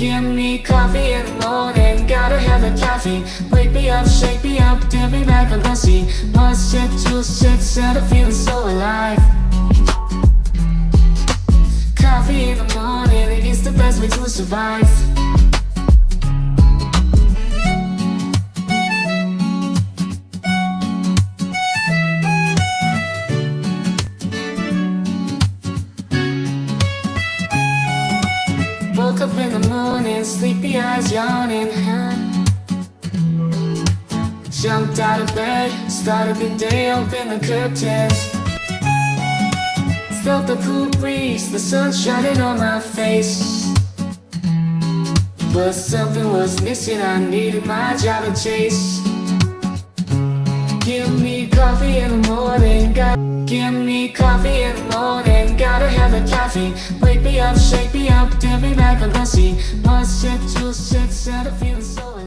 Give me coffee in the morning, gotta have the caffeine. Wake me up, shake me up, dip me back on the sea. Must shit to shit, set a feeling so alive. Coffee in the morning, it's the best way to survive. Woke up in the morning, sleepy eyes yawning. Jumped out of bed, started the day, open the curtains. Felt the cool breeze, the sun shining on my face. But something was missing, I needed my job to chase. Give me coffee in the morning, give me coffee in the morning, gotta have the caffeine. Wake me up, shake me up, dip me back on the sea. Must shit to shit, set a feeling so.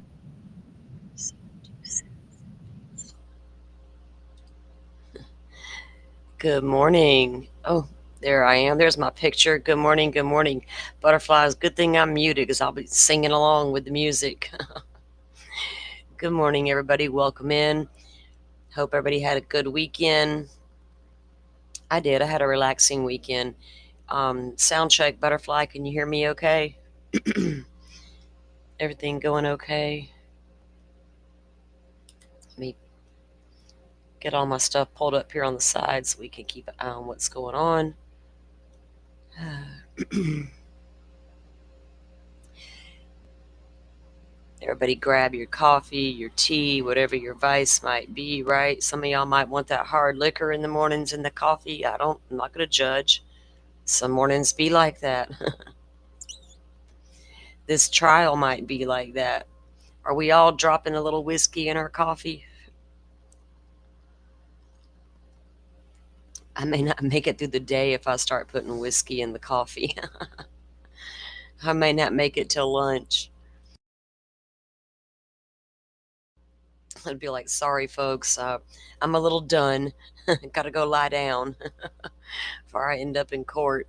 Good morning. Oh, there I am. There's my picture. Good morning. Good morning. Butterflies. Good thing I'm muted because I'll be singing along with the music. Good morning, everybody. Welcome in. Hope everybody had a good weekend. I did. I had a relaxing weekend. Sound check, Butterfly. Can you hear me okay? Everything going okay? Let me get all my stuff pulled up here on the side so we can keep an eye on what's going on. Everybody grab your coffee, your tea, whatever your vice might be, right? Some of y'all might want that hard liquor in the mornings and the coffee. I'm not going to judge. Some mornings be like that. This trial might be like that. Are we all dropping a little whiskey in our coffee? I may not make it through the day if I start putting whiskey in the coffee. I may not make it till lunch. I'd be like, sorry, folks, I'm a little done. Gotta go lie down before I end up in court.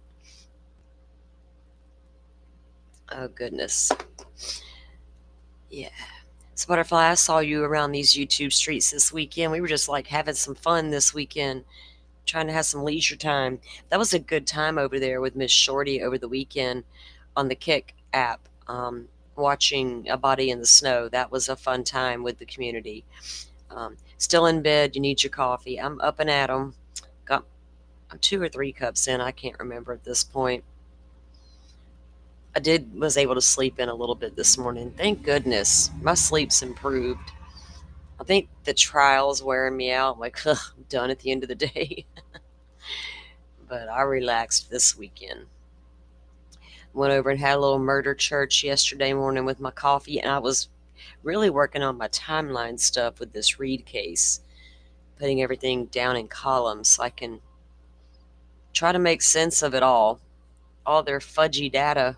Oh, goodness. Yeah. So, Butterfly, I saw you around these YouTube streets this weekend. We were just like having some fun this weekend, trying to have some leisure time. That was a good time over there with Miss Shorty over the weekend on the Kick app, watching A Body in the Snow. That was a fun time with the community. Still in bed, you need your coffee. I'm up and at 'em. Got 2 or 3 cups in, I can't remember at this point. Was able to sleep in a little bit this morning. Thank goodness. My sleep's improved. I think the trial's wearing me out. I'm like, ugh, I'm done at the end of the day. But I relaxed this weekend. Went over and had a little murder church yesterday morning with my coffee, and I was really working on my timeline stuff with this Reed case, putting everything down in columns so I can try to make sense of it all their fudgy data.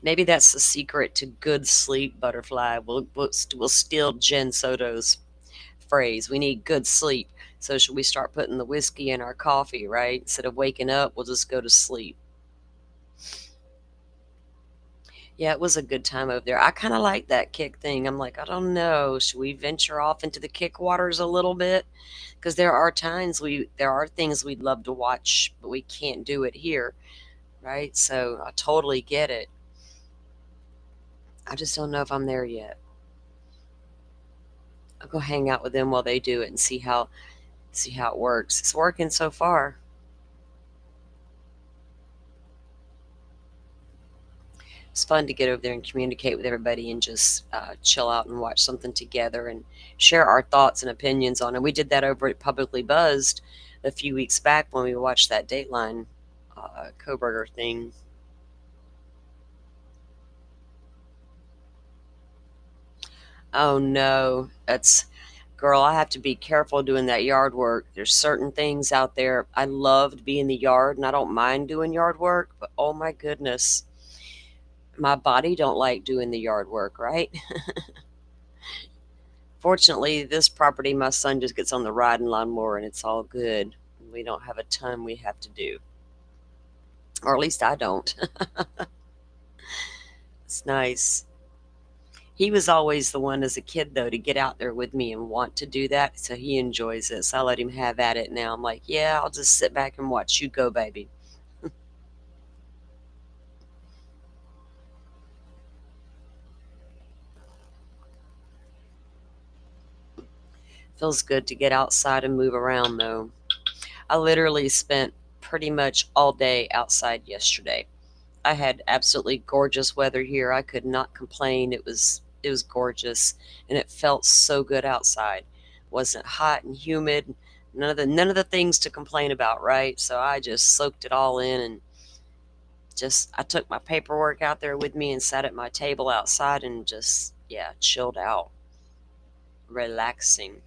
Maybe that's the secret to good sleep, Butterfly. We'll steal Jen Soto's phrase. We need good sleep. So should we start putting the whiskey in our coffee, right? Instead of waking up, we'll just go to sleep. Yeah, it was a good time over there. I kind of like that Kick thing. I'm like, I don't know. Should we venture off into the Kick waters a little bit? Because there are things we'd love to watch, but we can't do it here, right? So I totally get it. I just don't know if I'm there yet. I'll go hang out with them while they do it and see how it works. It's working so far. It's fun to get over there and communicate with everybody and just chill out and watch something together and share our thoughts and opinions on it. We did that over at Publicly Buzzed a few weeks back when we watched that Dateline Koberger thing. Oh no, girl, I have to be careful doing that yard work. There's certain things out there. I love to be in the yard and I don't mind doing yard work, but oh my goodness, my body don't like doing the yard work, right? Fortunately, this property, my son just gets on the riding lawnmower and it's all good. We don't have a ton we have to do, or at least I don't. It's nice. He was always the one as a kid, though, to get out there with me and want to do that. So he enjoys it. So I let him have at it now. I'm like, yeah, I'll just sit back and watch you go, baby. Feels good to get outside and move around, though. I literally spent pretty much all day outside yesterday. I had absolutely gorgeous weather here. I could not complain. It was gorgeous and it felt so good outside. Wasn't hot and humid. None of the things to complain about, right? So I just soaked it all in and just I took my paperwork out there with me and sat at my table outside and just yeah, chilled out, relaxing.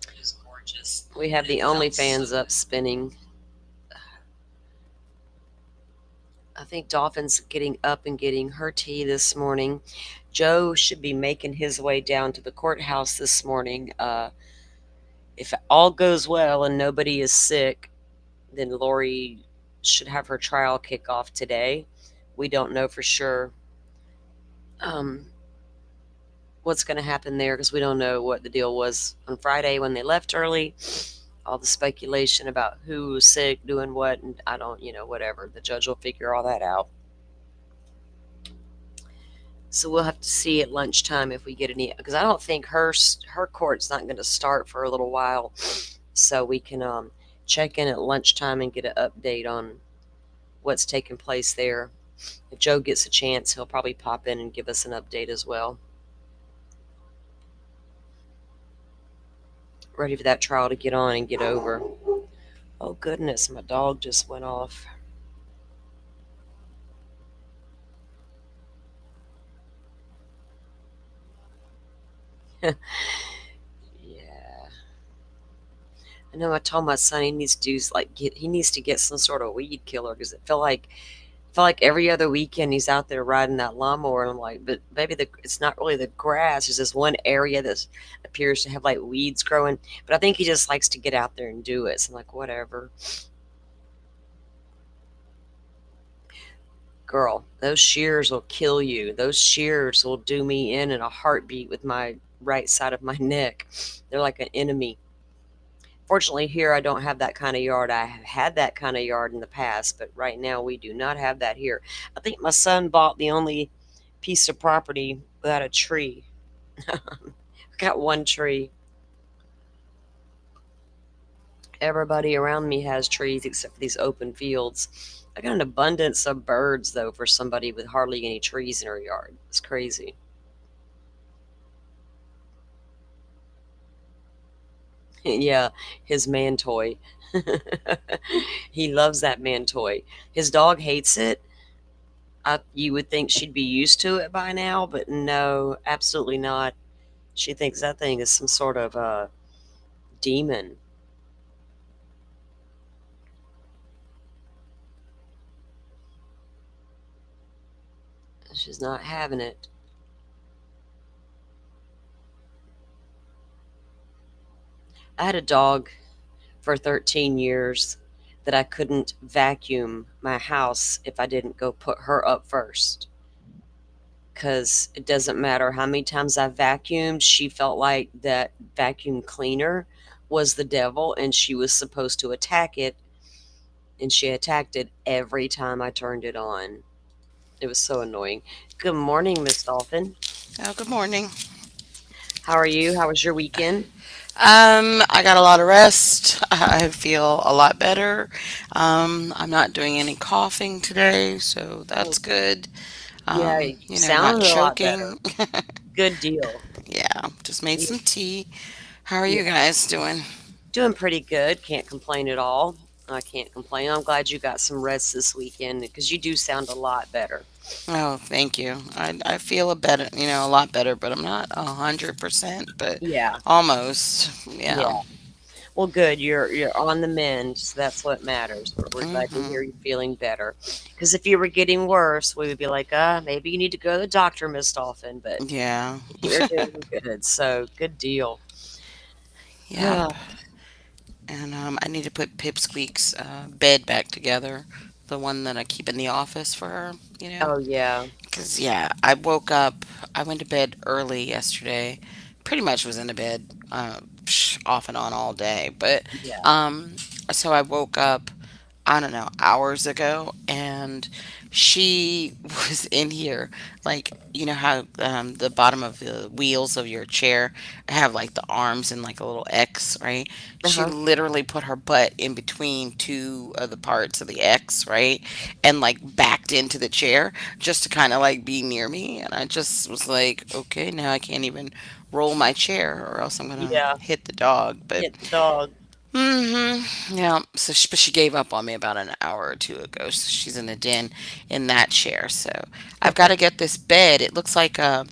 It was gorgeous. We have the OnlyFans up spinning. I think Dolphin's getting up and getting her tea this morning. Joe should be making his way down to the courthouse this morning. If all goes well and nobody is sick, then Lori should have her trial kick off today. We don't know for sure um, what's going to happen there because we don't know what the deal was on Friday when they left early. All the speculation about who was sick, doing what, and I don't, whatever. The judge will figure all that out. So we'll have to see at lunchtime if we get any, because I don't think her court's not going to start for a little while. So we can check in at lunchtime and get an update on what's taking place there. If Joe gets a chance, he'll probably pop in and give us an update as well. Ready for that trial to get on and get over. Oh goodness, my dog just went off. Yeah. I know I told my son he needs to do he needs to get some sort of weed killer because it felt like every other weekend he's out there riding that lawnmower and I'm like, but maybe it's not really the grass. There's this one area that appears to have like weeds growing. But I think he just likes to get out there and do it. So I'm like, whatever. Girl, those shears will kill you. Those shears will do me in a heartbeat with my right side of my neck. They're like an enemy. Fortunately, here I don't have that kind of yard. I have had that kind of yard in the past, but right now we do not have that here. I think my son bought the only piece of property without a tree. Got one tree. Everybody around me has trees except for these open fields. I got an abundance of birds, though, for somebody with hardly any trees in her yard. It's crazy. Yeah, his man toy. He loves that man toy. His dog hates it. You would think she'd be used to it by now, but no, absolutely not. She thinks that thing is some sort of demon. She's not having it. I had a dog for 13 years that I couldn't vacuum my house if I didn't go put her up first. Because it doesn't matter how many times I vacuumed, she felt like that vacuum cleaner was the devil and she was supposed to attack it. And she attacked it every time I turned it on. It was so annoying. Good morning, Miss Dolphin. Oh, good morning. How are you? How was your weekend? I got a lot of rest. I feel a lot better. I'm not doing any coughing today, so Oh, that's good. yeah, you Not sounded a lot better. choking. Good deal. Yeah, just made Yeah, some tea. How are yeah. you guys doing? Doing pretty good. Can't complain at all. I can't complain. I'm glad you got some rest this weekend because you do sound a lot better. Oh, thank you. I feel a lot better, but I'm not 100%, but Yeah, almost. Yeah. yeah. Well, good. You're on the mend, so that's what matters. We're glad to Hmm. hear you feeling better. Because if you were getting worse, we would be like, maybe you need to go to the doctor most often. But Yeah. you're doing good, so good deal. Yep. And I need to put Pipsqueak's bed back together, the one that I keep in the office for her. You know, Oh yeah, because yeah, I woke up. I went to bed early yesterday. Pretty much was in the bed off and on all day, but yeah. um, so I woke up, I don't know, hours ago, and she was in here. Like, you know how the bottom of the wheels of your chair have like the arms and like a little X, right? Uh She huh. literally put her butt in between two of the parts of the X, right? And like backed into the chair just to kind of like be near me. And I just was like, okay, now I can't even roll my chair or else I'm gonna Yeah. hit the dog. But Hit the dog. yeah, so but she gave up on me about an hour or two ago. So she's in the den in that chair. So I've got to get this bed. It looks like a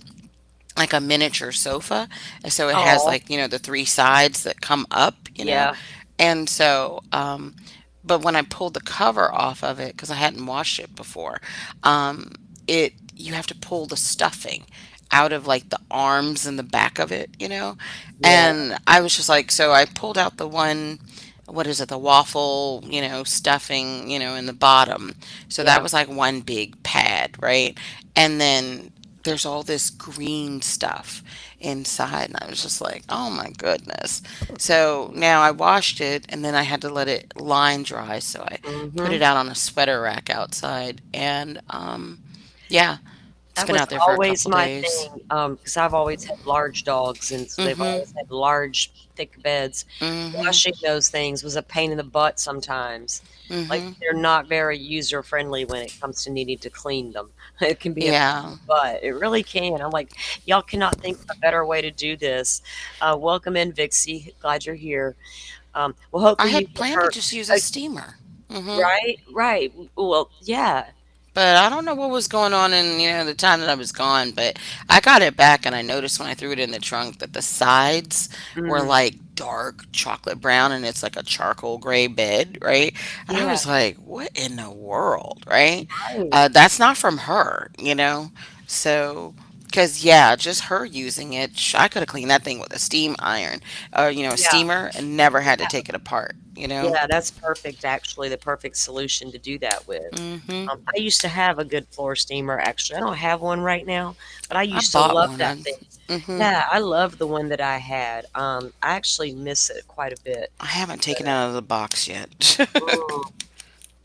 miniature sofa. And so it has Oh like, the three sides that come up. yeah, And so, but when I pulled the cover off of it, because I hadn't washed it before, you have to pull the stuffing out of like the arms and the back of it. yeah, And I was just like, so I pulled out the one, what is it, the waffle, stuffing, in the bottom. So that yeah. was like one big pad, right? And then there's all this green stuff inside. And I was just like, oh my goodness. So now I washed it and then I had to let it line dry. So I put Mhm. it out on a sweater rack outside. And yeah, it's That been was out there for a always couple my days. thing, because I've always had large dogs, and so they've Mm-hmm. always had large, thick beds. Mm-hmm. Washing those things was a pain in the butt sometimes. Like, Mm-hmm. they're not very user friendly when it comes to needing to clean them. It can be a pain in Yeah. the butt. It really can. I'm like, y'all cannot think of a better way to do this. Welcome in, Vixie. Glad you're here. Well, I hopefully you had get planned to her. just use a Uh, steamer. Mm-hmm. right, right. Well, yeah, But I don't know what was going on in, the time that I was gone, but I got it back and I noticed when I threw it in the trunk that the sides were mm, like dark chocolate brown and it's like a charcoal gray bed, right? And I yeah, was like, what in the world, right? right, That's not from her. So, because yeah, just her using it, I could have cleaned that thing with a steam iron or, a yeah. steamer and never had to take it apart. Yeah, that's perfect, actually, the perfect solution to do that with. Hmm. I used to have a good floor steamer, actually. I don't have one right now, but I I used to bought love one. that thing. Hmm. Yeah, I love the one that I had. I actually miss it quite a bit. I haven't taken it But, out of the box yet. mm,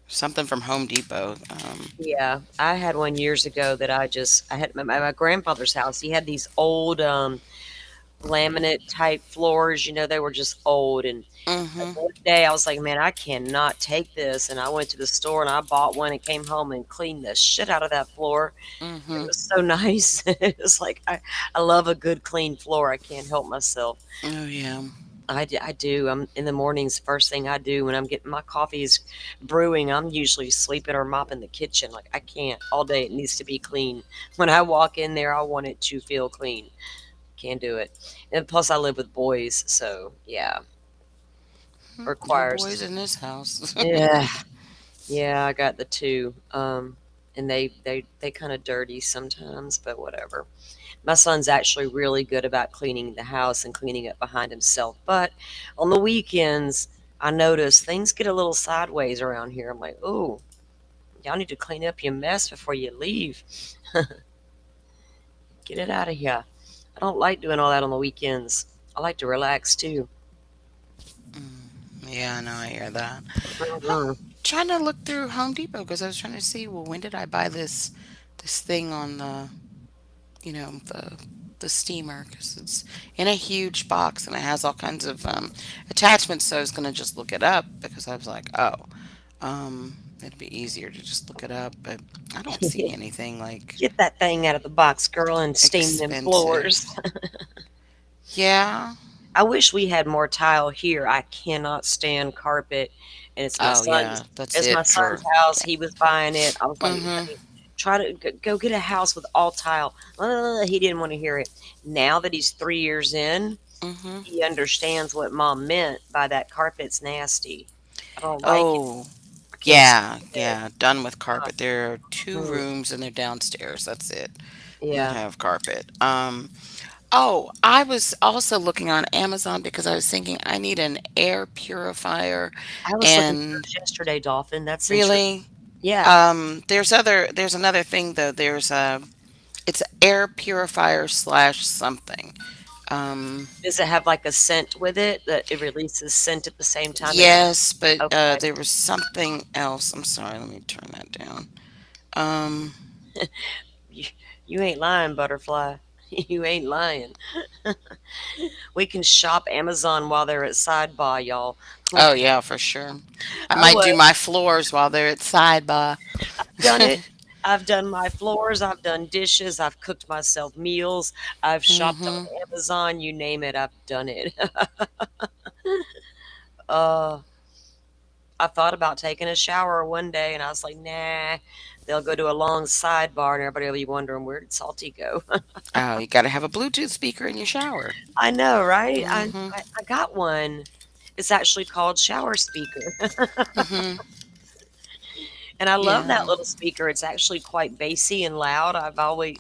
Something from Home Depot. yeah, I had one years ago that I had my grandfather's house. He had these old laminate type floors. They were just old. And like Mhm. one day I was like, man, I cannot take this. And I went to the store and I bought one and came home and cleaned the shit out of that floor. It Mhm. was so nice. It was like, I love a good clean floor. I can't help myself. Oh yeah. I do. I'm in the mornings. First thing I do when I'm getting my coffee is brewing. I'm usually sweeping or mopping the kitchen. Like, I can't all day. It needs to be clean. When I walk in there, I want it to feel clean. Can't do it. And plus, I live with boys, so yeah, No boys requires. in this house. Yeah, yeah. I got the two, and they kind of dirty sometimes, but whatever. My son's actually really good about cleaning the house and cleaning up behind himself, but on the weekends, I notice things get a little sideways around here. I'm like, oh, y'all need to clean up your mess before you leave. Get it out of here. I don't like doing all that on the weekends. I like to relax too. Yeah, I know. I hear that. I'm Mhm. trying to look through Home Depot because I was trying to see. Well, when did I buy this thing on the steamer? Because it's in a huge box and it has all kinds of attachments. So I was gonna just look it up because I was like, oh, it'd be easier to just look it up, but I don't see anything like Get that thing out of the box, girl, and steam them floors. expensive. Yeah. I wish we had more tile here. I cannot stand carpet, and it's my Oh son's. yeah, that's It's my it for. son's house. He was buying it. I was like, Mhm. honey, try to go get a house with all tile. He didn't want to hear it. Now that he's 3 years in, Mhm. he understands what mom meant by that carpet's nasty. I don't like it. Oh, I can't stand yeah, it. yeah. Done with Uh, carpet. There are two mm, rooms and they're downstairs. That's it. That yeah. have carpet. Oh, I was also looking on Amazon because I was thinking I need an air purifier I was looking for and those yesterday, Dolphin. That's interesting. really Yeah. there's another thing though. It's an air purifier slash something. Um Does it have like a scent with it that it releases scent at the same time it yes, but okay. there was something else. I'm sorry, let me turn that down. Um You, you ain't lying, butterfly. You ain't lying. We can shop Amazon while they're at sidebar, y'all. oh Like yeah, for sure. I I might do was my floors while they're at sidebar. done it. I've done my floors, I've done dishes, I've cooked myself meals, I've shopped Mhm. on Amazon, you name it, I've done it. uh I thought about taking a shower one day and I was like, nah, they'll go to a long sidebar and everybody will be wondering where did Salty go? Oh, you got to have a Bluetooth speaker in your shower. I know, right? Mhm. I got one. It's actually called shower speaker. Mhm. And I love that Yeah. little speaker. It's actually quite bassy and loud. I've always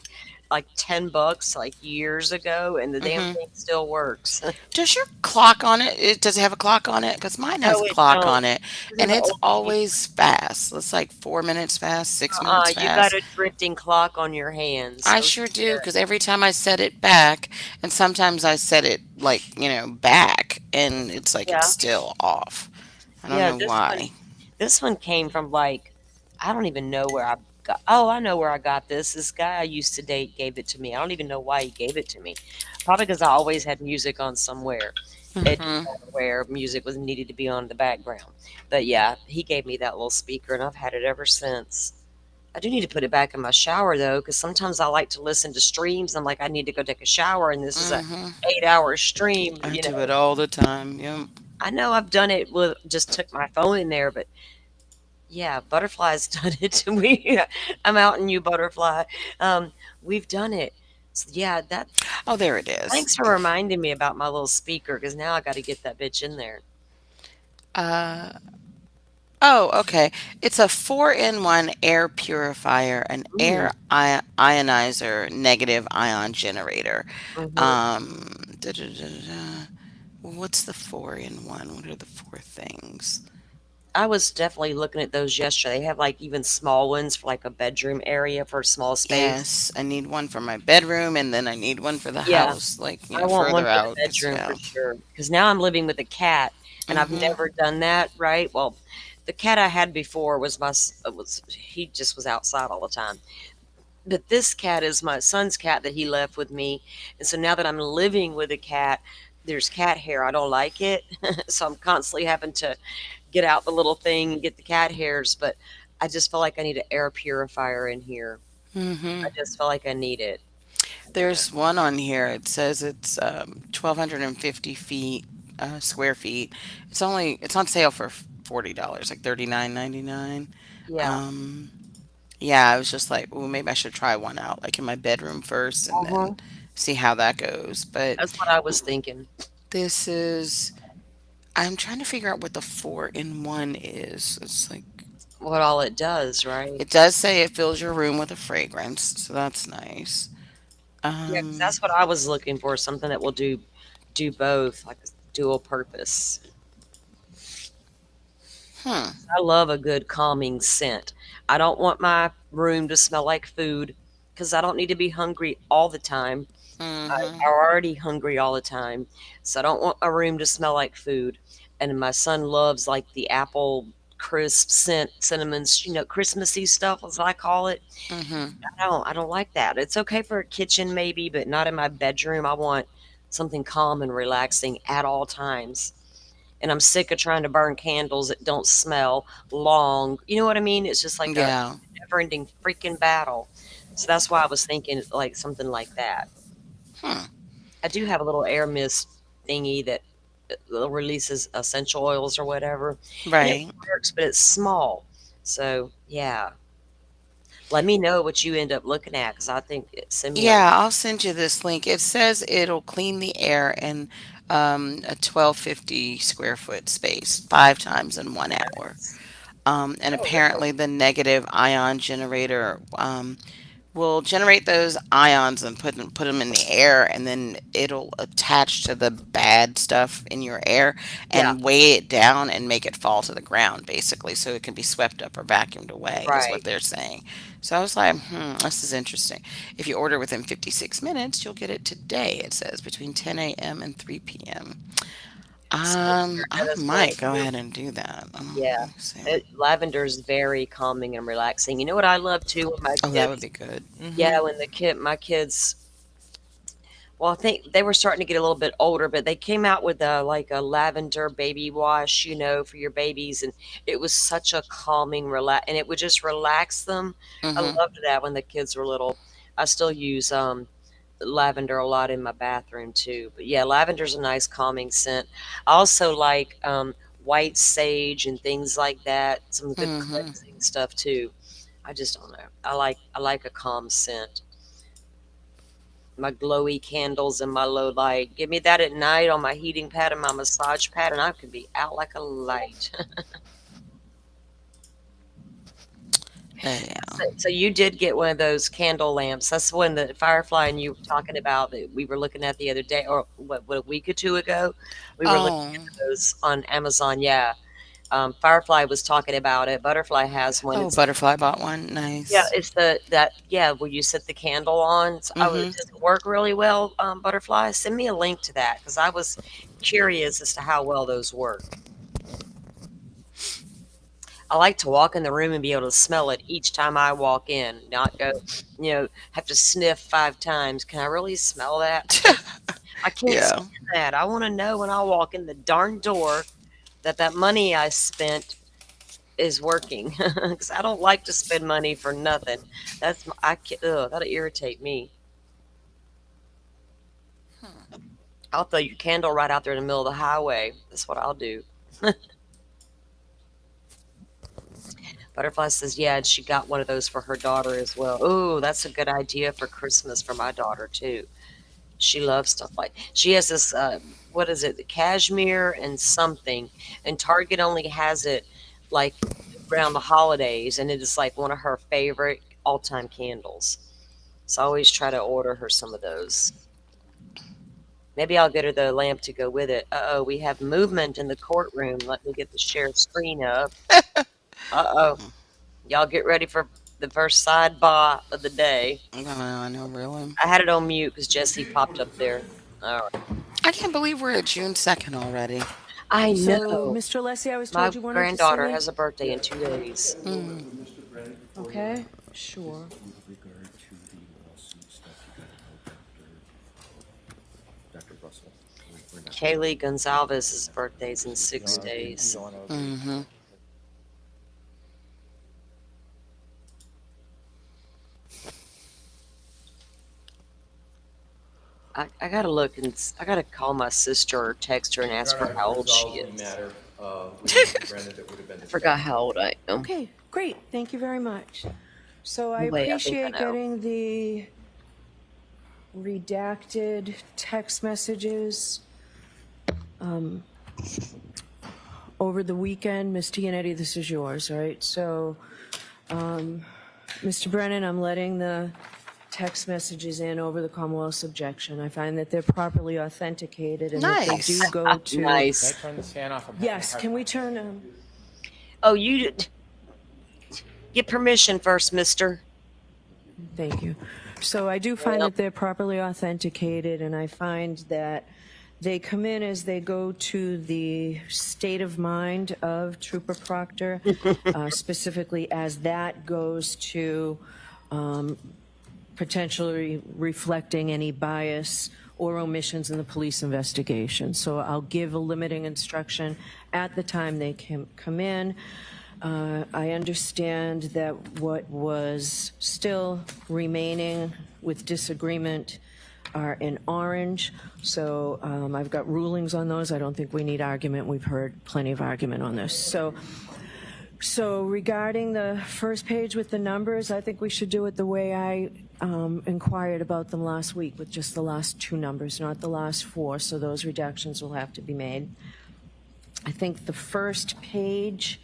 like $10 like years ago and the damn Mhm. thing still works. Does your clock on it? Does it have a clock on it? Because mine has No, a it clock don't. on it, Because and it's an it's old TV. always fast. It's like 4 minutes fast, 6 minutes You got fast. a drifting clock on your hands. I Oh sure do. shit. Because every time I set it back, and sometimes I set it like back, and it's like it's Yeah. still off. I don't Yeah, know why. this one came from like I don't even know where I got I know where I got this. This guy I used to date gave it to me. I don't even know why he gave it to me. Probably because I always had music on somewhere. It didn't Mhm. matter where music was needed to be on in the background. But yeah, he gave me that little speaker and I've had it ever since. I do need to put it back in my shower though, because sometimes I like to listen to streams. I'm like, I need to go take a shower, and this is a Mhm. 8 hour stream. I do it all the time. Yep. I know I've done it with just took my phone in there, but yeah, butterflies done it to me. I'm outing you, butterfly. Um, we've done it. So yeah, that. Oh, there it is. Thanks for reminding me about my little speaker because now I got to get that bitch in there. Uh, Oh, okay. It's a four-in-one air purifier, an Mm, ionizer, negative ion generator. hmm Da, da, da, da, da. What's the four-in-one? What are the four things? I was definitely looking at those yesterday. They have like even small ones for like a bedroom area for a small space. Yes, I need one for my bedroom, and then I need one for the Yeah, house, like, I want one further for the out. Cause bedroom for yeah. sure. Because now I'm living with a cat, and I've Mhm. never done that. Right? Well, the cat I had before was was he just was outside all the time. But this cat is my son's cat that he left with me, and so now that I'm living with a cat, there's cat hair. I don't like it, so I'm constantly having to get out the little thing and get the cat hairs. But I just feel like I need an air purifier in here. I Mhm. just feel like I need it. There's one on here. It says it's 1,250 feet, square feet. It's on sale for $40, like 39.99. Yeah. Um, yeah, I was just like, oh, maybe I should try one out, like in my bedroom first, and then Uh-huh. see how that goes. But That's what I was thinking. this is, I'm trying to figure out what the four-in-one is. It's like, What all it does, right? it does say it fills your room with a fragrance, so that's nice. Yeah, because Um, that's what I was looking for, something that will do both, like a dual purpose. hmm, I love a good calming scent. I don't want my room to smell like food because I don't need to be hungry all the time. mm-hmm, I'm already hungry all the time, so I don't want my room to smell like food. And my son loves like the apple crisp scent, cinnamons, Christmassy stuff as I call it. mm-hmm. I don't like that. It's okay for a kitchen maybe, but not in my bedroom. I want something calm and relaxing at all times. And I'm sick of trying to burn candles that don't smell long. You know what I mean? It's just like a Yeah. never-ending freaking battle. So that's why I was thinking like something like that. Hmm. I do have a little air mist thingy that releases essential oils or whatever, and it Right. works, but it's small. So yeah, Let me know what you end up looking at because I think send me a link. Yeah, I'll send you this link. It says it'll clean the air in a 1250 square foot space 5 times in 1 hour. Nice. And Oh, really? apparently, the negative ion generator will generate those ions and put them in the air, and then it'll attach to the bad stuff in your air Yeah, and weigh it down and make it fall to the ground, basically, so it can be swept up or vacuumed away, is what right. they're saying. So I was like, this is interesting. If you order within 56 minutes, you'll get it today. It says between 10 a.m. and 3 p.m. So I that is might really go cool. ahead and do that. Yeah. Let me see. Lavender is very calming and relaxing. You know what I love too when my Oh, that would kids, be good. yeah, when my kids, well, I think they were starting to get a little bit older, but they came out with a like a lavender baby wash, for your babies, and it was such a calming relax, and it would just relax them. I Hmm. loved that when the kids were little. I still use lavender a lot in my bathroom too. But yeah, lavender's a nice calming scent. I also like white sage and things like that. Some good Hmm. cleansing stuff too. I just don't know. I like a calm scent. My glowy candles and my low light. Give me that at night on my heating pad and my massage pad, and I could be out like a light. Yeah. So you did get one of those candle lamps. That's when the Firefly and you were talking about that we were looking at the other day, or what a week or two ago. We were looking Oh. at those on Amazon. Yeah, Firefly was talking about it. Butterfly has one. Oh, Butterfly bought one. Yeah, Nice. it's that yeah where you set the candle on. So Hmm. does it work really well? Butterfly, send me a link to that because I was curious as to how well those work. I like to walk in the room and be able to smell it each time I walk in, not go, have to sniff 5 times. Can I really smell that? I can't Yeah. stand that. I want to know when I walk in the darn door that money I spent is working because I don't like to spend money for nothing. I can't, ugh, that'll irritate me. I'll throw your candle right out there in the middle of the highway. That's what I'll do. Butterfly says, yeah, and she got one of those for her daughter as well. Oh, that's a good idea for Christmas for my daughter too. She loves stuff like she has this what is it? The cashmere and something. And Target only has it like around the holidays and it is like one of her favorite all-time candles. So I always try to order her some of those. Maybe I'll get her the lamp to go with it. Uh-oh, we have movement in the courtroom. Let me get the share screen up. Uh-oh. Y'all get ready for the first sidebar of the day. I know, really. I had it on mute because Jesse popped up there. All right. I can't believe we're at June 2nd already. I So, know. Mr. Leslie, I was My told you wanted to see granddaughter me. has a birthday in 2 days. Mm. Okay, sure. Kaylee Gonzalez's birthday's in 6 days. Hmm. I gotta look and I gotta call my sister or text her and ask her how old she is. I forgot how old I am. Okay, great. Thank you very much. So, I Wait, I think I appreciate know. getting the redacted text messages over the weekend. Ms. Gianetti, this is yours, all right? So, Mr. Brennan, I'm letting the text messages in over the Commonwealth's objection. I find that they're properly authenticated and that they do Nice. go to. Nice. Turn this fan off. Yes, can we turn? Oh, get permission first, mister. Thank you. So I do find Yep. that they're properly authenticated, and I find that they come in as they go to the state of mind of Trooper Proctor, specifically as that goes to potentially reflecting any bias or omissions in the police investigation. So I'll give a limiting instruction at the time they come in. I understand that what was still remaining with disagreement are in orange. So I've got rulings on those. I don't think we need argument. We've heard plenty of argument on this. So So regarding the first page with the numbers, I think we should do it the way I inquired about them last week, with just the last two numbers, not the last four, so those reductions will have to be made. I think the first page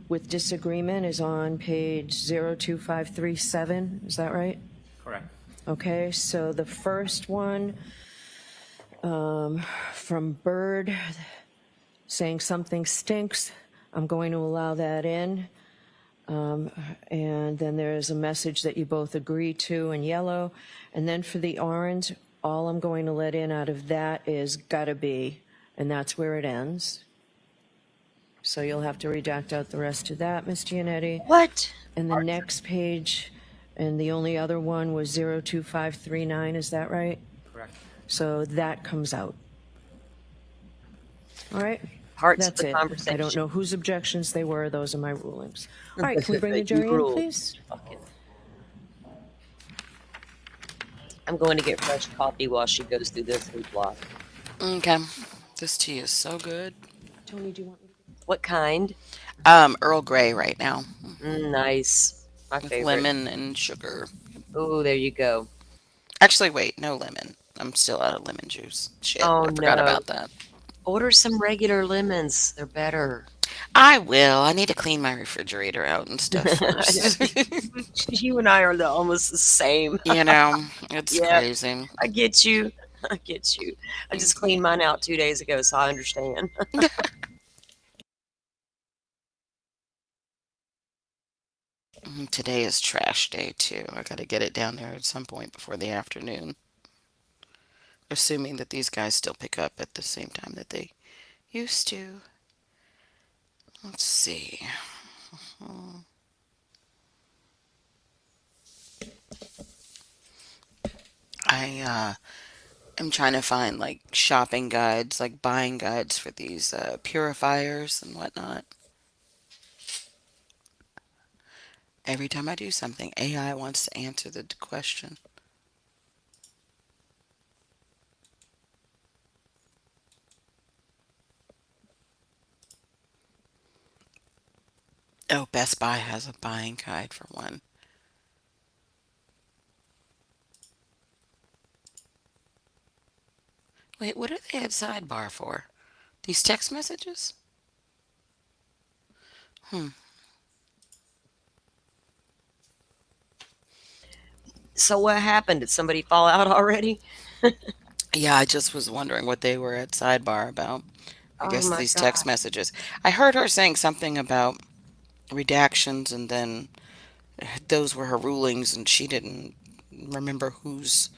with disagreement is on page 02537, is that right? Correct. Okay, so the first one from Bird saying something stinks, I'm going to allow that in. And then there's a message that you both agree to in yellow. And then for the orange, all I'm going to let in out of that is gotta be, and that's where it ends. So you'll have to redact out the rest of that, Ms. Giannetti. What? And the next page, and the only other one was 02539, is that right? Correct. So that comes out. All right? Parts That's of the it. conversation. I don't know whose objections they were. Those are my rulings. All right, can we bring the jury in, ruled. please? Fucking- I'm going to get fresh coffee while she goes through this food block. Okay. This tea is so good. Tony, do you want me to? What kind? Earl Grey right now Nice. My with favorite. lemon and sugar. Oh, there you go. Actually, wait, no lemon. I'm still out of lemon juice. Shit, Oh, I forgot no. about that. Order some regular lemons. They're better. I will. I need to clean my refrigerator out and stuff first. You and I are almost the same. You know, it's Yeah. crazy. I get you. I get you. I just cleaned mine out 2 days ago, so I understand. Today is trash day too. I gotta get it down there at some point before the afternoon. Assuming that these guys still pick up at the same time that they used to. Let's see. I am trying to find like shopping guides, like buying guides for these purifiers and whatnot. Every time I do something, AI wants to answer the question. Oh, Best Buy has a buying guide for one. Wait, what are they at sidebar for? These text messages? So what happened? Did somebody fall out already? Yeah, I just was wondering what they were at sidebar about. I Oh guess my these God. text messages. I heard her saying something about redactions, and then those were her rulings, and she didn't remember whose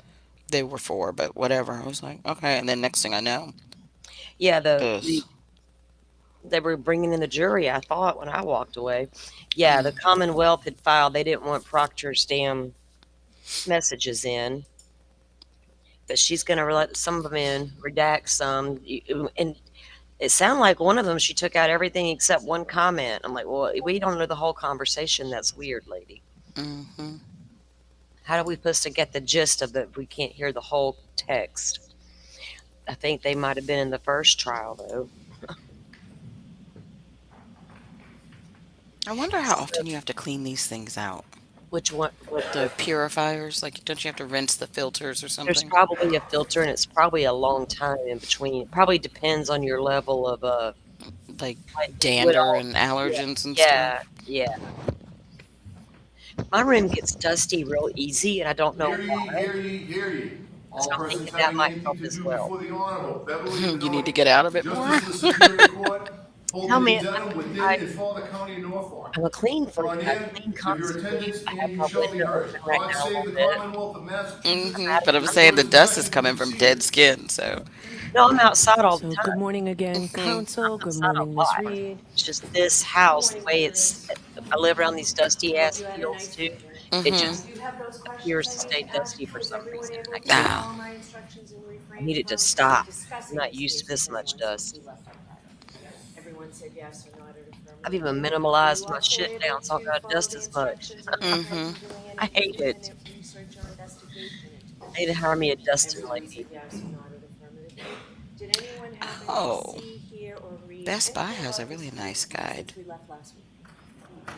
they were for, but whatever. I was like, okay. And then next thing I know, Yeah, ugh. they were bringing in the jury, I thought, when I walked away. Yeah, the Commonwealth had filed. They didn't want Proctor's damn messages in. That she's going to let some of them in, redact some. And it sounded like one of them, she took out everything except one comment. I'm like, well, we don't know the whole conversation. That's weird, lady. Hmm. How are we supposed to get the gist of it if we can't hear the whole text? I think they might have been in the first trial, though. I wonder how often you have to clean these things out. Which one? The purifiers, like, don't you have to rinse the filters or There's something? probably a filter, and it's probably a long time in between. It probably depends on your level of Like like what dander all. and Yeah, allergens and stuff. yeah, yeah. My room gets dusty real easy, and I don't know Hear ye, why. hear ye, hear ye. So All I'm thinking persons that having might anything help to as do well. before the Honorable Beverly You need to Minogue, get out of it more. Justice of the Superior Court, Tell holding me, in Dedham within I, and for the County of Norfolk. I'm a clean for Draw I near, clean give your constantly. attendance, I have and you my shall be window heard. open right God now a save little the bit. Commonwealth of Massachusetts. But I'm This saying court the is dust is divided into coming from dead proceedings. skin, so. No, I'm outside all the So good time. morning again, I'm council. Good outside a morning, Ms. lot. Reed. It's just this house, the way it's. I live around these dusty Hope ass you had a fields nice too. weekend. It Hmm. just Do you have those questions appears I to need stay to ask? dusty for Was some everyone reason. able I to can't. follow Ah. my instructions and I refrain need it to from stop. I'm discussing not this used to case with this much anyone since dust. we left on Friday? Everyone said yes or nodded I've affirmatively. even Were you minimalized my also shit able down so I to don't got follow dust the as much. instructions and refrain Hmm. from doing I any hate it. independent research or investigation into I need to this? hire me a dusting Everyone said lady. yes or nodded affirmatively. Did anyone happen to Oh, see, hear, or read Best Buy anything has a about this really nice case guide. since we left last week? All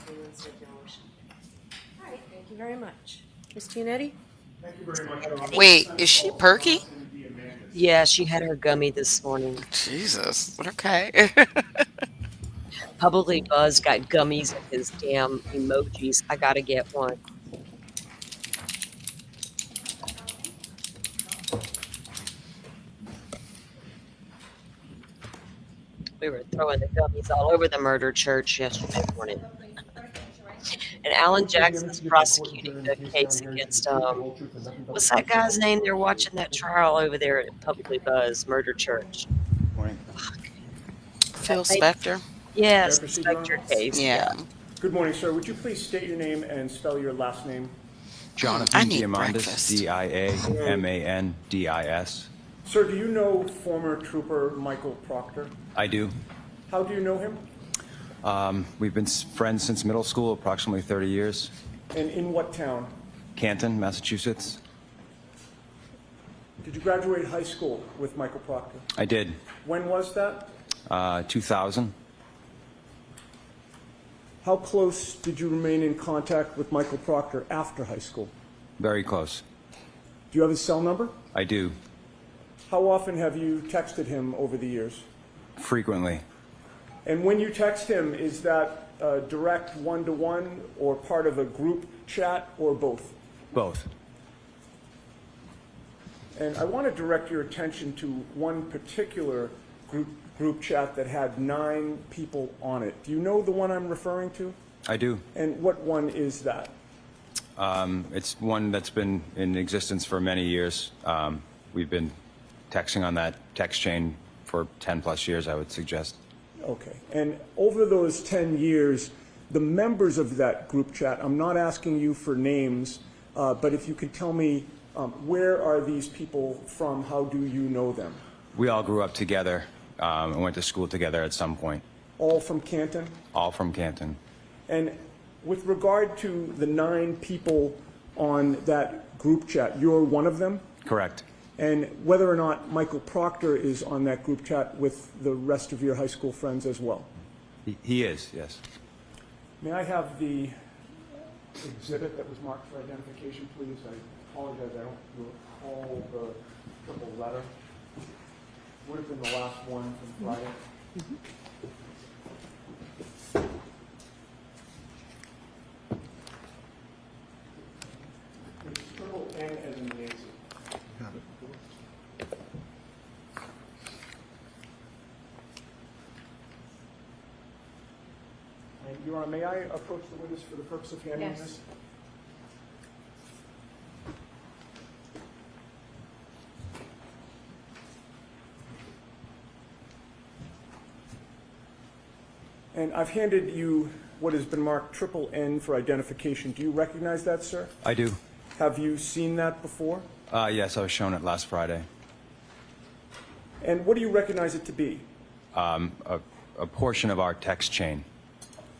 right, thank you very much. Ms. Tianetti? Thank you very much, Your Honor. Wait, is she perky? Yeah, she had her gummy this morning. Jesus. Okay. Probably Buzz got gummies in his damn emojis. I gotta get one. We were throwing the gummies all over the murder church yesterday morning. And Alan Jackson's prosecuting the case against what's that guy's name? They're watching that trial over there at Publicly Buzz Murder Church. Morning. Phil Spector? Yes, May I the proceed, Your Spectre Honor? case. Yeah. Good morning, sir. Would you please state your name and spell your last name? I Jonathan need Diamandis, breakfast. Diamandis. Sir, do you know former trooper Michael Proctor? I do. How do you know him? We've been friends since middle school, approximately 30 years. And in what town? Canton, Massachusetts. Did you graduate high school with Michael Proctor? I did. When was that? 2000. How close did you remain in contact with Michael Proctor after high school? Very close. Do you have his cell number? I do. How often have you texted him over the years? Frequently. And when you text him, is that direct one-to-one or part of a group chat or both? Both. And I want to direct your attention to one particular group chat that had 9 people on it. Do you know the one I'm referring to? I do. And what one is that? It's one that's been in existence for many years. We've been texting on that text chain for 10 plus years, I would suggest. Okay. And over those 10 years, the members of that group chat, I'm not asking you for names, but if you could tell me where are these people from? How do you know them? We all grew up together and went to school together at some point. All from Canton? All from Canton. And with regard to the 9 people on that group chat, you're one of them? Correct. And whether or not Michael Proctor is on that group chat with the rest of your high school friends as well? He is, yes. May I have the exhibit that was marked for identification, please? I apologize, I don't recall the triple letter. Would have been the last one from Friday. It's triple N as in Nancy. And Your Honor, may I approach the witness for the purpose of handling Yes. this? And I've handed you what has been marked triple N for identification. Do you recognize that, sir? I do. Have you seen that before? Yes, I was shown it last Friday. And what do you recognize it to be? A portion of our text chain.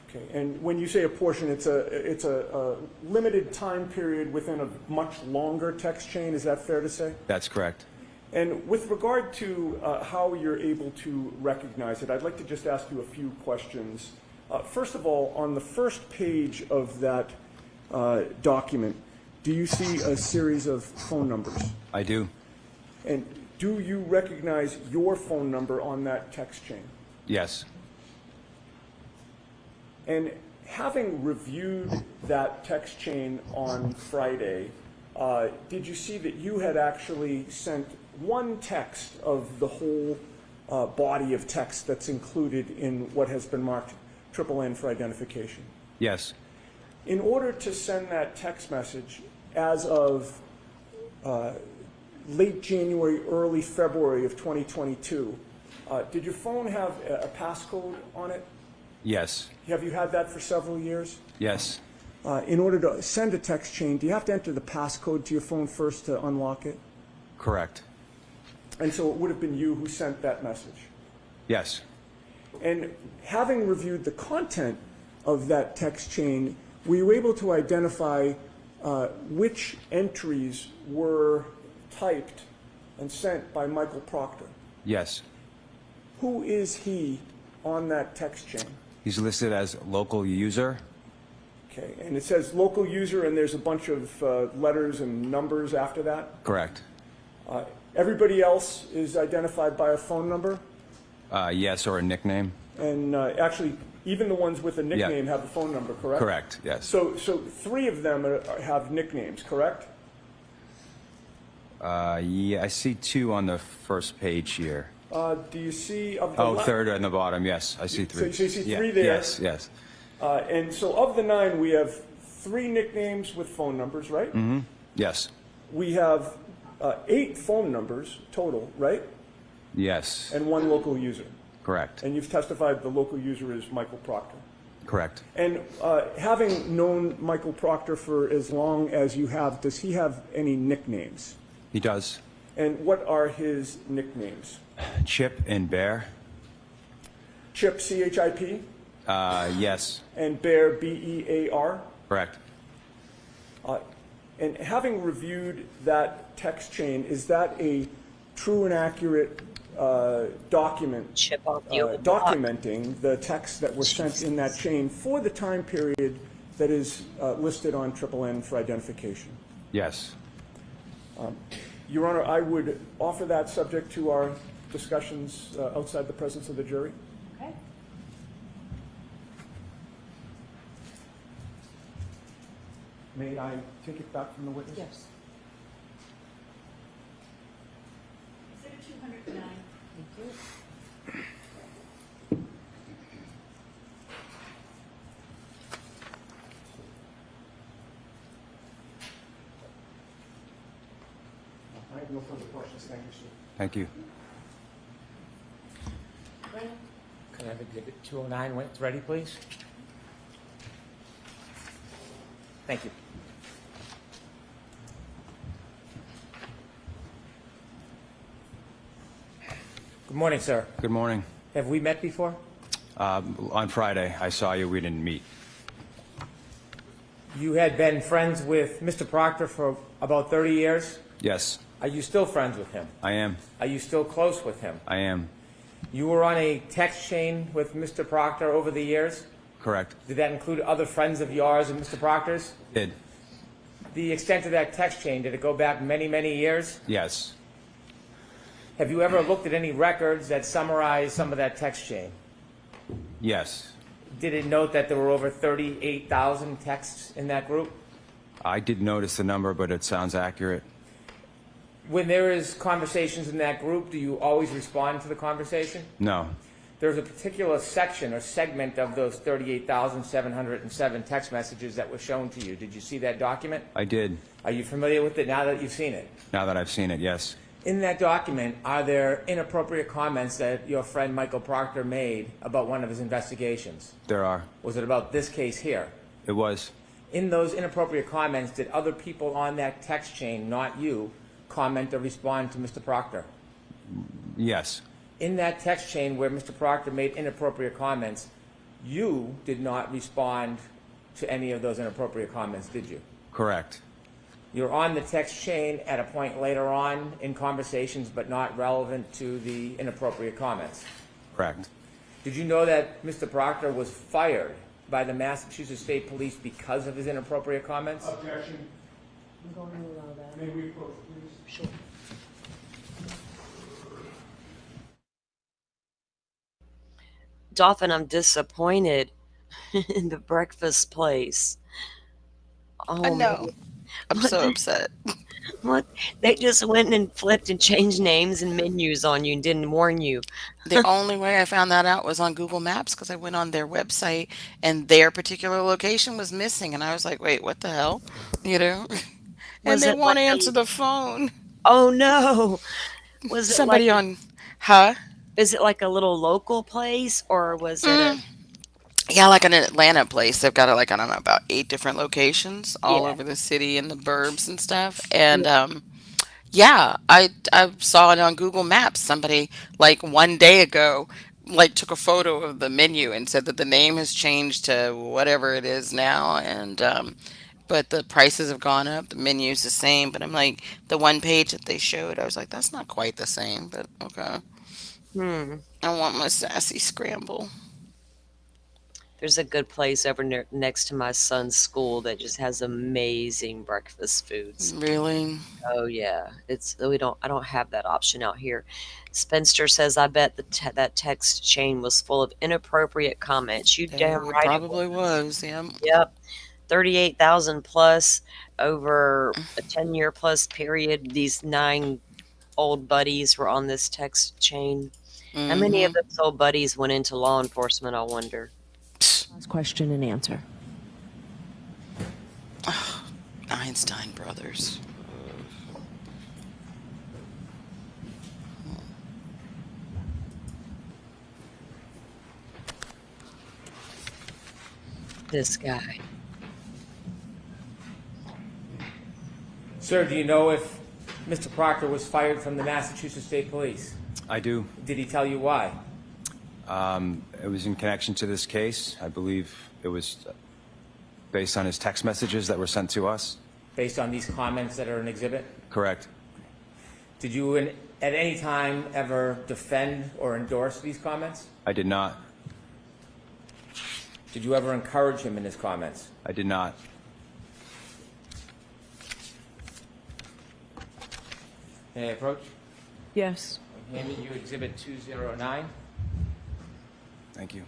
Okay, and when you say a portion, it's a limited time period within a much longer text chain. Is that fair to say? That's correct. And with regard to how you're able to recognize it, I'd like to just ask you a few questions. First of all, on the first page of that document, do you see a series of phone numbers? I do. And do you recognize your phone number on that text chain? Yes. And having reviewed that text chain on Friday, did you see that you had actually sent one text of the whole body of text that's included in what has been marked triple N for identification? Yes. In order to send that text message as of late January, early February of 2022, did your phone have a passcode on it? Yes. Have you had that for several years? Yes. In order to send a text chain, do you have to enter the passcode to your phone first to unlock it? Correct. And so it would have been you who sent that message. Yes. And having reviewed the content of that text chain, were you able to identify which entries were typed and sent by Michael Proctor? Yes. Who is he on that text chain? He's listed as local user Okay, and it says local user, and there's a bunch of letters and numbers after that. Correct. Everybody else is identified by a phone number, Yes, or a nickname. and actually, even the ones with a nickname have a phone number, correct? Correct, yes. So three of them have nicknames, correct? Yeah, I see two on the first page here. Do you see of the Oh, third on the bottom, yes, I see three. So you see Yeah, three there? Yes, yes. And so of the 9, we have 3 nicknames with phone numbers, right? Yes, We have 8 phone numbers total, right? yes, And 1 local user. correct, And you've testified the local user is Michael Proctor. correct. And having known Michael Proctor for as long as you have, does he have any nicknames? He does. And what are his nicknames? Chip and Bear, Chip, C-H-I-P, yes, and Bear, B-E-A-R. correct. And having reviewed that text chain, is that a true and accurate document Chip off the old block. documenting the texts that were sent in that chain for the time period that is listed on Triple N for identification? Yes, Your Honor, I would offer that subject to our discussions outside the presence of the jury. Okay. May I take it back from the witness? Yes. Consider 209. Thank you. I have no further questions. Thank you, sir. thank you. Can I have Exhibit 209 when it's ready, please? Thank you. Good morning, sir. Good morning. Have we met before? On Friday, I saw you, we didn't meet. You had been friends with Mr. Proctor for about 30 years. Yes, Are you still friends with him? I am, Are you still close with him? I am, You were on a text chain with Mr. Proctor over the years. correct. Did that include other friends of yours and Mr. Proctor's? Did, The extent of that text chain, did it go back many, many years? yes. Have you ever looked at any records that summarize some of that text chain? Yes, Did it note that there were over 38,000 texts in that group? I did notice the number, but it sounds accurate. When there is conversations in that group, do you always respond to the conversation? No, There's a particular section or segment of those 38,707 text messages that were shown to you. Did you see that document? I did, Are you familiar with it now that you've seen it? now that I've seen it, yes. In that document, are there inappropriate comments that your friend Michael Proctor made about one of his investigations? There are. Was it about this case here? It was. In those inappropriate comments, did other people on that text chain, not you, comment or respond to Mr. Proctor? Yes, In that text chain where Mr. Proctor made inappropriate comments, you did not respond to any of those inappropriate comments, did you? correct. You're on the text chain at a point later on in conversations, but not relevant to the inappropriate comments. Correct. Did you know that Mr. Proctor was fired by the Massachusetts State Police because of his inappropriate comments? Objection. I'm going to allow that. May we approach, please? Sure. Dolphin, I'm disappointed in the breakfast place. Oh, I know. man. I'm so upset. What? They just went and flipped and changed names and menus on you and didn't warn you. The only way I found that out was on Google Maps because I went on their website and their particular location was missing. And I was like, wait, what the hell? You know? And Was they it won't like answer the phone. Oh no. Was it Somebody like on, huh? is it like a little local place or was it a Yeah, like an Atlanta place. They've got like, I don't know, about 8 different locations all Yeah. over the city and the burbs and stuff. And yeah, I saw it on Google Maps. Somebody like one day ago like took a photo of the menu and said that the name has changed to whatever it is now, and but the prices have gone up. The menu's the same, but I'm like the one page that they showed, I was like, that's not quite the same, but okay. hmm. I want my sassy scramble. There's a good place over next to my son's school that just has amazing breakfast foods. Really? Oh yeah, it's I don't have that option out here. Spencer says, "I bet that text chain was full of inappropriate comments." You damn It right it probably was. was. Yeah. Yep, 38,000 plus over a 10-year plus period. These 9 old buddies were on this text chain. How many of Mm-hmm. those old buddies went into law enforcement? I wonder. Last question and answer. Einstein brothers. This guy. Sir, do you know if Mr. Proctor was fired from the Massachusetts State Police? I do. Did he tell you why? It was in connection to this case. I believe it was based on his text messages that were sent to us. Based on these comments that are in exhibit? Correct. Did you at any time ever defend or endorse these comments? I did not. Did you ever encourage him in his comments? I did not. May I approach? Yes. I'm handing you exhibit 209. Thank you.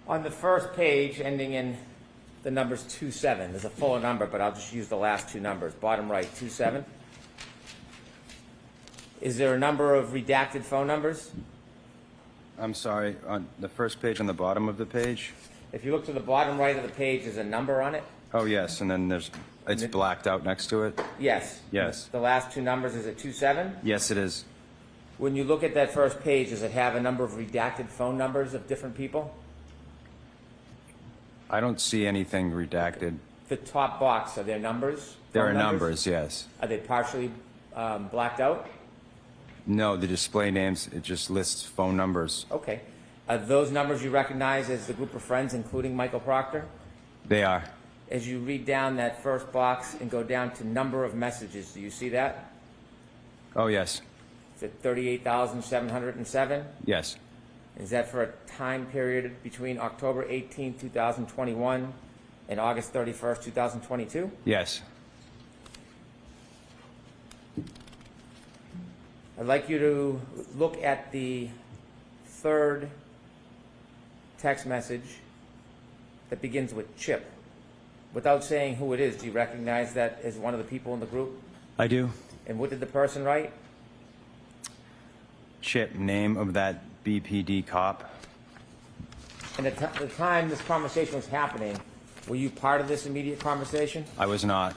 On the first page, ending in the numbers 27, there's a fuller number, but I'll just use the last 2 numbers. Bottom right, 27. Is there a number of redacted phone numbers? I'm sorry. On the first page on the bottom of the page? If you look to the bottom right of the page, there's a number on it? Oh, yes. And then it's blacked out next to it? Yes. Yes. The last 2 numbers, is it 27? Yes, it is. When you look at that first page, does it have a number of redacted phone numbers of different people? I don't see anything redacted. The top box, are there numbers? There Phone are numbers, yes. Are they partially blacked out? No, the display names, it just lists phone numbers. Okay. Are those numbers you recognize as the group of friends, including Michael Proctor? They are. As you read down that first box and go down to number of messages, do you see that? Oh, yes. Is it 38,707? Yes. Is that for a time period between October 18, 2021 and August 31st, 2022? Yes. I'd like you to look at the third text message that begins with Chip. Without saying who it is, do you recognize that as one of the people in the group? I do. And what did the person write? Chip, name of that BPD cop. And at the time this conversation was happening, were you part of this immediate conversation? I was not.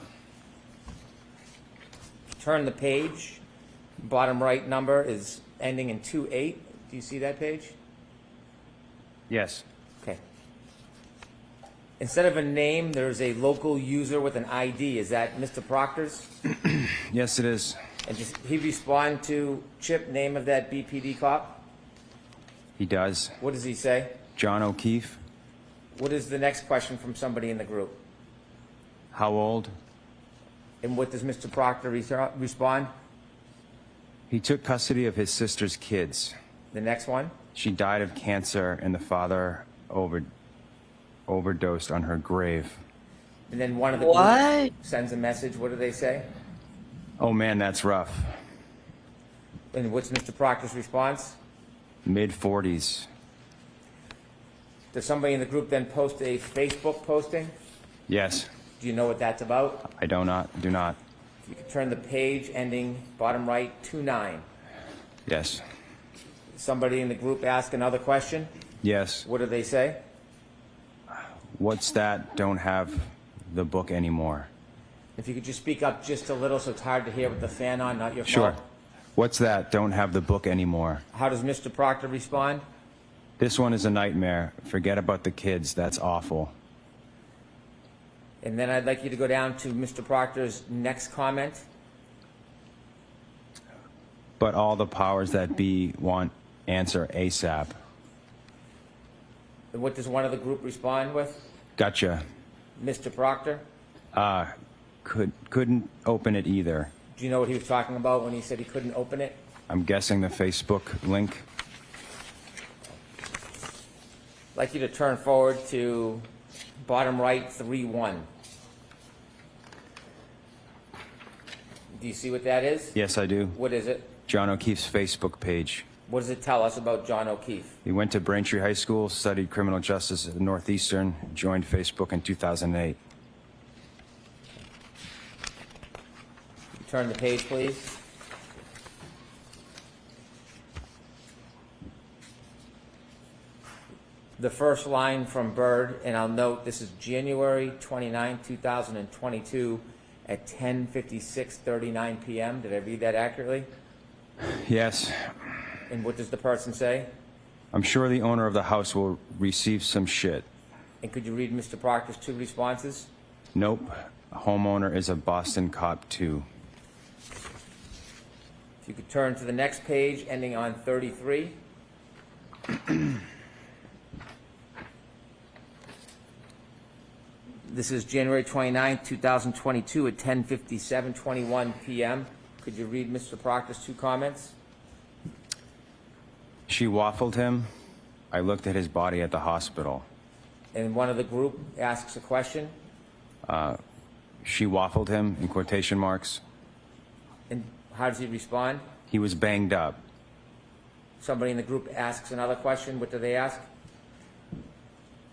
Turn the page. Bottom right number is ending in 28. Do you see that page? Yes. Okay. Instead of a name, there's a local user with an ID. Is that Mr. Proctor's? Yes, it is. And does he respond to Chip, name of that BPD cop? He does. What does he say? John O'Keefe. What is the next question from somebody in the group? How old? And what does Mr. Proctor respond? He took custody of his sister's kids. The next one? She died of cancer, and the father overdosed on her grave. And then one of the What? group sends a message. What do they say? Oh, man, that's rough. And what's Mr. Proctor's response? Mid-40s. Does somebody in the group then post a Facebook posting? Yes. Do you know what that's about? I do not. If you could turn the page ending bottom right 29. Yes. Somebody in the group ask another question. Yes. What do they say? What's that? Don't have the book anymore. If you could just speak up just a little so it's hard to hear with the fan on, not your Sure. fault. What's that? Don't have the book anymore. How does Mr. Proctor respond? This one is a nightmare. Forget about the kids. That's awful. And then I'd like you to go down to Mr. Proctor's next comment. But all the powers that be want answer ASAP. And what does one of the group respond with? Gotcha. Mr. Proctor, Couldn't open it either. do you know what he was talking about when he said he couldn't open it? I'm guessing the Facebook link. I'd like you to turn forward to bottom right, 3-1. Do you see what that is? Yes, I do. What is it? John O'Keefe's Facebook page. What does it tell us about John O'Keefe? He went to Braintree High School, studied criminal justice at Northeastern, joined Facebook in 2008. Turn the page, please. The first line from Bird, and I'll note this is January 29, 2022 at 10:56:39 p.m. Did I read that accurately? Yes, And what does the person say? I'm sure the owner of the house will receive some shit. And could you read Mr. Proctor's two responses? Nope. Homeowner is a Boston cop too. If you could turn to the next page, ending on 33. This is January 29, 2022 at 10:57:21 p.m. Could you read Mr. Proctor's two comments? She waffled him. I looked at his body at the hospital. And one of the group asks a question. She waffled him, in quotation marks. And how does he respond? He was banged up. Somebody in the group asks another question. What do they ask?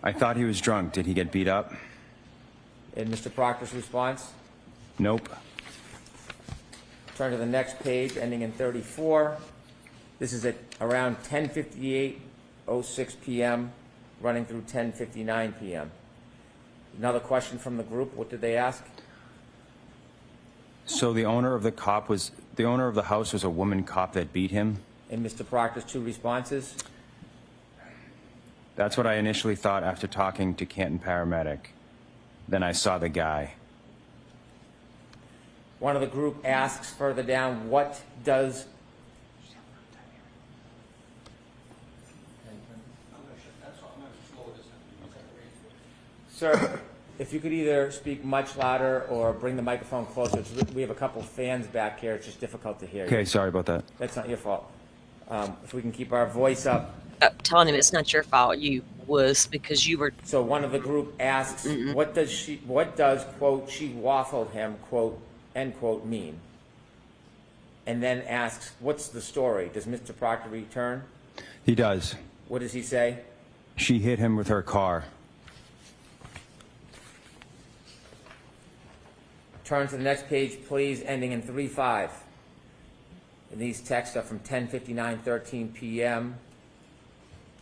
I thought he was drunk. Did he get beat up? And Mr. Proctor's response? Nope. Turn to the next page, ending in 34. This is at around 10:58:06 p.m., running through 10:59 p.m. Another question from the group. What did they ask? So the owner of the house was a woman cop that beat him? And Mr. Proctor's two responses. That's what I initially thought after talking to Canton paramedic. Then I saw the guy. One of the group asks further down, what does... Sir, if you could either speak much louder or bring the microphone closer. We have a couple fans back here. It's just difficult to hear you. Okay, sorry about that. That's not your fault. If we can keep our voice up. Telling him it's not your fault, you wuss, because you were. So one of the group asks, what does, quote, she waffled him, quote, end quote, mean? And then asks, what's the story? Does Mr. Proctor return? He does. What does he say? She hit him with her car. Turn to the next page, please, ending in 3-5. And these texts are from 10:59:13 p.m.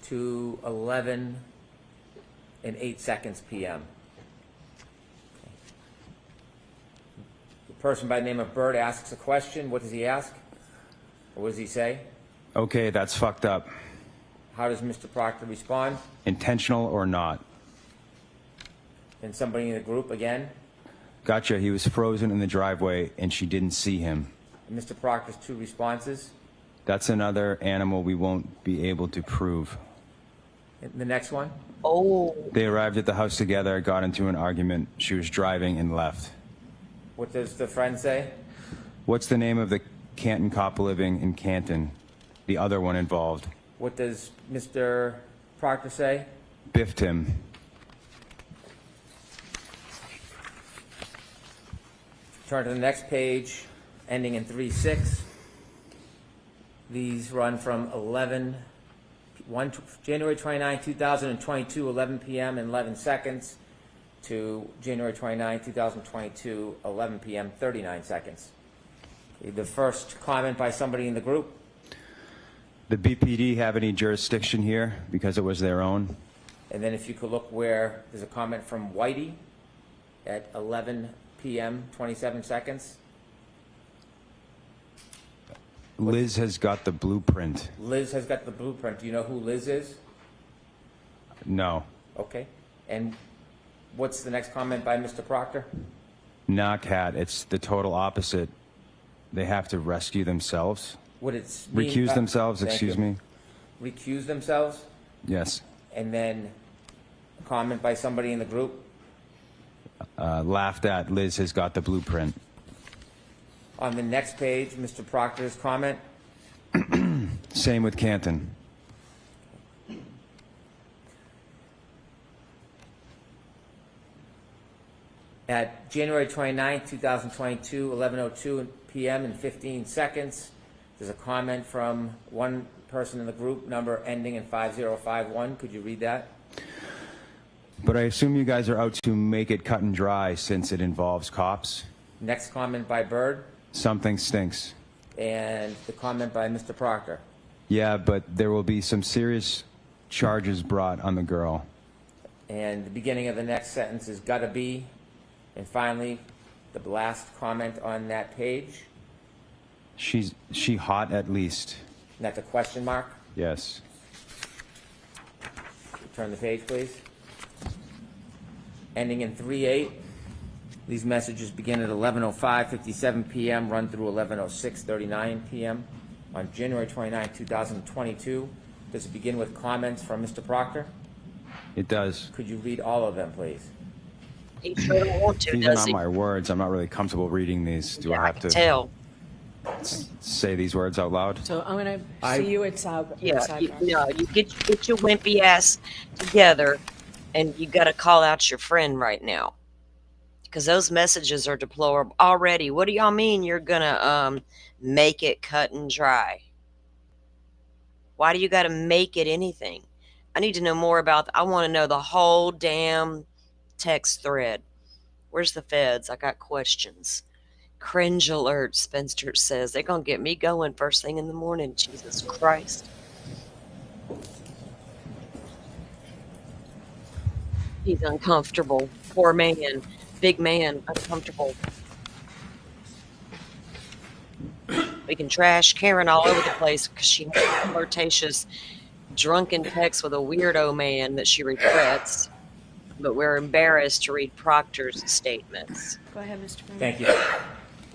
to 11:08 p.m. The person by the name of Bird asks a question. What does he ask? Or what does he say? Okay, that's fucked up. How does Mr. Proctor respond? Intentional or not? And somebody in the group again? Gotcha, he was frozen in the driveway and she didn't see him. And Mr. Proctor's two responses? That's another animal we won't be able to prove. And the next one? Oh. They arrived at the house together, got into an argument. She was driving and left. What does the friend say? What's the name of the Canton cop living in Canton? The other one involved. What does Mr. Proctor say? Biffed him. Turn to the next page, ending in 3-6. These run from January 29, 2022, 11 p.m. and 11 seconds to January 29, 2022, 11 p.m., 39 seconds. Okay, the first comment by somebody in the group. The BPD have any jurisdiction here because it was their own? And then if you could look where there's a comment from Whitey at 11 p.m., 27 seconds. Liz has got the blueprint. Liz has got the blueprint. Do you know who Liz is? No. Okay. And what's the next comment by Mr. Proctor? Not cat. It's the total opposite. They have to rescue themselves. Would it mean, Recuse themselves, thank excuse you. me. Recuse themselves? Yes. And then a comment by somebody in the group? Laughed at. Liz has got the blueprint. On the next page, Mr. Proctor's comment? Same with Canton. At January 29, 2022, 11:02 p.m. and 15 seconds, there's a comment from one person in the group, number ending in 5051. Could you read that? But I assume you guys are out to make it cut and dry since it involves cops. Next comment by Bird, Something stinks. and the comment by Mr. Proctor. Yeah, but there will be some serious charges brought on the girl. And the beginning of the next sentence is gotta be. And finally, the last comment on that page, She hot at least. and that's a question mark. Yes. Turn the page, please. Ending in 3-8. These messages begin at 11:05:57 p.m., run through 11:06:39 p.m. on January 29, 2022. Does it begin with comments from Mr. Proctor? It does. Could you read all of them, please? He sure don't want to, These are does not he? my words. I'm not really comfortable reading these. Do Yeah, I have can to tell. say these words out loud? So I'm going to I- see you at sidebar. Yeah, you get your wimpy ass together, and you got to call out your friend right now, because those messages are deplorable already. What do y'all mean you're gonna make it cut and dry? Why do you got to make it anything? I need to know more about. I want to know the whole damn text thread. Where's the feds? I got questions. Cringe alert, Spencer says. They're going to get me going first thing in the morning. Jesus Christ. He's uncomfortable. Poor man. Big man. Uncomfortable. We can trash Karen all over the place because she has a flirtatious, drunken text with a weirdo man that she regrets. But we're embarrassed to read Proctor's statements. Go ahead, Mr. Brown. Thank you.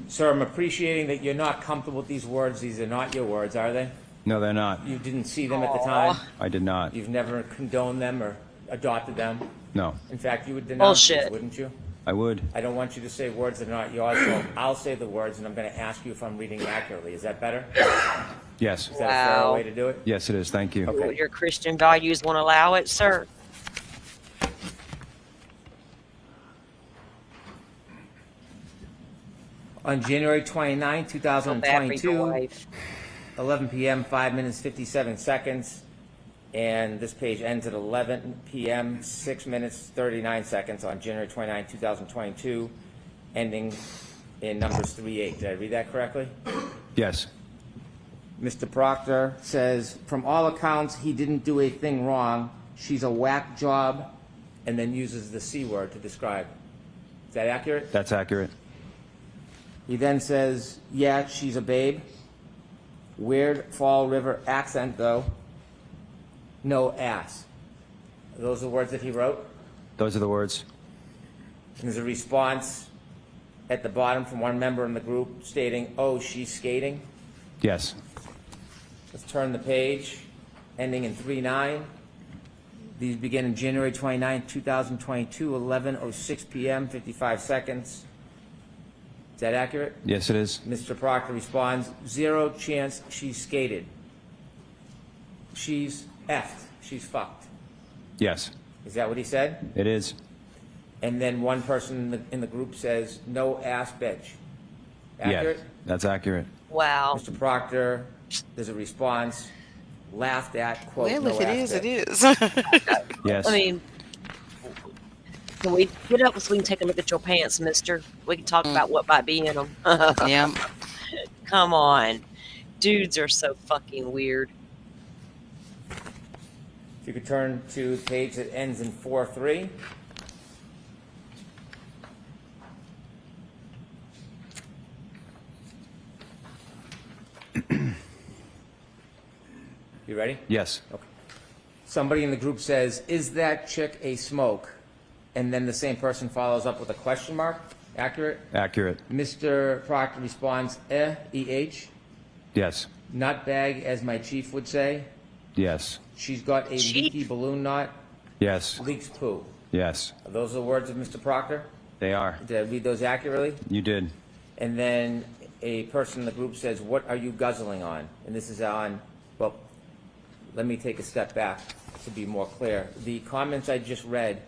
Sir, I'm appreciating that you're not comfortable with these words. These are not your words, are they? No, they're not. You didn't see them at the time. I did not. You've never condoned them or adopted them. No, In fact, you would denounce these, Bullshit. wouldn't you? I would. I don't want you to say words that are not yours, so I'll say the words, and I'm going to ask you if I'm reading accurately. Is that better? Yes. Is that a fair Wow. way to do it? Yes, it is. Thank you. Okay. Your Christian values won't allow it, sir. On January 29, Feel bad for your 2022, wife. 11 p.m., 5 minutes, 57 seconds. And this page ends at 11 p.m., 6 minutes, 39 seconds on January 29, 2022, ending in numbers 3-8. Did I read that correctly? Yes. Mr. Proctor says, from all accounts, he didn't do a thing wrong. She's a whack job, and then uses the C word to describe. Is that accurate? That's accurate. He then says, yeah, she's a babe. Weird Fall River accent, though. No ass. Are those the words that he wrote? Those are the words. And there's a response at the bottom from one member in the group stating, oh, she's skating. Yes. Let's turn the page, ending in 3-9. These begin in January 29, 2022, 11:06 p.m., 55 seconds. Is that accurate? Yes, it is. Mr. Proctor responds, zero chance she skated. She's effed. She's fucked. Yes, Is that what he said? it is. And then one person in the group says, no ass bitch. Accurate? Yes, that's accurate. Wow. Mr. Proctor, there's a response, laughed at, quote, Well, no if it ass is, it bitch. is. Yes. I mean, can we get up so we can take a look at your pants, mister? We can talk about what might be in them. Yeah. Come on. Dudes are so fucking weird. If you could turn to the page that ends in 4-3. You ready? Yes. Somebody in the group says, is that chick a smoke? And then the same person follows up with a question mark. Accurate? Accurate. Mr. Proctor responds, E-H. Yes. Nut bag, as my chief would say. Yes. She's got a Chief? leaky balloon knot. Yes. Leaks poo. Yes. Are those the words of Mr. Proctor? They are. Did I read those accurately? You did. And then a person in the group says, what are you guzzling on? And this is on, well, let me take a step back to be more clear. The comments I just read,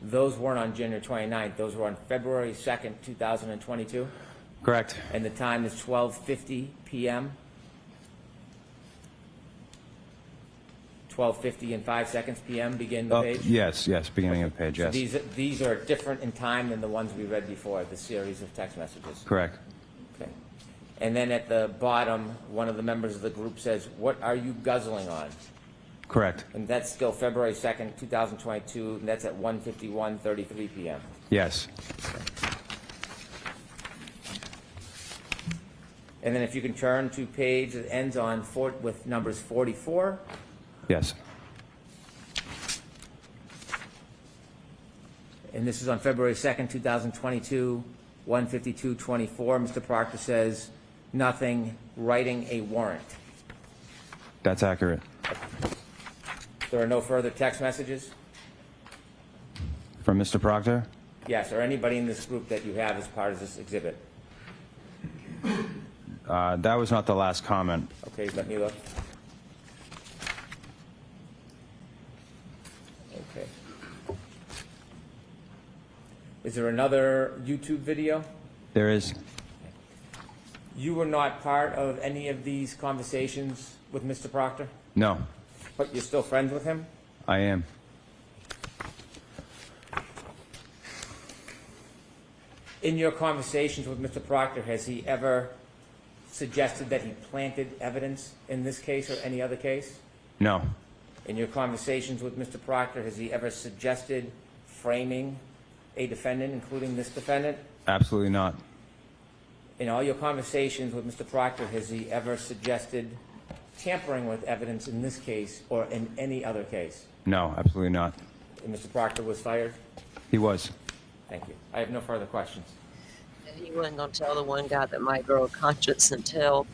those weren't on January 29th. Those were on February 2nd, 2022. Correct. And the time is 12:50 p.m. 12:50 and 5 seconds p.m. begin the page. Yes, yes, beginning of the page, yes. These are different in time than the ones we read before, the series of text messages. Correct. Okay. And then at the bottom, one of the members of the group says, what are you guzzling on? Correct. And that's still February 2nd, 2022, and that's at 1:51:33 p.m. Yes. And then if you can turn to page that ends on with numbers 44. Yes. And this is on February 2nd, 2022, 1:52:24. Mr. Proctor says, nothing, writing a warrant. That's accurate. There are no further text messages? From Mr. Proctor? Yes, or anybody in this group that you have as part of this exhibit? That was not the last comment. Okay, let me look. Okay. Is there another YouTube video? There is. You were not part of any of these conversations with Mr. Proctor, No, but you're still friends with him? I am. In your conversations with Mr. Proctor, has he ever suggested that he planted evidence in this case or any other case? No, In your conversations with Mr. Proctor, has he ever suggested framing a defendant, including this defendant? absolutely not. In all your conversations with Mr. Proctor, has he ever suggested tampering with evidence in this case or in any other case? No, absolutely not. And Mr. Proctor was fired? He was. Thank you. I have no further questions. And he wasn't going to tell the one guy that might grow a conscience until.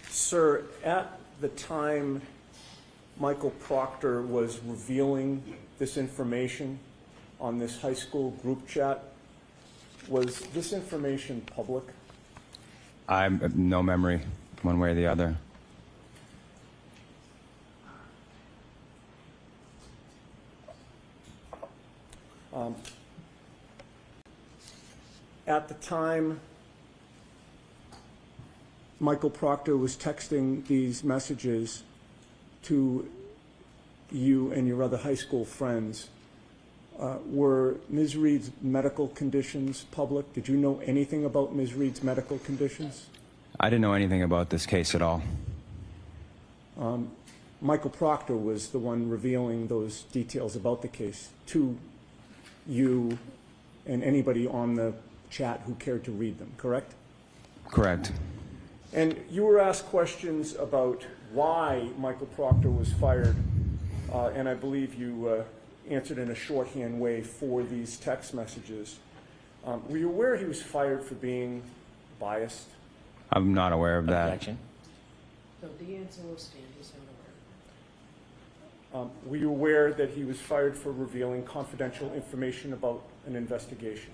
Sir, at the time Michael Proctor was revealing this information on this high school group chat, was this information public? I have no memory, one way or the other. At the time Michael Proctor was texting these messages to you and your other high school friends, were Ms. Reed's medical conditions public? Did you know anything about Ms. Reed's medical conditions? I didn't know anything about this case at all. Michael Proctor was the one revealing those details about the case to you and anybody on the chat who cared to read them, correct? Correct. And you were asked questions about why Michael Proctor was fired, and I believe you answered in a shorthand way for these text messages. Were you aware he was fired for being biased? I'm not aware of that. Objection. So the answer will stand. He's not aware. Were you aware that he was fired for revealing confidential information about an investigation?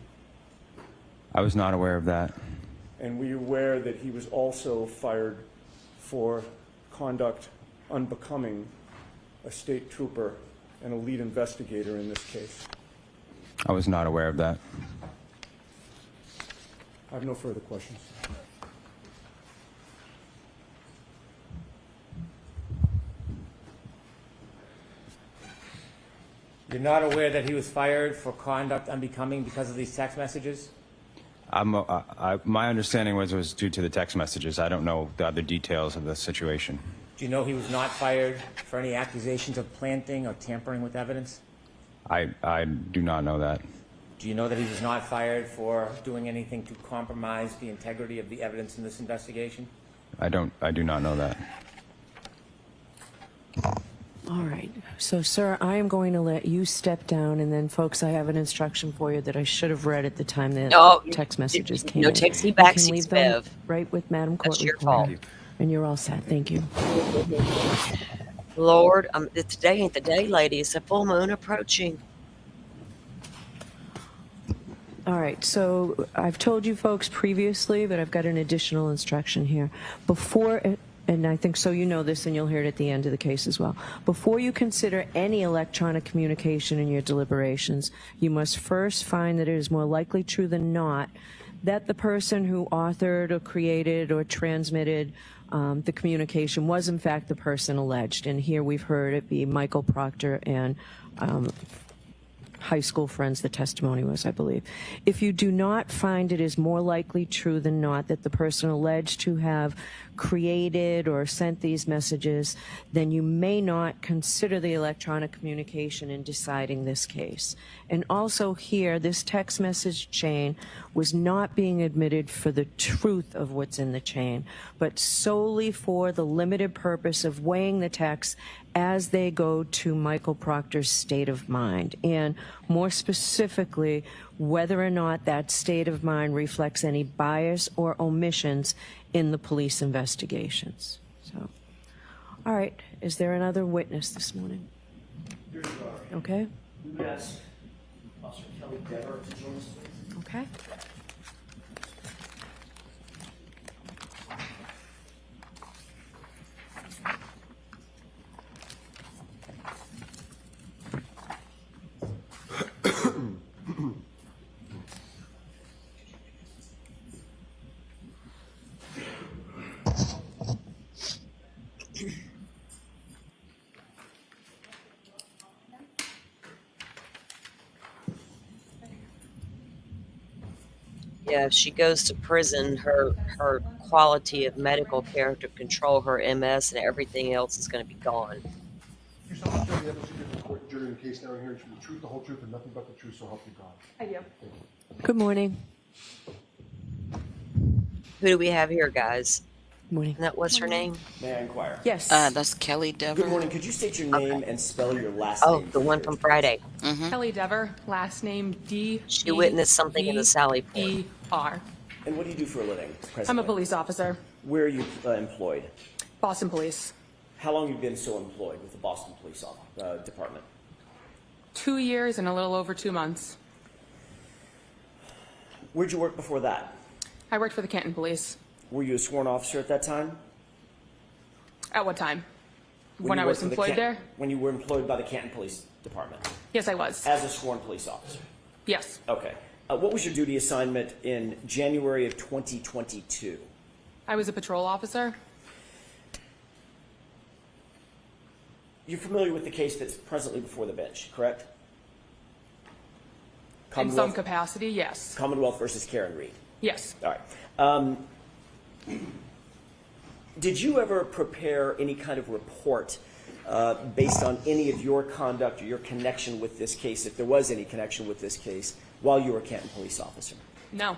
I was not aware of that. And were you aware that he was also fired for conduct unbecoming a state trooper and a lead investigator in this case? I was not aware of that. I have no further questions. You're not aware that he was fired for conduct unbecoming because of these text messages? My understanding was it was due to the text messages. I don't know the other details of the situation. Do you know he was not fired for any accusations of planting or tampering with evidence? I do not know that. Do you know that he was not fired for doing anything to compromise the integrity of the evidence in this investigation? I do not know that. All right. So, sir, I am going to let you step down, and then, folks, I have an instruction for you that I should have read at the time the No, text messages came no in. takesy You backsies, can leave them Bev. right with Madam Court That's your Reporter. fault. And you're all set. Thank you. Lord, today ain't the day, ladies. A full moon approaching. All right, so I've told you folks previously, but I've got an additional instruction here. And I think so you know this, and you'll hear it at the end of the case as well. Before you consider any electronic communication in your deliberations, you must first find that it is more likely true than not that the person who authored or created or transmitted the communication was in fact the person alleged. And here we've heard it be Michael Proctor and high school friends, the testimony was, I believe. If you do not find it is more likely true than not that the person alleged to have created or sent these messages, then you may not consider the electronic communication in deciding this case. And also here, this text message chain was not being admitted for the truth of what's in the chain, but solely for the limited purpose of weighing the text as they go to Michael Proctor's state of mind, and more specifically, whether or not that state of mind reflects any bias or omissions in the police investigations. So, all right, is there another witness this morning? Okay. Yes. Officer Kelly Dever to join us, please. Okay. Yeah, if she goes to prison, her quality of medical care to control her MS and everything else is going to be gone. You solemnly swear the evidence you give the court during the case now and hearing from the truth, the whole truth, and nothing but the truth, so help you God. I do. Good morning. Who do we have here, guys? Good morning. And what's her name? May I inquire? Yes. That's Kelly Dever. Good morning. Could you state your name and spell your last Oh, name? the one from Friday. Kelly Dever, last name D. She witnessed something in the Sally Port. E-R. And what do you do for a living? I'm a Presently? police officer, Where are you employed? Boston Police. How long have you been so employed with the Boston Police Department? 2 years and a little over 2 months. Where'd you work before that? I worked for the Canton Police. Were you a sworn officer at that time? At what time? When you I worked was for the employed there? When you were employed by the Canton Police Department Yes, I was. as a sworn police officer? Yes. Okay. What was your duty assignment in January of 2022? I was a patrol officer. You're familiar with the case that's presently before the bench, correct? In some capacity, yes. Commonwealth versus Karen Reed. Yes. All right. Did you ever prepare any kind of report based on any of your conduct or your connection with this case, if there was any connection with this case, while you were a Canton police officer? No.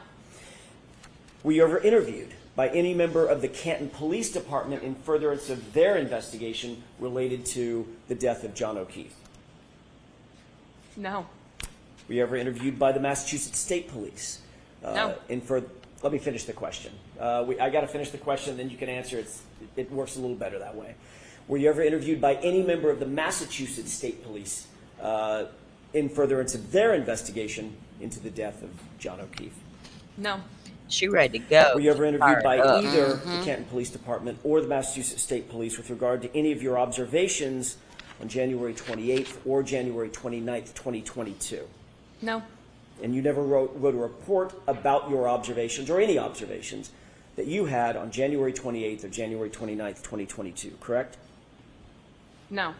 Were you ever interviewed by any member of the Canton Police Department in furtherance of their investigation related to the death of John O'Keefe? No. Were you ever interviewed by the Massachusetts State Police? No. Let me finish the question. I got to finish the question, then you can answer. It works a little better that way. Were you ever interviewed by any member of the Massachusetts State Police in furtherance of their investigation into the death of John O'Keefe? No. She ready to go. Were you ever interviewed by Fired up. either the Canton Police Department or the Massachusetts State Police with regard to any of your observations on January 28th or January 29th, 2022? No. And you never wrote a report about your observations or any observations that you had on January 28th or January 29th, 2022, correct? No.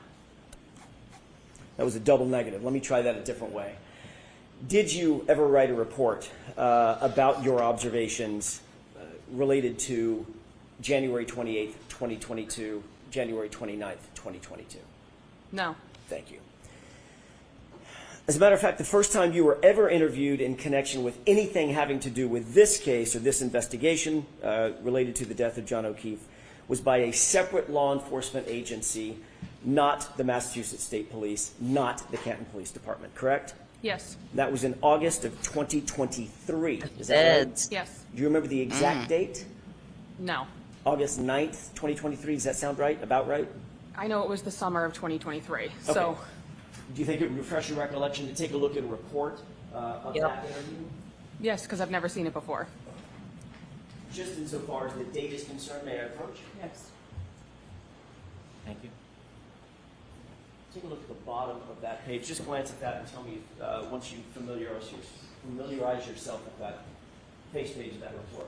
That was a double negative. Let me try that a different way. Did you ever write a report about your observations related to January 28th, 2022, January 29th, 2022? No. Thank you. As a matter of fact, the first time you were ever interviewed in connection with anything having to do with this case or this investigation related to the death of John O'Keefe was by a separate law enforcement agency, not the Massachusetts State Police, not the Canton Police Department, correct? Yes. That was in August of 2023. Is that right? Yes. Do you remember the exact date? No. August 9th, 2023. Does that sound right? About right? I know it was the summer of 2023. Okay. So Do you think it would refresh your recollection to take a look at a report of that interview? yes, because I've never seen it before. Just insofar as the date is concerned, may I approach? Yes. Thank you. Take a look at the bottom of that page. Just glance at that and tell me once you familiarize yourself with that face page of that report.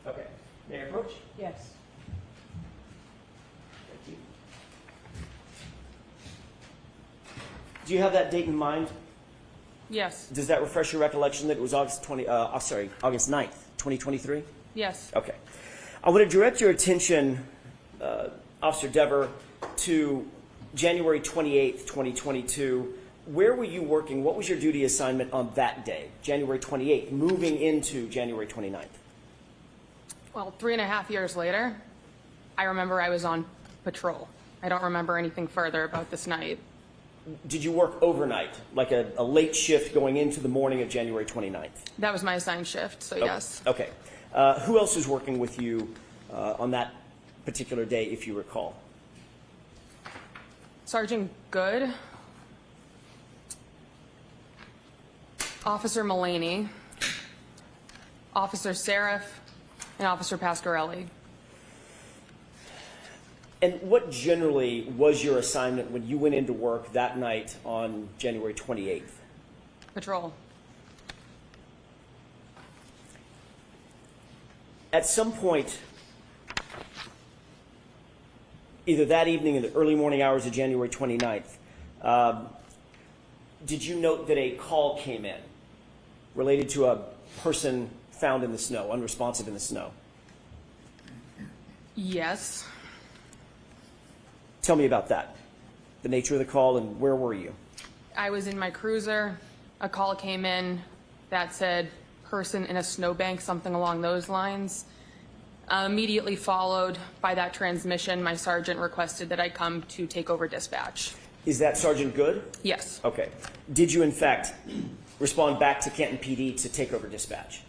Okay. May I approach? Yes. Thank you. Do you have that date in mind? Yes. Does that refresh your recollection that it was August 9th, 2023? Yes. Okay. I want to direct your attention, Officer Dever, to January 28th, 2022. Where were you working? What was your duty assignment on that day, January 28th, moving into January 29th? Well, 3.5 years later, I remember I was on patrol. I don't remember anything further about this night. Did you work overnight, like a late shift going into the morning of January 29th? That was my assigned shift, so yes. Okay. Who else was working with you on that particular day, if you recall? Sergeant Good, Officer Mullaney, Officer Seraph, and Officer Pasquarelli. And what generally was your assignment when you went into work that night on January 28th? Patrol. At some point, either that evening in the early morning hours of January 29th, did you note that a call came in related to a person found in the snow, unresponsive in the snow? Yes. Tell me about that, the nature of the call, and where were you? I was in my cruiser. A call came in that said person in a snowbank, something along those lines. Immediately followed by that transmission, my sergeant requested that I come to take over dispatch. Is that Sergeant Good? Yes. Okay. Did you, in fact, respond back to Canton PD to take over dispatch?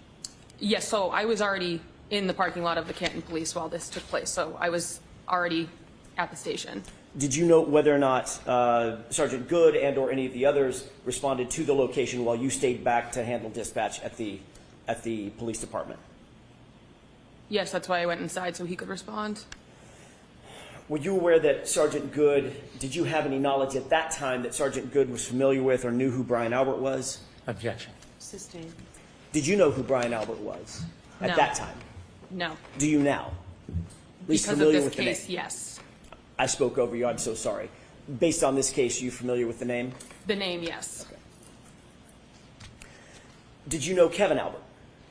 Yes, so I was already in the parking lot of the Canton Police while this took place, so I was already at the station. Did you note whether or not Sergeant Good and or any of the others responded to the location while you stayed back to handle dispatch at the police department? Yes, that's why I went inside so he could respond. Were you aware that Sergeant Good, did you have any knowledge at that time that Sergeant Good was familiar with or knew who Brian Albert was? Objection. Sustained. Did you know who Brian Albert was at No. that time? No. Do you now? At least Because of familiar this with the case, name? yes. I spoke over you. I'm so sorry. Based on this case, are you familiar with the name? The name, yes. Did you know Kevin Albert?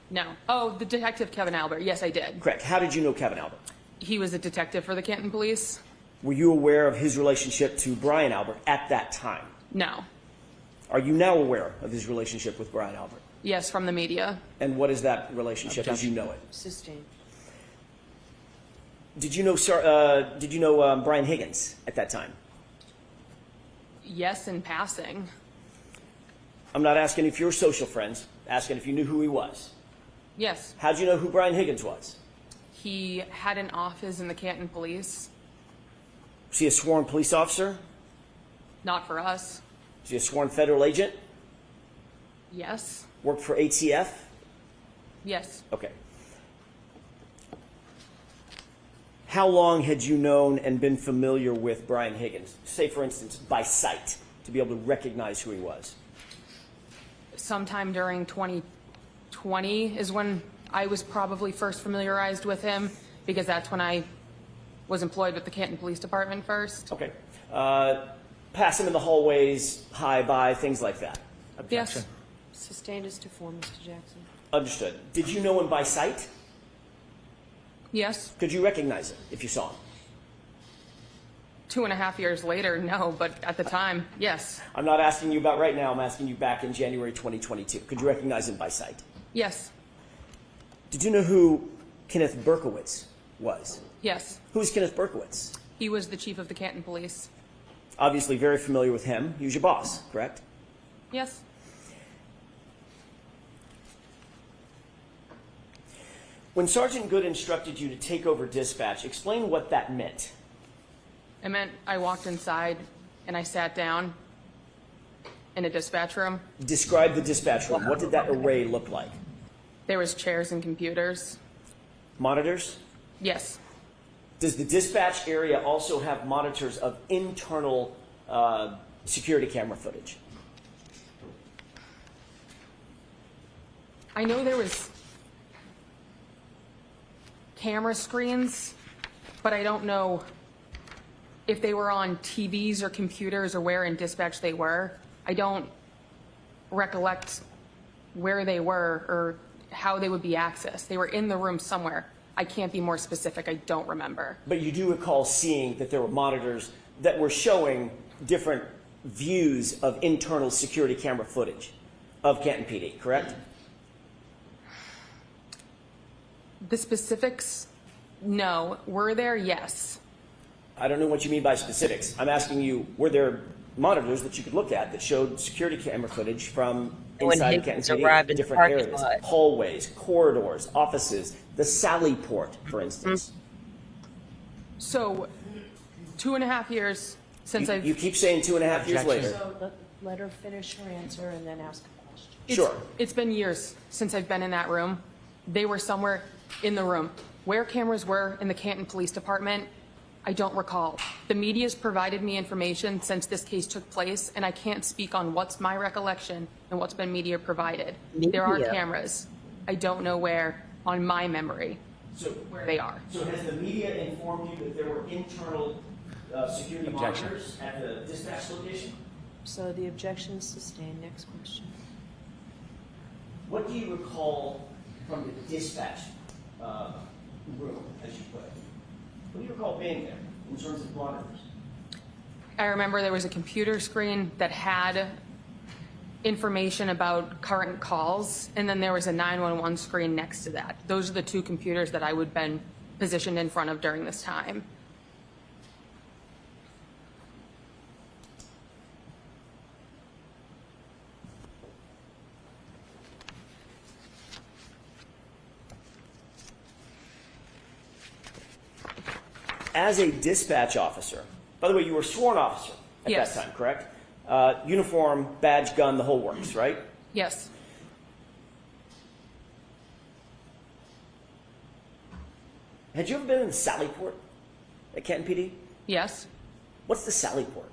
No. Oh, the detective Kevin Albert. Yes, I did. Correct. How did you know Kevin Albert? He was a detective for the Canton Police. Were you aware of his relationship to Brian Albert at that time? No. Are you now aware of his relationship with Brian Albert? Yes, from the media. And what is that relationship as you know it? Sustained. Did you know Brian Higgins at that time? Yes, in passing. I'm not asking if you're social friends, asking if you knew who he was. Yes. How did you know who Brian Higgins was? He had an office in the Canton Police. Was he a sworn police officer? Not for us. Was he a sworn federal agent? Yes. Worked for ATF? Yes. Okay. How long had you known and been familiar with Brian Higgins? Say, for instance, by sight, to be able to recognize who he was. Sometime during 2020 is when I was probably first familiarized with him, because that's when I was employed with the Canton Police Department first. Okay. Pass him in the hallways, hi, bye, things like that. Yes. Sustained as to form, Mr. Jackson. Understood. Did you know him by sight? Yes. Could you recognize him if you saw him? 2.5 years later, no, but at the time, yes. I'm not asking you about right now. I'm asking you back in January 2022. Could you recognize him by sight? Yes. Did you know who Kenneth Berkowitz was? Yes. Who's Kenneth Berkowitz? He was the chief of the Canton Police. Obviously very familiar with him. He was your boss, correct? Yes. When Sergeant Good instructed you to take over dispatch, explain what that meant. It meant I walked inside and I sat down in a dispatch room. Describe the dispatch room. What did that array look like? There was chairs and computers. Monitors? Yes. Does the dispatch area also have monitors of internal security camera footage? I know there was camera screens, but I don't know if they were on TVs or computers or where in dispatch they were. I don't recollect where they were or how they would be accessed. They were in the room somewhere. I can't be more specific. I don't remember. But you do recall seeing that there were monitors that were showing different views of internal security camera footage of Canton PD, correct? The specifics, no. Were there? Yes. I don't know what you mean by specifics. I'm asking you, were there monitors that you could look at that showed security camera footage from inside Canton PD, different areas, hallways, corridors, offices, the Sally Port, for instance? So, 2.5 years since You keep saying 2.5 years later. So let her finish her answer and then ask a question. Sure. It's been years since I've been in that room. They were somewhere in the room. Where cameras were in the Canton Police Department, I don't recall. The media's provided me information since this case took place, and I can't speak on what's my recollection and what's been media provided. There are cameras. I don't know where on my memory where they are. So has the media informed you that there were internal security monitors at the dispatch location? So the objection is sustained. Next question. What do you recall from the dispatch room, as you put it? What do you recall being there in terms of monitors? I remember there was a computer screen that had information about current calls, and then there was a 911 screen next to that. Those are the two computers that I would have been positioned in front of during this time. As a dispatch officer, by the way, you were a sworn officer at Yes. that time, correct? Uniform, badge, gun, the whole works, right? Yes. Had you ever been in the Sally Port at Canton PD? Yes. What's the Sally Port?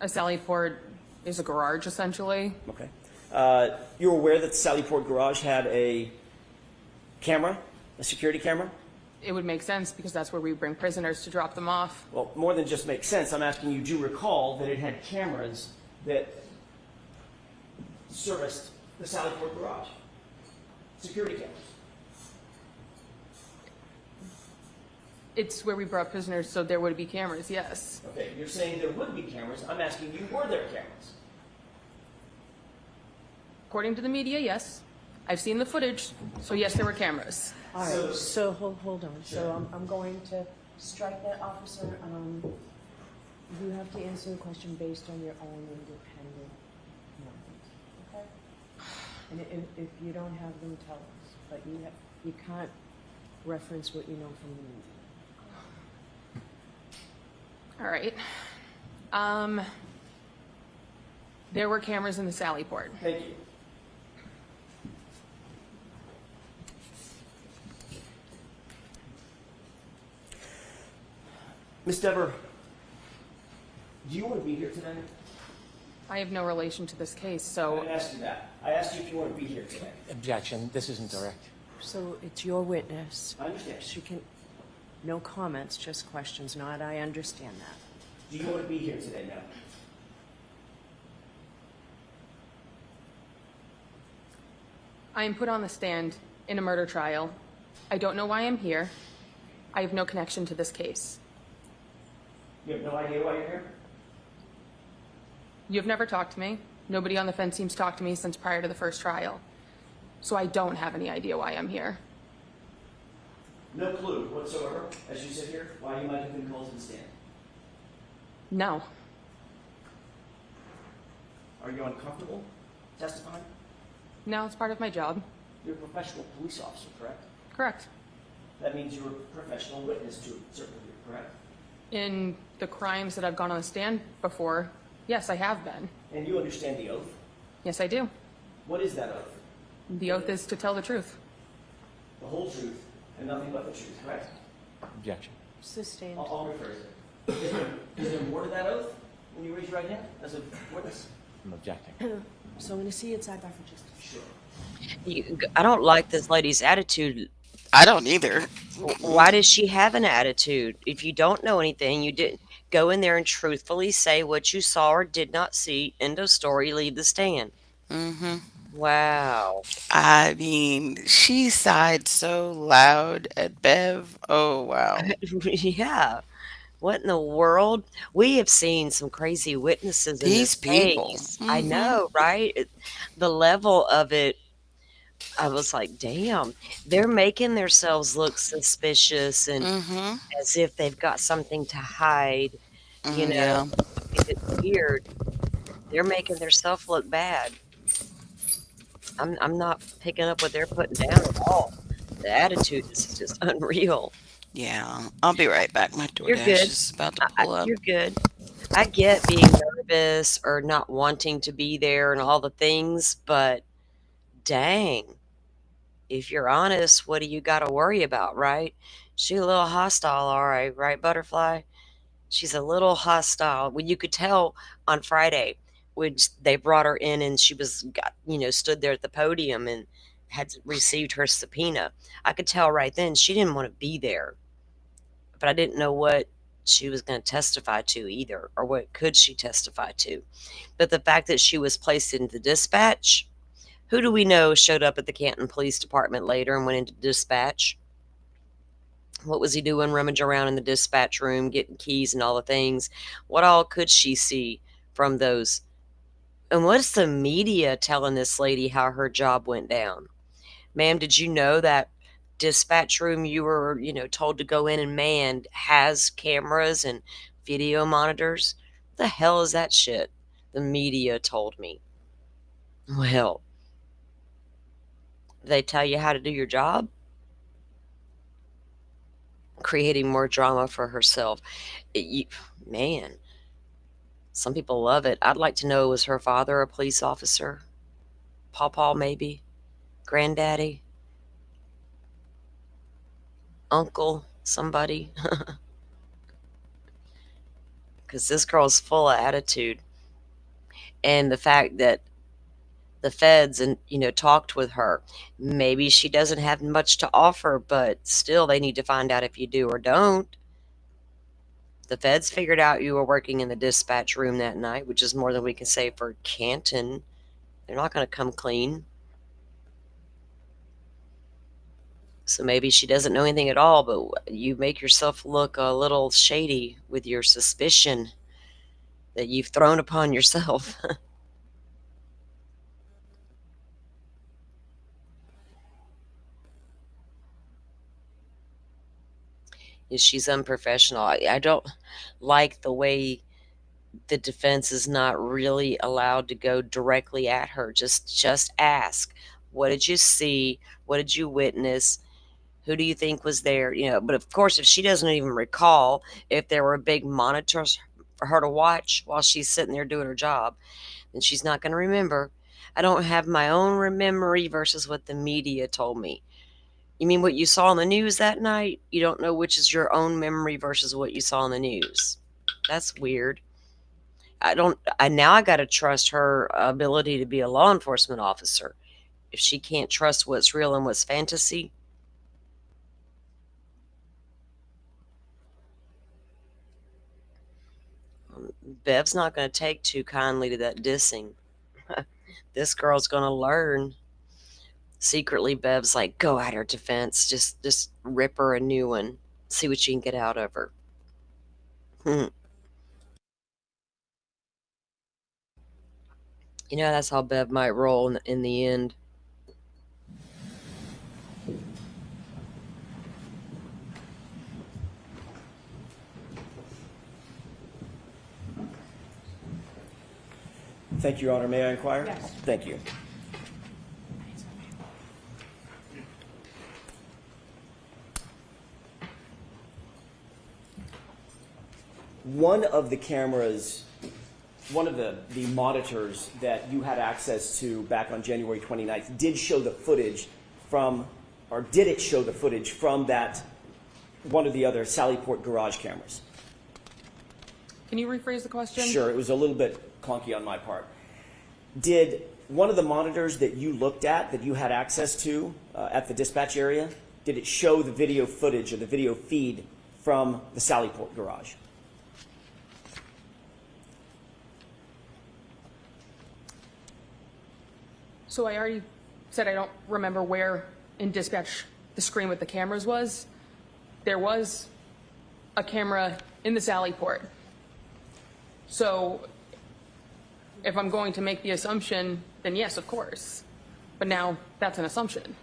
A Sally Port is a garage, essentially. Okay. You were aware that the Sally Port garage had a camera, a security camera? It would make sense because that's where we bring prisoners to drop them off. Well, more than just makes sense, I'm asking you, do you recall that it had cameras that serviced the Sally Port garage? Security cameras. It's where we brought prisoners, so there would be cameras, yes. Okay, you're saying there would be cameras. I'm asking you, were there cameras? According to the media, yes. I've seen the footage, so yes, there were cameras. All right, so hold on. So I'm going to strike that, officer. You have to answer the question based on your own independent knowledge, okay? And if you don't have them, tell us. But you can't reference what you know from the media. All right. There were cameras in the Sally Port. Thank you. Ms. Dever, do you want to be here today? I have no relation to this case, I so didn't ask you that. I asked you if you want to be here today. Objection, this isn't direct. So it's your witness. I understand. She can, no comments, just questions. Not, I understand that. Do you want to be here today now? I am put on the stand in a murder trial. I don't know why I'm here. I have no connection to this case. You have no idea why you're here? You've never talked to me. Nobody on the fence seems talked to me since prior to the first trial. So I don't have any idea why I'm here. No clue whatsoever, as you sit here, why you might have been called to the stand. No. Are you uncomfortable testifying? No, it's part of my job. You're a professional police officer, correct? Correct. That means you're a professional witness to a certain degree, correct? In the crimes that I've gone on the stand before, yes, I have been. And you understand the oath? Yes, I do. What is that oath? The oath is to tell the truth. The whole truth and nothing but the truth, correct? Objection. Sustained. I'll rephrase it. Is there more to that oath when you raise your right hand as a witness? I'm objecting. So I'm going to see you outside bar for just Sure. I don't like this lady's attitude. I don't either. Why does she have an attitude? If you don't know anything, you didn't go in there and truthfully say what you saw or did not see. End of story. Leave the stand. Mm-hmm. Wow. I mean, she sighed so loud at Bev. Oh, wow. Yeah. What in the world? We have seen some crazy witnesses in These this people. case. I Mm-hmm. know, right? The level of it, I was like, damn, they're making themselves look suspicious and Mm-hmm. as if they've got something to hide. You know, Yeah. it's weird. They're making themselves look bad. I'm not picking up what they're putting down at all. The attitude is just unreal. Yeah. I'll be right back. My You're DoorDash good. is about to pull up. You're good. I get being nervous or not wanting to be there and all the things, but dang, if you're honest, what do you got to worry about, right? She's a little hostile, all right, right, Butterfly? She's a little hostile. Well, you could tell on Friday when they brought her in and she was stood there at the podium and had received her subpoena. I could tell right then she didn't want to be there, but I didn't know what she was going to testify to either, or what could she testify to. But the fact that she was placed into dispatch, who do we know showed up at the Canton Police Department later and went into dispatch? What was he doing, rummage around in the dispatch room, getting keys and all the things? What all could she see from those? And what's the media telling this lady how her job went down? Ma'am, did you know that dispatch room you were, told to go in and man has cameras and video monitors? The hell is that shit? The media told me. Well, they tell you how to do your job? Creating more drama for herself. Man, some people love it. I'd like to know, was her father a police officer? Pawpaw, maybe? Granddaddy? Uncle? Somebody? Because this girl's full of attitude. And the fact that the feds and talked with her, maybe she doesn't have much to offer, but still they need to find out if you do or don't. The feds figured out you were working in the dispatch room that night, which is more than we can say for Canton. They're not going to come clean. So maybe she doesn't know anything at all, but you make yourself look a little shady with your suspicion that you've thrown upon yourself. She's unprofessional. I don't like the way the defense is not really allowed to go directly at her. Just ask, what did you see? What did you witness? Who do you think was there? But of course, if she doesn't even recall, if there were big monitors for her to watch while she's sitting there doing her job, then she's not going to remember. I don't have my own memory versus what the media told me. You mean what you saw on the news that night? You don't know which is your own memory versus what you saw on the news. That's weird. Now I got to trust her ability to be a law enforcement officer. If she can't trust what's real and what's fantasy. Bev's not going to take too kindly to that dissing. This girl's going to learn. Secretly, Bev's like, go at her defense. Just rip her a new one. See what you can get out of her. You know, that's how Bev might roll in the end. Thank you, Your Honor. May I inquire? Yes. Thank you. One of the cameras, one of the monitors that you had access to back on January 29th did show the footage from, or did it show the footage from that, one of the other Sallyport garage cameras? Can you rephrase the question? Sure, it was a little bit clunky on my part. Did one of the monitors that you looked at, that you had access to at the dispatch area, did it show the video footage or the video feed from the Sallyport garage? So I already said I don't remember where in dispatch the screen with the cameras was. There was a camera in the Sallyport. So if I'm going to make the assumption, then yes, of course. But now that's an assumption.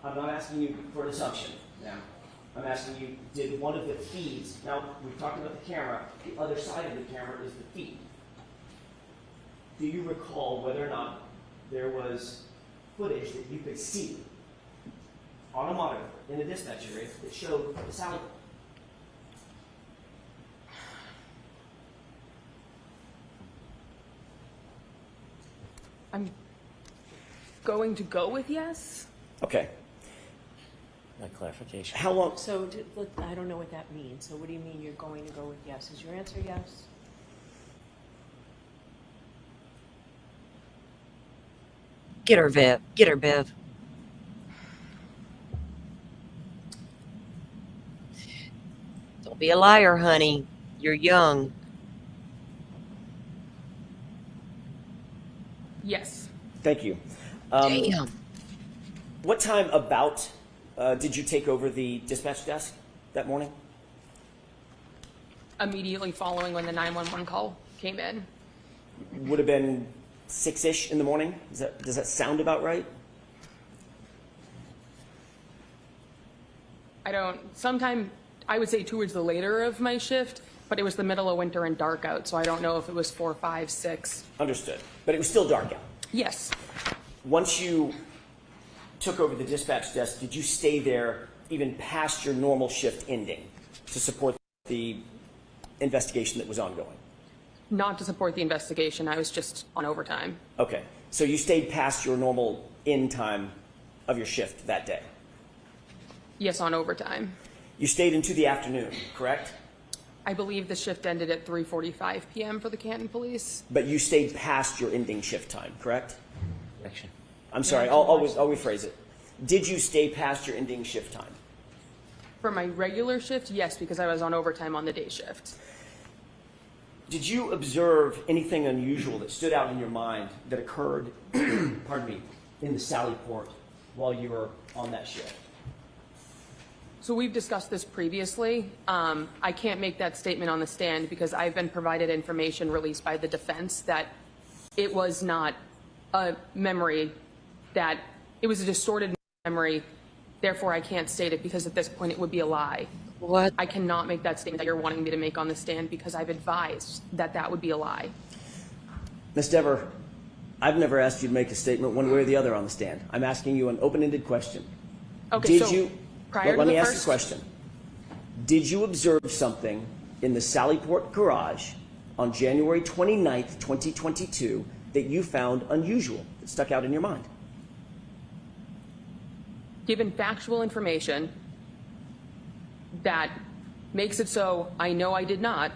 I'm not asking you for an assumption now. I'm asking you, did one of the feeds, now we've talked about the camera, the other side of the camera is the feed. Do you recall whether or not there was footage that you could see on a monitor in the dispatch area that showed the Sallyport? I'm going to go with yes. Okay. My clarification. How long? So I don't know what that means. So what do you mean you're going to go with yes? Is your answer yes? Get her, Bev. Get her, Bev. Don't be a liar, honey. You're young. Yes. Thank you. Damn. What time about did you take over the dispatch desk that morning? Immediately following when the 911 call came in. Would have been 6-ish in the morning. Does that sound about right? Sometime, I would say towards the later of my shift, but it was the middle of winter and dark out, so I don't know if it was 4, 5, 6. Understood. But it was still dark out. Yes. Once you took over the dispatch desk, did you stay there even past your normal shift ending to support the investigation that was ongoing? Not to support the investigation. I was just on overtime. Okay. So you stayed past your normal end time of your shift that day? Yes, on overtime. You stayed into the afternoon, correct? I believe the shift ended at 3:45 p.m. for the Canton Police. But you stayed past your ending shift time, correct? Action. I'm sorry, I'll rephrase it. Did you stay past your ending shift time? For my regular shift, yes, because I was on overtime on the day shift. Did you observe anything unusual that stood out in your mind that occurred, pardon me, in the Sallyport while you were on that shift? So we've discussed this previously. I can't make that statement on the stand because I've been provided information released by the defense that it was not a memory, that it was a distorted memory. Therefore, I can't state it because at this point it would be a lie. What? I cannot make that statement that you're wanting me to make on the stand because I've advised that that would be a lie. Ms. Dever, I've never asked you to make a statement one way or the other on the stand. I'm asking you an open-ended question. Okay, Did so you, prior let to me the ask first, the question. Did you observe something in the Sallyport garage on January 29th, 2022 that you found unusual, that stuck out in your mind? given factual information that makes it so I know I did not,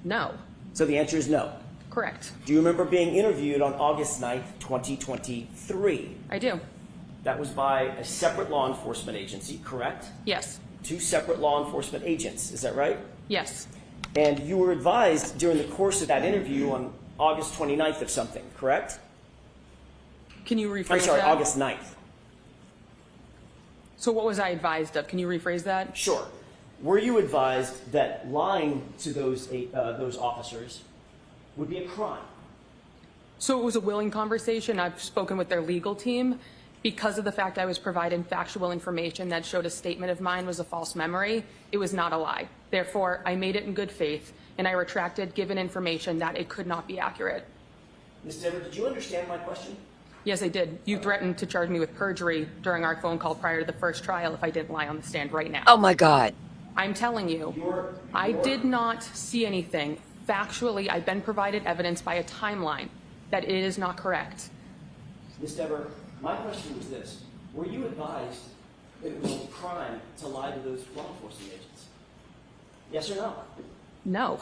no. So the answer is no. Correct. Do you remember being interviewed on August 9th, 2023? I do. That was by a separate law enforcement agency, correct? Yes. 2 separate law enforcement agents, is that right? Yes. And you were advised during the course of that interview on August 29th of something, correct? Can you rephrase I'm sorry, that? August 9th. So what was I advised of? Can you rephrase that? Sure. Were you advised that lying to those officers would be a crime? So it was a willing conversation. I've spoken with their legal team. Because of the fact I was provided factual information that showed a statement of mine was a false memory, it was not a lie. Therefore, I made it in good faith, and I retracted given information that it could not be accurate. Ms. Dever, did you understand my question? Yes, I did. You threatened to charge me with perjury during our phone call prior to the first trial if I didn't lie on the stand right now. Oh my God. I'm telling you, I did not see anything. Factually, I've been provided evidence by a timeline that it is not correct. Ms. Dever, my question was this. Were you advised that it was a crime to lie to those law enforcement agents? Yes or no? No.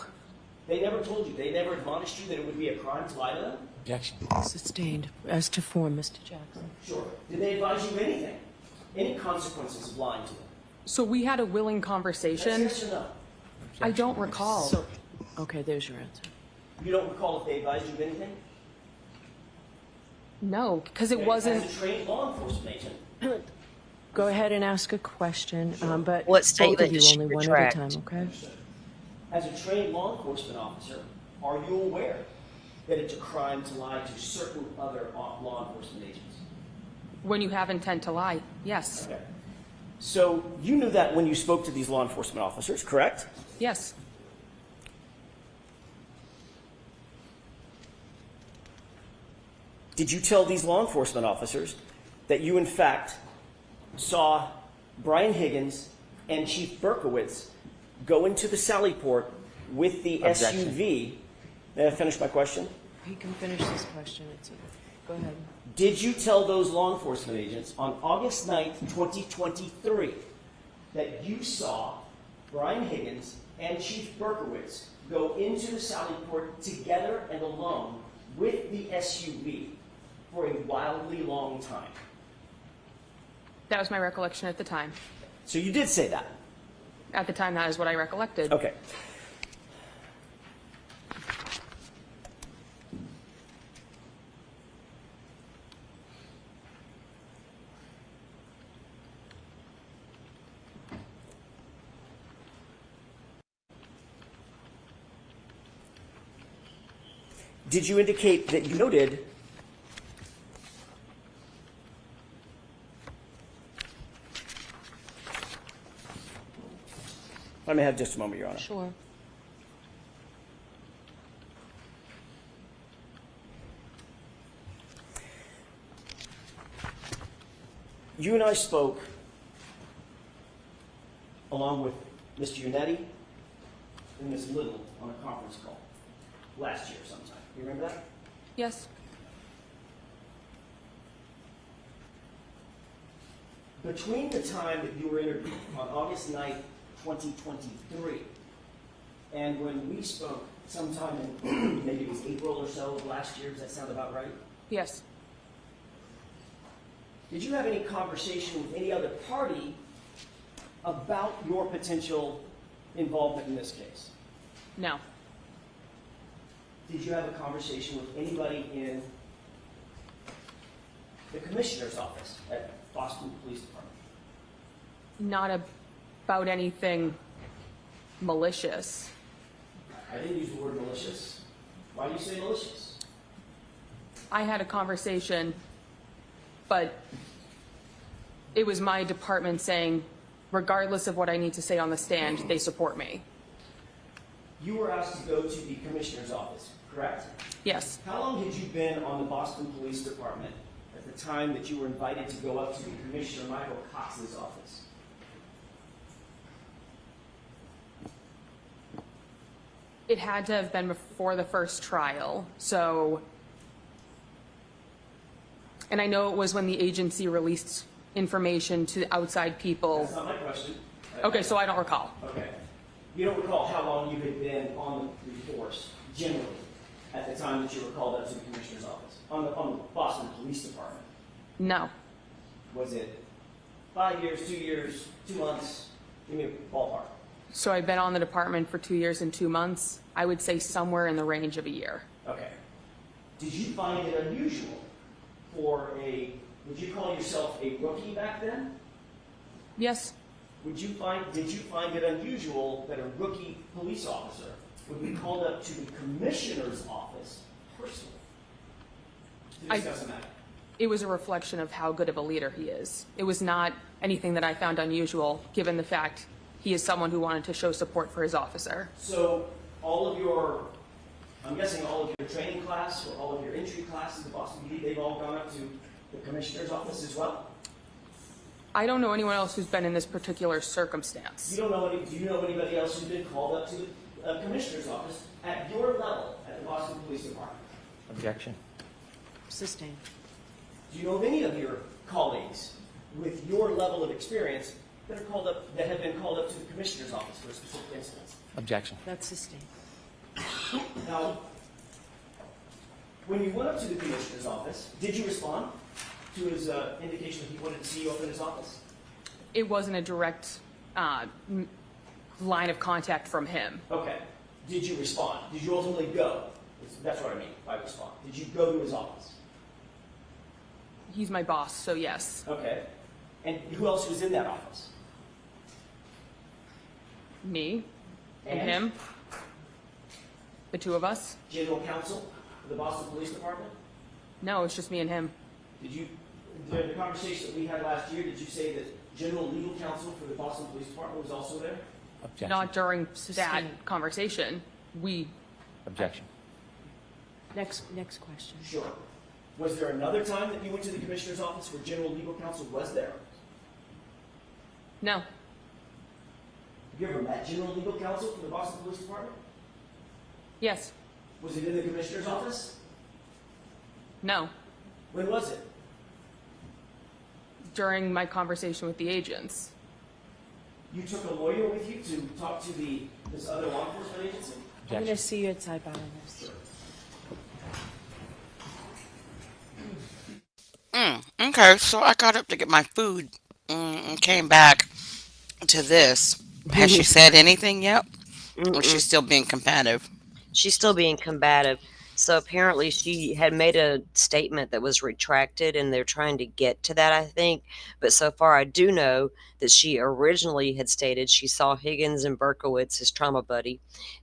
They never told you, they never admonished you that it would be a crime to lie to them? Objection. Sustained. As to form, Mr. Jackson. Sure. Did they advise you of anything? Any consequences of lying to them? So we had a willing conversation. Yes or no? I don't recall. So, okay, there's your answer. You don't recall if they advised you of anything? No, because it Okay, wasn't. As a trained law enforcement agent, Go ahead and ask a question, but What both statement of you did she only one at retract? a time, okay? as a trained law enforcement officer, are you aware that it's a crime to lie to certain other law enforcement agents? When you have intent to lie, yes. Okay. So you knew that when you spoke to these law enforcement officers, correct? Yes. Did you tell these law enforcement officers that you, in fact, saw Brian Higgins and Chief Berkowitz go into the Sallyport with the Objection. SUV? May I finish my question? He can finish this question. Go ahead. Did you tell those law enforcement agents on August 9th, 2023, that you saw Brian Higgins and Chief Berkowitz go into the Sallyport together and alone with the SUV for a wildly long time? That was my recollection at the time. So you did say that? At the time, that is what I recollected. Okay. Did you indicate that you noted Let me have just a moment, Your Honor. Sure. You and I spoke, along with Mr. Unetti and Ms. Little, on a conference call last year sometime. You remember that? Yes. Between the time that you were interviewed on August 9th, 2023, and when we spoke sometime in maybe it was April or so of last year, does that sound about right? Yes. Did you have any conversation with any other party about your potential involvement in this case? No. Did you have a conversation with anybody in the commissioner's office at Boston Police Department? Not about anything malicious. I didn't use the word malicious. Why do you say malicious? I had a conversation, but it was my department saying, regardless of what I need to say on the stand, they support me. You were asked to go to the commissioner's office, correct? Yes. How long had you been on the Boston Police Department at the time that you were invited to go up to the Commissioner Michael Cox's office? It had to have been before the first trial, so, and I know it was when the agency released information to outside people. That's not my question. Okay, so I don't recall. Okay. You don't recall how long you had been on the force, generally, at the time that you were called up to the commissioner's office, on the Boston Police Department? No. Was it 5 years, 2 years, 2 months? Give me a ballpark. So I've been on the department for 2 years and 2 months. I would say somewhere in the range of a year. Okay. Did you find it unusual for would you call yourself a rookie back then? Yes. Did you find it unusual that a rookie police officer would be called up to the commissioner's office personally? to discuss a matter? It was a reflection of how good of a leader he is. It was not anything that I found unusual, given the fact he is someone who wanted to show support for his officer. So all of your, I'm guessing all of your training class or all of your entry classes at Boston PD, they've all gone up to the commissioner's office as well? I don't know anyone else who's been in this particular circumstance. You don't know any, do you know anybody else who's been called up to the commissioner's office at your level at the Boston Police Department? Objection. Sustained. Do you know of any of your colleagues with your level of experience that are called up, that have been called up to the commissioner's office for a specific instance? Objection. That's sustained. Now, when you went up to the commissioner's office, did you respond to his indication that he wanted to see you up in his office? It wasn't a direct line of contact from him. Okay. Did you respond? Did you ultimately go? That's what I mean by respond. Did you go to his office? He's my boss, so yes. Okay. And who else was in that office? Me and him. The two of us. General counsel of the Boston Police Department? No, it's just me and him. Did you, during the conversation that we had last year, did you say that general legal counsel for the Boston Police Department was also there? Objection. Not during that Sustained. conversation. We Objection. Next question. Sure. Was there another time that you went to the commissioner's office where general legal counsel was there? No. Have you ever met general legal counsel for the Boston Police Department? Yes. Was it in the commissioner's office? No. When was it? During my conversation with the agents. You took a lawyer with you to talk to this other law enforcement agency? I'm going to see you at sidebar on this. Okay, so I got up to get my food and came back to this. Has she said anything yet? Or is she still being combative? She's still being combative. So apparently she had made a statement that was retracted, and they're trying to get to that, I think. But so far, I do know that she originally had stated she saw Higgins and Berkowitz, his trauma buddy,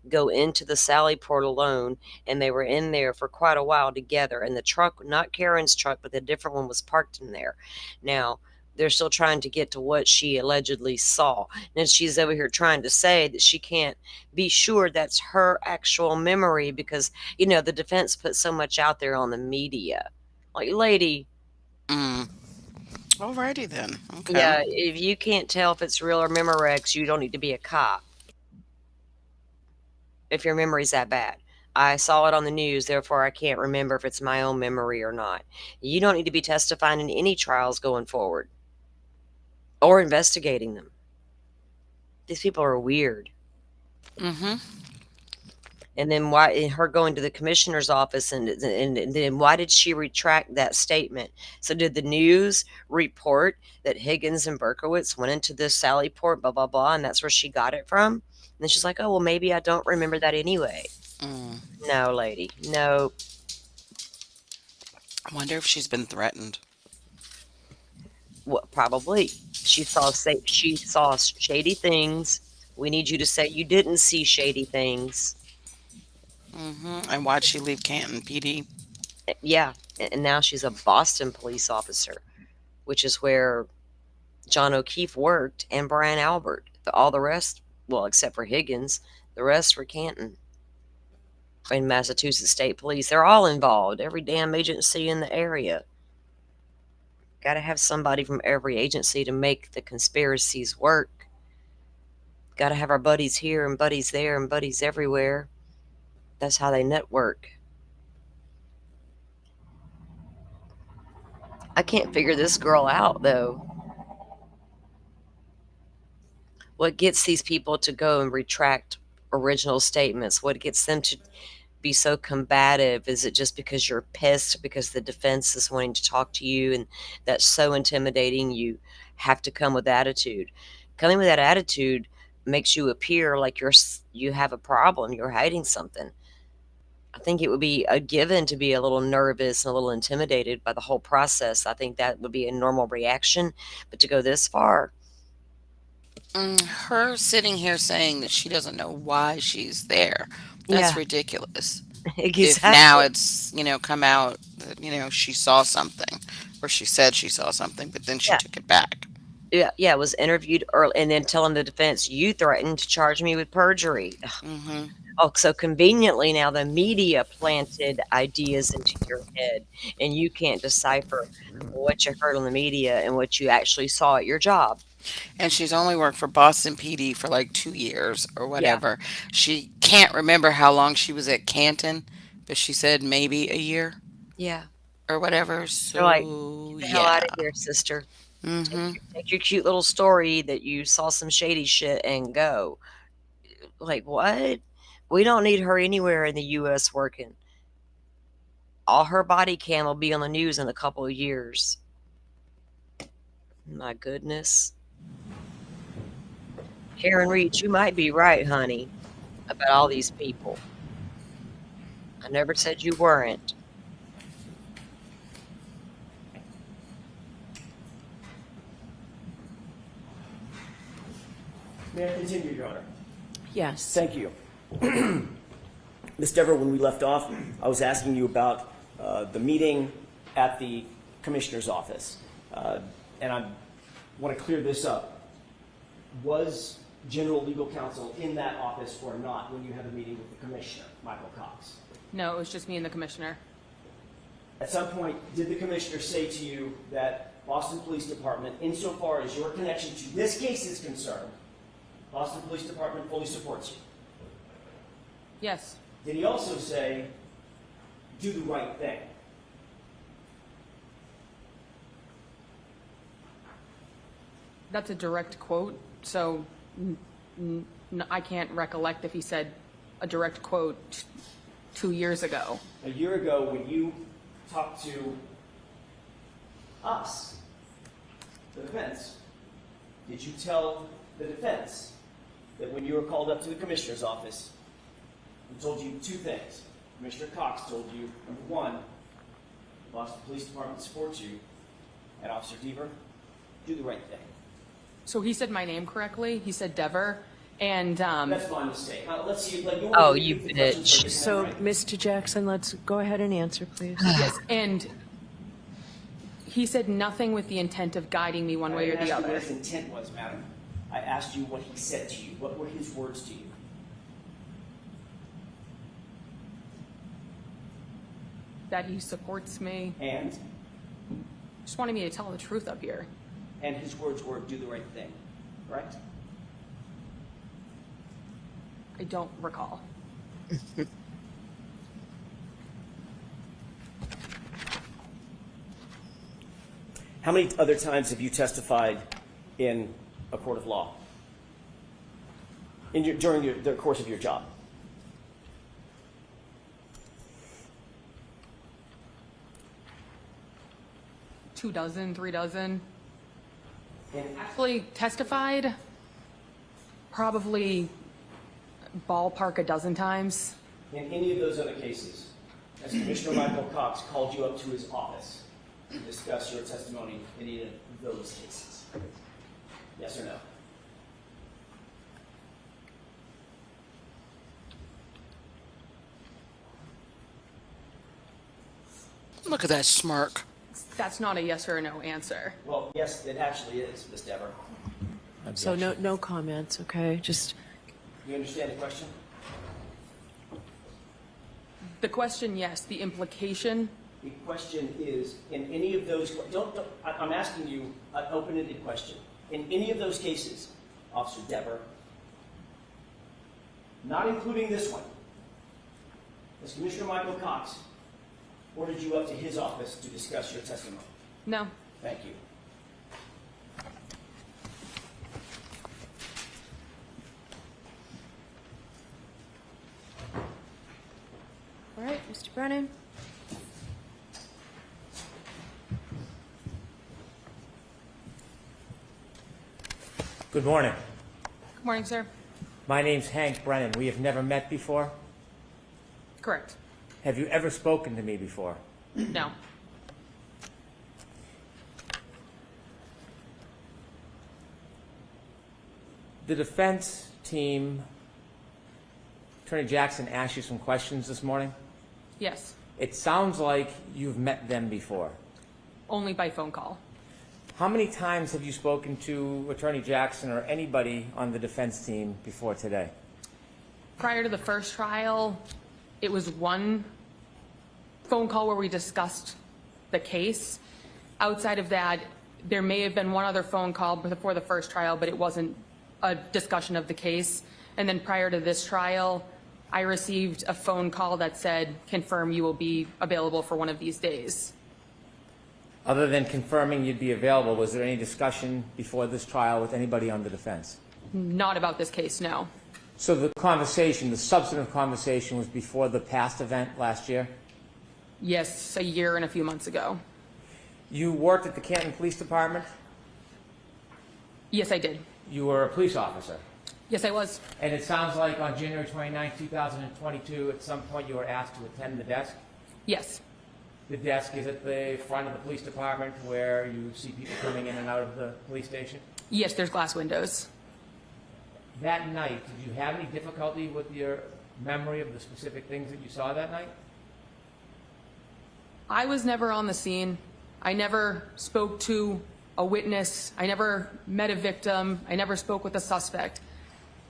go into the Sally Port alone, and they were in there for quite a while together. And the truck, not Karen's truck, but the different one, was parked in there. Now, they're still trying to get to what she allegedly saw. And she's over here trying to say that she can't be sure that's her actual memory because, the defense put so much out there on the media. Like, lady, Alrighty then. Okay. yeah, if you can't tell if it's real or Memorex, you don't need to be a cop. If your memory's that bad. I saw it on the news, therefore I can't remember if it's my own memory or not. You don't need to be testifying in any trials going forward. Or investigating them. These people are weird. Mm-hmm. And then why her going to the commissioner's office and then why did she retract that statement? So did the news report that Higgins and Berkowitz went into this Sally Port, blah, blah, blah, and that's where she got it from? And then she's like, oh, well, maybe I don't remember that anyway. No, lady. No. I wonder if she's been threatened. Well, probably. She saw shady things. We need you to say you didn't see shady things. And why'd she leave Canton PD? Yeah, and now she's a Boston police officer, which is where John O'Keefe worked and Brian Albert. All the rest, well, except for Higgins, the rest were Canton. And Massachusetts State Police. They're all involved. Every damn agency in the area. Got to have somebody from every agency to make the conspiracies work. Got to have our buddies here and buddies there and buddies everywhere. That's how they network. I can't figure this girl out, though. What gets these people to go and retract original statements? What gets them to be so combative? Is it just because you're pissed because the defense is wanting to talk to you and that's so intimidating you have to come with attitude? Coming with that attitude makes you appear like you have a problem, you're hiding something. I think it would be a given to be a little nervous and a little intimidated by the whole process. I think that would be a normal reaction, but to go this far, Her sitting here saying that she doesn't know why she's there. That's Yeah. ridiculous. if now it's, come out that, she saw something, or she said she saw something, but then she Yeah. took it back. Yeah, was interviewed early, and then telling the defense, "You threatened to charge me with perjury." Hmm. Oh, so conveniently now the media planted ideas into your head, and you can't decipher what you heard on the media and what you actually saw at your job. And she's only worked for Boston PD for like 2 years or Yeah, whatever. She can't remember how long she was at Canton, but she said maybe a year yeah. or whatever. They're like, So, "Get the hell out of yeah. here, sister. Hmm. Take your cute little story that you saw some shady shit and go." Like, what? We don't need her anywhere in the U.S. working. All her body cam will be on the news in a couple of years. My goodness. Karen Reach, you might be right, honey, about all these people. I never said you weren't. May I continue, Your Honor? Yes. Thank you. Ms. Dever, when we left off, I was asking you about the meeting at the commissioner's office. And I want to clear this up. Was general legal counsel in that office or not when you had the meeting with the commissioner, Michael Cox? No, it was just me and the commissioner. At some point, did the commissioner say to you that Boston Police Department, insofar as your connection to this case is concerned, Boston Police Department fully supports you? Yes. Did he also say, do the right thing? That's a direct quote, so I can't recollect if he said a direct quote 2 years ago. A year ago, when you talked to us, the defense, did you tell the defense that when you were called up to the commissioner's office, he told you two things? Commissioner Cox told you, number one, the Boston Police Department supports you, and Officer Deaver, do the right thing. So he said my name correctly. He said Dever, and That's my mistake. Let's see. Oh, you bitch. So, Mr. Jackson, let's go ahead and answer, please. yes, and he said nothing with the intent of guiding me one way or the I didn't ask you other. what his intent was, madam. I asked you what he said to you. What were his words to you? That he supports me. And Just wanted me to tell the truth up here. his words were, do the right thing, correct? I don't recall. How many other times have you testified in a court of law during the course of your job? Two dozen, 3 dozen. And Actually testified probably ballpark a dozen times. in any of those other cases, has Commissioner Michael Cox called you up to his office to discuss your testimony in any of those cases? Yes or no? Look at that smirk. That's not a yes or a no answer. Well, yes, it actually is, Ms. Dever. So no comments, okay? Just, You understand the question? The question, yes. The implication, The question is, in any of those, I'm asking you an open-ended question. In any of those cases, Officer Dever, not including this one, has Commissioner Michael Cox ordered you up to his office to discuss your testimony? no. Thank you. all right, Mr. Brennan. Good morning. Good morning, sir. My name's Hank Brennan. We have never met before. Correct. Have you ever spoken to me before? No. The defense team, Attorney Jackson, asked you some questions this morning. Yes, It sounds like you've met them before. only by phone call. How many times have you spoken to Attorney Jackson or anybody on the defense team before today? Prior to the first trial, it was one phone call where we discussed the case. Outside of that, there may have been one other phone call before the first trial, but it wasn't a discussion of the case. And then prior to this trial, I received a phone call that said, confirm you will be available for one of these days. Other than confirming you'd be available, was there any discussion before this trial with anybody on the defense? Not about this case, no. So the conversation, the substantive conversation, was before the past event last year? Yes, a year and a few months ago. You worked at the Canton Police Department? Yes, I did. You were a police officer? Yes, I was. And it sounds like on January 29, 2022, at some point you were asked to attend the desk? Yes. The desk is at the front of the police department where you see people coming in and out of the police station? Yes, there's glass windows. That night, did you have any difficulty with your memory of the specific things that you saw that night? I was never on the scene. I never spoke to a witness. I never met a victim. I never spoke with a suspect.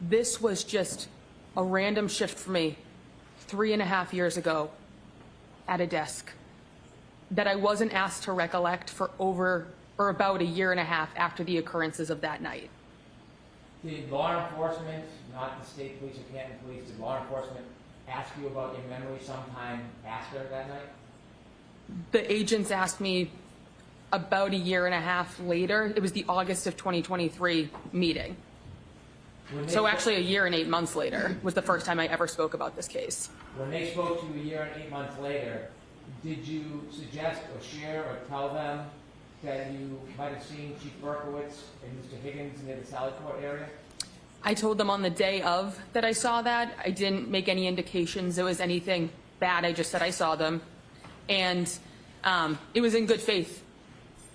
This was just a random shift for me 3.5 years ago at a desk that I wasn't asked to recollect for about 1.5 years after the occurrences of that night. Did law enforcement, not the state police or Canton Police, did law enforcement ask you about your memory sometime after that night? The agents asked me about 1.5 years later. It was the August of 2023 meeting. So actually 1 year and 8 months later was the first time I ever spoke about this case. When they spoke to you 1 year and 8 months later, did you suggest or share or tell them that you might have seen Chief Berkowitz and Mr. Higgins near the Sally Court area? I told them on the day of that I saw that. I didn't make any indications there was anything bad. I just said I saw them. And it was in good faith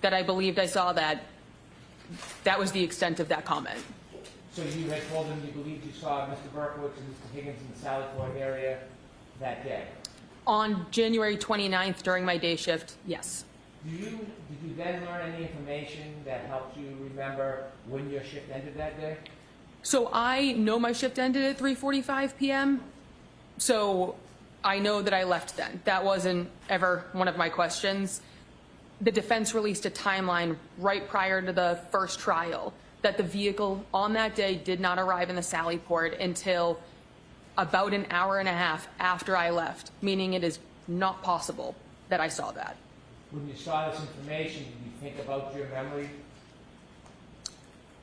that I believed I saw that. That was the extent of that comment. So you had told them you believed you saw Mr. Berkowitz and Mr. Higgins in the Sally Court area that day? On January 29th during my day shift, yes. Did you then learn any information that helped you remember when your shift ended that day? So I know my shift ended at 3:45 p.m. So I know that I left then. That wasn't ever one of my questions. The defense released a timeline right prior to the first trial that the vehicle on that day did not arrive in the Sally Port until about 1.5 hours after I left, meaning it is not possible that I saw that. When you saw this information, did you think about your memory?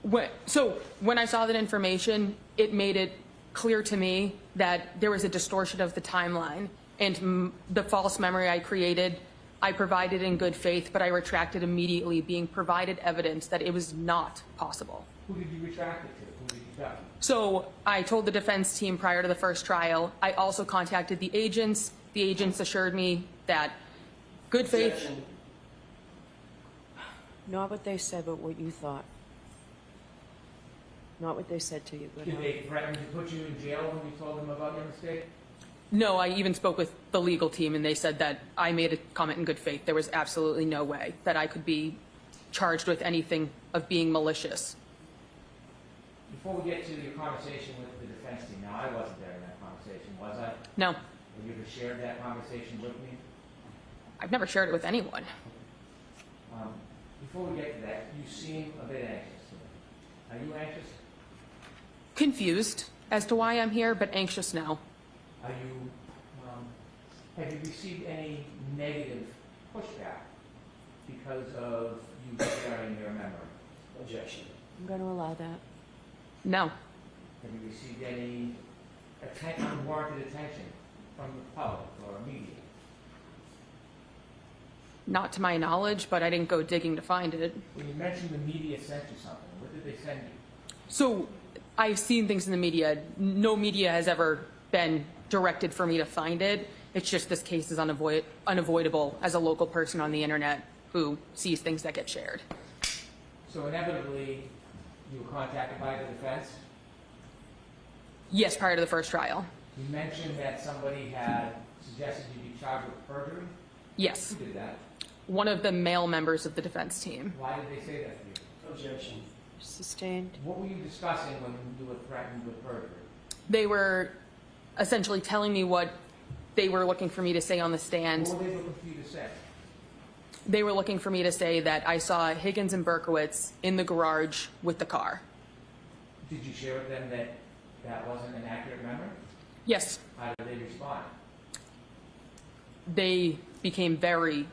When I saw that information, it made it clear to me that there was a distortion of the timeline, and the false memory I created, I provided in good faith, but I retracted immediately, being provided evidence that it was not possible. Who did you retract it to? Who did you tell? So I told the defense team prior to the first trial. I also contacted the agents. The agents assured me that good faith. Not what they said, but what you thought. Not what they said to you. But Did they threaten to put you in jail when you told them about your mistake? No, I even spoke with the legal team, and they said that I made a comment in good faith. There was absolutely no way that I could be charged with anything of being malicious. Before we get to your conversation with the defense team, now I wasn't there in that conversation, was I? No, Have you ever shared that conversation with me? I've never shared it with anyone. Before we get to that, you seem a bit anxious today. Are you anxious? Confused as to why I'm here, but anxious now. Are you, have you received any negative pushback because of you sharing your memory? Objection. I'm going to allow that. No, Have you received any unwarranted attention from the public or media? not to my knowledge, but I didn't go digging to find it. When you mentioned the media sent you something, what did they send you? So I've seen things in the media. No media has ever been directed for me to find it. It's just this case is unavoidable as a local person on the internet who sees things that get shared. So inevitably, you were contacted by the defense? Yes, prior to the first trial. You mentioned that somebody had suggested you be charged with perjury? Yes, Who did that? one of the male members of the defense team. Why did they say that to you? Objection. Sustained. What were you discussing when you were threatened with perjury? They were essentially telling me what they were looking for me to say on the stand. What were they looking for you to say? They were looking for me to say that I saw Higgins and Berkowitz in the garage with the car. Did you share with them that that wasn't an accurate memory? Yes, How did they respond? they became very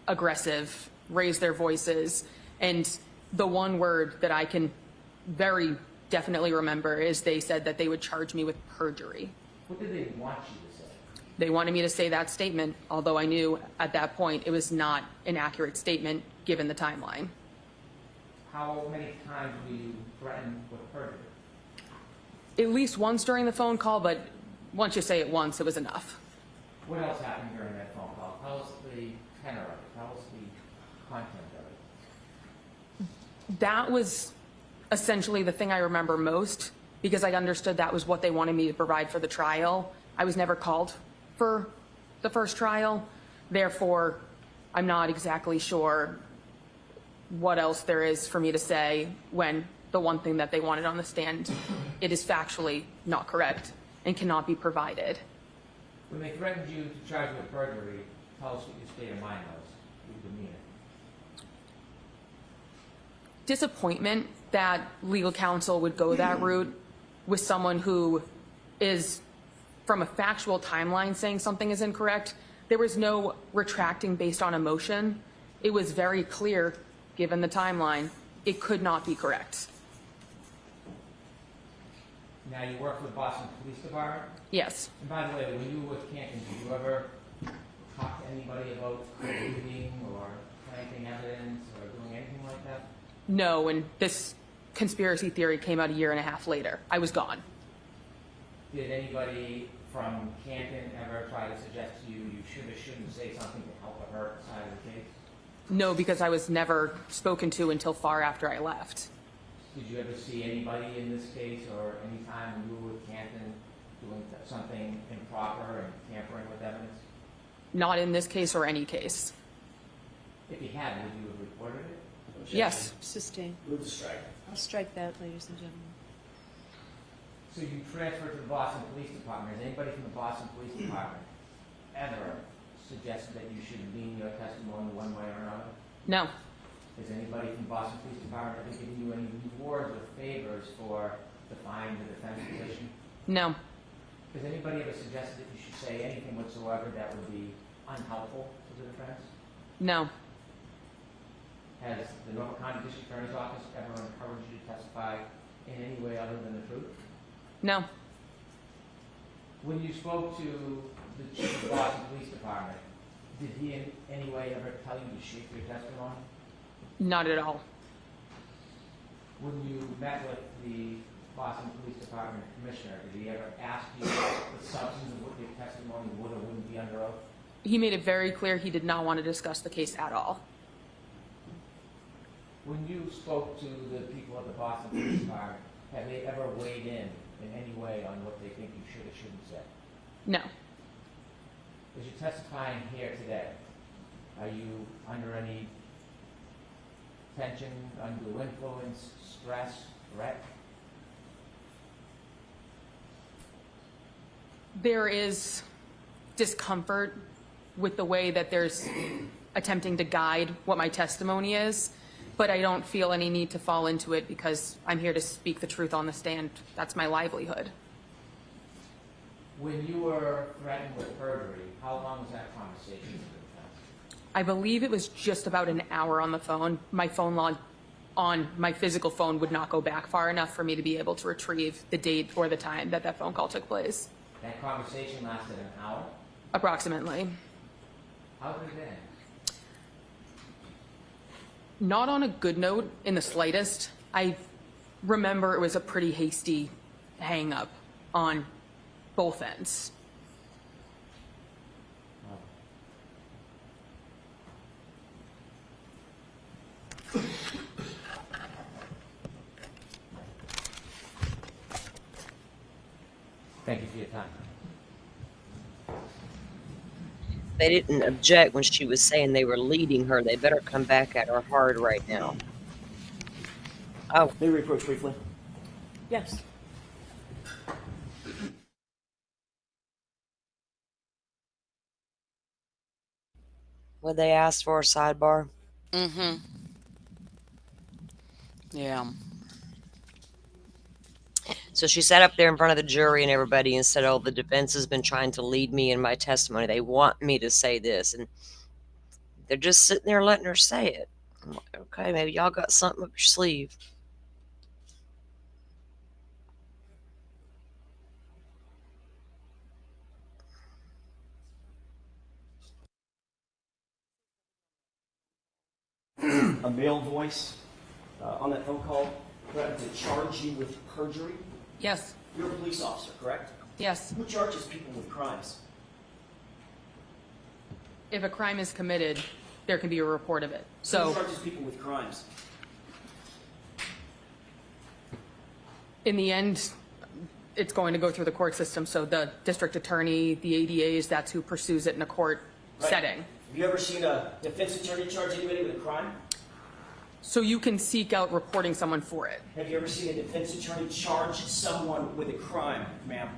aggressive, raised their voices, and the one word that I can very definitely remember is they said that they would charge me with perjury. What did they want you to say? They wanted me to say that statement, although I knew at that point it was not an accurate statement given the timeline. How many times were you threatened with perjury? At least once during the phone call, but once you say it once, it was enough. What else happened during that phone call? Tell us the tenor of it. Tell us the content of it. That was essentially the thing I remember most because I understood that was what they wanted me to provide for the trial. I was never called for the first trial. Therefore, I'm not exactly sure what else there is for me to say when the one thing that they wanted on the stand, it is factually not correct and cannot be provided. When they threatened you to charge you with perjury, tell us what your state of mind was, your demeanor. Disappointment that legal counsel would go that route with someone who is, from a factual timeline, saying something is incorrect. There was no retracting based on emotion. It was very clear, given the timeline, it could not be correct. Now, you work for the Boston Police Department? Yes. And by the way, when you were with Canton, did you ever talk to anybody about reading or planting evidence or doing anything like that? No, and this conspiracy theory came out a year and a half later. I was gone. Did anybody from Canton ever try to suggest to you you should or shouldn't say something to help a hurt side of the case? No, because I was never spoken to until far after I left. Did you ever see anybody in this case or any time when you were with Canton doing something improper and tampering with evidence? Not in this case or any case. If you had, would you have reported it? Objection. Yes. Sustained. Move to strike. I'll strike that, ladies and gentlemen. So you transferred to the Boston Police Department. Has anybody from the Boston Police Department ever suggested that you should lean your testimony one way or another? No. Has anybody from the Boston Police Department ever given you any rewards or favors for defying the defense position? No. Has anybody ever suggested that you should say anything whatsoever that would be unhelpful to the defense? No. Has the Norfolk County District Attorney's Office ever encouraged you to testify in any way other than the truth? No. When you spoke to the chief of the Boston Police Department, did he in any way ever tell you to shape your testimony? Not at all. When you met with the Boston Police Department Commissioner, did he ever ask you the substance of what your testimony would or wouldn't be under oath? He made it very clear he did not want to discuss the case at all. When you spoke to the people at the Boston Police Department, have they ever weighed in any way on what they think you should or shouldn't say? No. As you're testifying here today, are you under any tension, undue influence, stress, threat? There is discomfort with the way that there's attempting to guide what my testimony is, but I don't feel any need to fall into it because I'm here to speak the truth on the stand. That's my livelihood. When you were threatened with perjury, how long was that conversation with the defense? I believe it was just about an hour on the phone. My phone log on my physical phone would not go back far enough for me to be able to retrieve the date or the time that that phone call took place. That conversation lasted an hour? Approximately. How did it end? Not on a good note in the slightest. I remember it was a pretty hasty hang up on both ends. Thank you for your time. they didn't object when she was saying they were leading her, they better come back at her hard right now. Oh, May we approach briefly? Yes. would they ask for a sidebar? Mm-hmm. Yeah. So she sat up there in front of the jury and everybody and said, "Oh, the defense has been trying to lead me in my testimony. They want me to say this." And they're just sitting there letting her say it. I'm like, okay, maybe y'all got something up your sleeve. A male voice on that phone call threatened to charge you with perjury. Yes, You're a police officer, correct? yes. Who charges people with crimes? If a crime is committed, there can be a report of it. Who So charges people with crimes? in the end, it's going to go through the court system. So the district attorney, the ADAs, that's who pursues it in a court Right. setting. Have you ever seen a defense attorney charge anybody with a crime? So you can seek out reporting someone for it. Have you ever seen a defense attorney charge someone with a crime, ma'am?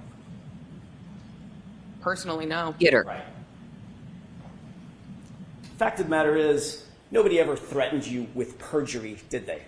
Personally, no. Get her. Right. Fact of the matter is, nobody ever threatened you with perjury, did they?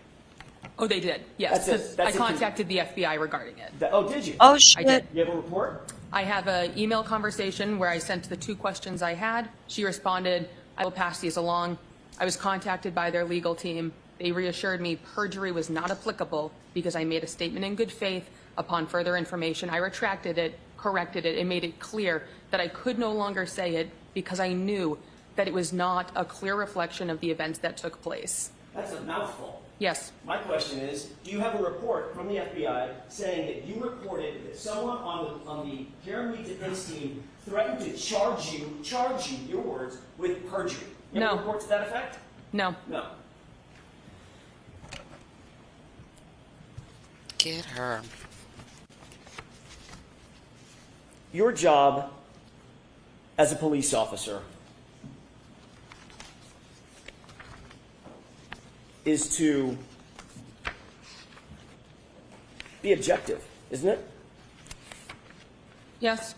Oh, they did. Yes, That's a- 'cause that's I a con- contacted the FBI regarding it. Oh, did you? Oh, shit. did. You have a report? I have an email conversation where I sent the 2 questions I had. She responded, "I will pass these along." I was contacted by their legal team. They reassured me perjury was not applicable because I made a statement in good faith. Upon further information, I retracted it, corrected it, and made it clear that I could no longer say it because I knew that it was not a clear reflection of the events that took place. That's a mouthful. Yes, My question is, do you have a report from the FBI saying that you reported that someone on the Karen Reed defense team threatened to charge you, your words, with perjury? You have a No. report to that effect? no. No. Get her. Your job as a police officer is to be objective, isn't it? Yes,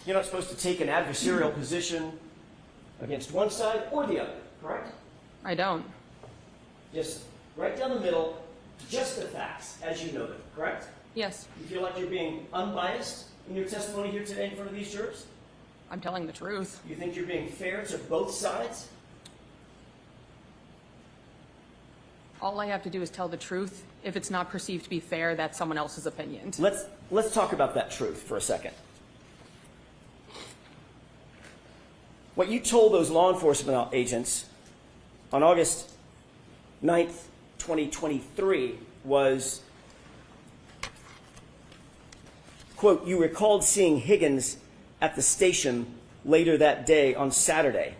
You're not supposed to take an adversarial position against one side or the other, correct? I don't. Just right down the middle, just the facts as you know them, correct? Yes, You feel like you're being unbiased in your testimony here today in front of these jurors? I'm telling the truth. You think you're being fair to both sides? All I have to do is tell the truth. If it's not perceived to be fair, that's someone else's opinion. Let's talk about that truth for a second. What you told those law enforcement agents on August 9th, 2023 was, quote, you recalled seeing Higgins at the station later that day on Saturday.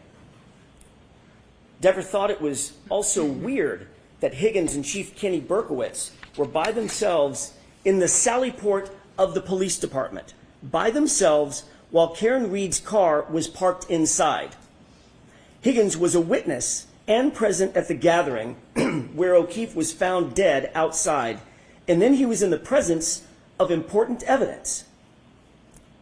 Dever thought it was also weird that Higgins and Chief Kenny Berkowitz were by themselves in the Sallyport of the police department, by themselves while Karen Reed's car was parked inside. Higgins was a witness and present at the gathering where O'Keefe was found dead outside, and then he was in the presence of important evidence.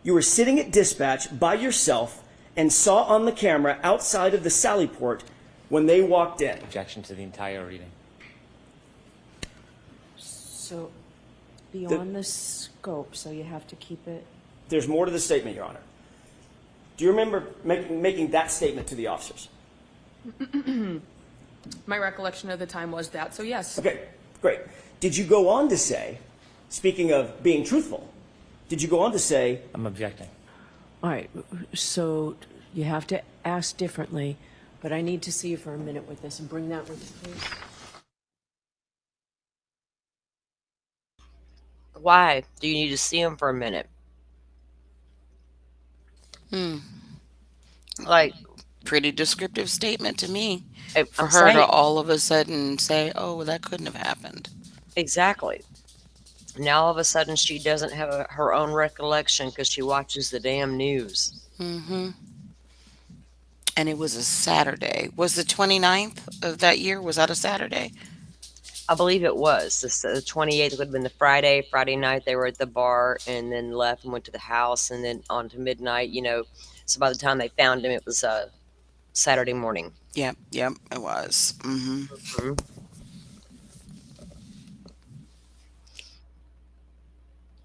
You were sitting at dispatch by yourself and saw on the camera outside of the Sallyport when they walked in. Objection to the entire reading. So beyond the scope, so you have to keep it. There's more to the statement, Your Honor. Do you remember making that statement to the officers? My recollection of the time was that, so yes. Okay, great. Did you go on to say, speaking of being truthful, did you go on to say, I'm objecting. All right, so you have to ask differently, but I need to see you for a minute with this and bring that with you, please. Why do you need to see him for a minute? Like, Pretty descriptive statement to me. For I'm her saying, to all of a sudden say, oh, well, that couldn't have happened. exactly. Now all of a sudden she doesn't have her own recollection because she watches the damn news. Mm-hmm. And it was a Saturday. Was the 29th of that year? Was that a Saturday? I believe it was. The 28th would have been the Friday. Friday night they were at the bar and then left and went to the house and then on to midnight, you know. So by the time they found him, it was Saturday morning. Yep, yep, it was. Mm-hmm. Mhm.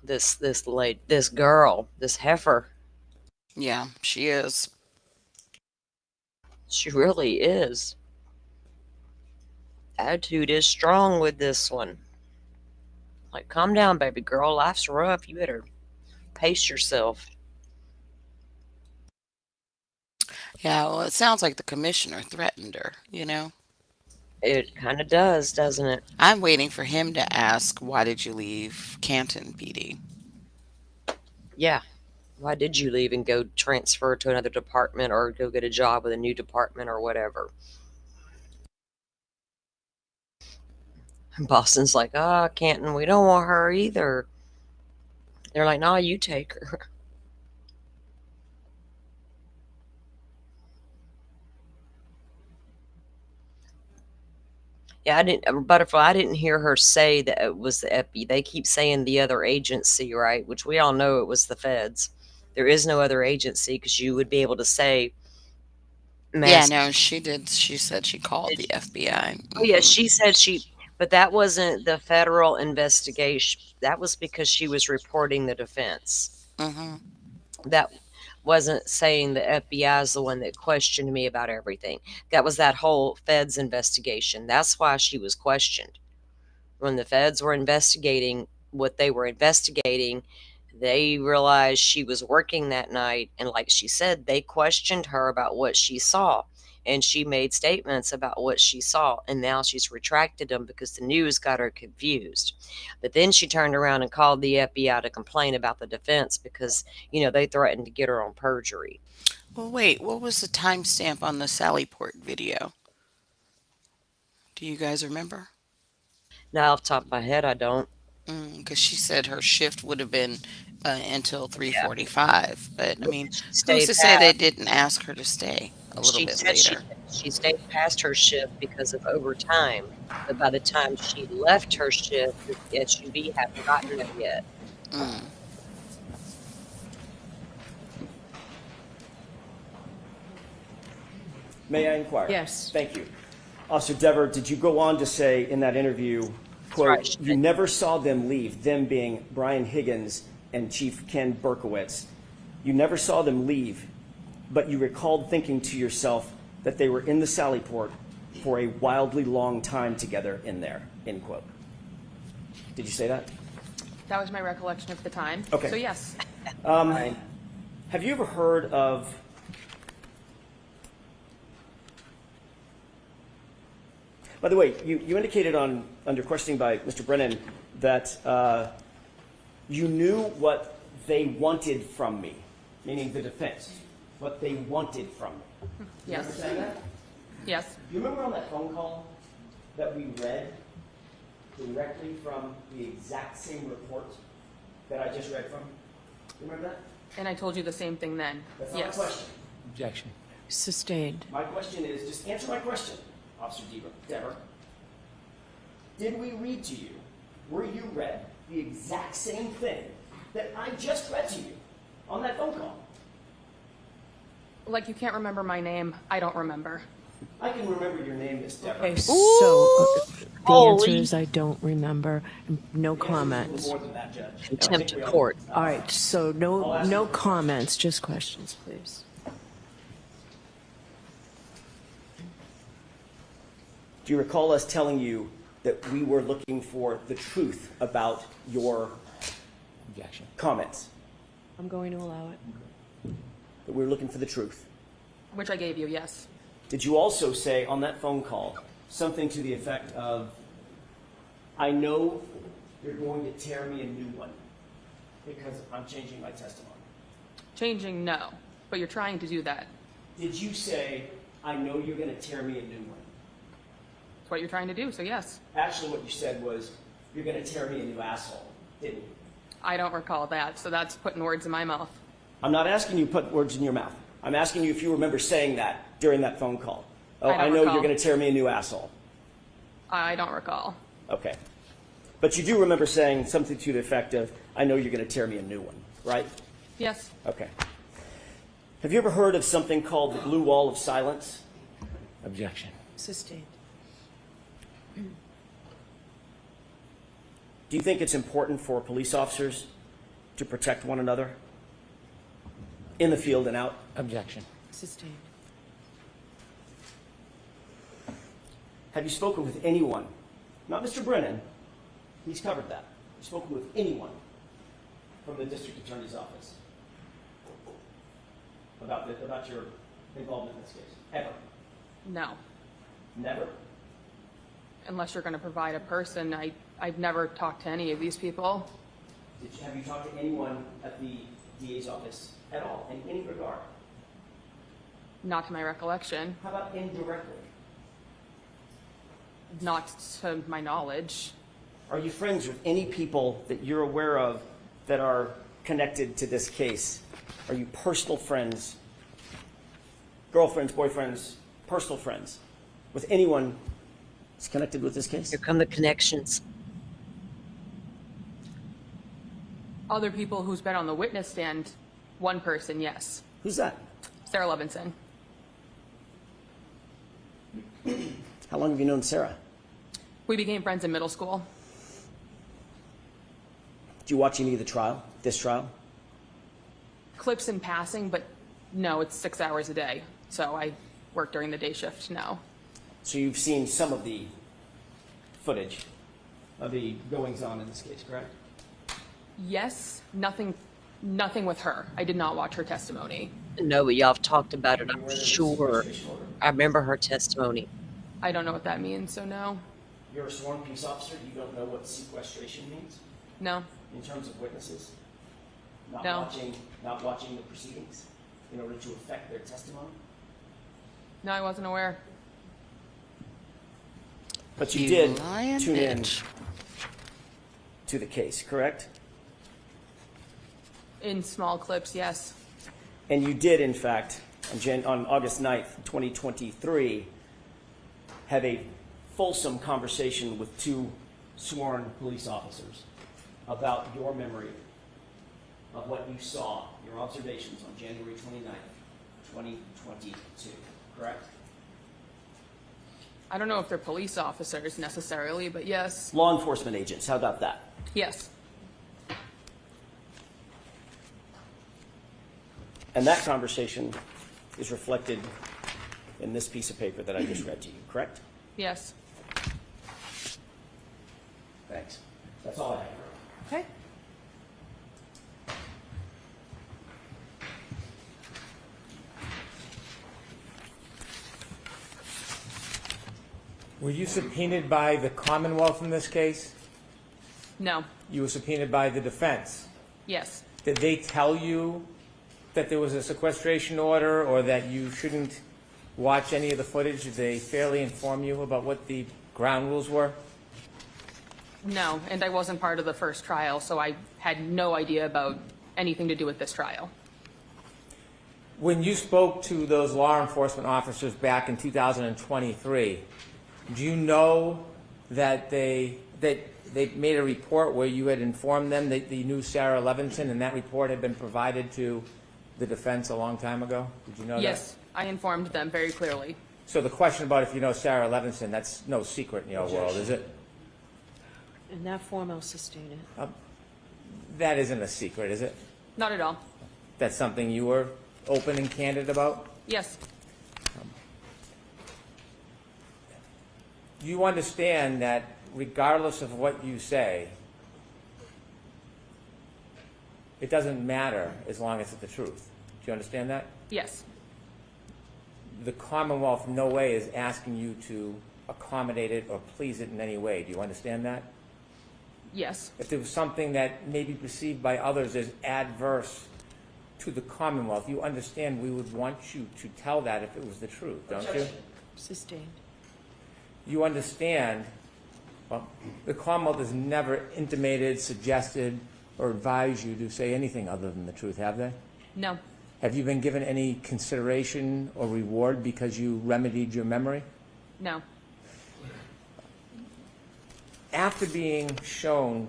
This girl, this heifer, Yeah, she is. she really is. Attitude is strong with this one. Like, calm down, baby girl. Life's rough. You better pace yourself. Yeah, well, it sounds like the commissioner threatened her, you know? It kind of does, doesn't it? I'm waiting for him to ask, why did you leave Canton PD? Yeah. Why did you leave and go transfer to another department or go get a job with a new department or whatever? And Boston's like, ah, Canton, we don't want her either. They're like, nah, you take her. Yeah, I didn't, Butterfly, I didn't hear her say that it was the FB. They keep saying the other agency, right? Which we all know it was the feds. There is no other agency because you would be able to say Yeah, mass. no, she did. She said she called the FBI. Oh, yeah, Hmm. she said but that wasn't the federal investigation. That was because she was reporting the defense. Hmm. That wasn't saying the FBI is the one that questioned me about everything. That was that whole feds investigation. That's why she was questioned. When the feds were investigating what they were investigating, they realized she was working that night. And like she said, they questioned her about what she saw. And she made statements about what she saw. And now she's retracted them because the news got her confused. But then she turned around and called the FBI to complain about the defense because, you know, they threatened to get her on perjury. Well, wait, what was the timestamp on the Sallyport video? Do you guys remember? Now, off the top of my head, I don't. Because she said her shift would have been until Yeah. 3:45. But I mean, She who's stayed to say they past. didn't ask her to stay a little She bit said she later? she stayed past her shift because of overtime, but by the time she left her shift, the SUV hadn't gotten there yet. Mm. May I inquire? Yes. Thank you. Officer Dever, did you go on to say in that interview, That's right. quote, you never saw them leave, them being Brian Higgins and Chief Ken Berkowitz. You never saw them leave, but you recalled thinking to yourself that they were in the Sallyport for a wildly long time together in there, end quote. Did you say that? That was my recollection of the time. Okay. So yes. Have you ever heard of By the way, you indicated under questioning by Mr. Brennan that you knew what they wanted from me, meaning the defense, what they wanted from me. You Yes. understand that? Yes. Do you remember on that phone call that we read directly from the exact same report that I just read from? You remember that? And I told you the same thing then. That's not Yes. my question. Objection. Sustained. My question is, just answer my question, Officer Dever. Did we read to you, were you read the exact same thing that I just read to you on that phone call? Like you can't remember my name, I don't remember. I can remember your name, Miss Dever. Okay, so the answer Holy- is I don't remember. No The answer is a comments. little more than that, Judge. Contempt of court. All right, so no comments, just questions, please. Do you recall us telling you that we were looking for the truth about your Objection. comments? I'm going to allow it. That we were looking for the truth? Which I gave you, yes. Did you also say on that phone call something to the effect of, I know you're going to tear me a new one because I'm changing my testimony? Changing, no. But you're trying to do that. Did you say, I know you're going to tear me a new one? It's what you're trying to do, so yes. Actually, what you said was, you're going to tear me a new asshole. didn't you? I don't recall that, so that's putting words in my mouth. I'm not asking you to put words in your mouth. I'm asking you if you remember saying that during that phone call. Oh, I don't I know recall. you're going to tear me a new asshole. I don't recall. Okay. But you do remember saying something to the effect of, I know you're going to tear me a new one, right? Yes. Okay. Have you ever heard of something called the blue wall of silence? Objection. Sustained. Do you think it's important for police officers to protect one another in the field and out? Objection. Sustained. Have you spoken with anyone, not Mr. Brennan, he's covered that. Have you spoken with anyone from the district attorney's office about your involvement in this case? Ever? No. Never? Unless you're going to provide a person, I've never talked to any of these people. Have you talked to anyone at the DA's office at all, in any regard? Not to my recollection. How about indirectly? Not to my knowledge. Are you friends with any people that you're aware of that are connected to this case? Are you personal friends, girlfriends, boyfriends, personal friends with anyone that's connected with this case? Here come the connections. Other people who's been on the witness stand, one person, yes. Who's that? Sarah Levinson. How long have you known Sarah? We became friends in middle school. Do you watch any of the trial, this trial? Clips in passing, but no, it's 6 hours a day. So I work during the day shift now. So you've seen some of the footage of the goings-on in this case, correct? Yes, nothing with her. I did not watch her testimony. No, but y'all have talked about it, I'm sure. I remember her testimony. I don't know what that means, so no. You're a sworn peace officer. You don't know what sequestration means No. in terms of witnesses? Not No. watching the proceedings in order to affect their testimony? No, I wasn't aware. But you You did lying tune in bitch. to the case, correct? In small clips, yes. And you did, in fact, on August 9th, 2023, have a fulsome conversation with two sworn police officers about your memory of what you saw, your observations on January 29th, 2022, correct? I don't know if they're police officers necessarily, but yes. Law enforcement agents, how about that? Yes. And that conversation is reflected in this piece of paper that I just read to you, correct? Yes. Thanks. That's all I have. Okay. Were you subpoenaed by the Commonwealth in this case? No. You were subpoenaed by the defense. Yes. Did they tell you that there was a sequestration order or that you shouldn't watch any of the footage? Did they fairly inform you about what the ground rules were? No, and I wasn't part of the first trial, so I had no idea about anything to do with this trial. When you spoke to those law enforcement officers back in 2023, do you know that they made a report where you had informed them that you knew Sarah Levinson, and that report had been provided to the defense a long time ago? Did you know that? Yes, I informed them very clearly. So the question about if you know Sarah Levinson, that's no secret in your world, is it? In that form, I'll sustain it. That isn't a secret, is it? Not at all. That's something you were open and candid about? Yes. You understand that regardless of what you say, it doesn't matter as long as it's the truth. Do you understand that? Yes. The Commonwealth in no way is asking you to accommodate it or please it in any way. Do you understand that? Yes. If there was something that may be perceived by others as adverse to the Commonwealth, you understand we would want you to tell that if it was the truth, don't you? Sustained. You understand Well, the Commonwealth has never intimated, suggested, or advised you to say anything other than the truth, have they? No, Have you been given any consideration or reward because you remedied your memory? no, After being shown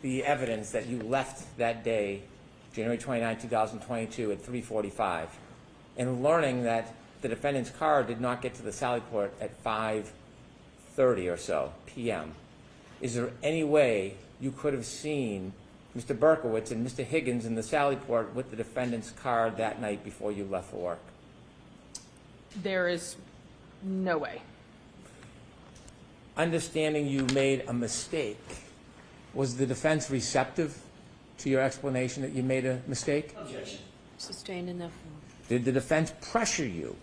the evidence that you left that day, January 29, 2022 at 3:45, and learning that the defendant's car did not get to the Sallyport at 5:30 or so p.m., is there any way you could have seen Mr. Berkowitz and Mr. Higgins in the Sallyport with the defendant's car that night before you left for work? there is no way. Understanding you made a mistake, was the defense receptive to your explanation that you made a mistake? Objection. Sustained in that form. Did the defense pressure you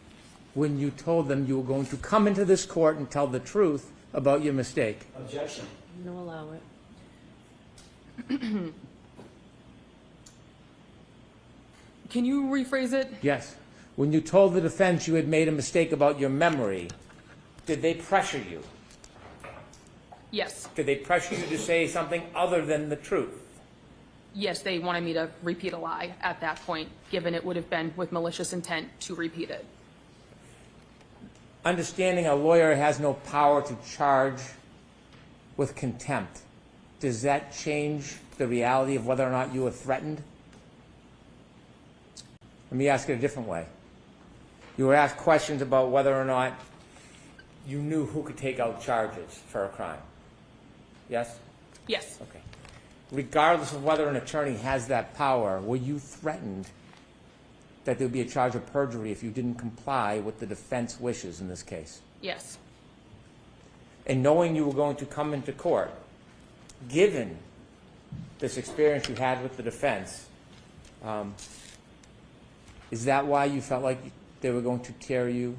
when you told them you were going to come into this court and tell the truth about your mistake? Objection. No, allow it. Can you rephrase it? Yes. When you told the defense you had made a mistake about your memory, did they pressure you? Yes. Did they pressure you to say something other than the truth? Yes, they wanted me to repeat a lie at that point, given it would have been with malicious intent to repeat it. Understanding a lawyer has no power to charge with contempt, does that change the reality of whether or not you were threatened? Let me ask it a different way. You were asked questions about whether or not you knew who could take out charges for a crime. Yes? Yes. Okay. Regardless of whether an attorney has that power, were you threatened that there would be a charge of perjury if you didn't comply with the defense wishes in this case? Yes. And knowing you were going to come into court, given this experience you had with the defense, is that why you felt like they were going to tear you?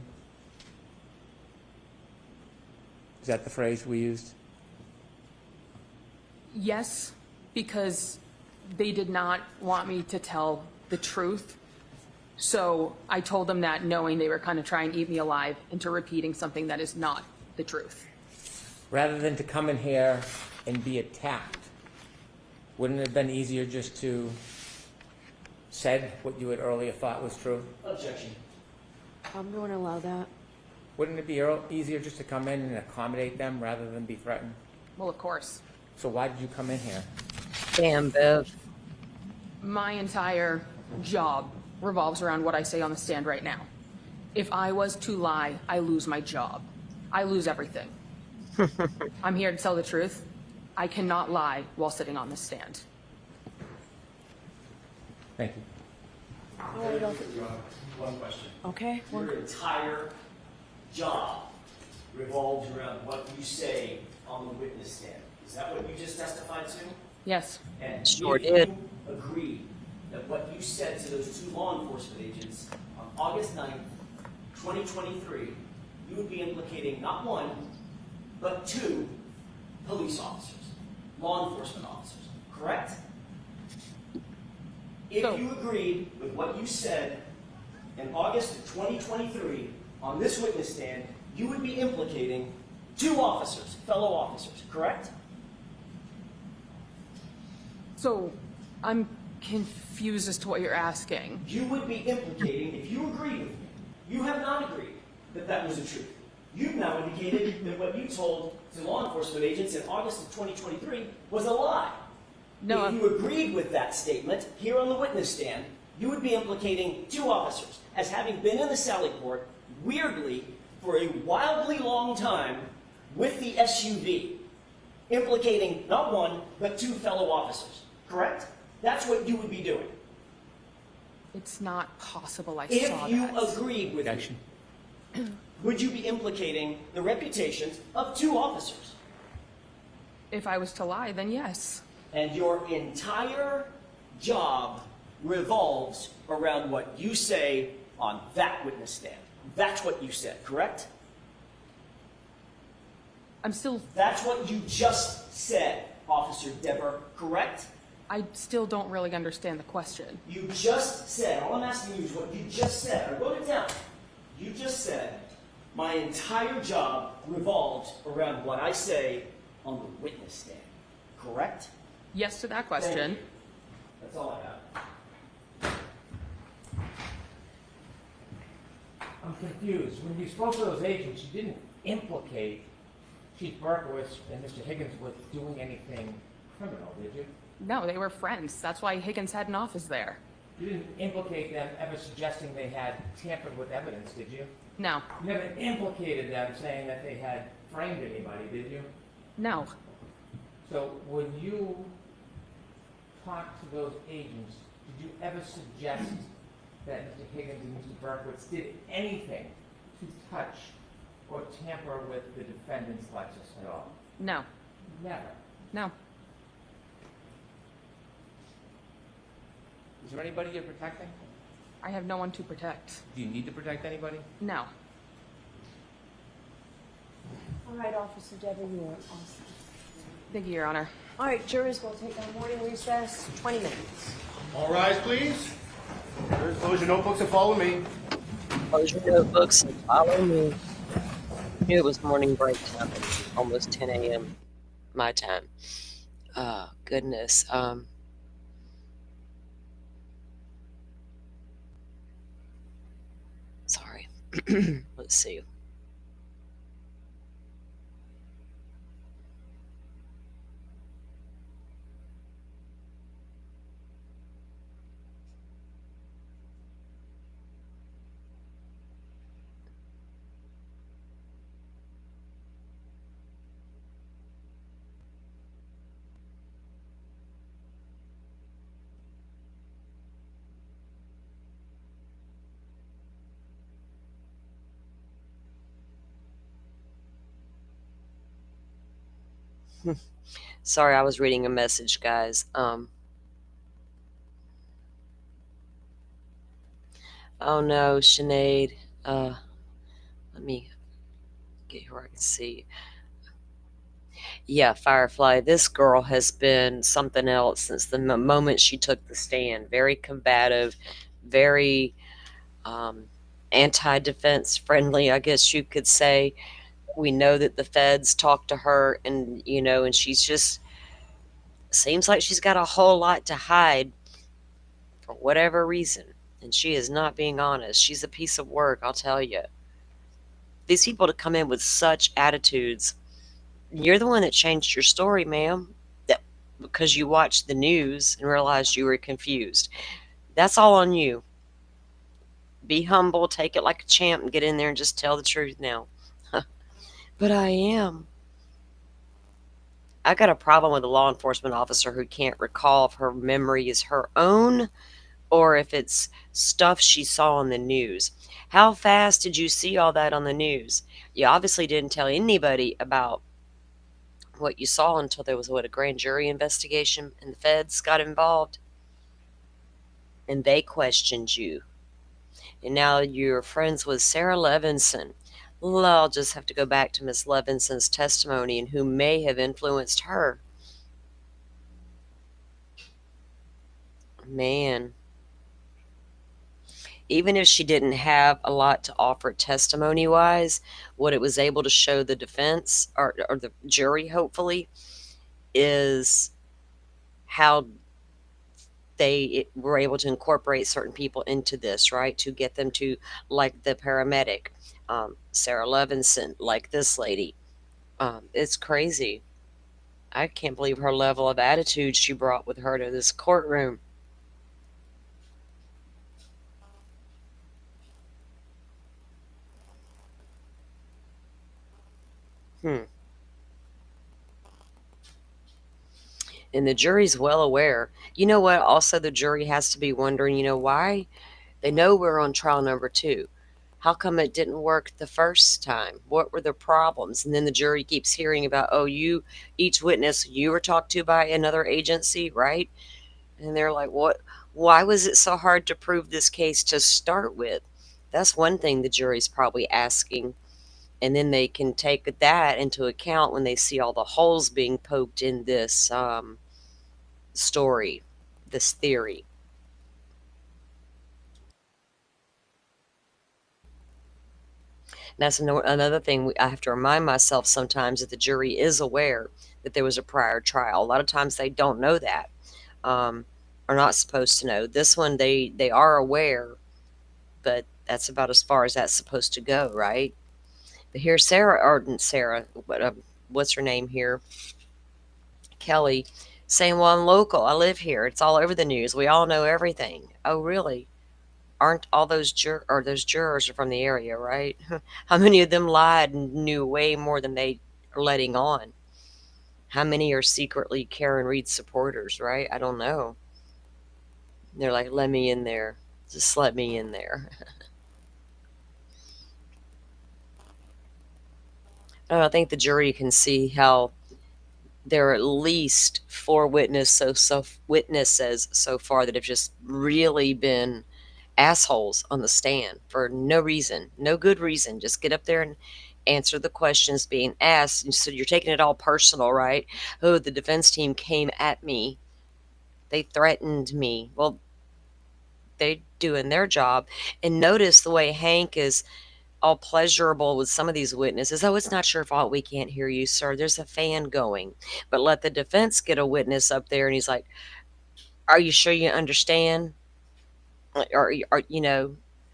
Is that the phrase we used? Yes, because they did not want me to tell the truth. So I told them that knowing they were kind of trying to eat me alive into repeating something that is not the truth. Rather than to come in here and be attacked, wouldn't it have been easier just to said what you had earlier thought was true? Objection. I'm going to allow that. Wouldn't it be easier just to come in and accommodate them rather than be threatened? Well, of course. So why did you come in here? Damn, Bev. My entire job revolves around what I say on the stand right now. If I was to lie, I lose my job. I lose everything. I'm here to tell the truth. I cannot lie while sitting on this stand. Thank you. One question. Okay. Your entire job revolves around what you say on the witness stand. Is that what you just testified to? Yes. And Sure if did. you agree that what you said to those two law enforcement agents on August 9th, 2023, you would be implicating not one, but two police officers, law enforcement officers, correct? If So- you agreed with what you said in August of 2023 on this witness stand, you would be implicating two officers, fellow officers, correct? So I'm confused as to what you're asking. You would be implicating, if you agreed with me, you have not agreed that that was the truth. You've now indicated that what you told to law enforcement agents in August of 2023 was a lie. No, If you agreed with that statement here on the witness stand, you would be implicating two officers as having been in the Sallyport, weirdly, for a wildly long time with the SUV, implicating not one, but two fellow officers, correct? That's what you would be doing. it's not possible I saw If that. you agreed with me, Objection. would you be implicating the reputations of two officers? If I was to lie, then yes. And your entire job revolves around what you say on that witness stand. That's what you said, correct? I'm still, That's what you just said, Officer Dever, correct? I still don't really understand the question. You just said, all I'm asking you is what you just said. I wrote it down. You just said, my entire job revolves around what I say on the witness stand, correct? Yes to that Thank question. you. That's all I got. I'm confused. When you spoke to those agents, you didn't implicate Chief Berkowitz and Mr. Higgins with doing anything criminal, did you? No, they were friends. That's why Higgins had an office there. You didn't implicate them ever suggesting they had tampered with evidence, did you? No, You never implicated them saying that they had framed anybody, did you? no, So when you talked to those agents, did you ever suggest that Mr. Higgins and Mr. Berkowitz did anything to touch or tamper with the defendant's Lexus at all? no, Never. no. Is there anybody you're protecting? I have no one to protect. Do you need to protect anybody? No. All right, Officer Deborah, you are awesome. Thank you, Your Honor. All right, jurors will take our morning recess, 20 minutes. All rise, please. Close your notebooks and follow me. Close your notebooks and follow me. It was morning break time, almost 10 a.m. my time. Oh, goodness. Sorry. Let's see. Sorry, I was reading a message, guys. Oh no, Sinead. Let me get here where I can see. Yeah, Firefly. This girl has been something else since the moment she took the stand. Very combative, very anti-defense friendly, I guess you could say. We know that the feds talk to her, and and she's just seems like she's got a whole lot to hide for whatever reason. And she is not being honest. She's a piece of work, I'll tell you. These people to come in with such attitudes. You're the one that changed your story, ma'am, that because you watched the news and realized you were confused. That's all on you. Be humble, take it like a champ, and get in there and just tell the truth now. But I am. I got a problem with a law enforcement officer who can't recall if her memory is her own or if it's stuff she saw on the news. How fast did you see all that on the news? You obviously didn't tell anybody about what you saw until there was a grand jury investigation and the feds got involved and they questioned you. And now you're friends with Sarah Levinson. Well, I'll just have to go back to Miss Levinson's testimony and who may have influenced her. Man. Even if she didn't have a lot to offer testimony-wise, what it was able to show the defense or the jury, hopefully, is how they were able to incorporate certain people into this, right? To get them to, like the paramedic, Sarah Levinson, like this lady. It's crazy. I can't believe her level of attitude she brought with her to this courtroom. And the jury's well aware. You know what? Also, the jury has to be wondering, why? They know we're on trial number 2. How come it didn't work the first time? What were the problems? And then the jury keeps hearing about, oh, each witness, you were talked to by another agency, right? And they're like, what? Why was it so hard to prove this case to start with? That's one thing the jury's probably asking. And then they can take that into account when they see all the holes being poked in this story, this theory. That's another thing I have to remind myself sometimes that the jury is aware that there was a prior trial. A lot of times they don't know that, um, are not supposed to know. This one they are aware, but that's about as far as that's supposed to go, right? But here, Sarah, or not Sarah, what's her name here? Kelly, saying, "Well, I'm local. I live here. It's all over the news. We all know everything." Oh, really? Aren't all those jurors are from the area, right? How many of them lied and knew way more than they are letting on? How many are secretly Karen Reed supporters, right? I don't know. They're like, "Let me in there. Just let me in there." I think the jury can see how there are at least four witnesses so far that have just really been assholes on the stand for no reason, no good reason. Just get up there and answer the questions being asked. And so you're taking it all personal, right? Oh, the defense team came at me. They threatened me. Well, they doing their job. And notice the way Hank is all pleasurable with some of these witnesses. Oh, it's not your fault. We can't hear you, sir. There's a fan going. But let the defense get a witness up there, and he's like, "Are you sure you understand? Or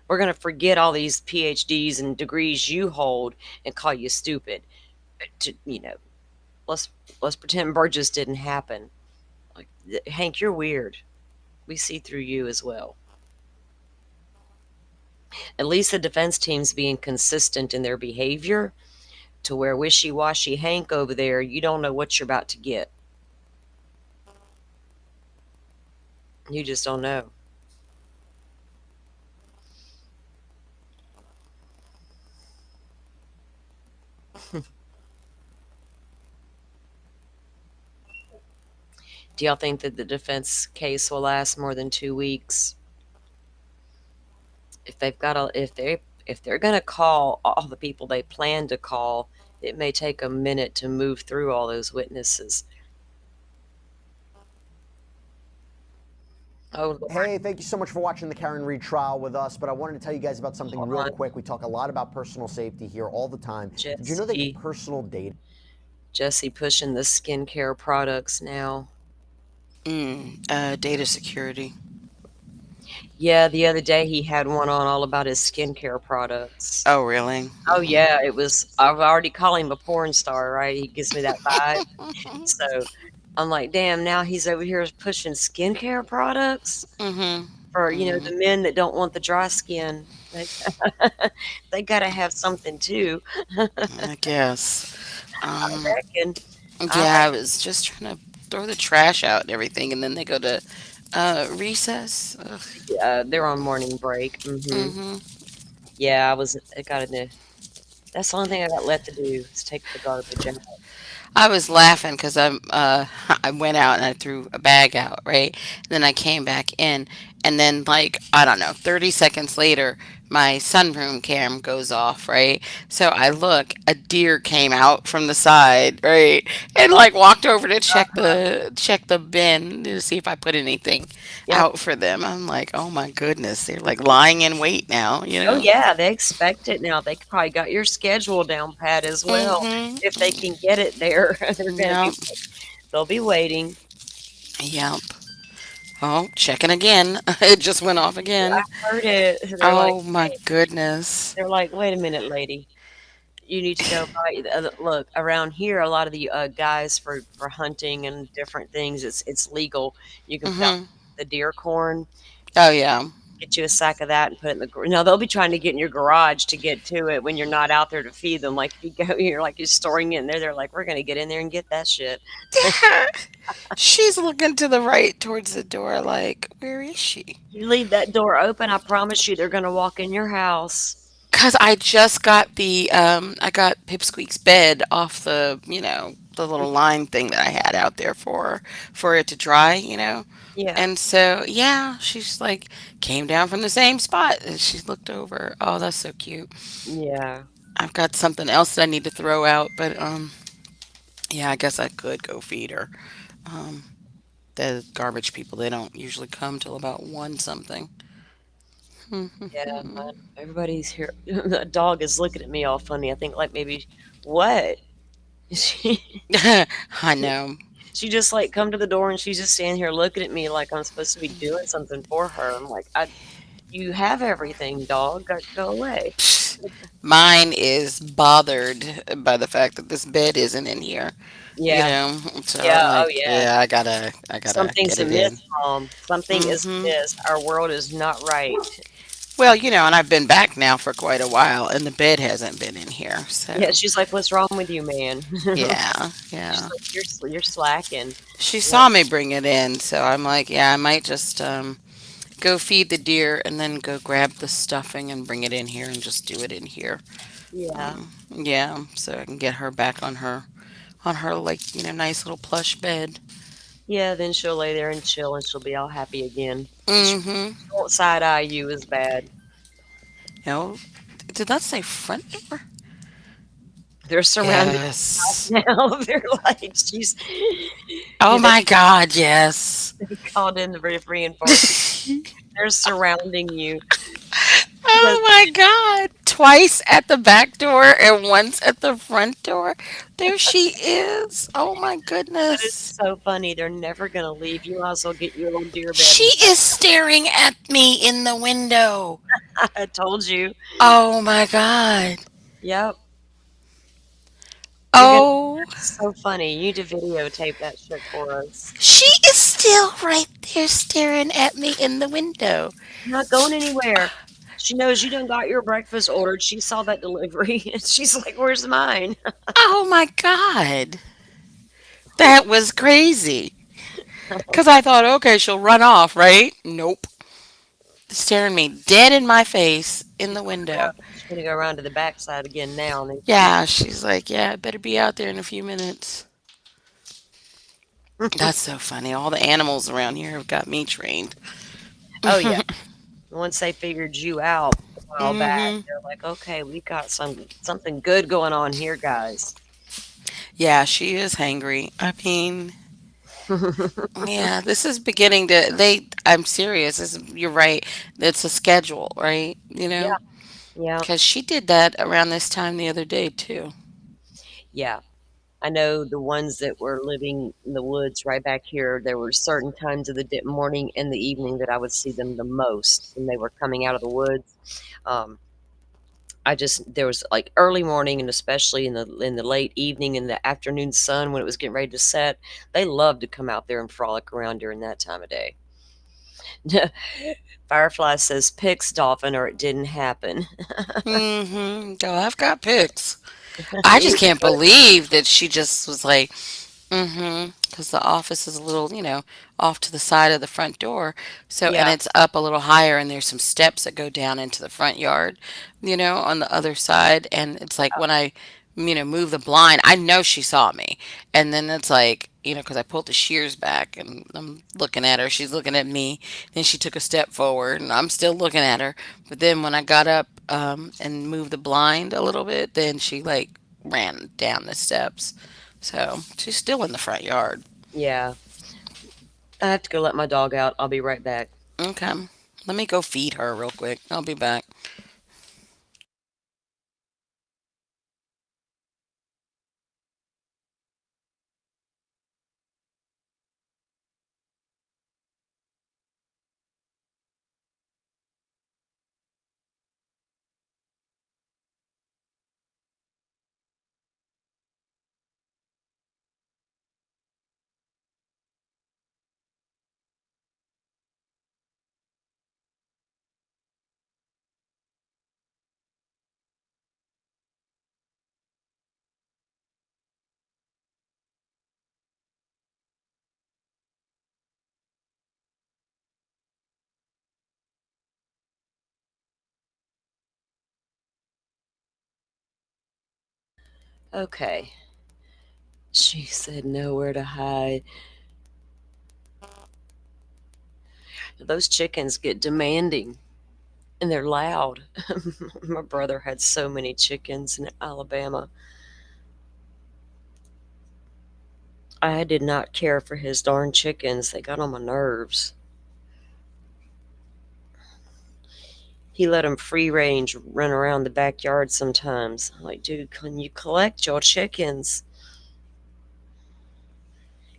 we're going to forget all these PhDs and degrees you hold and call you stupid. To, let's let's pretend Burgess didn't happen. Like, Hank, you're weird. We see through you as well." At least the defense team's being consistent in their behavior to where wishy-washy Hank over there, you don't know what you're about to get. You just don't know. Do y'all think that the defense case will last more than 2 weeks? If they're gonna call all the people they plan to call, it may take a minute to move through all those witnesses. Oh, Lord, Hey, thank you so much for watching the Karen Reed trial with us, but I wanted to tell you guys about something hold real on. quick. We talk a lot about personal safety here all the time. Did you know that your Jesse, personal data Jesse pushing the skincare products now. Data security. Yeah, the other day he had one on all about his skincare products. Oh, really? Oh yeah, it was. I've already called him a porn star, right? He gives me that vibe. So I'm like, damn, now he's over here pushing skincare products Mm-hmm. for, Mm, the men that don't want the dry skin. They, they got to have something too. I guess. I Um, reckon. I yeah, like, I was just trying to throw the trash out and everything, and then they go to recess. Ugh. they're on morning break. Mm-hmm. Yeah, I got in the, that's the only thing I got left to do is take the garbage out. I was laughing because I went out and I threw a bag out, right? Then I came back in, and then like I don't know, 30 seconds later, my sunroom cam goes off, right? So I look, a deer came out from the side, right, and like walked over to check the bin to see if I put anything Yep. out for them. I'm like, oh my goodness, they're like lying in wait now, you Oh know? yeah, they expect it now. They probably got your schedule down pat as well. If they Mm-hmm. can get it there, Yep. they'll be waiting. Yep. Oh, checking again. It just went off I again. heard it. Oh my goodness. They're like, "Wait a minute, lady. You need to go buy." Look, around here, a lot of the guys for hunting and different things, it's legal. You can put out Hmm. the deer corn, Oh yeah. get you a sack of that, and put it in the. No, they'll be trying to get in your garage to get to it when you're not out there to feed them. Like if you go, you're like you're storing it in there. They're like, "We're gonna get in there and get that shit." She's looking to the right towards the door like, where is she? You leave that door open, I promise you, they're gonna walk in your house. Cause I just got I got Pipsqueak's bed off the little line thing that I had out there for it to dry. Yeah, And so yeah, she's like came down from the same spot and she looked over. Oh, that's so cute. yeah. I've got something else that I need to throw out, but yeah, I guess I could go feed her. The garbage people, they don't usually come till about one something. Yeah, everybody's here. The dog is looking at me all funny. I think like maybe what? She I know. she just like come to the door and she's just standing here looking at me like I'm supposed to be doing something for her. I'm like, you have everything, dog. Go away. Mine is bothered by the fact that this bed isn't in here. You Yeah, know, so I'm yeah, oh like, yeah. yeah, I gotta Something's get it amiss, in. Mom. Something is Hmm. amiss. Our world is not right. Well, and I've been back now for quite a while, and the bed hasn't been in here. Yeah, So, she's like, "What's wrong with you, man?" yeah, She's yeah. like, you're slacking." She I'm like, saw me bring it in, so I'm like, yeah, I might just go feed the deer and then go grab the stuffing and bring it in here and just do it in here. yeah, Yeah, so I can get her back on her like nice little plush bed. yeah. Then she'll lay there and chill, and she'll be all happy again. Mm-hmm. She won't side eye you as bad. No, did that say front door? They're surrounding Yes. the house now. They're like, she's. Oh They my God, yes. called in the reinforcements. They're surrounding you because Oh my God. Twice at the back door and once at the front door. There she is. Oh my that is goodness. so funny. They're never gonna leave. You might as well get your little deer bed. She is staring at me in the window. I told you. Oh my God. Yep. You're gonna. Oh, That's so funny. You need to videotape that shit for us. she is still right there staring at me in the window. Not going anywhere. She knows you done got your breakfast ordered. She saw that delivery and she's like, "Where's mine?" Oh my God. That was crazy. Because I thought, okay, she'll run off, right? Nope. Staring me dead in my face in the window. She's gonna go around to the backside again now and then she's Yeah, she's like, yeah, I better be out there in a few minutes. That's so funny. All the animals around here have got me trained. oh yeah. Once they figured you out a while back, Hmm. they're like, "Okay, we got something good going on here, guys." Yeah, she is hangry. I mean, yeah, this is beginning to. I'm serious. You're right. It's a schedule, right? Yeah, yeah, Because she did that around this time the other day, too. yeah. I know the ones that were living in the woods right back here, there were certain times of the morning and the evening that I would see them the most when they were coming out of the woods. Um, there was like early morning and especially in the late evening and the afternoon sun when it was getting ready to set, they loved to come out there and frolic around during that time of day. Firefly says pics dolphin or it didn't happen. Oh, I've got pics. I just can't believe that she just was like, because the office is a little, off to the side of the front door. So, and Yeah. it's up a little higher, and there's some steps that go down into the front yard, on the other side. And it's like when I, move the blind, I know she saw me. And then it's like, because I pulled the shears back and I'm looking at her, she's looking at me. Then she took a step forward, and I'm still looking at her. But then when I got up and moved the blind a little bit, then she like ran down the steps. So she's still in the front yard. Yeah. I have to go let my dog out. I'll be right back. Okay. Let me go feed her real quick. I'll be back. Okay. She said nowhere to hide. Those chickens get demanding and they're loud. My brother had so many chickens in Alabama. I did not care for his darn chickens. They got on my nerves. He let them free range run around the backyard sometimes. I'm like, dude, can you collect your chickens?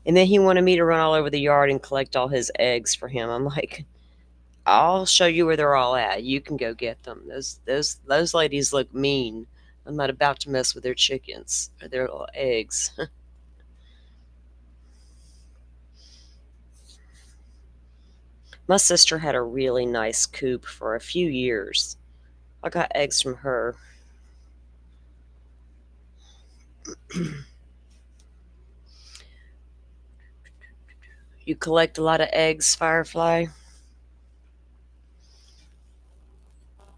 And then he wanted me to run all over the yard and collect all his eggs for him. I'm like, I'll show you where they're all at. You can go get them. Those ladies look mean. I'm not about to mess with their chickens or their little eggs. My sister had a really nice coop for a few years. I got eggs from her. You collect a lot of eggs, Firefly?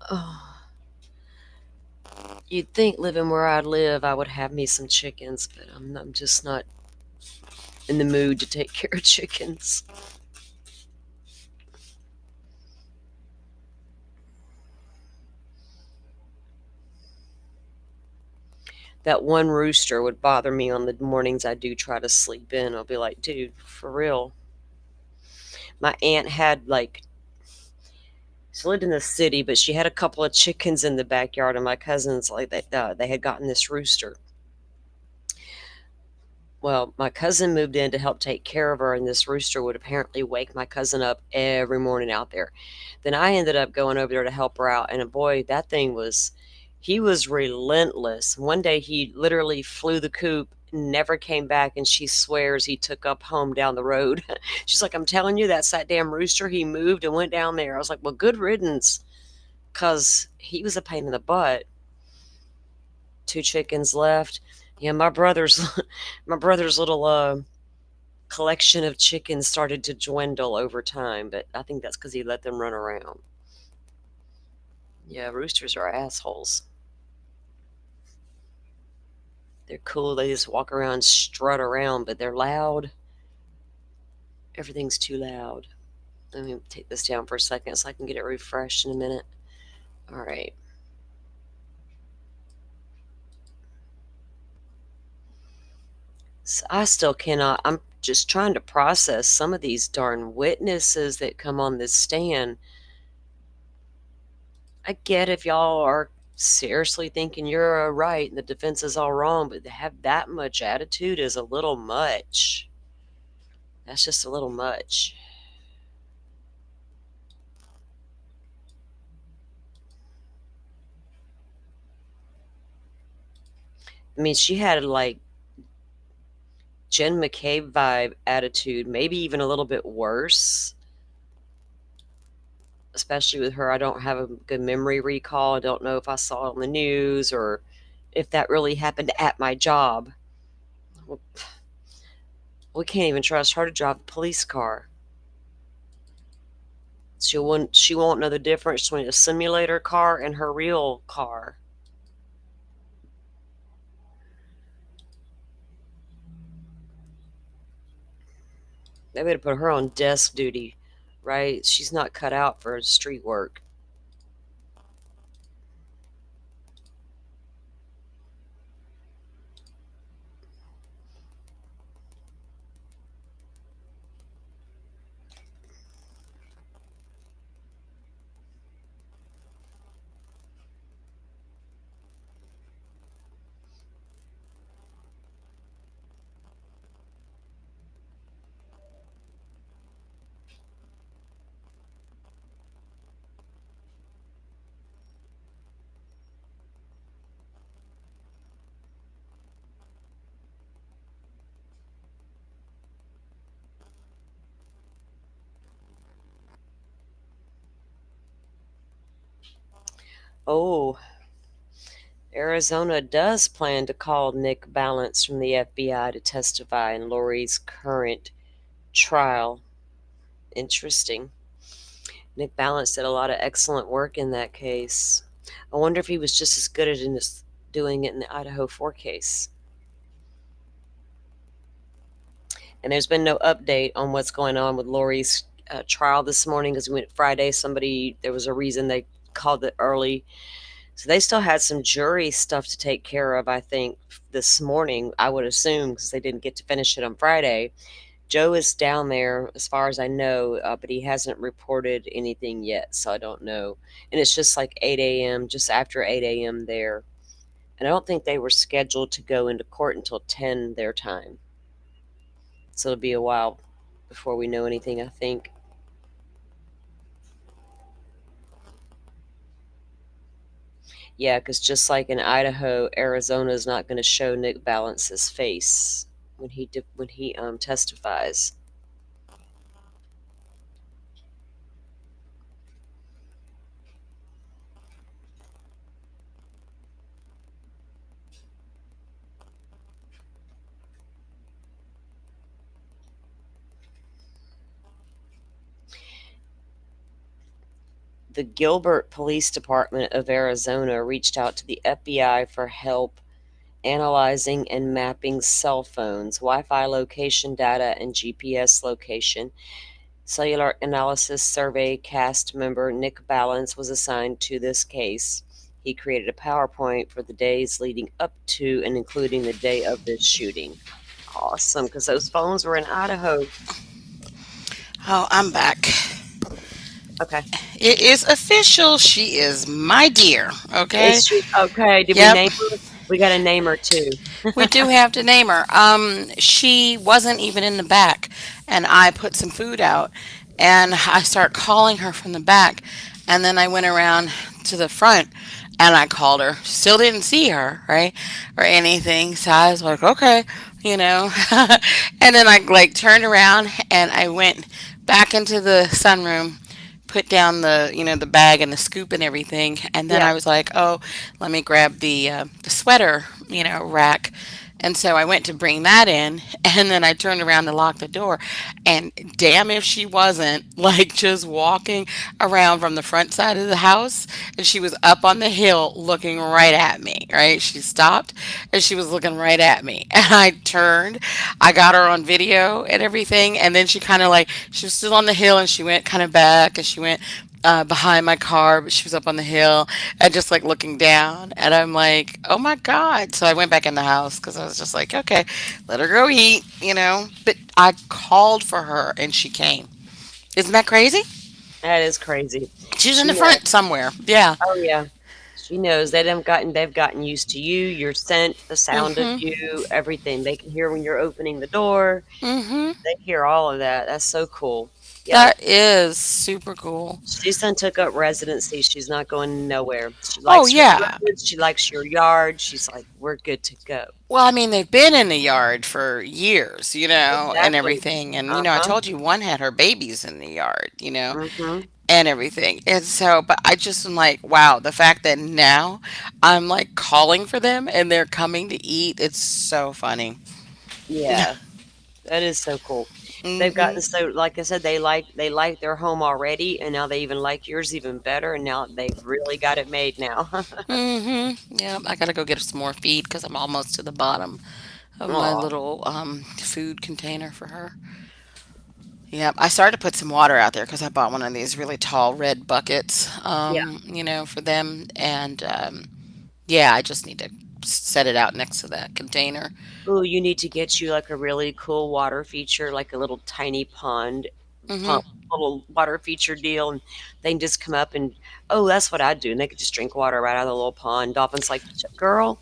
Oh, you'd think living where I live, I would have me some chickens, but I'm just not in the mood to take care of chickens. That one rooster would bother me on the mornings I do try to sleep in. I'll be like, dude, for real. My aunt had she lived in the city, but she had a couple of chickens in the backyard, and my cousins they had gotten this rooster. Well, my cousin moved in to help take care of her, and this rooster would apparently wake my cousin up every morning out there. Then I ended up going over there to help her out, and boy, he was relentless. One day he literally flew the coop, never came back, and she swears he took up home down the road. She's like, I'm telling you, that's that damn rooster. He moved and went down there. I was like, well, good riddance, because he was a pain in the butt. 2 chickens left. Yeah, my brother's little collection of chickens started to dwindle over time, but I think that's because he let them run around. Yeah, roosters are assholes. They're cool. They just walk around, strut around, but they're loud. Everything's too loud. Let me take this down for a second so I can get it refreshed in a minute. All right. So I still cannot. I'm just trying to process some of these darn witnesses that come on this stand. I get if y'all are seriously thinking you're right and the defense is all wrong, but to have that much attitude is a little much. That's just a little much. I mean, she had Jen McCabe vibe attitude, maybe even a little bit worse. Especially with her, I don't have a good memory recall. I don't know if I saw it on the news or if that really happened at my job. Well, we can't even trust her to drive the police car. She won't know the difference between a simulator car and her real car. They would have put her on desk duty, right? She's not cut out for street work. Oh, Arizona does plan to call Nick Balance from the FBI to testify in Lori's current trial. Interesting. Nick Balance did a lot of excellent work in that case. I wonder if he was just as good at doing it in the Idaho 4 case. And there's been no update on what's going on with Lori's trial this morning because we went Friday. There was a reason they called it early. So they still had some jury stuff to take care of, I think, this morning, I would assume, because they didn't get to finish it on Friday. Joe is down there, as far as I know, but he hasn't reported anything yet, so I don't know. And it's just like 8 a.m., just after 8 a.m. there. And I don't think they were scheduled to go into court until 10 their time. So it'll be a while before we know anything, I think. Yeah, because just like in Idaho, Arizona's not going to show Nick Balance's face when he testifies. The Gilbert Police Department of Arizona reached out to the FBI for help analyzing and mapping cell phones, Wi Fi location data, and GPS location. Cellular Analysis Survey cast member Nick Balance was assigned to this case. He created a PowerPoint for the days leading up to and including the day of this shooting. Awesome, because those phones were in Idaho. Oh, I'm back. Okay. It is official. She is my dear. Okay. Is she okay? Did we Yep. name her? We got to name her too. We do have to name her. She wasn't even in the back, and I put some food out, and I start calling her from the back, and then I went around to the front, and I called her. Still didn't see her, right, or anything. So I was like, okay, you know, and then I like turned around and I went back into the sunroom, put down the the bag and the scoop and everything, and then Yeah. I was like, oh, let me grab the sweater rack. And so I went to bring that in, and then I turned around to lock the door, and damn if she wasn't like just walking around from the front side of the house, and she was up on the hill looking right at me. Right, she stopped and she was looking right at me, and I turned, I got her on video and everything, and then she kind of like she was still on the hill, and she went kind of back, and she went behind my car, but she was up on the hill and just like looking down. And I'm like, oh my God. So I went back in the house because I was just like, okay, let her go eat. But I called for her and she came. Isn't that crazy? That is crazy. She's in She the knows. front somewhere. Yeah. Oh yeah. She knows. They've gotten used to you, your scent, the sound of Mm you, everything. They can hear when you're opening the door. hmm. Mm hmm. They hear all of that. That's so cool. Yeah. That is super cool. She's done took up residency. She's not going nowhere. She Oh, likes your yeah. roads. She likes your yard. She's like, we're good to go. Well, I mean, they've been in the yard for years, and Exactly. everything. And I Uh-huh. told you one had her babies in the yard, Mm-hmm. and everything. And so, but I just am like, wow, the fact that now I'm like calling for them and they're coming to eat, it's so funny. Yeah. That is so cool. They've Hmm. gotten so, like I said, they like their home already, and now they even like yours even better, and now they've really got it made now. Hmm. Yeah, I gotta go get some more feed because I'm almost to the bottom of my Aw. little food container for her. Yep, I started to put some water out there because I bought one of these really tall red buckets, Yeah. for them. And yeah, I just need to set it out next to that container. Ooh, you need to get you like a really cool water feature, like a little tiny pump, Hmm. little water feature deal, and they can just come up and, oh, that's what I'd do. And they could just drink water right out of the little pond. Dolphin's like, girl,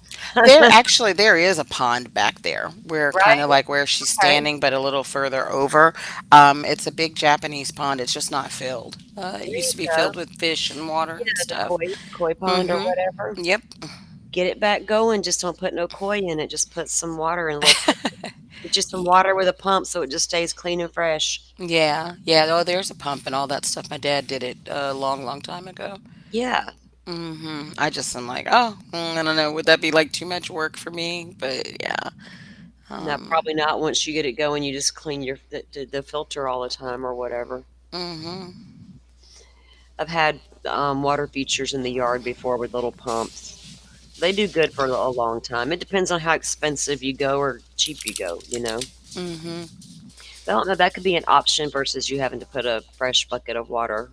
There is a pond back there where kind of right? like where she's Okay. standing, but a little further over. It's a big Japanese pond. It's just not filled. It There used you to be go. filled with fish and water Yeah, and the stuff. koi pond or Hmm. whatever. Yep. Get it back going. Just don't put no koi in it. Just put some water in a little pump. Get you some water with a pump so it just stays clean and fresh. Yeah, yeah. Oh, there's a pump and all that stuff. My dad did it a long, long time ago. Yeah. I just am like, oh, I don't know. Would that be like too much work for me? But yeah. No, Um, probably not. Once you get it going, you just clean the filter all the time or whatever. hmm. I've had water features in the yard before with little pumps. They do good for a long time. It depends on how expensive you go or cheap you go. Hmm. But I don't know. That could be an option versus you having to put a fresh bucket of water.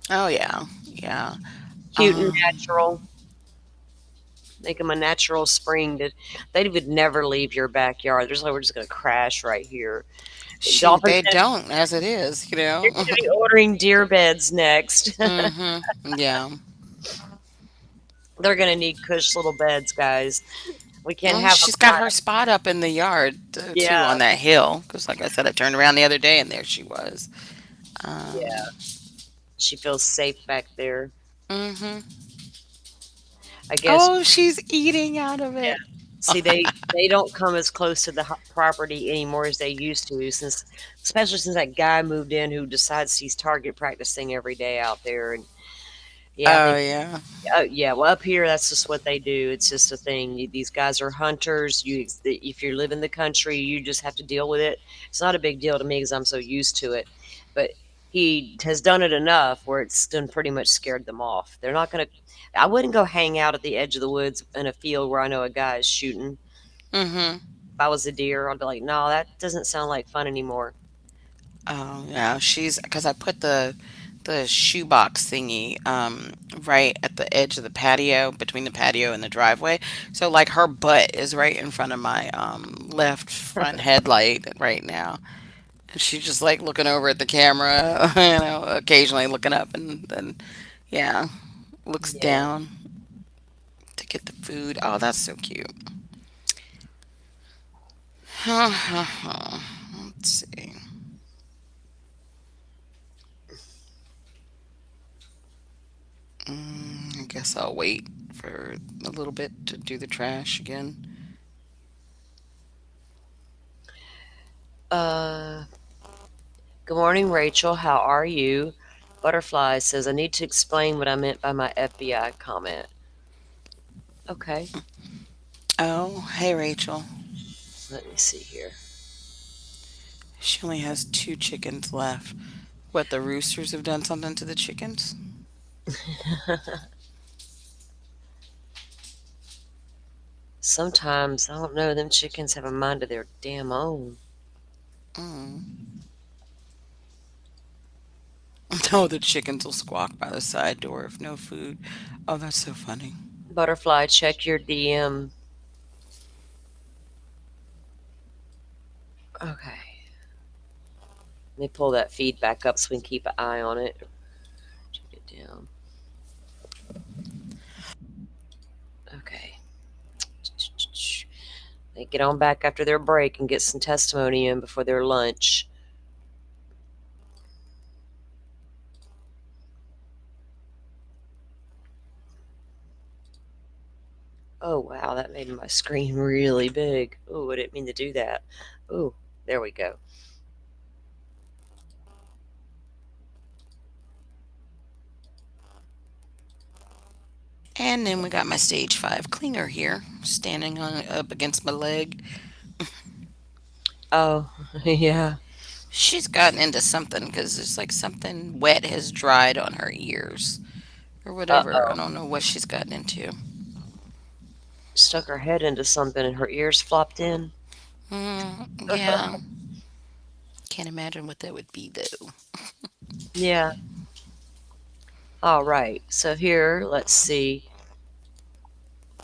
Oh yeah, yeah. Cute and Um, natural. Make them a natural spring. They would never leave your backyard. There's like we're just gonna crash right here. Shoot, Dolphins they don't as it is, you know. they're gonna be ordering deer beds next. Yeah. They're gonna need cush little beds, guys. We can't Well, have them she's got her flat. spot up in the yard too Yeah, on that hill. Because, like I said, I turned around the other day and there she was. yeah. Um, She feels safe back there. hmm I guess. Oh, she's eating out of Yeah. it. See, they don't come as close to the property anymore as they used to, since especially since that guy moved in who decides he's target practicing every day out there. And yeah, I Oh think yeah. yeah. Well, up here, that's just what they do. It's just a thing. These guys are hunters. If you live in the country, you just have to deal with it. It's not a big deal to me because I'm so used to it. But he has done it enough where it's done pretty much scared them off. They're not going to. I wouldn't go hang out at the edge of the woods in a field where I know a guy is shooting. hmm If I was a deer, I'd be like, no, that doesn't sound like fun anymore. Oh yeah. She's because I put the shoebox thingy right at the edge of the patio between the patio and the driveway. So like her butt is right in front of my left front headlight right now. And she's just like looking over at the camera, occasionally looking up and then yeah, looks Yeah. down to get the food. Oh, that's so cute. Let's see. I guess I'll wait for a little bit to do the trash again. Uh, Good morning, Rachel. How are you? Butterfly says, I need to explain what I meant by my FBI comment. Okay, Oh, hey Rachel. let me see here. She only has two chickens left. What, the roosters have done something to the chickens? Sometimes, I don't know, them chickens have a mind of their damn own. Mm. No, the chickens will squawk by the side door if no food. Oh, that's so funny. Butterfly, check your DM. Okay. Let me pull that feed back up so we can keep an eye on it. Check it down. Okay. They get on back after their break and get some testimony in before their lunch. Oh, wow, that made my screen really big. Oh, I didn't mean to do that. Oh, there we go. And then we got my stage 5 cleaner here, standing up against my leg. Oh, yeah. She's gotten into something because it's like something wet has dried on her ears or whatever. I Uh-oh. don't know what she's gotten into. Stuck her head into something and her ears flopped in. Yeah. Can't imagine what that would be though. Yeah. All right. So here, let's see.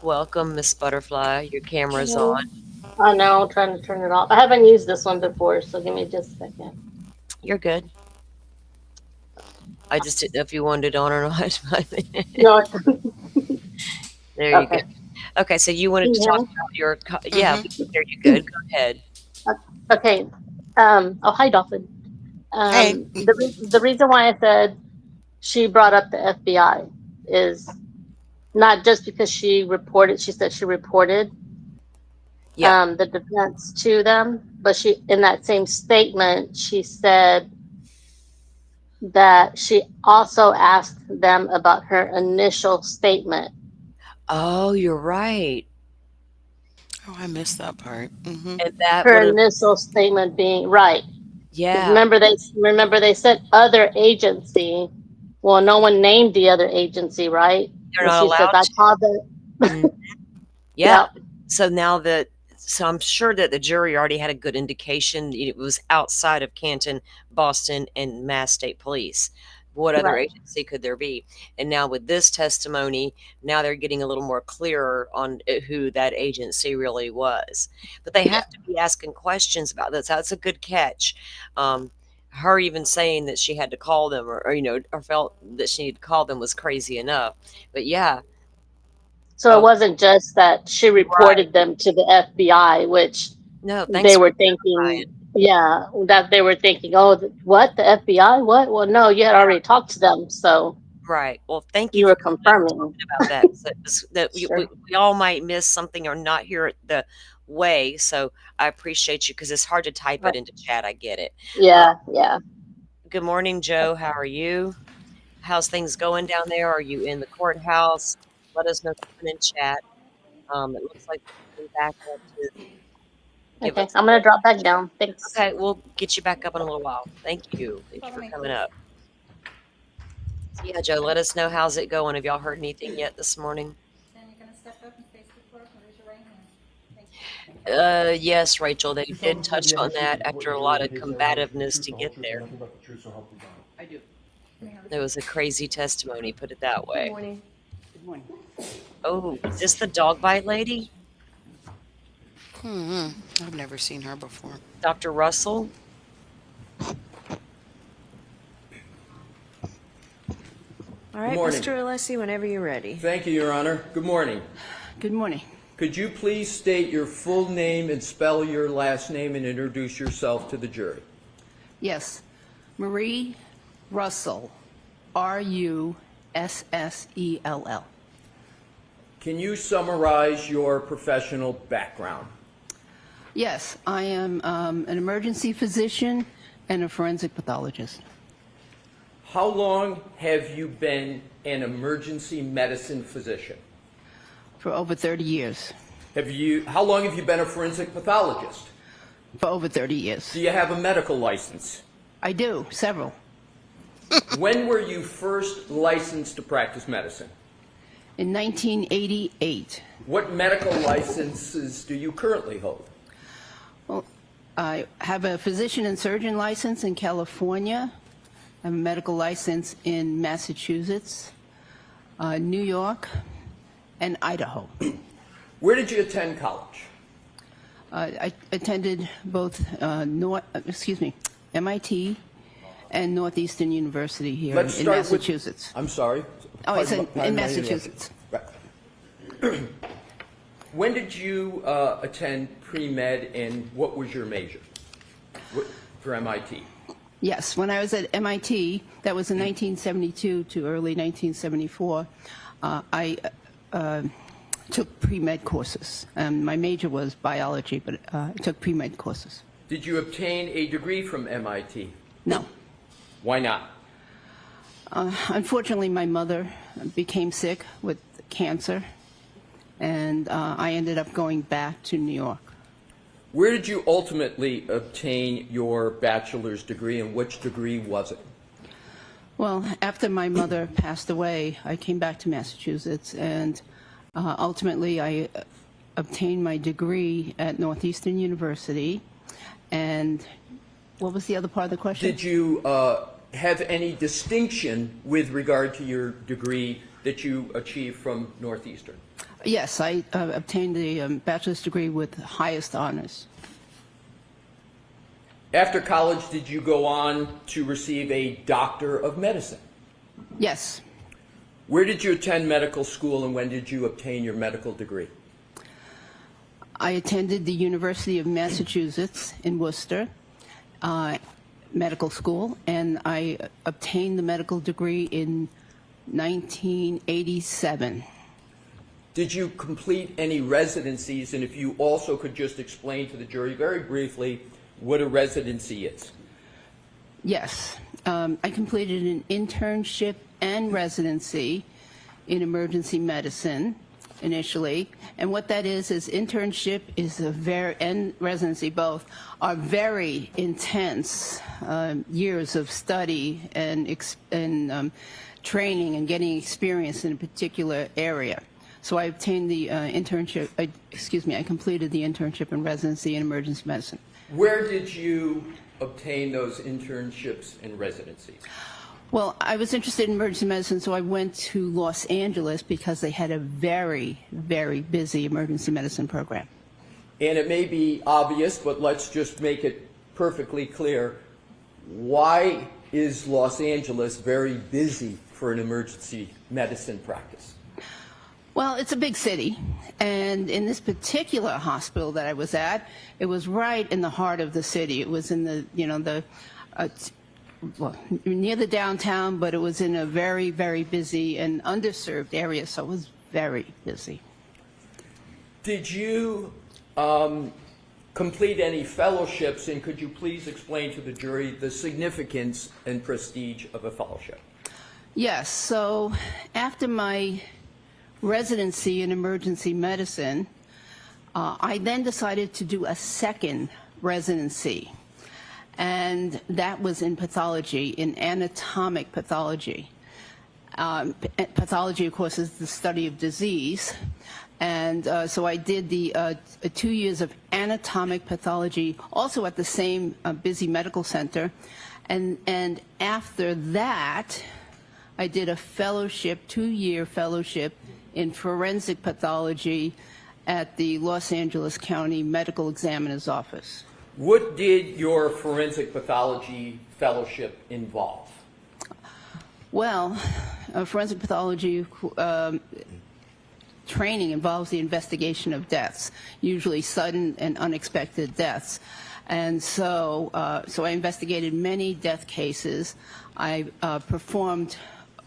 Welcome, Miss Butterfly. Your camera's on. I know, I'm trying to turn it off. I haven't used this one before, so give me just a second. You're good. I just didn't know if you wanted it on or not. No, There you okay. go. Okay, so you wanted Can to you talk hear me? about your yeah, we can hear you good. Go ahead. Okay. Oh, hi, Dolphin. Hey. The reason why I said she brought up the FBI is not just because she said she reported Yeah. the defense to them, but she, in that same statement, she said that she also asked them about her initial statement. Oh, you're right. Oh, I missed that part. And that would Her have initial statement being right. 'Cause yeah. remember they said other agency. Well, no one named the other agency, right? They're And not she says, allowed I to. called it. Mm. Yeah. Yeah. So I'm sure that the jury already had a good indication it was outside of Canton, Boston, and Mass State Police. What other Right. agency could there be? And now with this testimony, now they're getting a little more clearer on who that agency really was. But they have to be asking questions about this. That's a good catch. Her even saying that she had to call them or felt that she needed to call them was crazy enough. But yeah, So it wasn't just that she right. reported them to the FBI, which No, thanks they for were clarifying. thinking, yeah, that they were thinking, oh, what, the FBI? What? Well, no, you had already talked to them, so Right. Well, thank you you for were coming up and confirming. talking about that. So that Sure. we all might miss something or not hear it the way. So I appreciate you because it's hard to type it Right. into chat. I get it. Yeah, yeah. Good morning, Joe. How are you? How's things going down there? Are you in the courthouse? Let us know something in chat. It looks like you're coming back up to give Okay, us. I'm gonna drop back down. Thanks. Okay, we'll get you back up in a little while. Thank you. Thank you for coming up. So yeah, Joe, let us know how's it going. Have y'all heard anything yet this morning? Yes, Rachel, they did touch on that after a lot of combativeness to get there. I do. It was a crazy testimony, put it that way. Good morning. Good morning. Oh, is this the dog bite lady? I've never seen her before. Dr. Russell? All right, morning. Mr. Alessi, whenever you're ready. Thank you, Your Honor. Good morning. Good morning. Could you please state your full name and spell your last name and introduce yourself to the jury? Yes. Marie Russell. Russell. Can you summarize your professional background? Yes, I am an emergency physician and a forensic pathologist. How long have you been an emergency medicine physician? For over 30 years. How long have you been a forensic pathologist? For over 30 years. Do you have a medical license? I do, several. When were you first licensed to practice medicine? In 1988. What medical licenses do you currently hold? Well, I have a physician and surgeon license in California. I have a medical license in Massachusetts, New York, and Idaho. Where did you attend college? I attended both MIT and Northeastern University here in Massachusetts. I'm sorry. Oh, I said Pardon in my Massachusetts. Right. When did you attend pre-med and what was your major for MIT? Yes, when I was at MIT, that was in 1972 to early 1974, I took pre-med courses. My major was biology, but I took pre-med courses. Did you obtain a degree from MIT? No. Why not? Unfortunately, my mother became sick with cancer, and I ended up going back to New York. Where did you ultimately obtain your bachelor's degree, and which degree was it? Well, after my mother passed away, I came back to Massachusetts, and ultimately I obtained my degree at Northeastern University. And what was the other part of the question? Did you have any distinction with regard to your degree that you achieved from Northeastern? Yes, I obtained a bachelor's degree with highest honors. After college, did you go on to receive a Doctor of Medicine? Yes. Where did you attend medical school and when did you obtain your medical degree? I attended the University of Massachusetts in Worcester medical school, and I obtained the medical degree in 1987. Did you complete any residencies? And if you also could just explain to the jury very briefly what a residency is. Yes. I completed an internship and residency in emergency medicine initially. And what that is internship is and residency both are very intense years of study and training and getting experience in a particular area. So I obtained the internship, I completed the internship and residency in emergency medicine. Where did you obtain those internships and residencies? Well, I was interested in emergency medicine, so I went to Los Angeles because they had a very, very busy emergency medicine program. And it may be obvious, but let's just make it perfectly clear. Why is Los Angeles very busy for an emergency medicine practice? Well, it's a big city, and in this particular hospital that I was at, it was right in the heart of the city. It was in the, well, near the downtown, but it was in a very, very busy and underserved area, so it was very busy. Did you complete any fellowships, and could you please explain to the jury the significance and prestige of a fellowship? Yes, so after my residency in emergency medicine, I then decided to do a second residency. And that was in pathology, in anatomic pathology. Pathology, of course, is the study of disease. And so I did the 2 years of anatomic pathology, also at the same busy medical center. And after that, I did a fellowship, 2-year fellowship in forensic pathology at the Los Angeles County Medical Examiner's Office. What did your forensic pathology fellowship involve? Well, forensic pathology training involves the investigation of deaths, usually sudden and unexpected deaths. And so, I investigated many death cases. I performed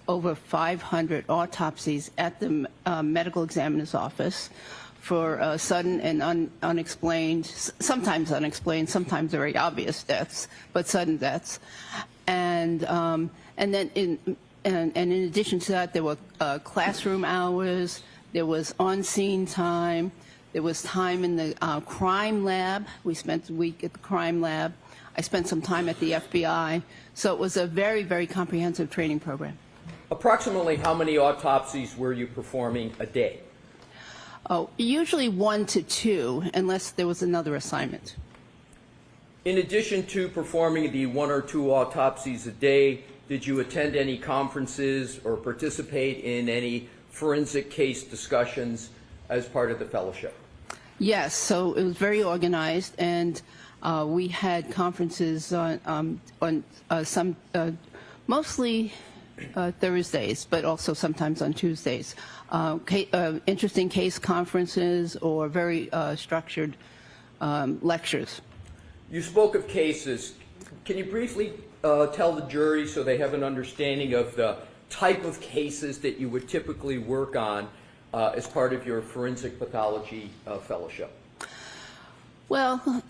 over 500 autopsies at the medical examiner's office for sudden and unexplained, sometimes unexplained, sometimes very obvious deaths, but sudden deaths. And then in addition to that, there were classroom hours, there was on-scene time, there was time in the crime lab. We spent a week at the crime lab. I spent some time at the FBI. So it was a very, very comprehensive training program. Approximately how many autopsies were you performing a day? Oh, usually 1 to 2, unless there was another assignment. In addition to performing the 1 or 2 autopsies a day, did you attend any conferences or participate in any forensic case discussions as part of the fellowship? Yes, so it was very organized, and we had conferences on some, mostly Thursdays, but also sometimes on Tuesdays. Interesting case conferences or very structured lectures. You spoke of cases. Can you briefly tell the jury so they have an understanding of the type of cases that you would typically work on as part of your forensic pathology fellowship? Well,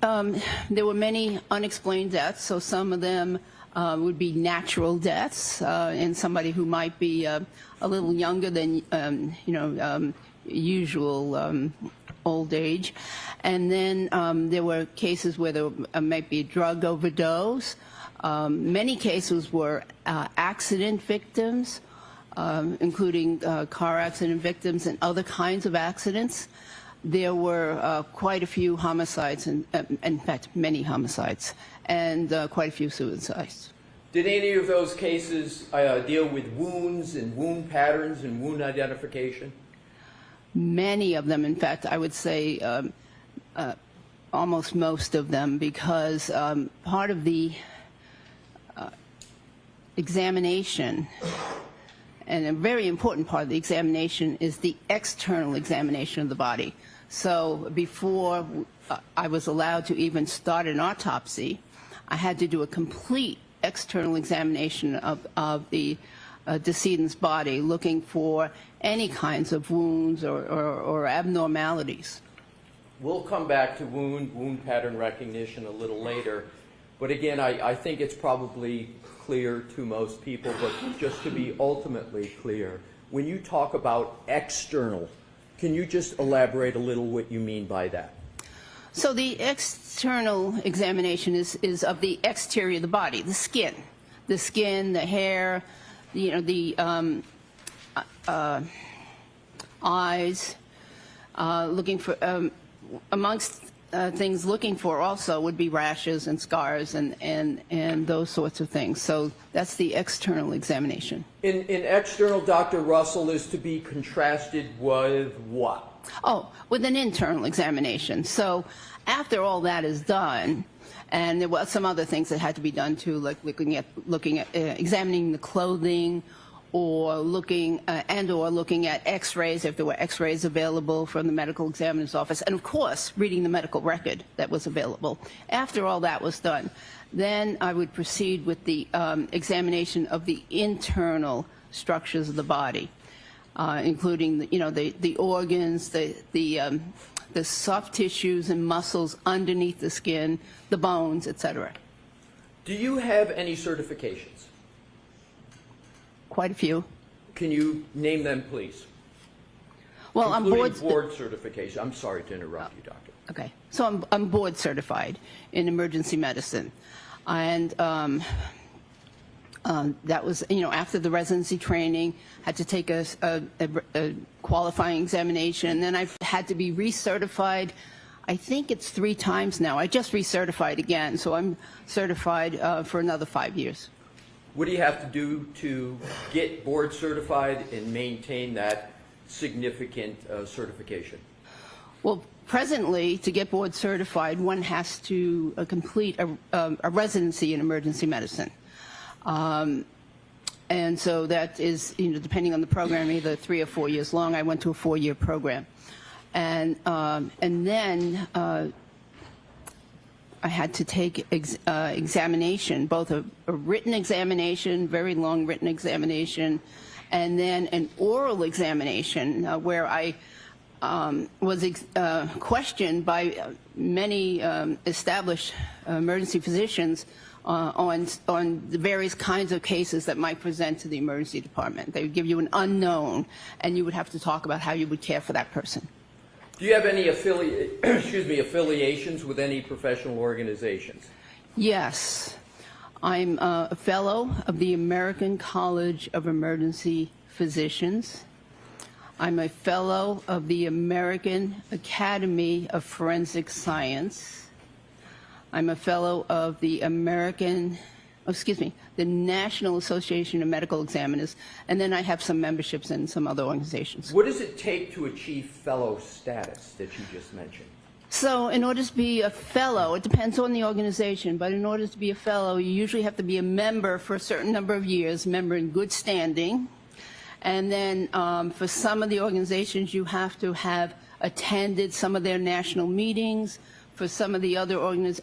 there were many unexplained deaths, so some of them would be natural deaths in somebody who might be a little younger than usual old age. And then there were cases where there might be a drug overdose. Many cases were accident victims, including car accident victims and other kinds of accidents. There were quite a few homicides, and in fact, many homicides, and quite a few suicides. Did any of those cases deal with wounds and wound patterns and wound identification? Many of them, in fact, I would say almost most of them, because part of the examination, and a very important part of the examination, is the external examination of the body. So before I was allowed to even start an autopsy, I had to do a complete external examination of the decedent's body, looking for any kinds of wounds or abnormalities. We'll come back to wound pattern recognition a little later. But again, I think it's probably clear to most people, but just to be ultimately clear, when you talk about external, can you just elaborate a little what you mean by that? So the external examination is of the exterior of the body, the skin, the hair, the eyes, looking for amongst things looking for also would be rashes and scars and those sorts of things. So that's the external examination. In external, Dr. Russell, is to be contrasted with what? Oh, with an internal examination. So after all that is done, and there were some other things that had to be done too, like looking at examining the clothing, or looking at X-rays if there were X-rays available from the medical examiner's office, and of course reading the medical record that was available. After all that was done, then I would proceed with the examination of the internal structures of the body, including the organs, the soft tissues and muscles underneath the skin, the bones, etc. Do you have any certifications? Quite a few. Can you name them, please? Well, I'm board certification. I'm sorry to interrupt you, doctor. Okay, so I'm board certified in emergency medicine, and that was after the residency training, had to take a qualifying examination, and then I've had to be recertified. I think it's 3 times now. I just recertified again, so I'm certified for another 5 years. What do you have to do to get board certified and maintain that significant certification? Well, presently, to get board certified, one has to complete a residency in emergency medicine. And so that is, depending on the program, either 3 or 4 years long. I went to a 4-year program. And then I had to take examination, both a written examination, very long written examination, and then an oral examination where I was questioned by many established emergency physicians on the various kinds of cases that might present to the emergency department. They would give you an unknown, and you would have to talk about how you would care for that person. Do you have any affiliations with any professional organizations? Yes. I'm a fellow of the American College of Emergency Physicians. I'm a fellow of the American Academy of Forensic Science. I'm a fellow of the the National Association of Medical Examiners, and then I have some memberships in some other organizations. What does it take to achieve fellow status that you just mentioned? So in order to be a fellow, it depends on the organization, but in order to be a fellow, you usually have to be a member for a certain number of years, member in good standing. And then for some of the organizations, you have to have attended some of their national meetings. For some of the other organizations,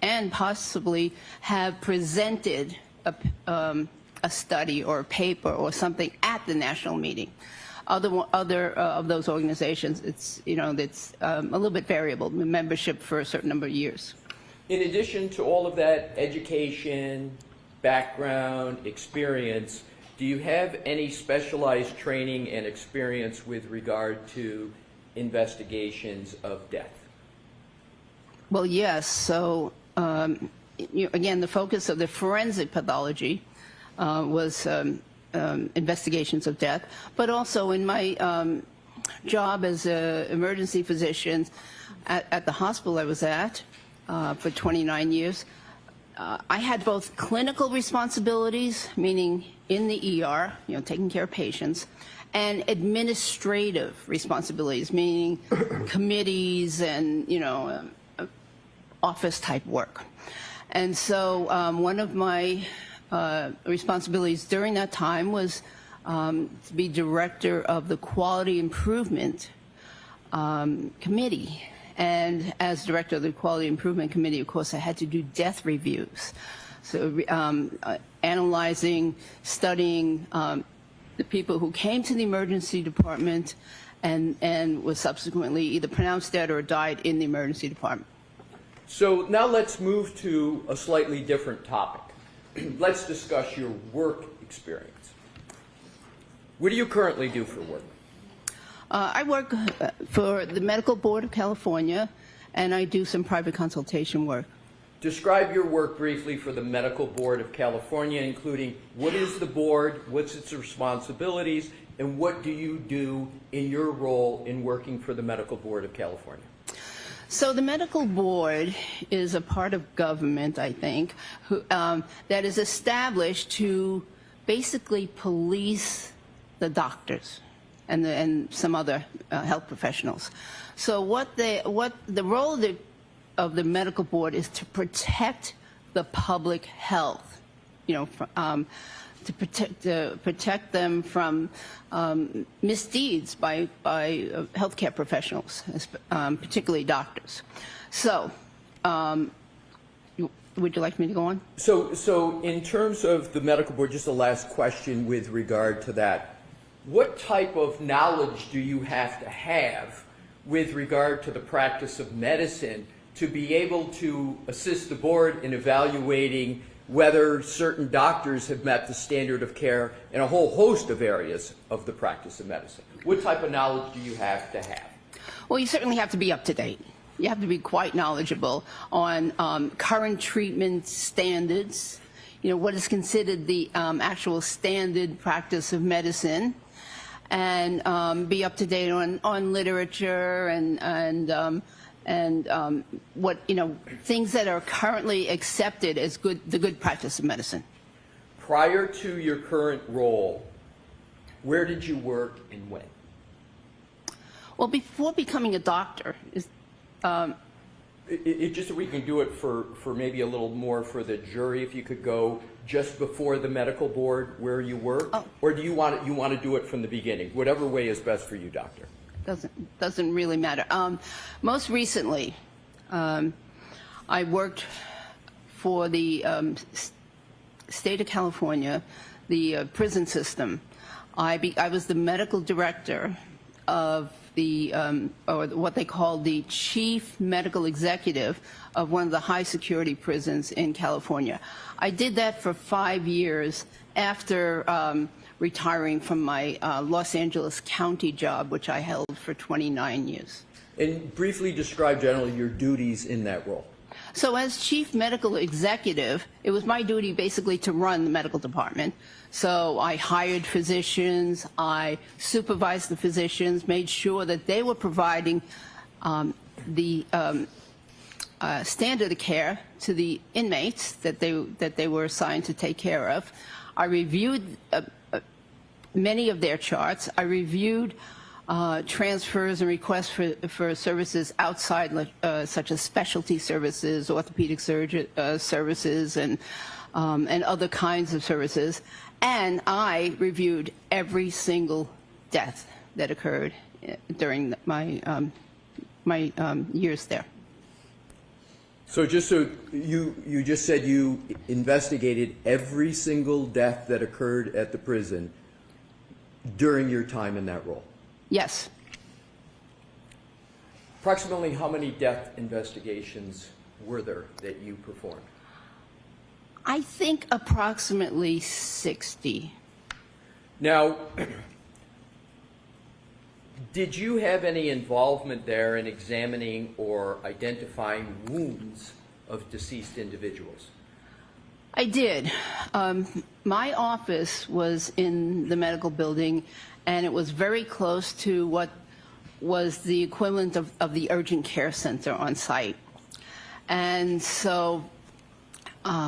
and possibly have presented a study or a paper or something at the national meeting. Other of those organizations, it's a little bit variable, membership for a certain number of years. In addition to all of that education, background, experience, do you have any specialized training and experience with regard to investigations of death? Well, yes. So, again, the focus of the forensic pathology was investigations of death, but also in my job as an emergency physician at the hospital I was at for 29 years, I had both clinical responsibilities, meaning in the ER, taking care of patients, and administrative responsibilities, meaning committees and, office-type work. And so one of my responsibilities during that time was to be director of the Quality Improvement Committee. And as director of the Quality Improvement Committee, of course, I had to do death reviews. So analyzing, studying the people who came to the emergency department and was subsequently either pronounced dead or died in the emergency department. So now let's move to a slightly different topic. Let's discuss your work experience. What do you currently do for work? I work for the Medical Board of California, and I do some private consultation work. Describe your work briefly for the Medical Board of California, including what is the board, what's its responsibilities, and what do you do in your role in working for the Medical Board of California? So the medical board is a part of government, I think, that is established to basically police the doctors and some other health professionals. So what the role of the medical board is to protect the public health, to protect them from misdeeds by healthcare professionals, particularly doctors. So, would you like me to go on? So in terms of the medical board, just a last question with regard to that. What type of knowledge do you have to have with regard to the practice of medicine to be able to assist the board in evaluating whether certain doctors have met the standard of care in a whole host of areas of the practice of medicine? What type of knowledge do you have to have? Well, you certainly have to be up to date. You have to be quite knowledgeable on current treatment standards, what is considered the actual standard practice of medicine, and be up to date on literature and what things that are currently accepted as the good practice of medicine. Prior to your current role, where did you work and when? Well, before becoming a doctor, just so we can do it for maybe a little more for the jury, if you could go just before the medical board where you worked, or do you want to do it from the beginning? Whatever way is best for you, doctor. Doesn't really matter. Most recently, I worked for the state of California, the prison system. I was the medical director of the, or what they call the chief medical executive of one of the high security prisons in California. I did that for 5 years after retiring from my Los Angeles County job, which I held for 29 years. And briefly describe generally your duties in that role. So as chief medical executive, it was my duty basically to run the medical department. So I hired physicians, I supervised the physicians, made sure that they were providing the standard of care to the inmates that they were assigned to take care of. I reviewed many of their charts. I reviewed transfers and requests for services outside, such as specialty services, orthopedic services, and other kinds of services. And I reviewed every single death that occurred during my years there. So you just said you investigated every single death that occurred at the prison during your time in that role? Yes. Approximately how many death investigations were there that you performed? I think approximately 60. Now, did you have any involvement there in examining or identifying wounds of deceased individuals? I did. My office was in the medical building, and it was very close to what was the equivalent of the urgent care center on site. And so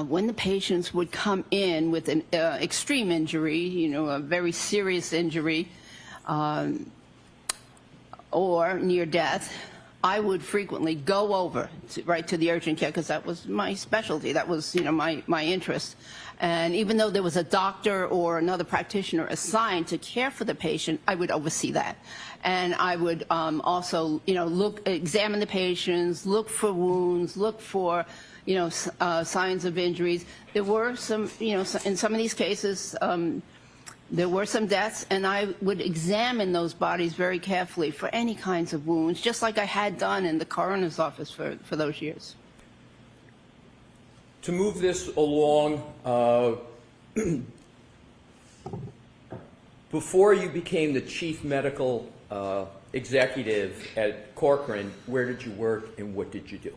when the patients would come in with an extreme injury, a very serious injury, or near death, I would frequently go over right to the urgent care because that was my specialty. That was, my interest. And even though there was a doctor or another practitioner assigned to care for the patient, I would oversee that. And I would also, examine the patients, look for wounds, look for, signs of injuries. There were some, in some of these cases, there were some deaths, and I would examine those bodies very carefully for any kinds of wounds, just like I had done in the coroner's office for those years. To move this along, before you became the chief medical executive at Corcoran, where did you work and what did you do?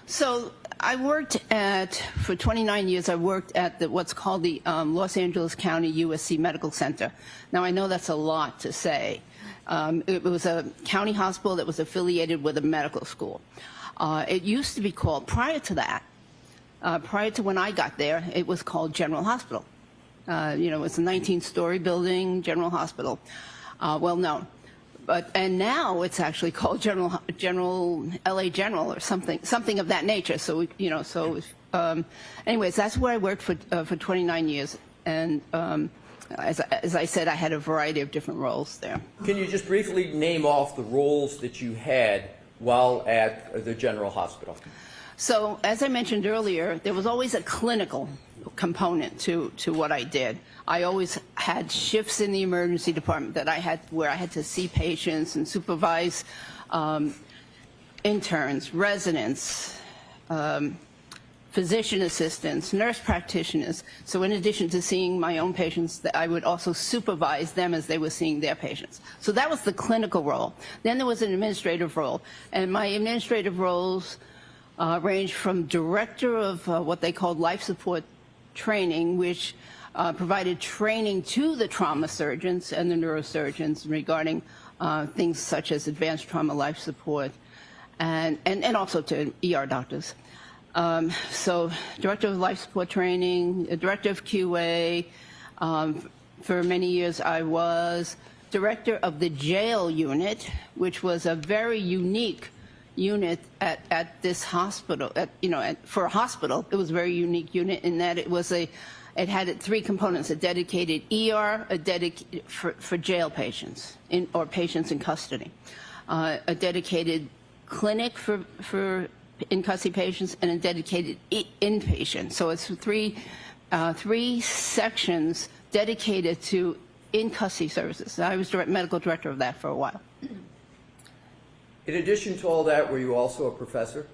So I worked for 29 years, I worked at what's called the Los Angeles County USC Medical Center. Now, I know that's a lot to say, It was a county hospital that was affiliated with a medical school. It used to be called, prior to that, prior to when I got there, it was called General Hospital. It was a 19-story building, General Hospital. Well, no. And now it's actually called LA General or something of that nature. So, anyways, that's where I worked for 29 years. And as I said, I had a variety of different roles there. Can you just briefly name off the roles that you had while at the General Hospital? So, as I mentioned earlier, there was always a clinical component to what I did. I always had shifts in the emergency department where I had to see patients and supervise interns, residents, physician assistants, nurse practitioners. So in addition to seeing my own patients, I would also supervise them as they were seeing their patients. So that was the clinical role. Then there was an administrative role, and my administrative roles ranged from director of what they called life support training, which provided training to the trauma surgeons and the neurosurgeons regarding things such as advanced trauma life support, and also to ER doctors. So director of life support training, director of QA. For many years I was director of the jail unit, which was a very unique unit at this hospital. For a hospital, it was a very unique unit in that it had three components: a dedicated ER, for jail patients or patients in custody, a dedicated clinic for in custody patients, and a dedicated inpatient. So it's three sections dedicated to in custody services. I was medical director of that for a while. In addition to all that, were you also a professor?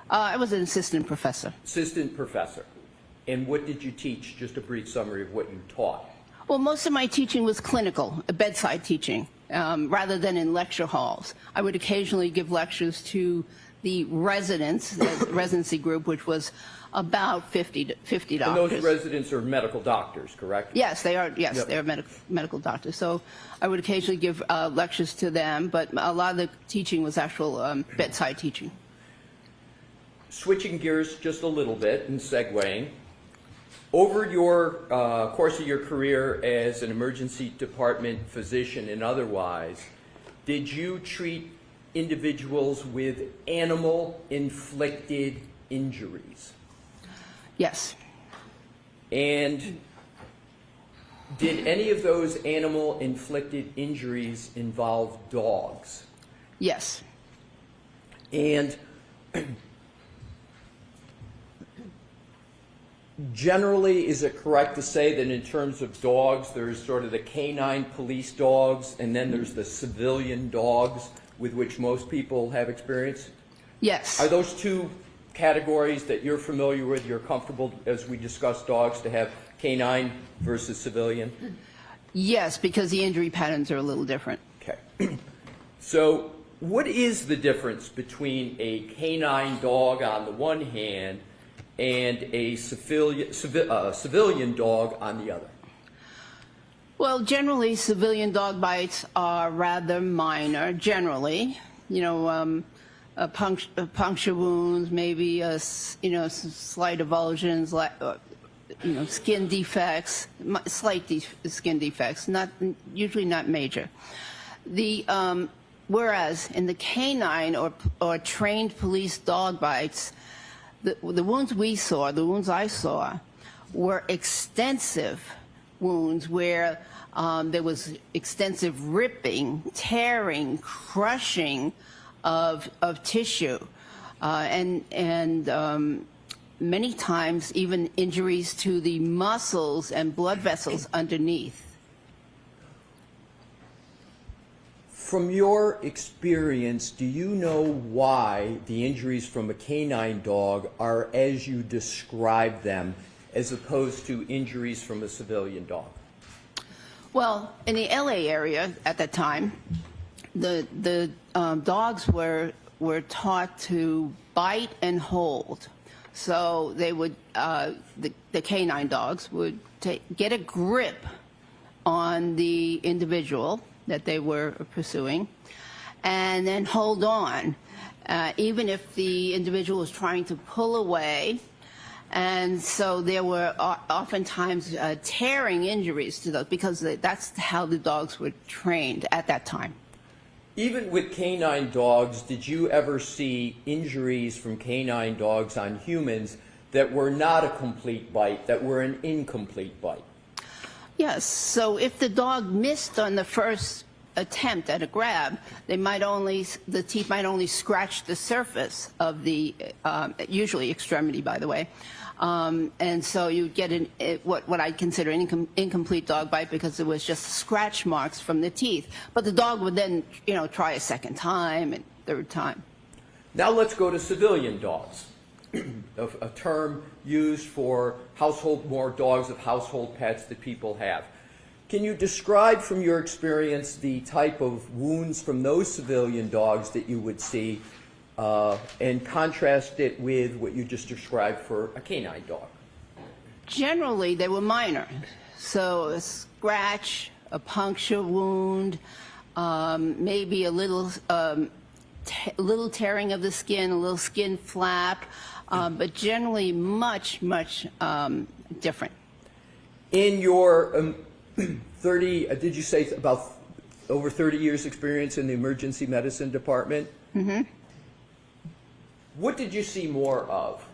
I was an assistant professor. Assistant professor. And what did you teach? Just a brief summary of what you taught. Well, most of my teaching was clinical, bedside teaching, rather than in lecture halls. I would occasionally give lectures to the residents, the residency group, which was about 50 doctors. And those residents are medical doctors, correct? Yes, they are. Yes, Yep. they are medical doctors. So I would occasionally give lectures to them, but a lot of the teaching was actual bedside teaching. Switching gears just a little bit and segueing, over your course of your career as an emergency department physician and otherwise, did you treat individuals with animal-inflicted injuries? Yes. And did any of those animal-inflicted injuries involve dogs? Yes. And generally, is it correct to say that in terms of dogs, there's sort of the canine police dogs, and then there's the civilian dogs with which most people have experience? Yes. Are those two categories that you're familiar with, you're comfortable, as we discuss dogs, to have canine versus civilian? Yes, because the injury patterns are a little different. Okay. So what is the difference between a canine dog on the one hand and a civilian dog on the other? Well, generally, civilian dog bites are rather minor, generally. Puncture wounds, maybe, some slight avulsions, skin defects, slight skin defects, usually not major. Whereas in the canine or trained police dog bites, the wounds I saw, were extensive wounds where there was extensive ripping, tearing, crushing of tissue, and many times even injuries to the muscles and blood vessels underneath. From your experience, do you know why the injuries from a canine dog are as you describe them, as opposed to injuries from a civilian dog? Well, in the LA area at that time, the dogs were taught to bite and hold. So they would, the canine dogs would get a grip on the individual, that they were pursuing, and then hold on, even if the individual was trying to pull away. And so there were oftentimes tearing injuries to those, because that's how the dogs were trained at that time. Even with canine dogs, did you ever see injuries from canine dogs on humans that were not a complete bite, that were an incomplete bite? Yes, so if the dog missed on the first attempt at a grab, the teeth might only scratch the surface of the, usually extremity, by the way. And so you get what I consider an incomplete dog bite, because it was just scratch marks from the teeth. But the dog would then, try a second time and third time. Now let's go to civilian dogs, a term used for more dogs of household pets that people have. Can you describe from your experience the type of wounds from those civilian dogs that you would see, and contrast it with what you just described for a canine dog? Generally, they were minor. So a scratch, a puncture wound, maybe a little tearing of the skin, a little skin flap, but generally much, much different. In your 30, did you say about over 30 years experience in the emergency medicine department? Mm-hmm. What did you see more of?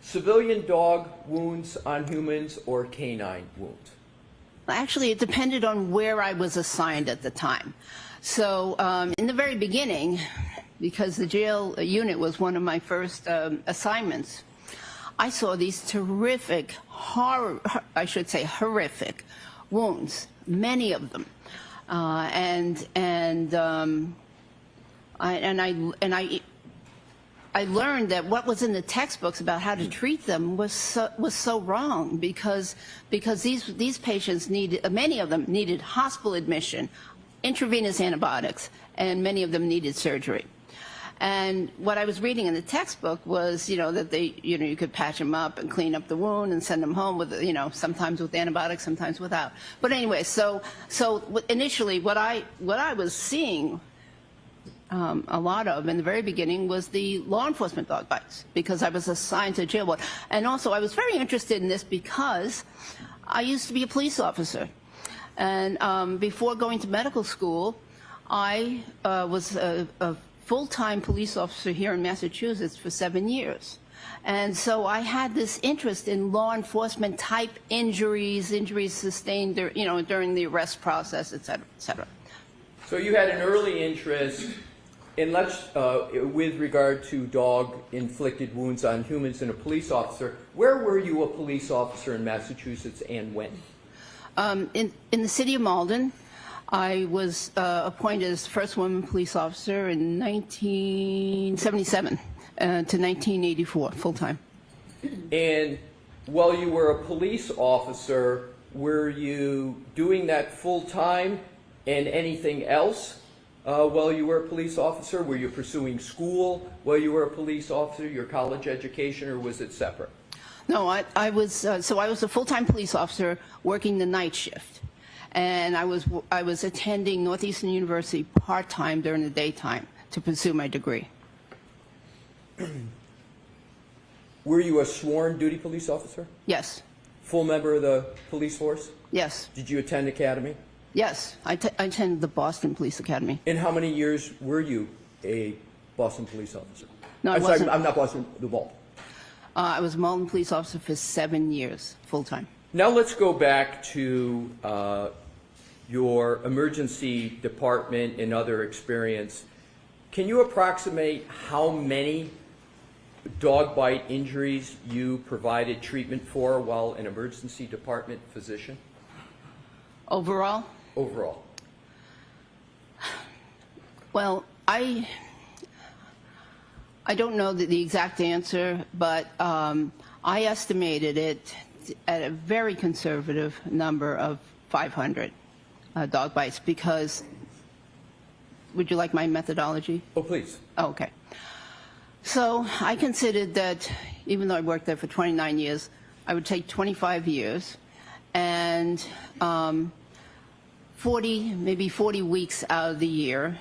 Civilian dog wounds on humans or canine wounds? Actually, it depended on where I was assigned at the time. So in the very beginning, because the jail unit was one of my first assignments, I saw these terrific, horrific wounds, many of them, I learned that what was in the textbooks about how to treat them was so wrong, because these patients many of them needed hospital admission, intravenous antibiotics, and many of them needed surgery. And what I was reading in the textbook was, that you could patch them up and clean up the wound and send them home with, sometimes with antibiotics, sometimes without. But anyway, so initially what I was seeing a lot of in the very beginning was the law enforcement dog bites, because I was assigned to jail ward. And also I was very interested in this because I used to be a police officer. And before going to medical school, I was a full-time police officer here in Massachusetts for 7 years. And so I had this interest in law enforcement type injuries sustained during the arrest process, et cetera, et cetera. So you had an early interest in with regard to dog-inflicted wounds on humans and a police officer. Where were you a police officer in Massachusetts and when? In the city of Malden. I was appointed as first woman police officer in 1977 to 1984, full-time. And while you were a police officer, were you doing that full-time and anything else while you were a police officer? Were you pursuing school while you were a police officer, your college education, or was it separate? No, I was a full-time police officer working the night shift. And I was attending Northeastern University part-time during the daytime to pursue my degree. Were you a sworn duty police officer? Yes. Full member of the police force? Yes. Did you attend academy? Yes, I attended the Boston Police Academy. And how many years were you a Boston police officer? No, I wasn't. Sorry, I'm not Boston, the Malden. I was a Malden police officer for 7 years, full-time. Now let's go back to your emergency department and other experience. Can you approximate how many dog bite injuries you provided treatment for while an emergency department physician? Overall? Overall. Well, I don't know the exact answer, but I estimated it at a very conservative number of 500 dog bites, because, would you like my methodology? Oh, please. Oh, okay. So I considered that even though I worked there for 29 years, I would take 25 years, and 40, maybe 40 weeks out of the year,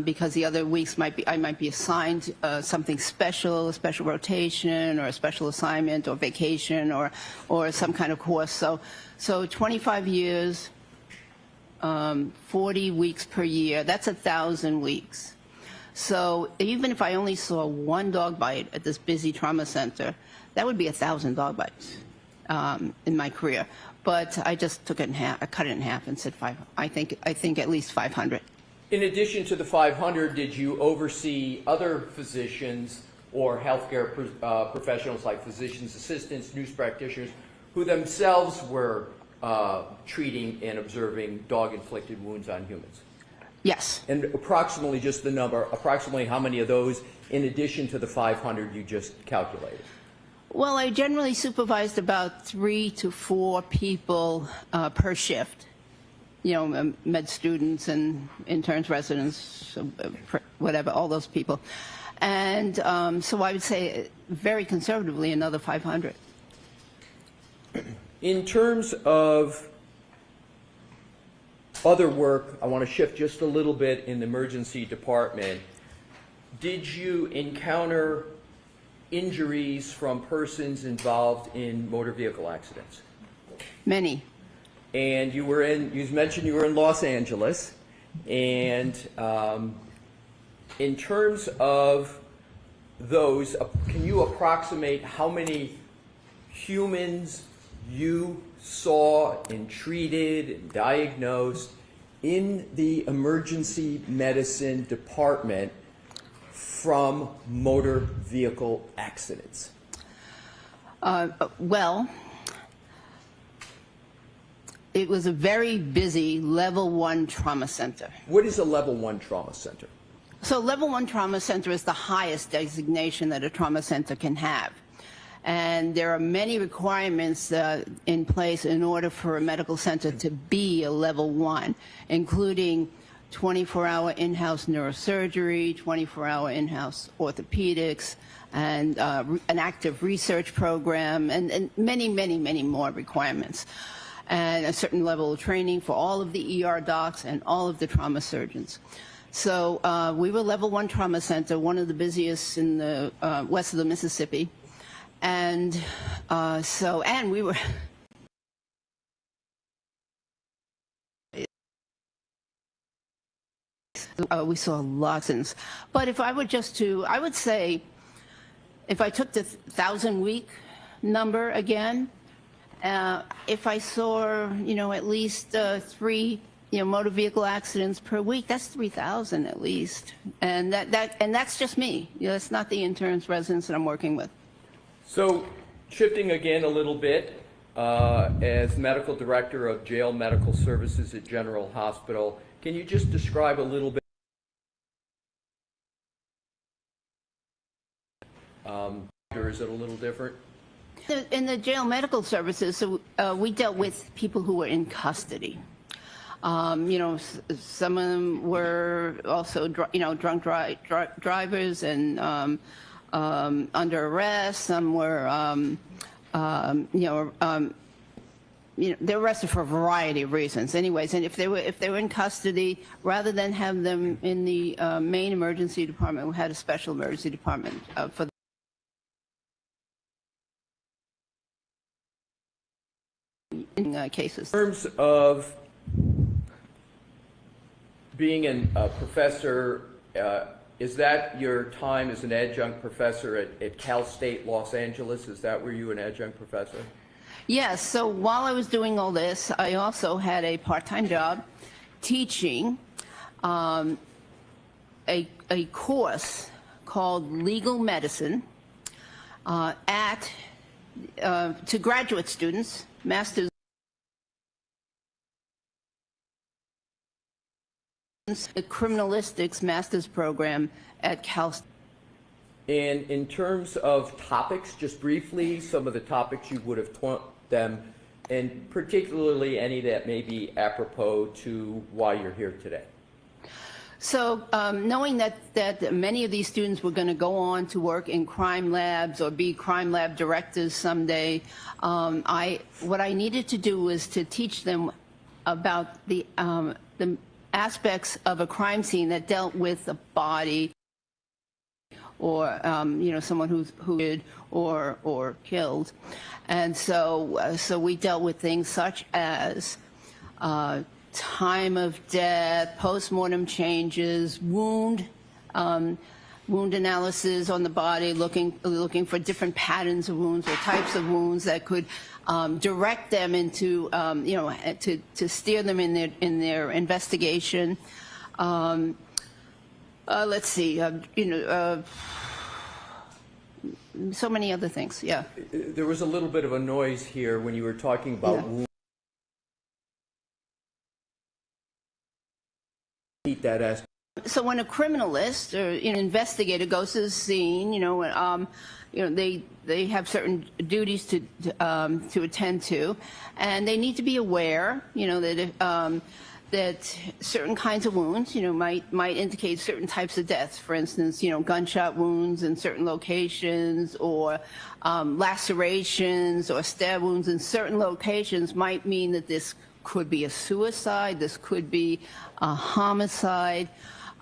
because the other weeks I might be assigned something special, a special rotation or a special assignment or vacation or some kind of course. So 25 years, 40 weeks per year, that's 1,000 weeks. So even if I only saw one dog bite at this busy trauma center, that would be 1,000 dog bites in my career. But I just took it in half. I cut it in half and said I think at least 500. In addition to the 500, did you oversee other physicians or healthcare professionals like physicians' assistants, nurse practitioners, who themselves were treating and observing dog-inflicted wounds on humans? Yes. And approximately, just the number, approximately how many of those, in addition to the 500 you just calculated? Well, I generally supervised about 3 to 4 people per shift. You know, med students and interns, residents, whatever, all those people. And so I would say very conservatively another 500. In terms of other work, I want to shift just a little bit in the emergency department. Did you encounter injuries from persons involved in motor vehicle accidents? Many. And you mentioned you were in Los Angeles, and in terms of those, can you approximate how many humans you saw and treated and diagnosed in the emergency medicine department from motor vehicle accidents? Well, it was a very busy level 1 trauma center. What is a level 1 trauma center? So level 1 trauma center is the highest designation that a trauma center can have. And there are many requirements in place in order for a medical center to be a level 1, including 24-hour in-house neurosurgery, 24-hour in-house orthopedics, and an active research program, and many, many, many more requirements. And a certain level of training for all of the ER docs and all of the trauma surgeons. So we were level 1 trauma center, one of the busiest in the west of the Mississippi. And we were we saw lots of things. But if I were I would say, if I took the 1,000-week number again, if I saw, at least 3, motor vehicle accidents per week, that's 3,000 at least. And that's just me. That's not the interns, residents that I'm working with. So, shifting again a little bit, as medical director of jail medical services at General Hospital, can you just describe a little bit? Or is it a little different? In the jail medical services, we dealt with people who were in custody. Some of them were also, drunk drivers and under arrest. Some were, they were arrested for a variety of reasons. Anyways, and if they were in custody, rather than have them in the main emergency department, we had a special emergency department for cases. In terms of being a professor, is that your time as an adjunct professor at Cal State Los Angeles? Is that where you were an adjunct professor? Yes. So while I was doing all this, I also had a part-time job teaching a course called Legal Medicine to graduate students, master's. A criminalistics master's program at Cal State. And in terms of topics, just briefly, some of the topics you would have taught them, and particularly any that may be apropos to why you're here today. So knowing that many of these students were going to go on to work in crime labs or be crime lab directors someday, what I needed to do was to teach them about the aspects of a crime scene that dealt with the body, or someone who did or killed, and so we dealt with things such as time of death, post-mortem changes, wound analysis on the body, looking for different patterns of wounds or types of wounds that could direct them into to steer them in their investigation. Let's see, so many other things. Yeah. There was a little bit of a noise here when you were talking about wounds. Repeat that as. So when a criminalist or investigator goes to the scene, they have certain duties to attend to, and they need to be aware, that certain kinds of wounds, might indicate certain types of deaths. For instance, gunshot wounds in certain locations, or lacerations or stab wounds in certain locations might mean that this could be a suicide, this could be a homicide.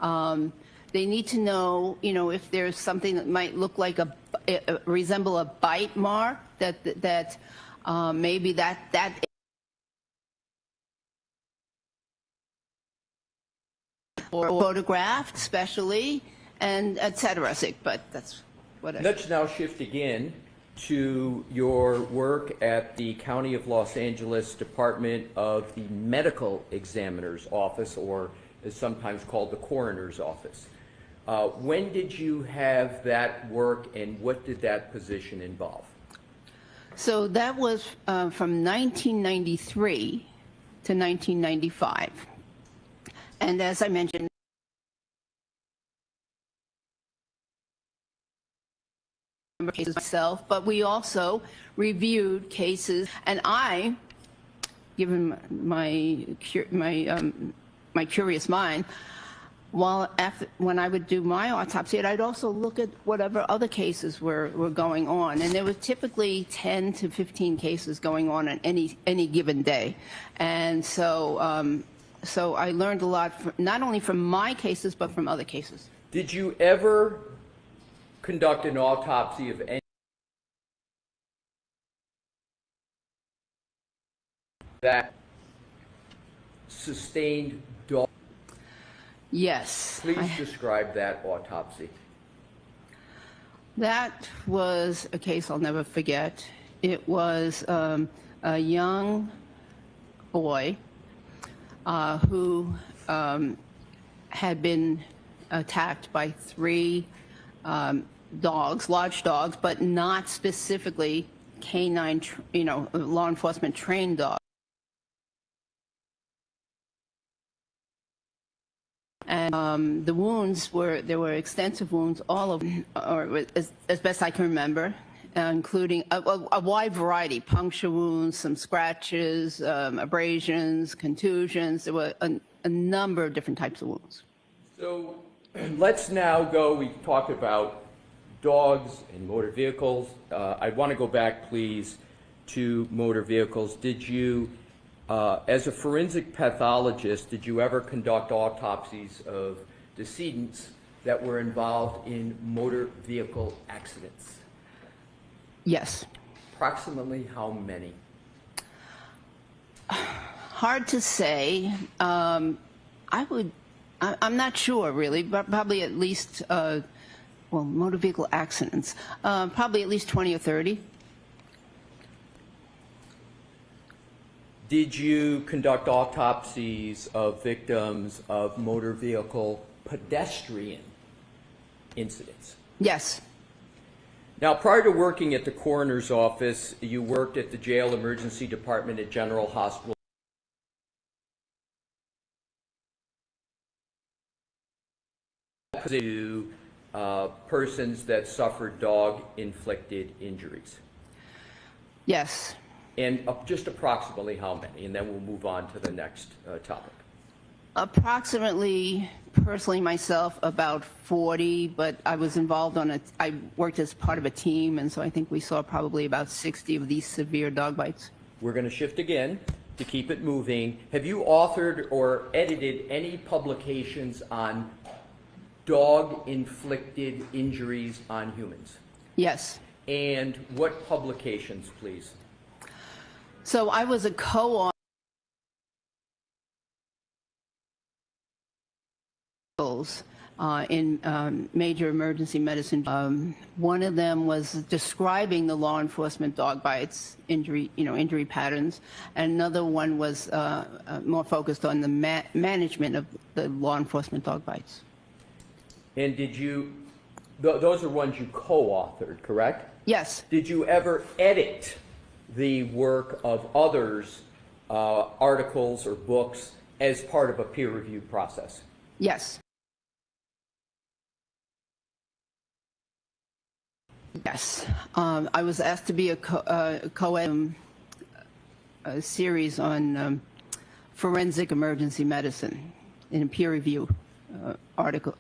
They need to know, if there's something that might look like resemble a bite mark, that maybe that or photographed, especially, and etc. But that's what. Let's now shift again to your work at the County of Los Angeles Department of the Medical Examiner's Office, or is sometimes called the Coroner's Office. When did you have that work, and what did that position involve? So that was from 1993 to 1995. And as I mentioned, cases myself, but we also reviewed cases, and I, given my curious mind, when I would do my autopsy, I'd also look at whatever other cases were going on, and there was typically 10 to 15 cases going on any given day, and so I learned a lot, not only from my cases but from other cases. Did you ever conduct an autopsy of any that sustained dog? Yes. Please describe that autopsy. That was a case I'll never forget. It was a young boy who had been attacked by 3 dogs, large dogs, but not specifically canine, law enforcement trained dogs. And the wounds there were extensive wounds, all of them, or as best I can remember, including a wide variety, puncture wounds, some scratches, abrasions, contusions. There were a number of different types of wounds. So let's now go, we talked about dogs and motor vehicles. I want to go back, please, to motor vehicles. Did you, as a forensic pathologist, did you ever conduct autopsies of decedents that were involved in motor vehicle accidents? Yes. Approximately how many? Hard to say. I'm not sure, really, but probably at least, motor vehicle accidents, probably at least 20 or 30. Did you conduct autopsies of victims of motor vehicle pedestrian incidents? Yes. Now, prior to working at the coroner's office, you worked at the jail emergency department at General Hospital. To persons that suffered dog-inflicted injuries. Yes. And just approximately how many? And then we'll move on to the next topic. Approximately, personally myself, about 40, but I was involved I worked as part of a team, and so I think we saw probably about 60 of these severe dog bites. We're going to shift again to keep it moving, have you authored or edited any publications on dog-inflicted injuries on humans? Yes. And what publications, please? So I was a co-author in major emergency medicine. One of them was describing the law enforcement dog bites, injury patterns, and another one was more focused on the management of the law enforcement dog bites. And did you, those are ones you co-authored, correct? Yes. Did you ever edit the work of others, articles or books, as part of a peer review process? Yes. Yes. I was asked to be a co-ed a series on forensic emergency medicine in a peer review article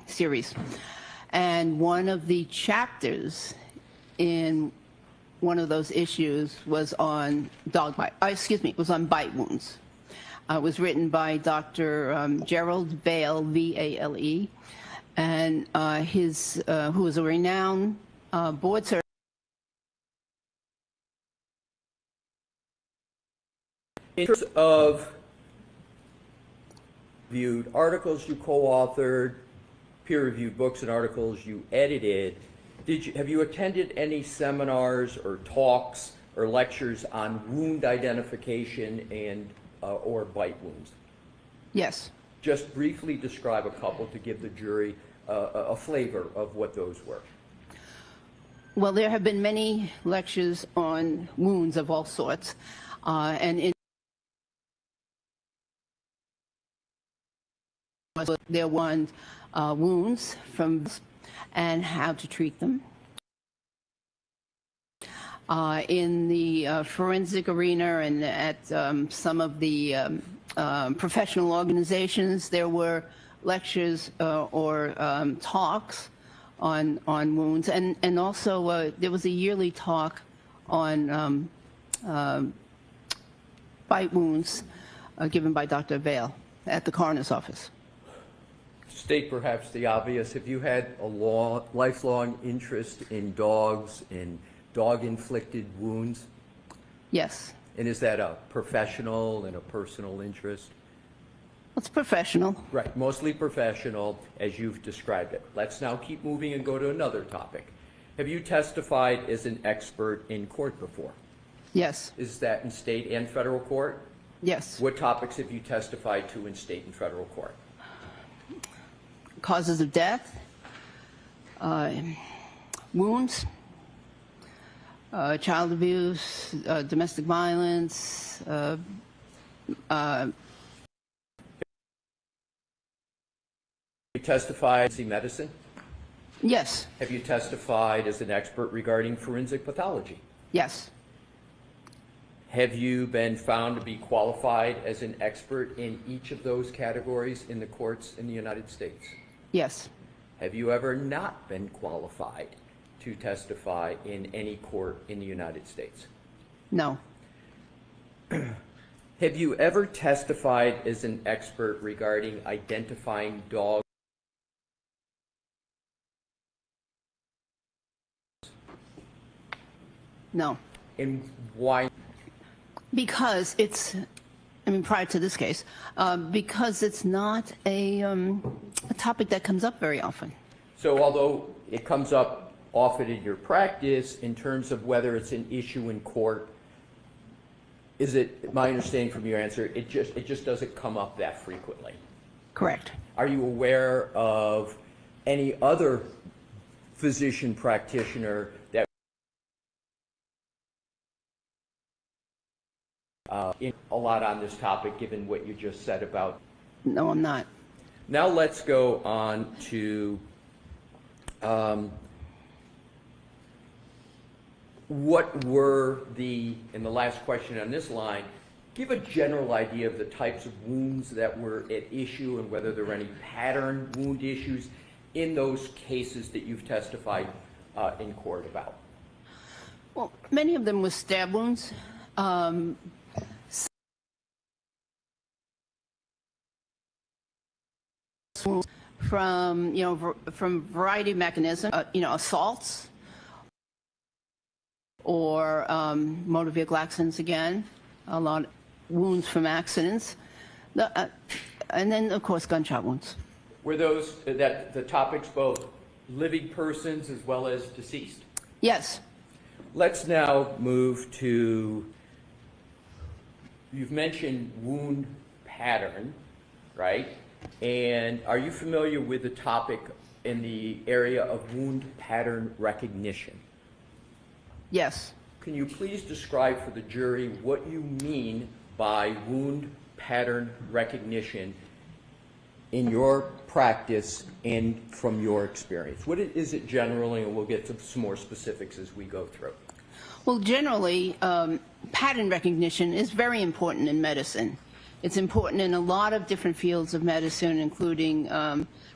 series. And one of the chapters in one of those issues was on was on bite wounds. It was written by Dr. Gerald Vale, V-A-L-E, and who was a renowned board certified. In terms of viewed articles you co-authored, peer-reviewed books and articles you edited, have you attended any seminars or talks or lectures on wound identification and or bite wounds? Yes. Just briefly describe a couple to give the jury a flavor of what those were. Well, there have been many lectures on wounds of all sorts, and there were wounds from and how to treat them. In the forensic arena and at some of the professional organizations, there were lectures or talks on wounds, and also there was a yearly talk on bite wounds given by Dr. Vale at the coroner's office. State perhaps the obvious. Have you had a lifelong interest in dogs and dog-inflicted wounds? Yes. And is that a professional and a personal interest? It's professional. Right, mostly professional, as you've described it. Let's now keep moving and go to another topic. Have you testified as an expert in court before? Yes. Is that in state and federal court? Yes. What topics have you testified to in state and federal court? Causes of death, wounds, child abuse, domestic violence. You testified in medicine? Yes. Have you testified as an expert regarding forensic pathology? Yes. Have you been found to be qualified as an expert in each of those categories in the courts in the United States? Yes. Have you ever not been qualified to testify in any court in the United States? No. Have you ever testified as an expert regarding identifying dogs? No. And why? Because it's, prior to this case, because it's not a topic that comes up very often. So although it comes up often in your practice, in terms of whether it's an issue in court, is it, my understanding from your answer, it just doesn't come up that frequently? Correct. Are you aware of any other physician practitioner that in a lot on this topic, given what you just said about? No, I'm not. Now let's go on to what were in the last question on this line, give a general idea of the types of wounds that were at issue and whether there were any pattern wound issues in those cases that you've testified in court about. Well, many of them were stab wounds. from, from a variety of mechanisms, assaults or motor vehicle accidents again, a lot of wounds from accidents, and then, of course, gunshot wounds. Were those the topics both living persons as well as deceased? Yes. Let's now move to, you've mentioned wound pattern, right? And are you familiar with the topic in the area of wound pattern recognition? Yes. Can you please describe for the jury what you mean by wound pattern recognition in your practice and from your experience? What is it generally, and we'll get to some more specifics as we go through. Well, generally, pattern recognition is very important in medicine. It's important in a lot of different fields of medicine, including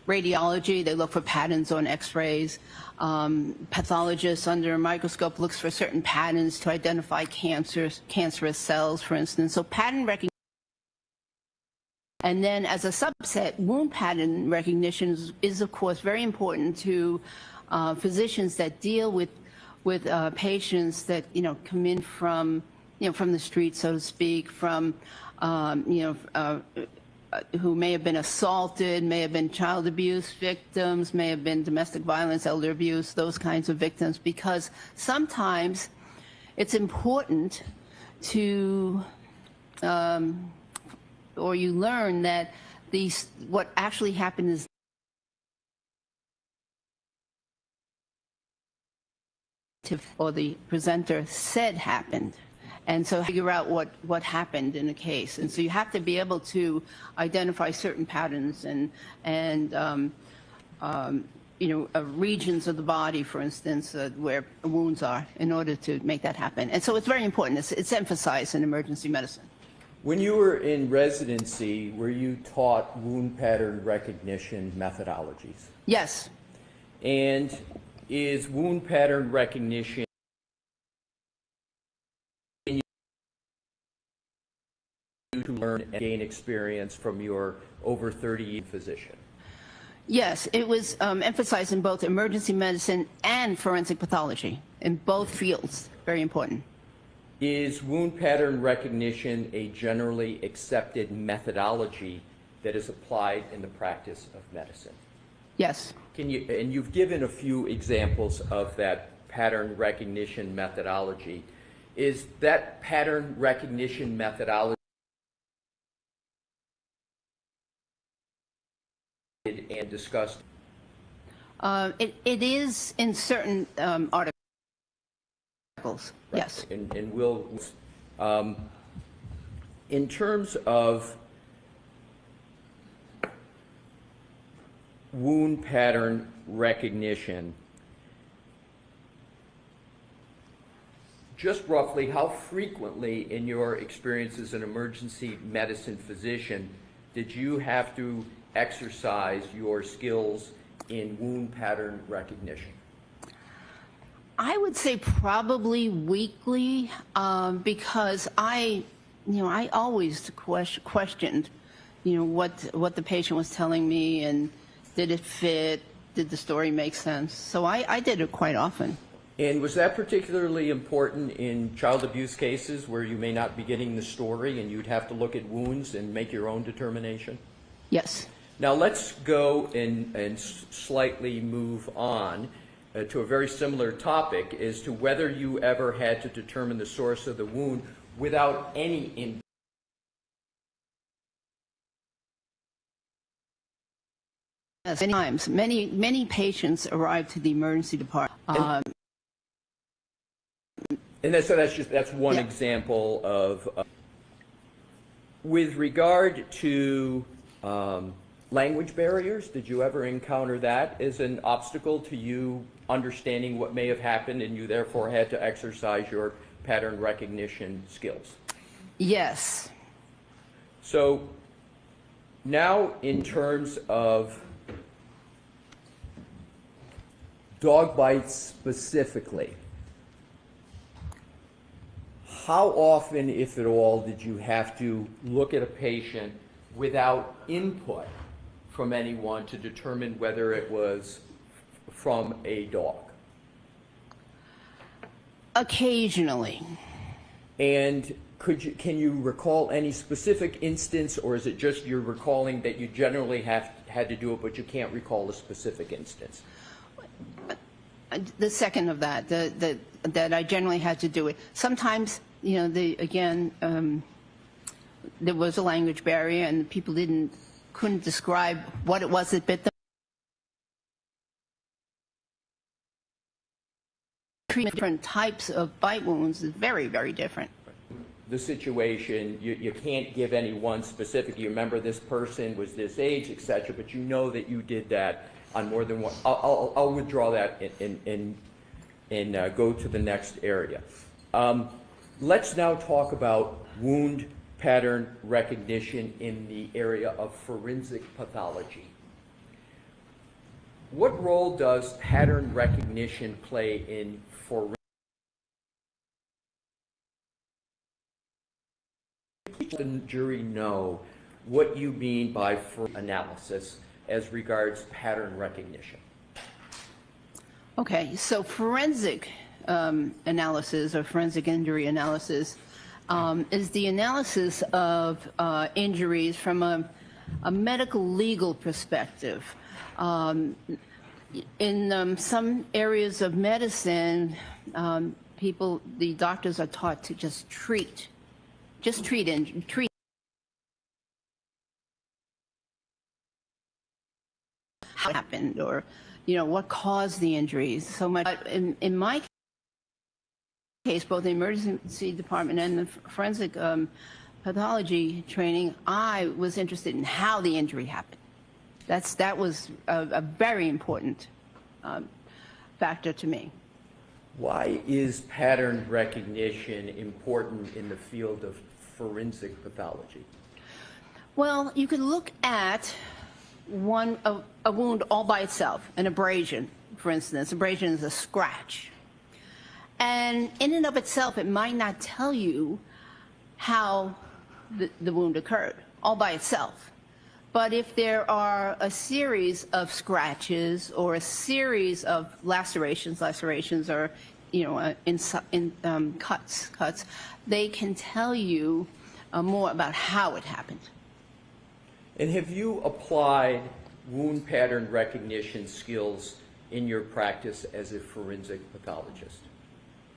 radiology. They look for patterns on x-rays. Pathologists under a microscope looks for certain patterns to identify cancerous cells, for instance. So pattern recognition. And then as a subset, wound pattern recognition is of course very important to physicians that deal with patients that come in from from the street, so to speak, from who may have been assaulted, may have been child abuse victims, may have been domestic violence, elder abuse, those kinds of victims, because sometimes it's important to or you learn that what actually happened is or the presenter said happened. And so figure out what happened in a case. And so you have to be able to identify certain patterns and regions of the body, for instance, where wounds are, in order to make that happen. And so it's very important. It's emphasized in emergency medicine. When you were in residency, were you taught wound pattern recognition methodologies? Yes. And is wound pattern recognition to learn and gain experience from your over 30-year physician? Yes, it was emphasized in both emergency medicine and forensic pathology, in both fields. Very important. Is wound pattern recognition a generally accepted methodology that is applied in the practice of medicine? Yes. And you've given a few examples of that pattern recognition methodology. Is that pattern recognition methodology and discussed? It is in certain articles. Yes. And we'll, in terms of wound pattern recognition, just roughly how frequently in your experience as an emergency medicine physician did you have to exercise your skills in wound pattern recognition? I would say probably weekly, because I always questioned, what the patient was telling me, and did it fit? Did the story make sense? So I did it quite often. And was that particularly important in child abuse cases where you may not be getting the story and you'd have to look at wounds and make your own determination? Yes. Now let's go and slightly move on to a very similar topic as to whether you ever had to determine the source of the wound without any input. Yes, many times. Many patients arrive to the emergency department. And that's one example of. With regard to language barriers, did you ever encounter that as an obstacle to you understanding what may have happened, and you therefore had to exercise your pattern recognition skills? Yes. So now, in terms of dog bites specifically, how often, if at all, did you have to look at a patient without input from anyone to determine whether it was from a dog? Occasionally. And can you recall any specific instance, or is it just you're recalling that you generally had to do it, but you can't recall a specific instance? The second of that, that I generally had to do it. Sometimes, you know, there was a language barrier and people couldn't describe what it was that bit them. Different types of bite wounds is very, very different. The situation, you can't give any one specific. You remember this person was this age, etc., but you know that you did that on more than one. I'll withdraw that and go to the next area. Let's now talk about wound pattern recognition in the area of forensic pathology. What role does pattern recognition play in forensic? Let the jury know what you mean by analysis as regards pattern recognition. Okay, so forensic analysis or forensic injury analysis is the analysis of injuries from a medical legal perspective. In some areas of medicine, the doctors are taught to just treat how it happened, or what caused the injuries. So much in my case, both the emergency department and the forensic pathology training, I was interested in how the injury happened. That was a very important factor to me. Why is pattern recognition important in the field of forensic pathology? Well, you could look at a wound all by itself, an abrasion, for instance. Abrasion is a scratch. And in and of itself, it might not tell you how the wound occurred, all by itself. But if there are a series of scratches or a series of lacerations or cuts, they can tell you more about how it happened. And have you applied wound pattern recognition skills in your practice as a forensic pathologist?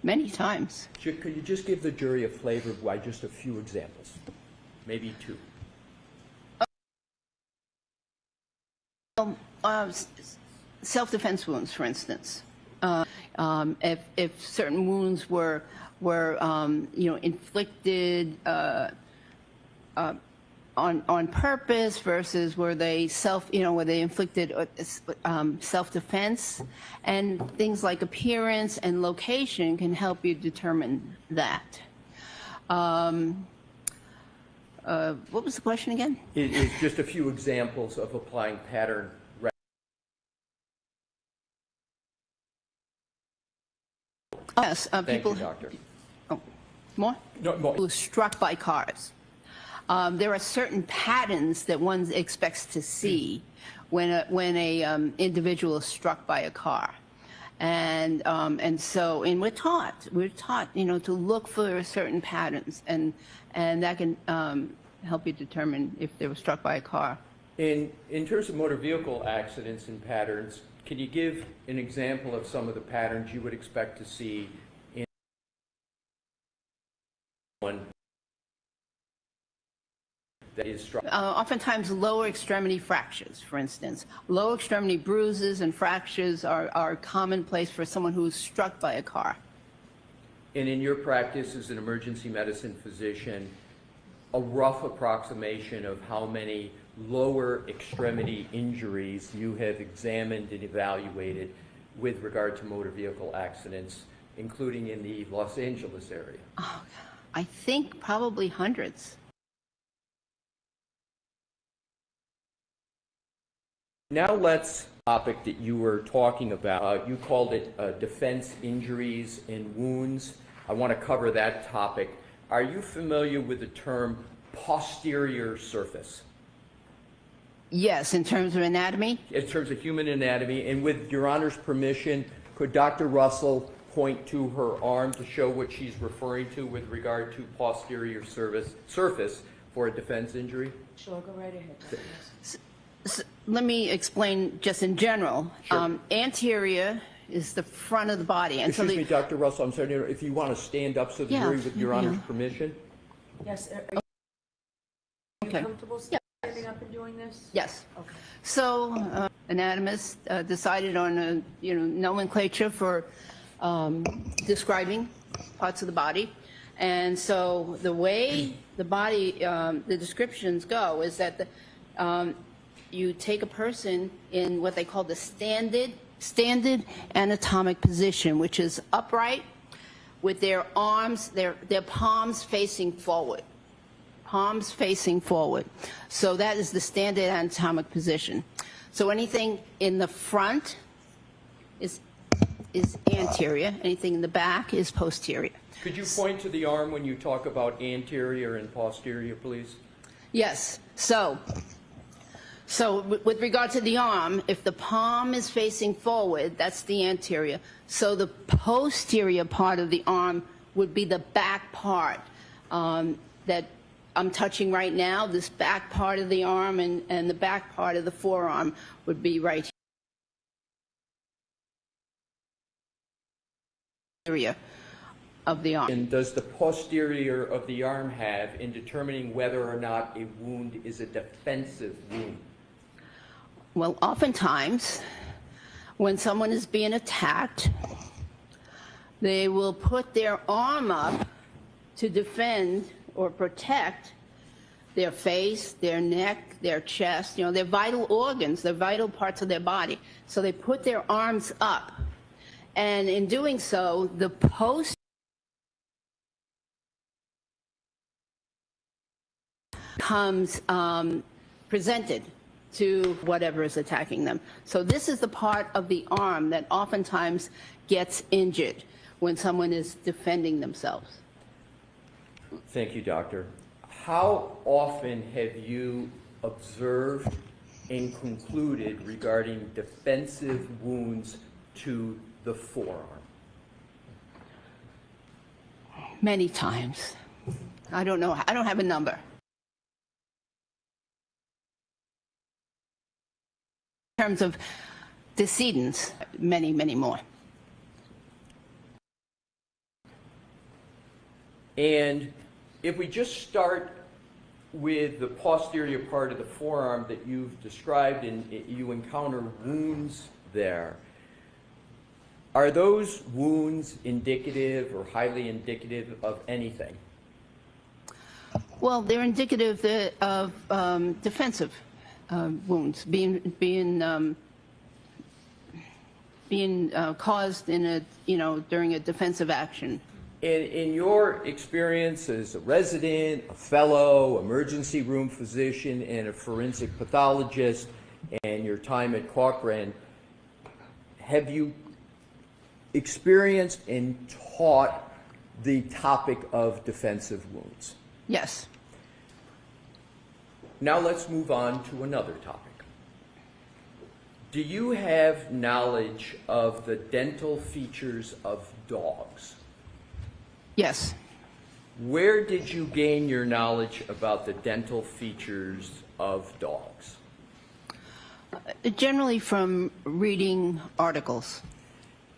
Many times. Could you just give the jury a flavor by just a few examples? Maybe two. Self-defense wounds, for instance. If certain wounds were inflicted on purpose versus were they inflicted self-defense, and things like appearance and location can help you determine that. What was the question again? It's just a few examples of applying pattern recognition. Yes, Thank people. you, doctor. Oh, more? No, more. Who was struck by cars. There are certain patterns that one expects to see when a individual is struck by a car, and we're taught to look for certain patterns, and that can help you determine if they were struck by a car. In terms of motor vehicle accidents and patterns, can you give an example of some of the patterns you would expect to see in one that is struck? Oftentimes lower extremity fractures, for instance. Lower extremity bruises and fractures are commonplace for someone who is struck by a car. And in your practice as an emergency medicine physician, a rough approximation of how many lower extremity injuries you have examined and evaluated with regard to motor vehicle accidents, including in the Los Angeles area? Oh, I think probably hundreds. Now let's topic that you were talking about. You called it defense injuries and wounds. I want to cover that topic. Are you familiar with the term posterior surface? Yes, in terms of anatomy? In terms of human anatomy, and with Your Honor's permission, could Dr. Russell point to her arm to show what she's referring to with regard to posterior surface for a defense injury? Sure, go right ahead. Let me explain just in general. Sure. Anterior is the front of the body. And Excuse me, Dr. Russell, I'm sorry, if you want to stand up so the Yeah, jury, with Your Honor's yeah. permission? Yes, are you comfortable standing up and doing this? Yes. Okay. So, anatomists decided on a nomenclature for describing parts of the body, and so the way the body, the descriptions go is that you take a person in what they call the standard anatomic position, which is upright, with their arms, their palms facing forward. Palms facing forward. So that is the standard anatomic position. So anything in the front is anterior. Anything in the back is posterior. Could you point to the arm when you talk about anterior and posterior, please? Yes. So with regard to the arm, if the palm is facing forward, that's the anterior. So the posterior part of the arm would be the back part that I'm touching right now. This back part of the arm and the back part of the forearm would be right here of the arm. And does the posterior of the arm have in determining whether or not a wound is a defensive wound? Well, oftentimes, when someone is being attacked, they will put their arm up to defend or protect their face, their neck, their chest, their vital organs, their vital parts of their body. So they put their arms up. And in doing so, the post comes presented to whatever is attacking them. So this is the part of the arm that oftentimes gets injured when someone is defending themselves. Thank you, Doctor. How often have you observed and concluded regarding defensive wounds to the forearm? Many times. I don't know. I don't have a number. In terms of decedents, many, many more. And if we just start with the posterior part of the forearm that you've described and you encounter wounds there, are those wounds indicative or highly indicative of anything? Well, they're indicative of defensive wounds being caused in a during a defensive action. In your experience as a resident, a fellow, emergency room physician, and a forensic pathologist, and your time at Cochrane, have you experienced and taught the topic of defensive wounds? Yes. Now let's move on to another topic. Do you have knowledge of the dental features of dogs? Yes. Where did you gain your knowledge about the dental features of dogs? Generally from reading articles.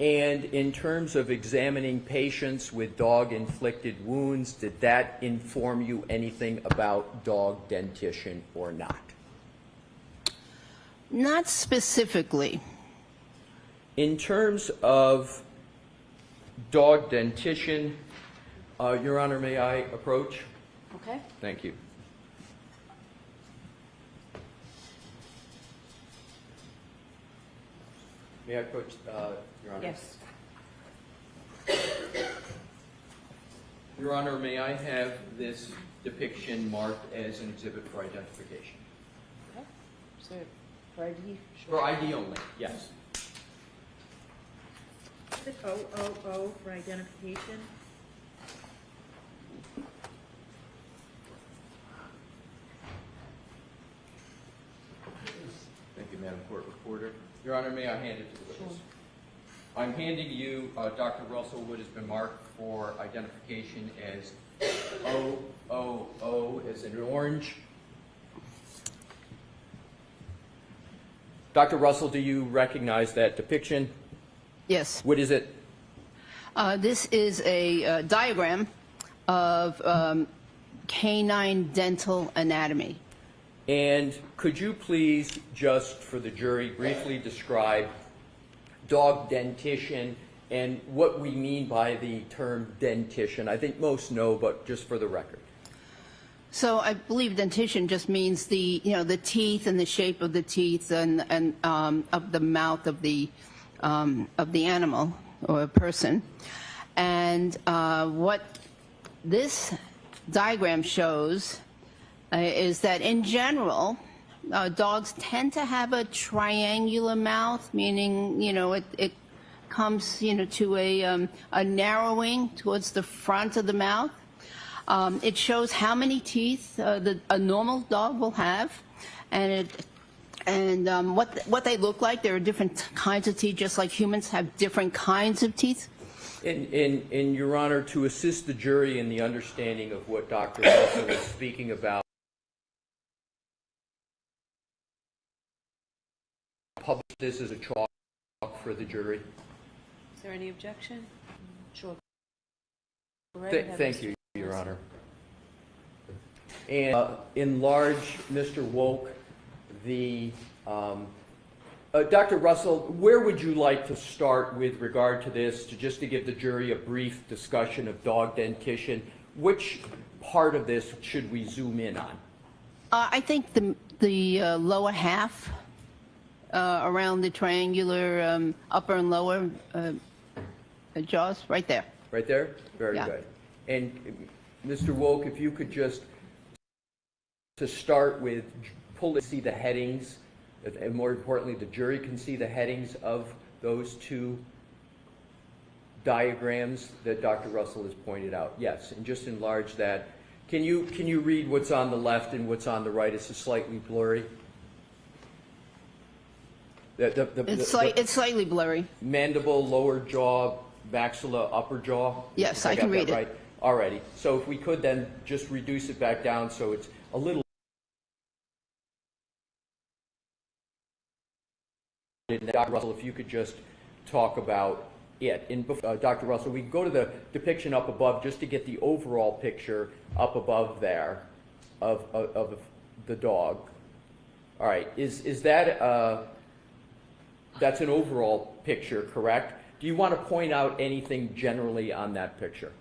And in terms of examining patients with dog-inflicted wounds, did that inform you anything about dog dentition or not? Not specifically. In terms of dog dentition, Your Honor, may I approach? Okay. Thank you. May I approach, Your Honor? Yes. Your Honor, may I have this depiction marked as an exhibit for identification? Okay. So for ID? For ID only, yes. Is it 000 for identification? court reporter. Your Honor, may I hand it to the witness? I'm handing you Dr. Russell what has been marked for identification as 000 as in orange. Dr. Russell, do you recognize that depiction? Yes. What is it? This is a diagram of canine dental anatomy. And could you please, just for the jury, briefly describe dog dentition and what we mean by the term dentition? I think most know, but just for the record. So I believe dentition just means the teeth and the shape of the teeth and of the mouth of the animal or person. And what this diagram shows is that in general, dogs tend to have a triangular mouth, meaning it comes to a narrowing towards the front of the mouth. It shows how many teeth a normal dog will have, and what they look like. There are different kinds of teeth, just like humans have different kinds of teeth. In Your Honor, to assist the jury in the understanding of what Dr. Russell is speaking about, publish this as a chalk for the jury. Is there any objection? Sure. Thank you, Your Honor. And enlarge, Mr. Woke, Dr. Russell, where would you like to start with regard to this, just to give the jury a brief discussion of dog dentition? Which part of this should we zoom in on? I think the lower half, around the triangular upper and lower jaws, right there. Right there? Very Yeah. good. And Mr. Woke, if you could just, to start with, see the headings, and more importantly, the jury can see the headings of those two diagrams that Dr. Russell has pointed out. Yes, and just enlarge that. Can you read what's on the left and what's on the right? It's slightly blurry. It's slightly blurry. Mandible, lower jaw, maxilla, upper jaw? Yes, I can read it. Right. Alrighty. So if we could then just reduce it back down so it's a little. Dr. Russell, if you could just talk about it. Dr. Russell, we can go to the depiction up above just to get the overall picture up above there of the dog. All right. Is that that's an overall picture, correct? Do you want to point out anything generally on that picture?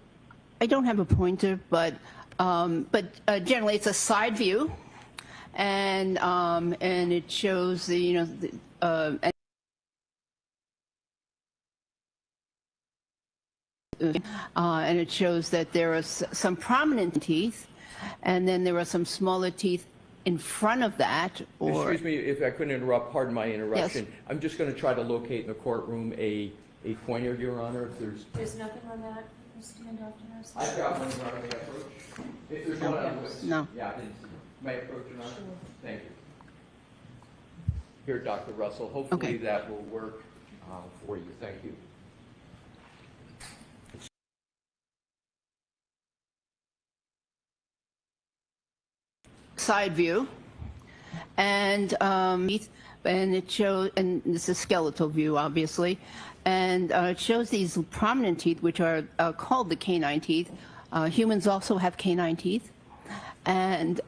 I don't have a pointer, but generally it's a side view, and it shows and it shows that there are some prominent teeth, and then there are some smaller teeth in front of that. Excuse me if I couldn't interrupt. Pardon my interruption. Yes. I'm just going to try to locate in the courtroom a pointer, Your Honor. If There's nothing on that standoff to us? I've got one, Your Honor. May I approach? If there's one on this. No. Yeah, I didn't see. May I approach, Your Honor? Thank you. Here, Dr. Russell. Hopefully Okay. that will work for you. Thank you. Side view, and it shows, and this is a skeletal view, obviously, and it shows these prominent teeth, which are called the canine teeth. Humans also have canine teeth, and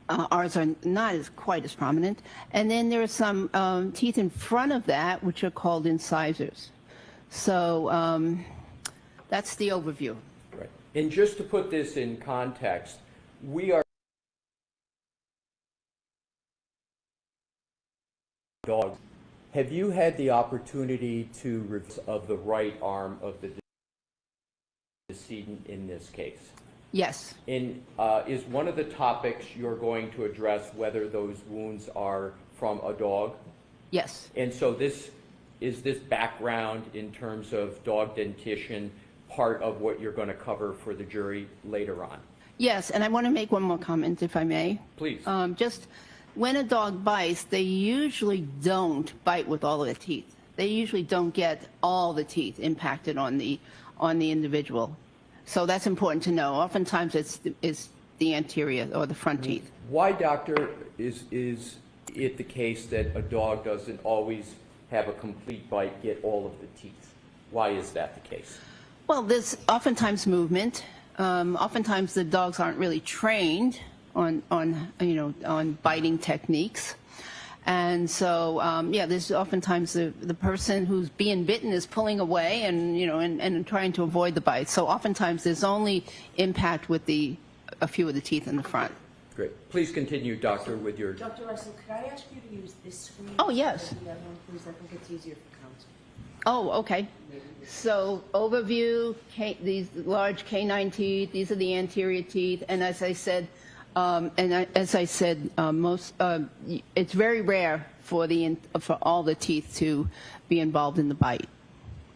ours are not quite as prominent. And then there are some teeth in front of that, which are called incisors. So that's the overview. Right. And just to put this in context, we are dogs. Have you had the opportunity to review of the right arm of the decedent in this case? Yes. And is one of the topics you're going to address whether those wounds are from a dog? Yes. And so this background in terms of dog dentition part of what you're going to cover for the jury later on? Yes, and I want to make one more comment, if I may. Please. Just when a dog bites, they usually don't bite with all of the teeth. They usually don't get all the teeth impacted on the individual. So that's important to know. Oftentimes it's the anterior or the front teeth. Why, doctor, is it the case that a dog doesn't always have a complete bite, get all of the teeth? Why is that the case? Well, there's oftentimes movement. Oftentimes the dogs aren't really trained on biting techniques. And so, there's oftentimes the person who's being bitten is pulling away and trying to avoid the bite. So oftentimes there's only impact with a few of the teeth in the front. Great. Please continue, doctor, with your... Dr. Russell, could I ask you to use this screen? Oh, yes. The other one, please. I think it's easier for counsel. Oh, okay. So overview, these large canine teeth, these are the anterior teeth, and as I said, it's very rare for all the teeth to be involved in the bite.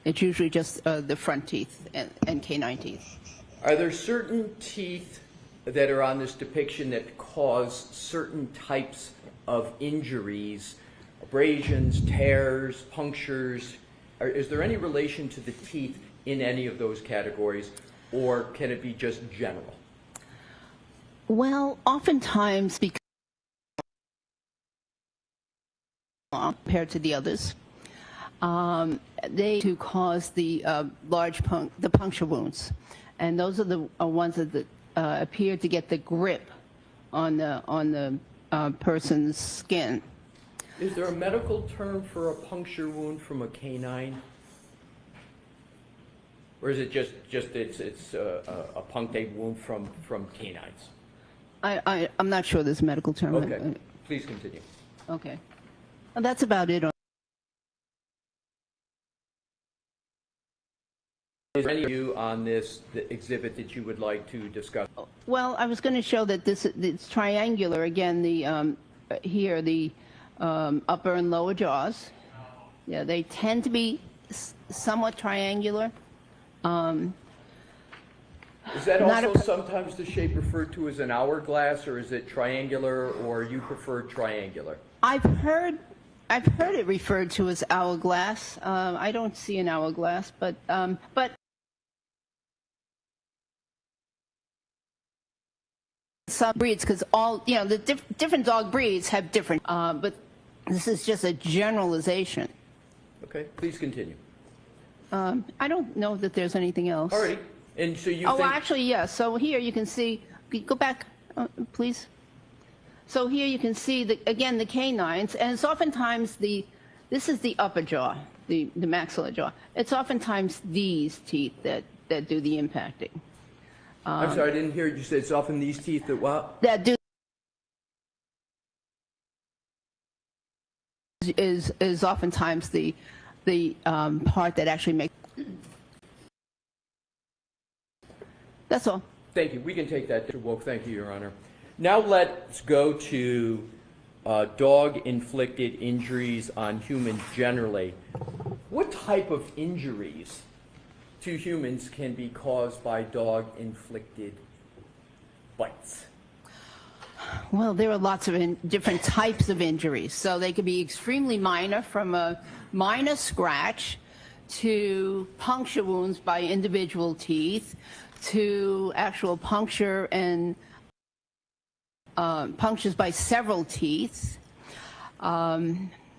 It's usually just the front teeth and canine teeth. Are there certain teeth that are on this depiction that cause certain types of injuries, abrasions, tears, punctures? Is there any relation to the teeth in any of those categories, or can it be just general? Well, oftentimes, because compared to the others, they cause the the puncture wounds, and those are the ones that appear to get the grip on the person's skin. Is there a medical term for a puncture wound from a canine? Or is it just it's a punctate wound from canines? I'm not sure there's a medical term. Okay, please continue. Okay. Well, that's about it. Is there any view on this exhibit that you would like to discuss? Well, I was going to show that it's triangular. Again, here the upper and lower jaws. Yeah, they tend to be somewhat triangular. Is that also sometimes the shape referred to as an hourglass, or is it triangular, or you prefer triangular? I've heard it referred to as hourglass. I don't see an hourglass, but some breeds, because the different dog breeds have different. But this is just a generalization. Okay, please continue. I don't know that there's anything else. All right. And so you think... actually, yes. So here you can see, go back, please. So here you can see, again, the canines, and it's oftentimes this is the upper jaw, the maxilla jaw. It's oftentimes these teeth that do the impacting. I'm sorry, I didn't hear you say it's often these teeth that what? That do is oftentimes the part that actually makes. That's all. Thank you. We can take that to Wolf. Thank you, Your Honor. Now let's go to dog-inflicted injuries on humans generally. What type of injuries to humans can be caused by dog-inflicted bites? Well, there are lots of different types of injuries. So they could be extremely minor, from a minor scratch to puncture wounds by individual teeth, to actual puncture and punctures by several teeth.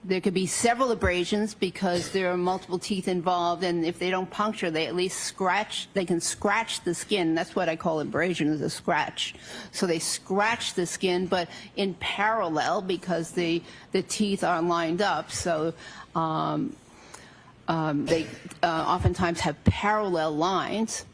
There could be several abrasions because there are multiple teeth involved, and if they don't puncture, they at least scratch. They can scratch the skin. That's what I call abrasion, is a scratch. So they scratch the skin, but in parallel, because the teeth are lined up. So they oftentimes have parallel lines.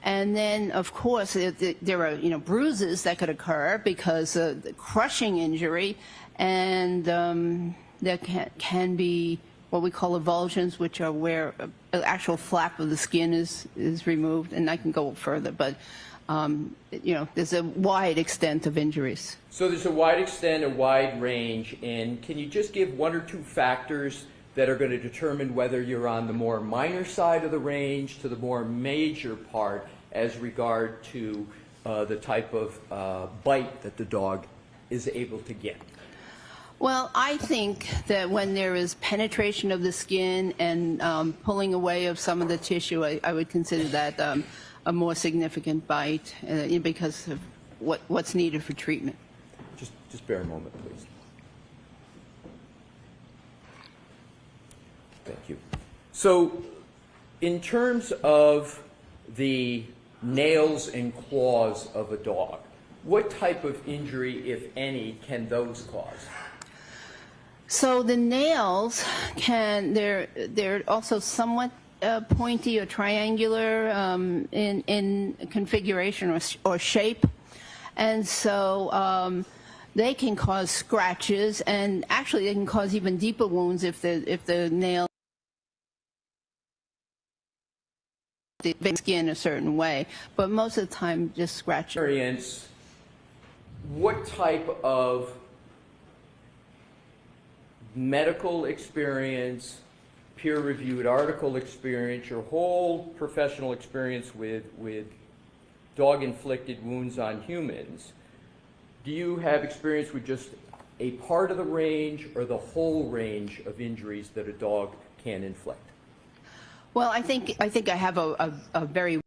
And then, of course, there are bruises that could occur because of the crushing injury, and there can be what we call avulsions, which are where an actual flap of the skin is removed. And I can go further, but there's a wide extent of injuries. So there's a wide extent, a wide range, and can you just give one or two factors that are going to determine whether you're on the more minor side of the range to the more major part as regard to the type of bite that the dog is able to get? Well, I think that when there is penetration of the skin and pulling away of some of the tissue, I would consider that a more significant bite because of what's needed for treatment. Just bear a moment, please. Thank you. So, in terms of the nails and claws of a dog, what type of injury, if any, can those cause? So the nails they're also somewhat pointy or triangular in configuration or shape, and so they can cause scratches, and actually they can cause even deeper wounds if the nail the skin a certain way, but most of the time just scratches. What type of medical experience, peer-reviewed article experience, your whole professional experience with dog-inflicted wounds on humans, do you have experience with just a part of the range or the whole range of injuries that a dog can inflict? Well, I think I have a very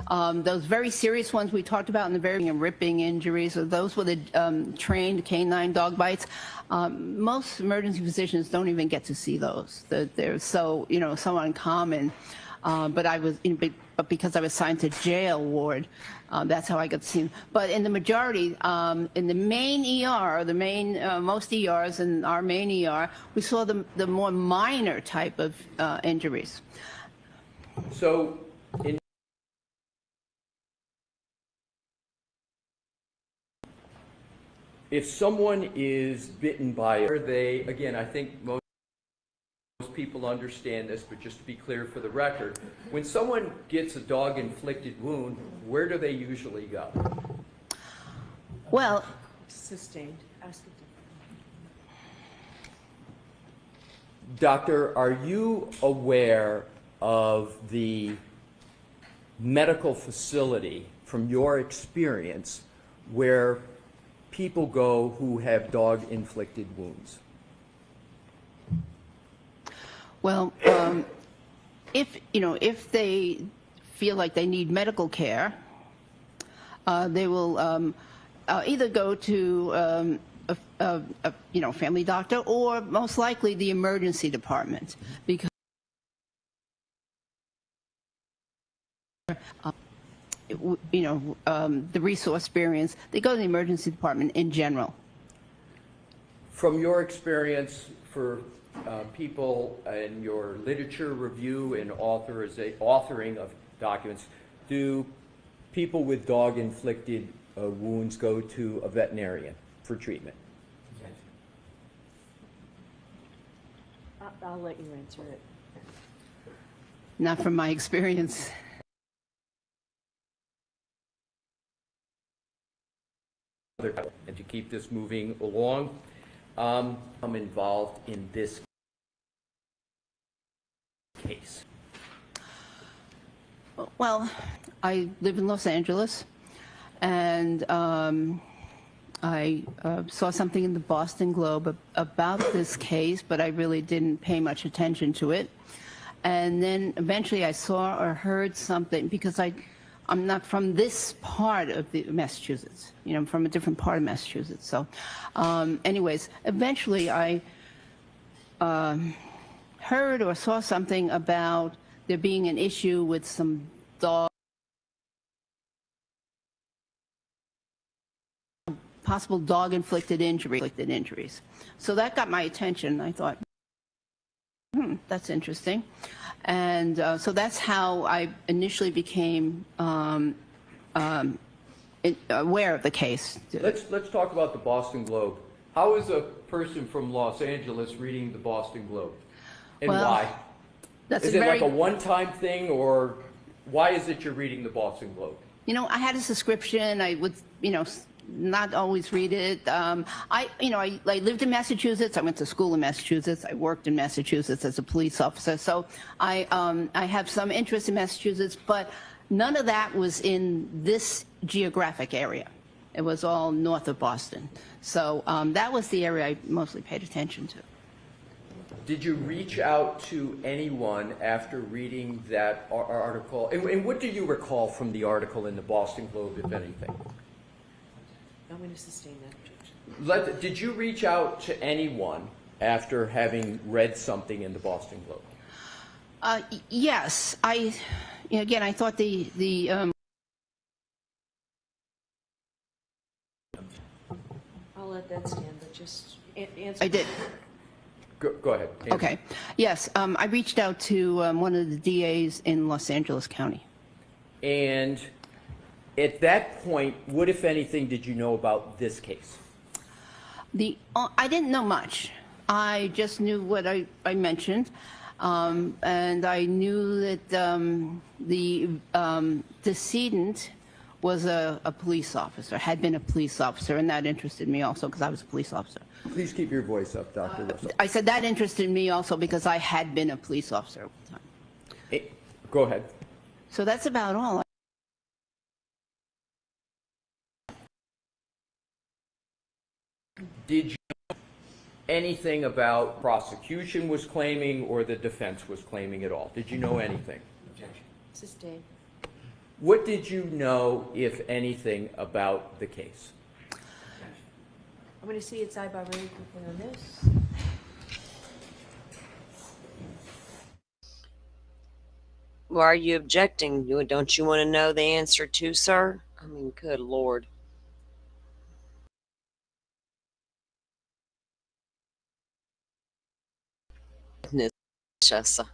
those very serious ones we talked about in the very beginning, ripping injuries, or those with the trained canine dog bites. Most emergency physicians don't even get to see those. They're so so uncommon. But I was, but because I was assigned to jail ward, that's how I got to see them. But in the majority, in the main ER, most ERs in our main ER, we saw the more minor type of injuries. So, if someone is bitten by it, again, I think most people understand this, but just to be clear for the record, when someone gets a dog-inflicted wound, where do they usually go? Well, Sustained. Ask it. Doctor, are you aware of the medical facility, from your experience, where people go who have dog-inflicted wounds? Well, if they feel like they need medical care, they will either go to a family doctor or most likely the emergency department, because the resource experience, they go to the emergency department in general. From your experience for people in your literature review and authoring of documents, do people with dog-inflicted wounds go to a veterinarian for treatment? I'll let you answer it. Not from my experience. And to keep this moving along, I'm involved in this case. Well, I live in Los Angeles, and I saw something in the Boston Globe about this case, but I really didn't pay much attention to it. And then eventually I saw or heard something, because I'm not from this part of Massachusetts. I'm from a different part of Massachusetts. So anyways, eventually I heard or saw something about there being an issue with some possible dog-inflicted injuries. So that got my attention. I thought, that's interesting. And so that's how I initially became aware of the case. Let's talk about the Boston Globe. How is a person from Los Angeles reading the Boston Globe? And why? Is it like a one-time thing, or why is it you're reading the Boston Globe? I had a subscription. I would, not always read it. I lived in Massachusetts. I went to school in Massachusetts. I worked in Massachusetts as a police officer. So I have some interest in Massachusetts, but none of that was in this geographic area. It was all north of Boston. So that was the area I mostly paid attention to. Did you reach out to anyone after reading that article? And what do you recall from the article in the Boston Globe, if anything? I'm going to sustain that objection. Did you reach out to anyone after having read something in the Boston Globe? Yes. Again, I thought the I'll let that stand, but just answer. I did. Go ahead. Andrew. Okay. Yes, I reached out to one of the DAs in Los Angeles County. And at that point, what, if anything, did you know about this case? I didn't know much. I just knew what I mentioned, and I knew that the decedent was a police officer, had been a police officer, and that interested me also because I was a police officer. Please keep your voice up, Dr. Russell. I said that interested me also because I had been a police officer at the time. Go ahead. So that's about all. Did you know anything about prosecution was claiming or the defense was claiming at all? Did you know anything? Sustain. What did you know, if anything, about the case? I'm going to see its eyebrow really quickly on this. Why are you objecting? Don't you want to know the answer too, sir? I mean, good Lord. Goodness, Jessa.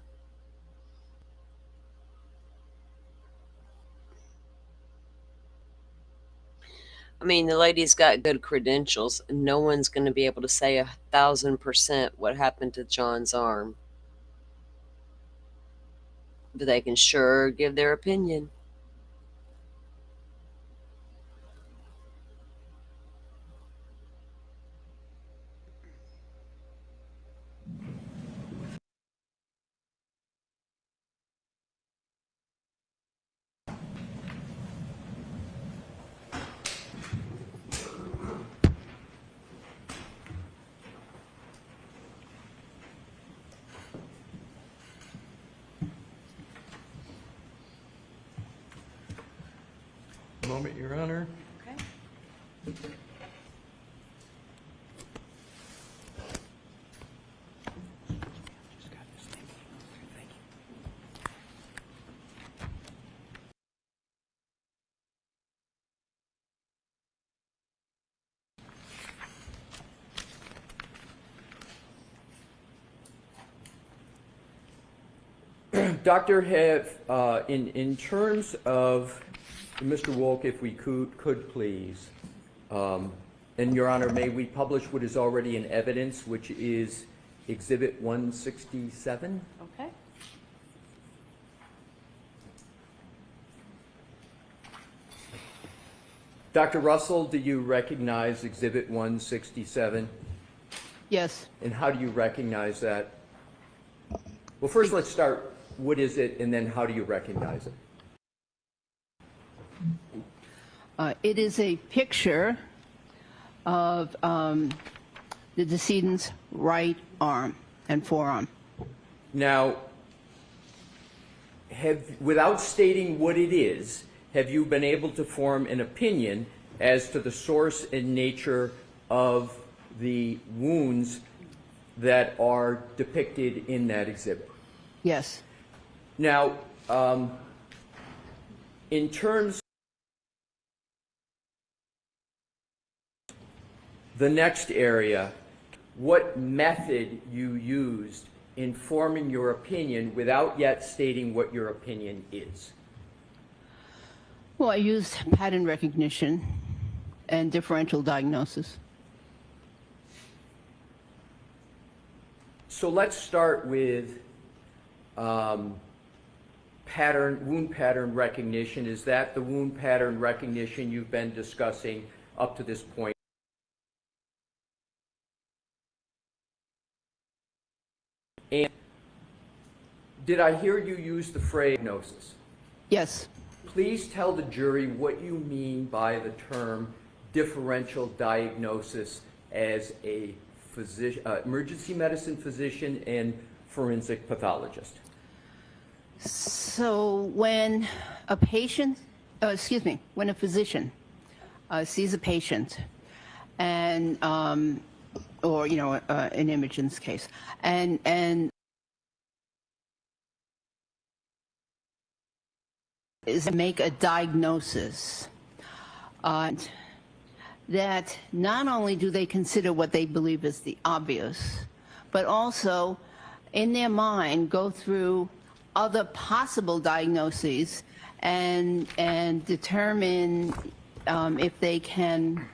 I mean, the lady's got good credentials, and no one's going to be able to say 1,000% what happened to John's arm. But they can sure give their opinion. Moment, Your Honor. Okay. Doctor, in terms of Mr. Wolk, if we could please, and Your Honor, may we publish what is already in evidence, which is Exhibit 167? Okay. Dr. Russell, do you recognize Exhibit 167? Yes. And how do you recognize that? Well, first let's start, what is it, and then how do you recognize it? It is a picture of the decedent's right arm and forearm. Now, without stating what it is, have you been able to form an opinion as to the source and nature of the wounds that are depicted in that exhibit? Yes. Now, in terms the next area, what method you used in forming your opinion without yet stating what your opinion is? Well, I used pattern recognition and differential diagnosis. So let's start with wound pattern recognition. Is that the wound pattern recognition you've been discussing up to this point? And did I hear you use the phrase diagnosis? Yes. please tell the jury what you mean by the term differential diagnosis as a physician, emergency medicine physician and forensic pathologist. So when a patient, when a physician sees a patient, and or an Imogen's case, and is make a diagnosis that not only do they consider what they believe is the obvious, but also in their mind go through other possible diagnoses and determine if they can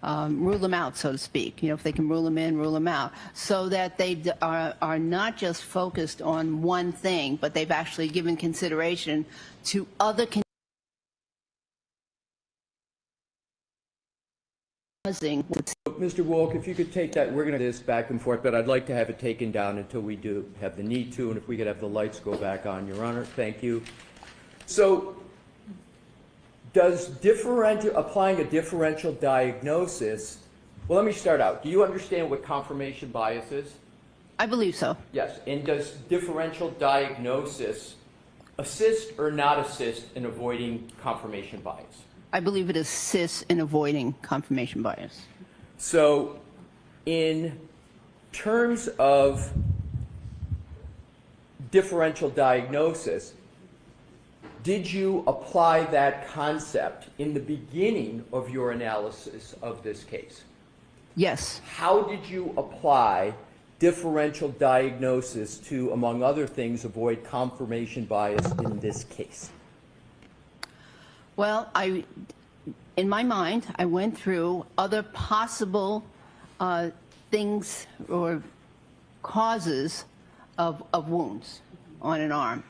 rule them out, so to speak. If they can rule them in, rule them out, so that they are not just focused on one thing, but they've actually given consideration to other Mr. Wolk, if you could take that, we're going to do this back and forth, but I'd like to have it taken down until we do have the need to, and if we could have the lights go back on, Your Honor. Thank you. So, does applying a differential diagnosis, well, let me start out. Do you understand what confirmation bias is? I believe so. Yes, and does differential diagnosis assist or not assist in avoiding confirmation bias? I believe it assists in avoiding confirmation bias. So, in terms of differential diagnosis, did you apply that concept in the beginning of your analysis of this case? Yes. How did you apply differential diagnosis to, among other things, avoid confirmation bias in this case? Well, in my mind, I went through other possible things or causes of wounds on an arm,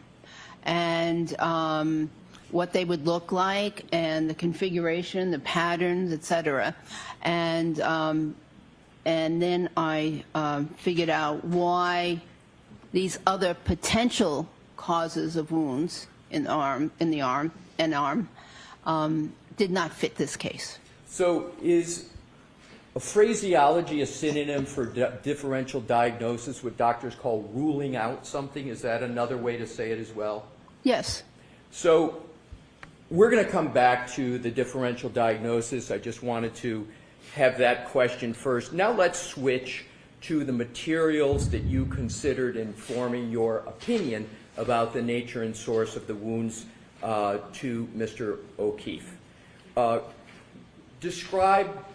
and what they would look like, and the configuration, the patterns, etc. And then I figured out why these other potential causes of wounds in the arm, did not fit this case. So is a phraseology a synonym for differential diagnosis, what doctors call ruling out something? Is that another way to say it as well? Yes. So we're going to come back to the differential diagnosis. I just wanted to have that question first. Now let's switch to the materials that you considered in forming your opinion about the nature and source of the wounds to Mr. O'Keefe. Describe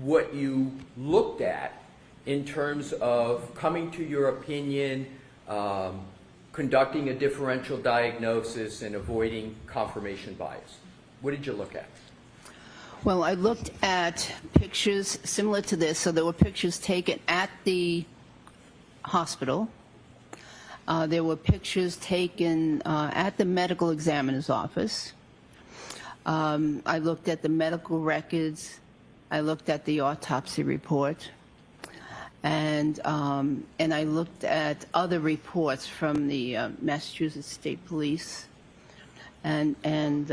what you looked at in terms of coming to your opinion, conducting a differential diagnosis, and avoiding confirmation bias. What did you look at? Well, I looked at pictures similar to this. So there were pictures taken at the hospital. There were pictures taken at the medical examiner's office. I looked at the medical records. I looked at the autopsy report. And I looked at other reports from the Massachusetts State Police. And then,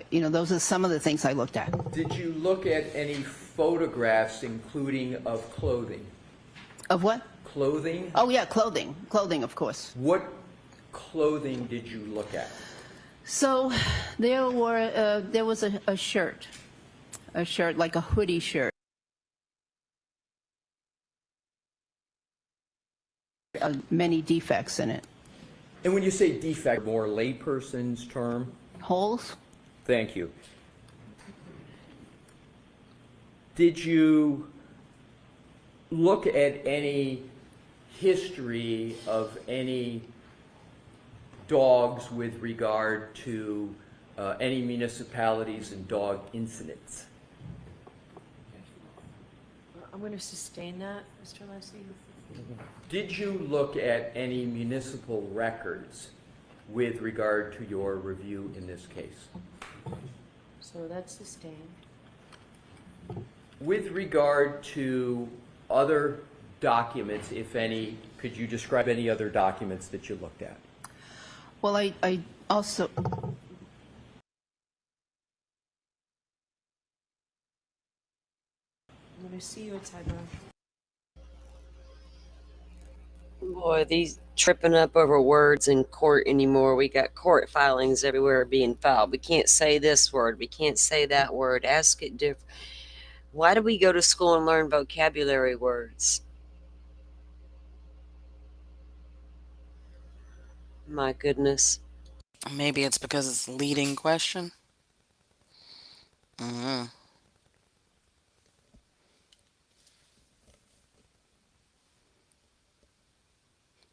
those are some of the things I looked at. Did you look at any photographs, including of clothing? Of what? Clothing? Oh, yeah, clothing. Clothing, of course. What clothing did you look at? So there was a shirt, like a hoodie shirt. Many defects in it. And when you say defect, more layperson's term? Holes? Thank you. Did you look at any history of any dogs with regard to any municipalities and dog incidents? I'm going to sustain that, Mr. Leslie. Did you look at any municipal records with regard to your review in this case? So that's sustained. With regard to other documents, if any, could you describe any other documents that you looked at? Well, I also, I'm going to see you at sidebar. Boy, these tripping up over words in court anymore. We got court filings everywhere being filed. We can't say this word. We can't say that word. Ask it different. Why do we go to school and learn vocabulary words? My goodness. Maybe it's because it's a leading question. Mm-hmm.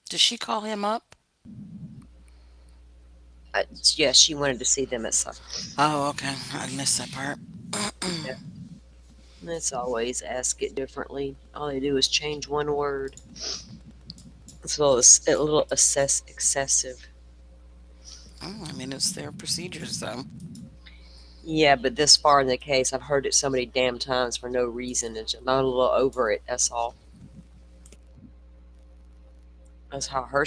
Did she call him up? Yes, she wanted to see them at some. Oh, okay. I missed that part. Yeah. It's always ask it differently. All they do is change one word. It's a little excessive. I mean, it's their procedures, though. Yeah, but this far in the case, I've heard it so many damn times for no reason. It's I'm a little over it. That's all. That's how her.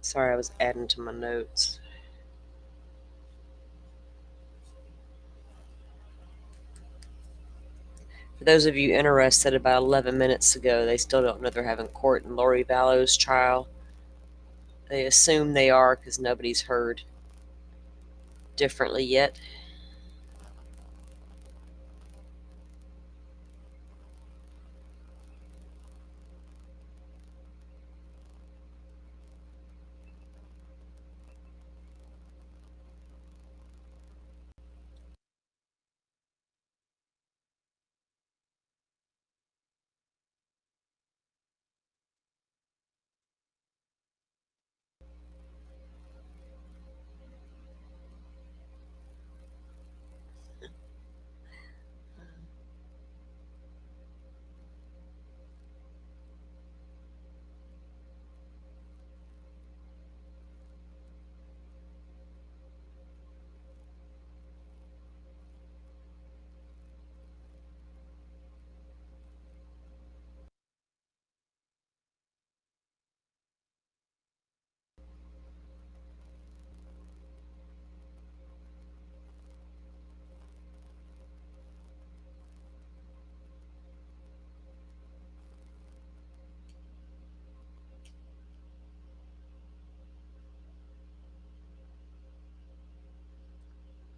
Sorry, I was adding to my notes. For those of you interested, about 11 minutes ago, they still don't know they're having court in Lori Vallow's trial. They assume they are because nobody's heard differently yet.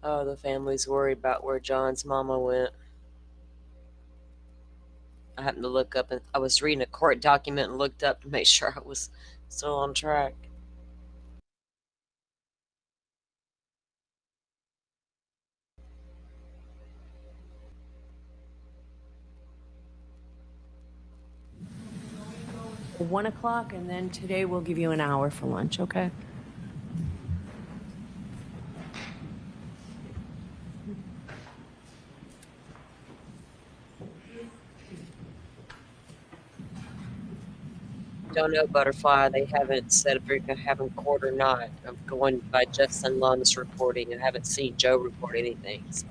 Oh, the family's worried about where John's mama went. I happened to look up, and I was reading a court document and looked up to make sure I was still on track. One o'clock, and then today we'll give you an hour for lunch, okay? Don't know, Butterfly. They haven't said if they're going to have in court or not. I'm going by Justin Lund's reporting. I haven't seen Joe report anything. So.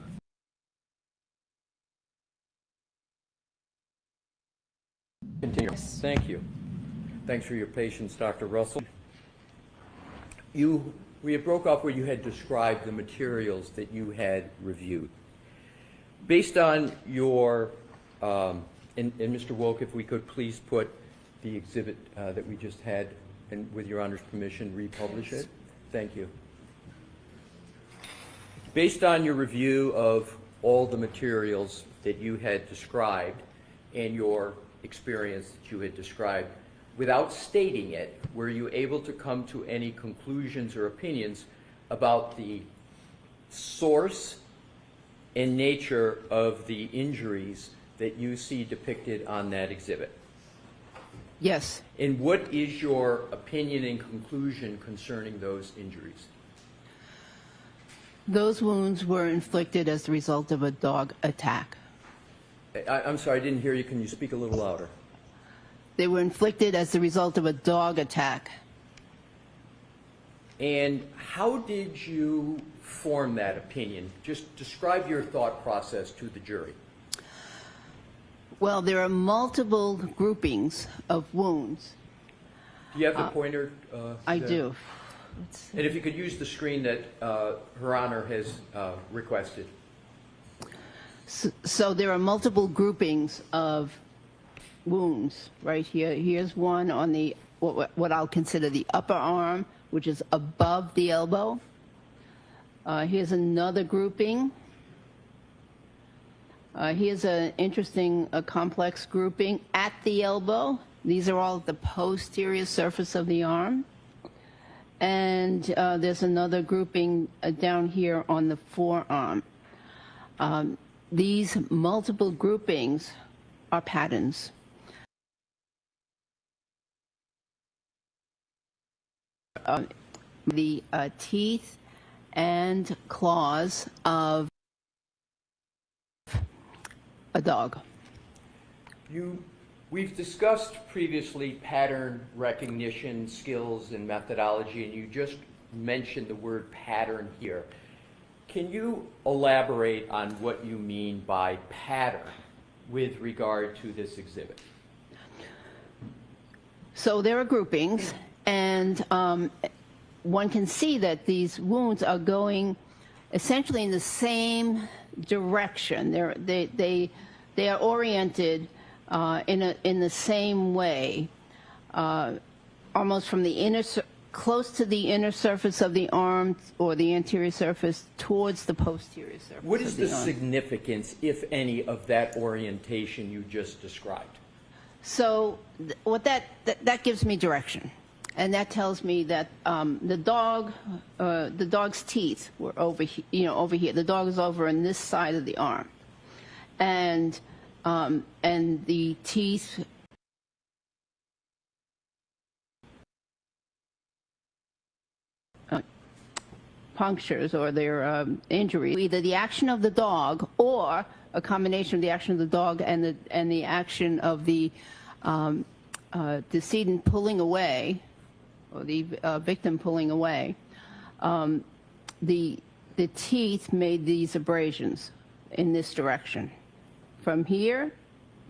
Continue. Thank you. Thanks for your patience, Dr. Russell. We had broke off where you had described the materials that you had reviewed. Based on your, and Mr. Woke, if we could please put the exhibit that we just had, and with your Honor's permission, republish it. Thank you. Based on your review of all the materials that you had described and your experience that you had described, without stating it, were you able to come to any conclusions or opinions about the source and nature of the injuries that you see depicted on that exhibit? Yes. And what is your opinion and conclusion concerning those injuries? Those wounds were inflicted as the result of a dog attack. I'm sorry, I didn't hear you. Can you speak a little louder? They were inflicted as the result of a dog attack. And how did you form that opinion? Just describe your thought process to the jury. Well, there are multiple groupings of wounds. Do you have the pointer? I there? do. And if you could use the screen that Her Honor has requested. So there are multiple groupings of wounds right here. Here's one on the what I'll consider the upper arm, which is above the elbow. Here's another grouping. Here's an interesting, complex grouping at the elbow. These are all at the posterior surface of the arm. And there's another grouping down here on the forearm. These multiple groupings are patterns. The teeth and claws of a dog. We've discussed previously pattern recognition skills and methodology, and you just mentioned the word pattern here. Can you elaborate on what you mean by pattern with regard to this exhibit? So there are groupings, and one can see that these wounds are going essentially in the same direction. They are oriented in the same way, almost from the close to the inner surface of the arm or the anterior surface towards the posterior surface. What is the arm. significance, if any, of that orientation you just described? So what that gives me direction, and that tells me that the dog's teeth were over here. The dog is over on this side of the arm, and the teeth punctures or their injuries, either the action of the dog or a combination of the action of the dog and the action of the decedent pulling away, or the victim pulling away. The teeth made these abrasions in this direction, from here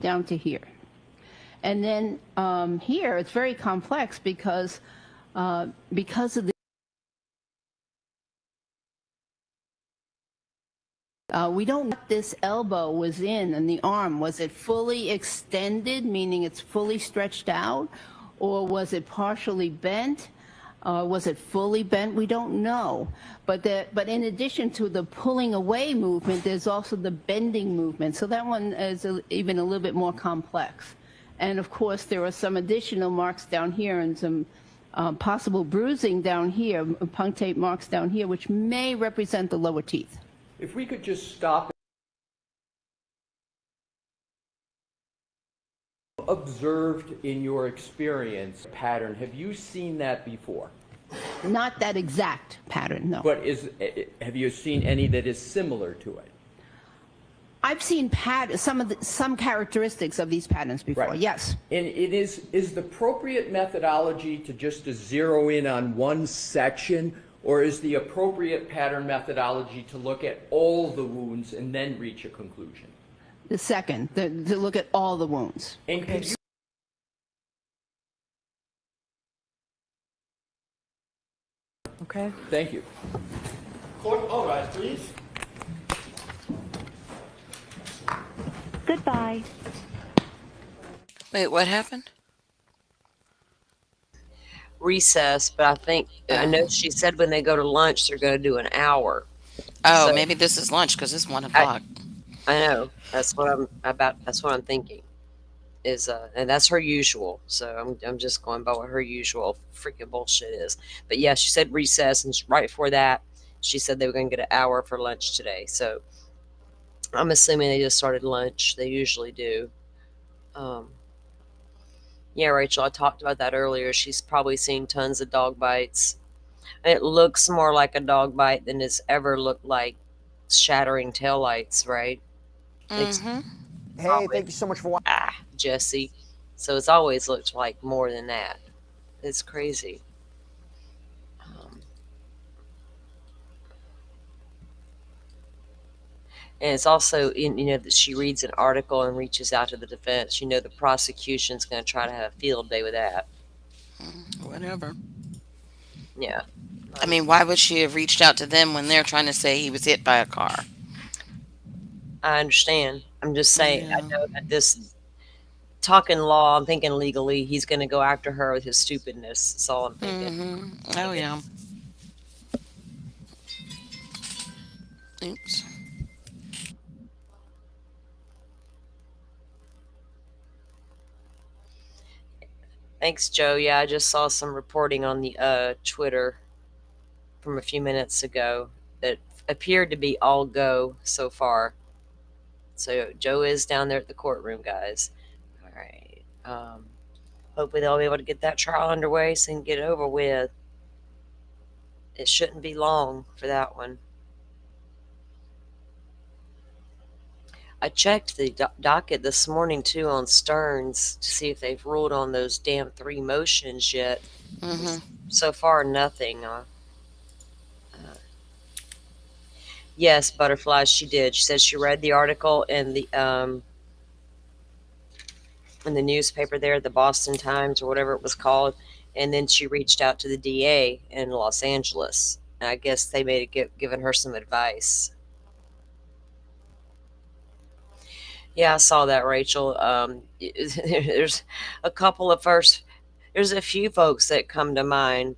down to here. And then here it's very complex because of the we don't know what this elbow was in the arm. Was it fully extended, meaning it's fully stretched out, or was it partially bent? Was it fully bent? We don't know. But in addition to the pulling away movement, there's also the bending movement. So that one is even a little bit more complex. And of course, there are some additional marks down here and some possible bruising down here, punctate marks down here, which may represent the lower teeth. If we could just stop. Observed in your experience pattern, have you seen that before? Not that exact pattern, no. But have you seen any that is similar to it? I've seen some characteristics of these patterns before, Right. yes. And it is the appropriate methodology to zero in on one section, or is the appropriate pattern methodology to look at all the wounds and then reach a conclusion? The second, to look at all the wounds. And could you Okay. Thank you. Court, all right, please. Goodbye. Wait, what happened? Recess, but I know she said when they go to lunch they're going to do an hour. Oh, So- maybe this is lunch because it's 1 o'clock. I know. That's what I'm about. That's what I'm thinking. Is and that's her usual. So I'm just going by what her usual freaking bullshit is. But yeah, she said recess, and right before that, she said they were going to get an hour for lunch today. So I'm assuming they just started lunch. They usually do. Um, yeah, Rachel, I talked about that earlier. She's probably seen tons of dog bites. It looks more like a dog bite than it's ever looked like shattering taillights, right? It's Mm-hmm. Hey, always thank you so much for watching. Jesse. So it's always looked like more than that. It's crazy. Um, and it's also, that she reads an article and reaches out to the defense. The prosecution's going to try to have a field day with that. Whatever. Yeah. I mean, why would she have reached out to them when they're trying to say he was hit by a car? I understand. I'm just saying, I Yeah. know that this talking law, I'm thinking legally, he's going to go after her with his stupidness. That's all I'm thinking. Mm-hmm. Oh, yeah. Oops. Thanks, Joe. Yeah, I just saw some reporting on the Twitter from a few minutes ago that appeared to be all go so far. So Joe is down there at the courtroom, guys. All right. Hopefully they'll be able to get that trial underway so they can get it over with. It shouldn't be long for that one. I checked the docket this morning too on Stearns to see if they've ruled on those damn 3 motions yet. Mm-hmm. So far, nothing. Yes, Butterflies, she did. She said she read the article in the newspaper there, the Boston Times or whatever it was called, and then she reached out to the DA in Los Angeles. And I guess they may have given her some advice. Yeah, I saw that, Rachel. There's a couple of first. There's a few folks that come to mind.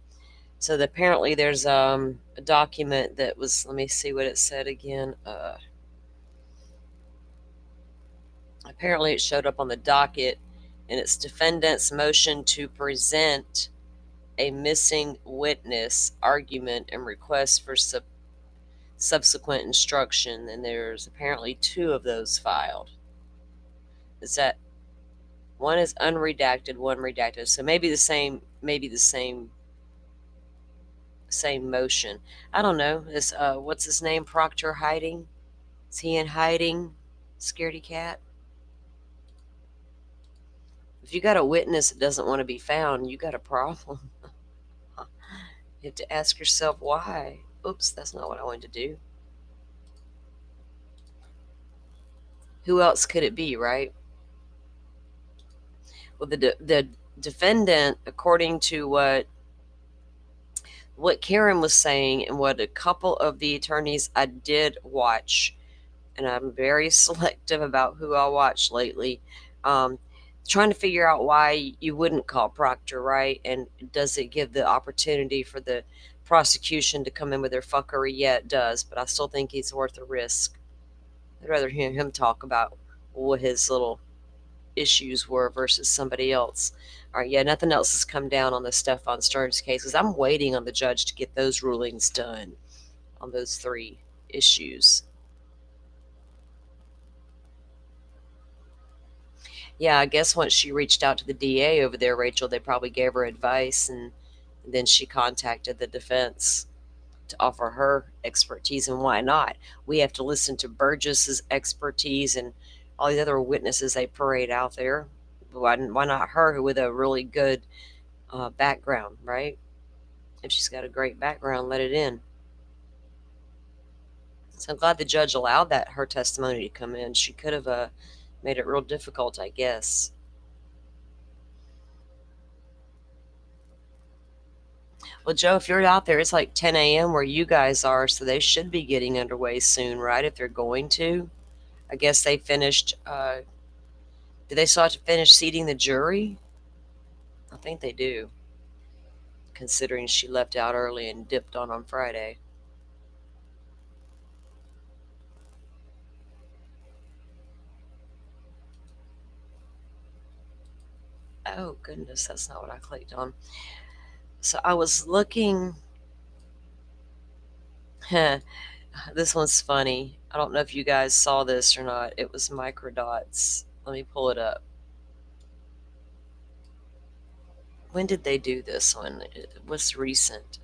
So apparently, there's a document that was. Let me see what it said again. Apparently, it showed up on the docket, and it's defendant's motion to present a missing witness argument and request for subsequent instruction. And there's apparently 2 of those filed. Is that one is unredacted, one redacted? So maybe the same motion. I don't know. Is what's his name? Proctor hiding? Is he in hiding? Scaredy cat. If you got a witness that doesn't want to be found, you got a problem. You have to ask yourself why. Oops, that's not what I wanted to do. Who else could it be, right? Well, the defendant, according to what Karen was saying and what a couple of the attorneys I did watch, and I'm very selective about who I watch lately, um, trying to figure out why you wouldn't call Proctor, right? And does it give the opportunity for the prosecution to come in with their fuckery? Yeah, it does, but I still think he's worth a risk. I'd rather hear him talk about what his little issues were versus somebody else. All right, yeah, nothing else has come down on the Stefan Stearns case because I'm waiting on the judge to get those rulings done on those 3 issues. Yeah, I guess once she reached out to the DA over there, Rachel, they probably gave her advice, and then she contacted the defense to offer her expertise. And why not? We have to listen to Burgess's expertise and all the other witnesses they parade out there. Why not her with a really good background, right? If she's got a great background, let it in. So I'm glad the judge allowed her testimony to come in. She could have made it real difficult, I guess. Well, Joe, if you're out there, it's like 10 a.m. where you guys are, so they should be getting underway soon, right? If they're going to. I guess they finished. Do they still have to finish seating the jury? I think they do, considering she left out early and dipped on Friday. Oh, goodness, that's not what I clicked on. So I was looking. This one's funny. I don't know if you guys saw this or not. It was microdots. Let me pull it up. When did they do this one? It was recent.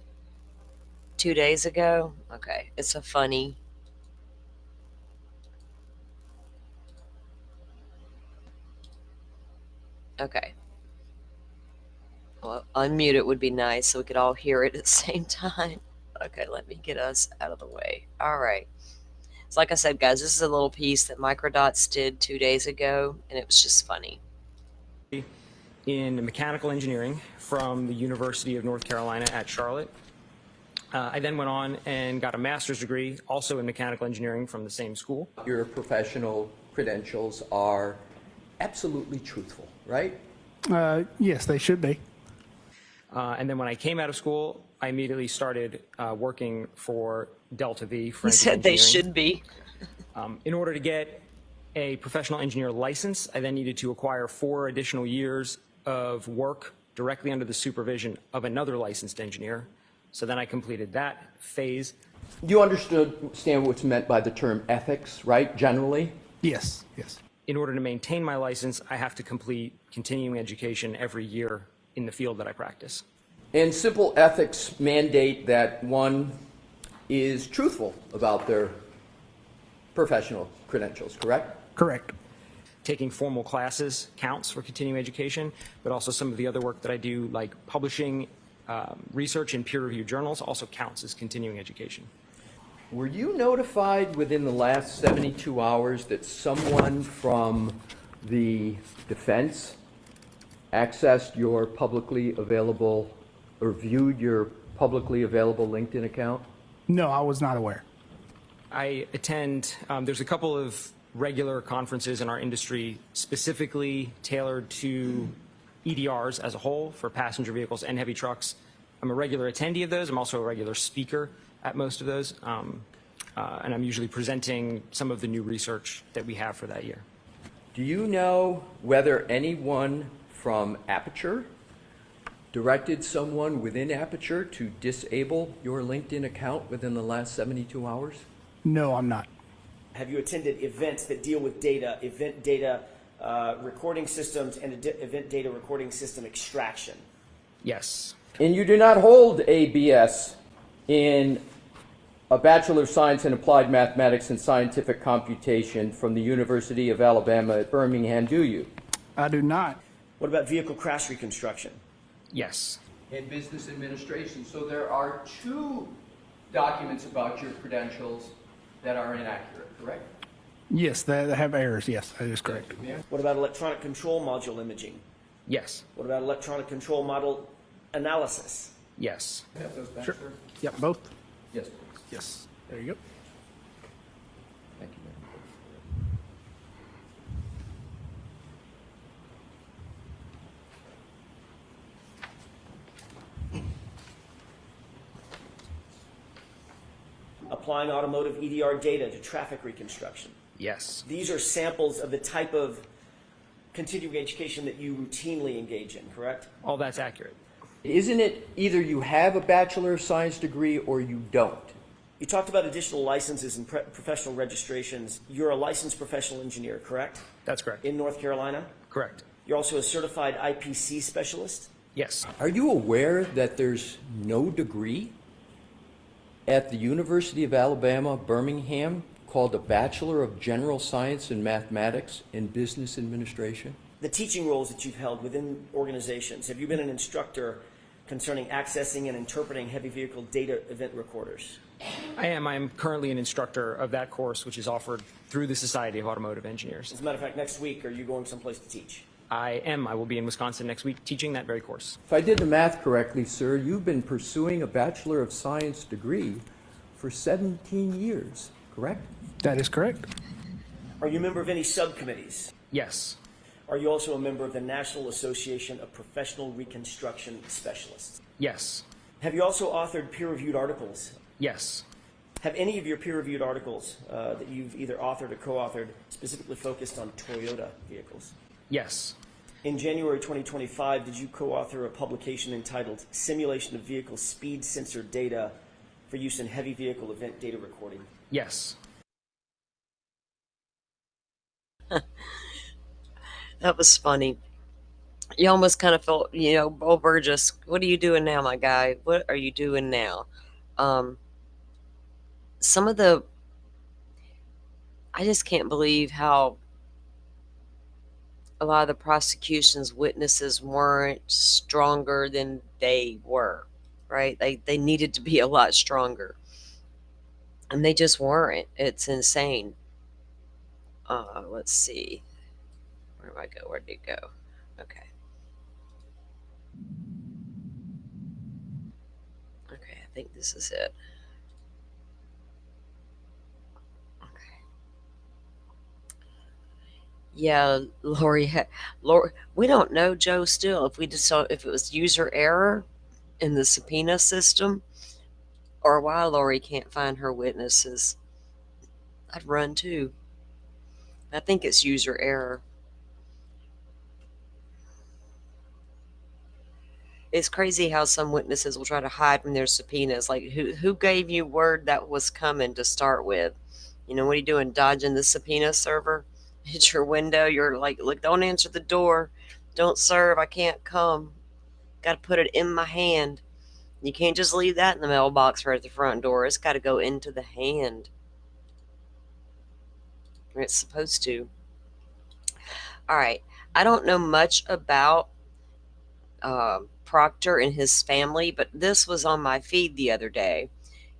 2 days ago? Okay, it's a funny. Okay. Well, unmute it would be nice so we could all hear it at the same time. Okay, let me get us out of the way. All right. So like I said, guys, this is a little piece that Microdots did 2 days ago, and it was just funny. In mechanical engineering from the University of North Carolina at Charlotte. I then went on and got a master's degree, also in mechanical engineering from the same school. Your professional credentials are absolutely truthful, right? Yes, they should be. And then when I came out of school, I immediately started working for Delta V. He Forensic said they Engineering. should be. In order to get a professional engineer license, I then needed to acquire 4 additional years of work directly under the supervision of another licensed engineer. So then I completed that phase. You understand what's meant by the term ethics, right, generally? Yes, yes. In order to maintain my license, I have to complete continuing education every year in the field that I practice. And simple ethics mandate that one is truthful about their professional credentials, correct? Correct. Taking formal classes counts for continuing education, but also some of the other work that I do, like publishing research in peer-reviewed journals, also counts as continuing education. Were you notified within the last 72 hours that someone from the defense accessed your publicly available or viewed your publicly available LinkedIn account? No, I was not aware. I attend, there's a couple of regular conferences in our industry specifically tailored to EDRs as a whole for passenger vehicles and heavy trucks. I'm a regular attendee of those. I'm also a regular speaker at most of those. And I'm usually presenting some of the new research that we have for that year. Do you know whether anyone from Aperture directed someone within Aperture to disable your LinkedIn account within the last 72 hours? No, I'm not. Have you attended events that deal with data, event data recording systems, and event data recording system extraction? Yes. And you do not hold a BS in a Bachelor of Science in Applied Mathematics and Scientific Computation from the University of Alabama at Birmingham, do you? I do not. What about vehicle crash reconstruction? Yes. And business administration. So there are 2 documents about your credentials that are inaccurate, correct? Yes, they have errors. Yes, that is correct. What about electronic control module imaging? Yes. What about electronic control model analysis? Yes. Have those back, Sure. sir? Yep, both. Yes, please. Yes. There you go. Thank you, ma'am. Applying automotive EDR data to traffic reconstruction. Yes. These are samples of the type of continuing education that you routinely engage in, correct? All that's accurate. Isn't it either you have a Bachelor of Science degree or you don't? You talked about additional licenses and professional registrations. You're a licensed professional engineer, correct? That's correct. In North Carolina? Correct. You're also a certified IPC specialist? Yes. Are you aware that there's no degree at the University of Alabama, Birmingham, called a Bachelor of General Science in Mathematics and Business Administration? The teaching roles that you've held within organizations, have you been an instructor concerning accessing and interpreting heavy vehicle data event recorders? I am. I'm currently an instructor of that course, which is offered through the Society of Automotive Engineers. As a matter of fact, next week, are you going someplace to teach? I am. I will be in Wisconsin next week teaching that very course. If I did the math correctly, sir, you've been pursuing a Bachelor of Science degree for 17 years, correct? That is correct. Are you a member of any subcommittees? Yes. Are you also a member of the National Association of Professional Reconstruction Specialists? Yes. Have you also authored peer-reviewed articles? Yes. Have any of your peer-reviewed articles that you've either authored or co-authored specifically focused on Toyota vehicles? Yes. In January 2025, did you co-author a publication entitled Simulation of Vehicle Speed Sensor Data for Use in Heavy Vehicle Event Data Recording? Yes. That was funny. You almost kind of felt, Bo Burgess, what are you doing now, my guy? What are you doing now? Some of the, I just can't believe how a lot of the prosecution's witnesses weren't stronger than they were, right? They needed to be a lot stronger. And they just weren't. It's insane. Let's see. Where do I go? Where did it go? Okay. Okay, I think this is it. Yeah, Lori, Lori, we don't know, Joe, still, if we just saw if it was user error in the subpoena system or why Lori can't find her witnesses. I'd run too. I think it's user error. It's crazy how some witnesses will try to hide from their subpoenas. Like, who gave you word that was coming to start with? What are you doing, dodging the subpoena server? Hit your window. You're like, look, don't answer the door. Don't serve. I can't come. Got to put it in my hand. You can't just leave that in the mailbox right at the front door. It's got to go into the hand. It's supposed to. All right. I don't know much about Proctor and his family, but this was on my feed the other day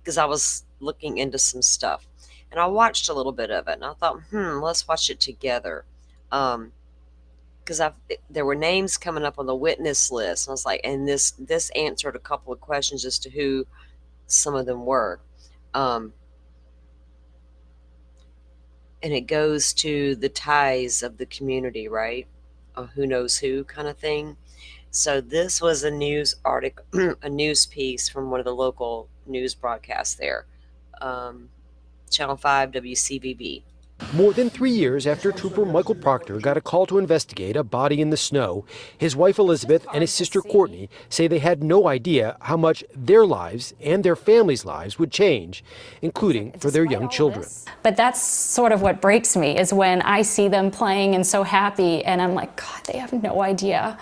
because I was looking into some stuff. And I watched a little bit of it, and I thought, let's watch it together. Because there were names coming up on the witness list. And I was like, and this answered a couple of questions as to who some of them were. And it goes to the ties of the community, right? Who knows who kind of thing. So this was a news article, a news piece from one of the local news broadcasts there. Channel 5 WCVB. More than 3 years after Trooper Michael Proctor got a call to investigate a body in the snow, his wife Elizabeth and his sister Courtney say they had no idea how much their lives and their families' lives would change, including for their young children. But that's sort of what breaks me, is when I see them playing and so happy, and I'm like, God, they have no idea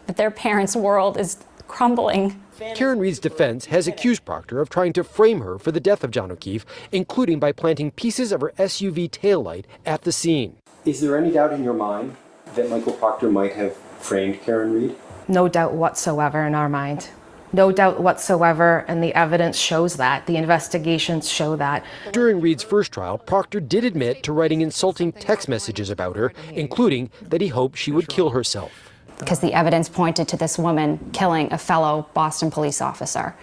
that their parents' world is crumbling. Karen Reed's defense has accused Proctor of trying to frame her for the death of John O'Keefe, including by planting pieces of her SUV taillight at the scene. Is there any doubt in your mind that Michael Proctor might have framed Karen Reed? No doubt whatsoever in our mind. No doubt whatsoever, and the evidence shows that. The investigations show that. During Reed's first trial, Proctor did admit to writing insulting text messages about her, including that he hoped she would kill herself. Because the evidence pointed to this woman killing a fellow Boston police officer.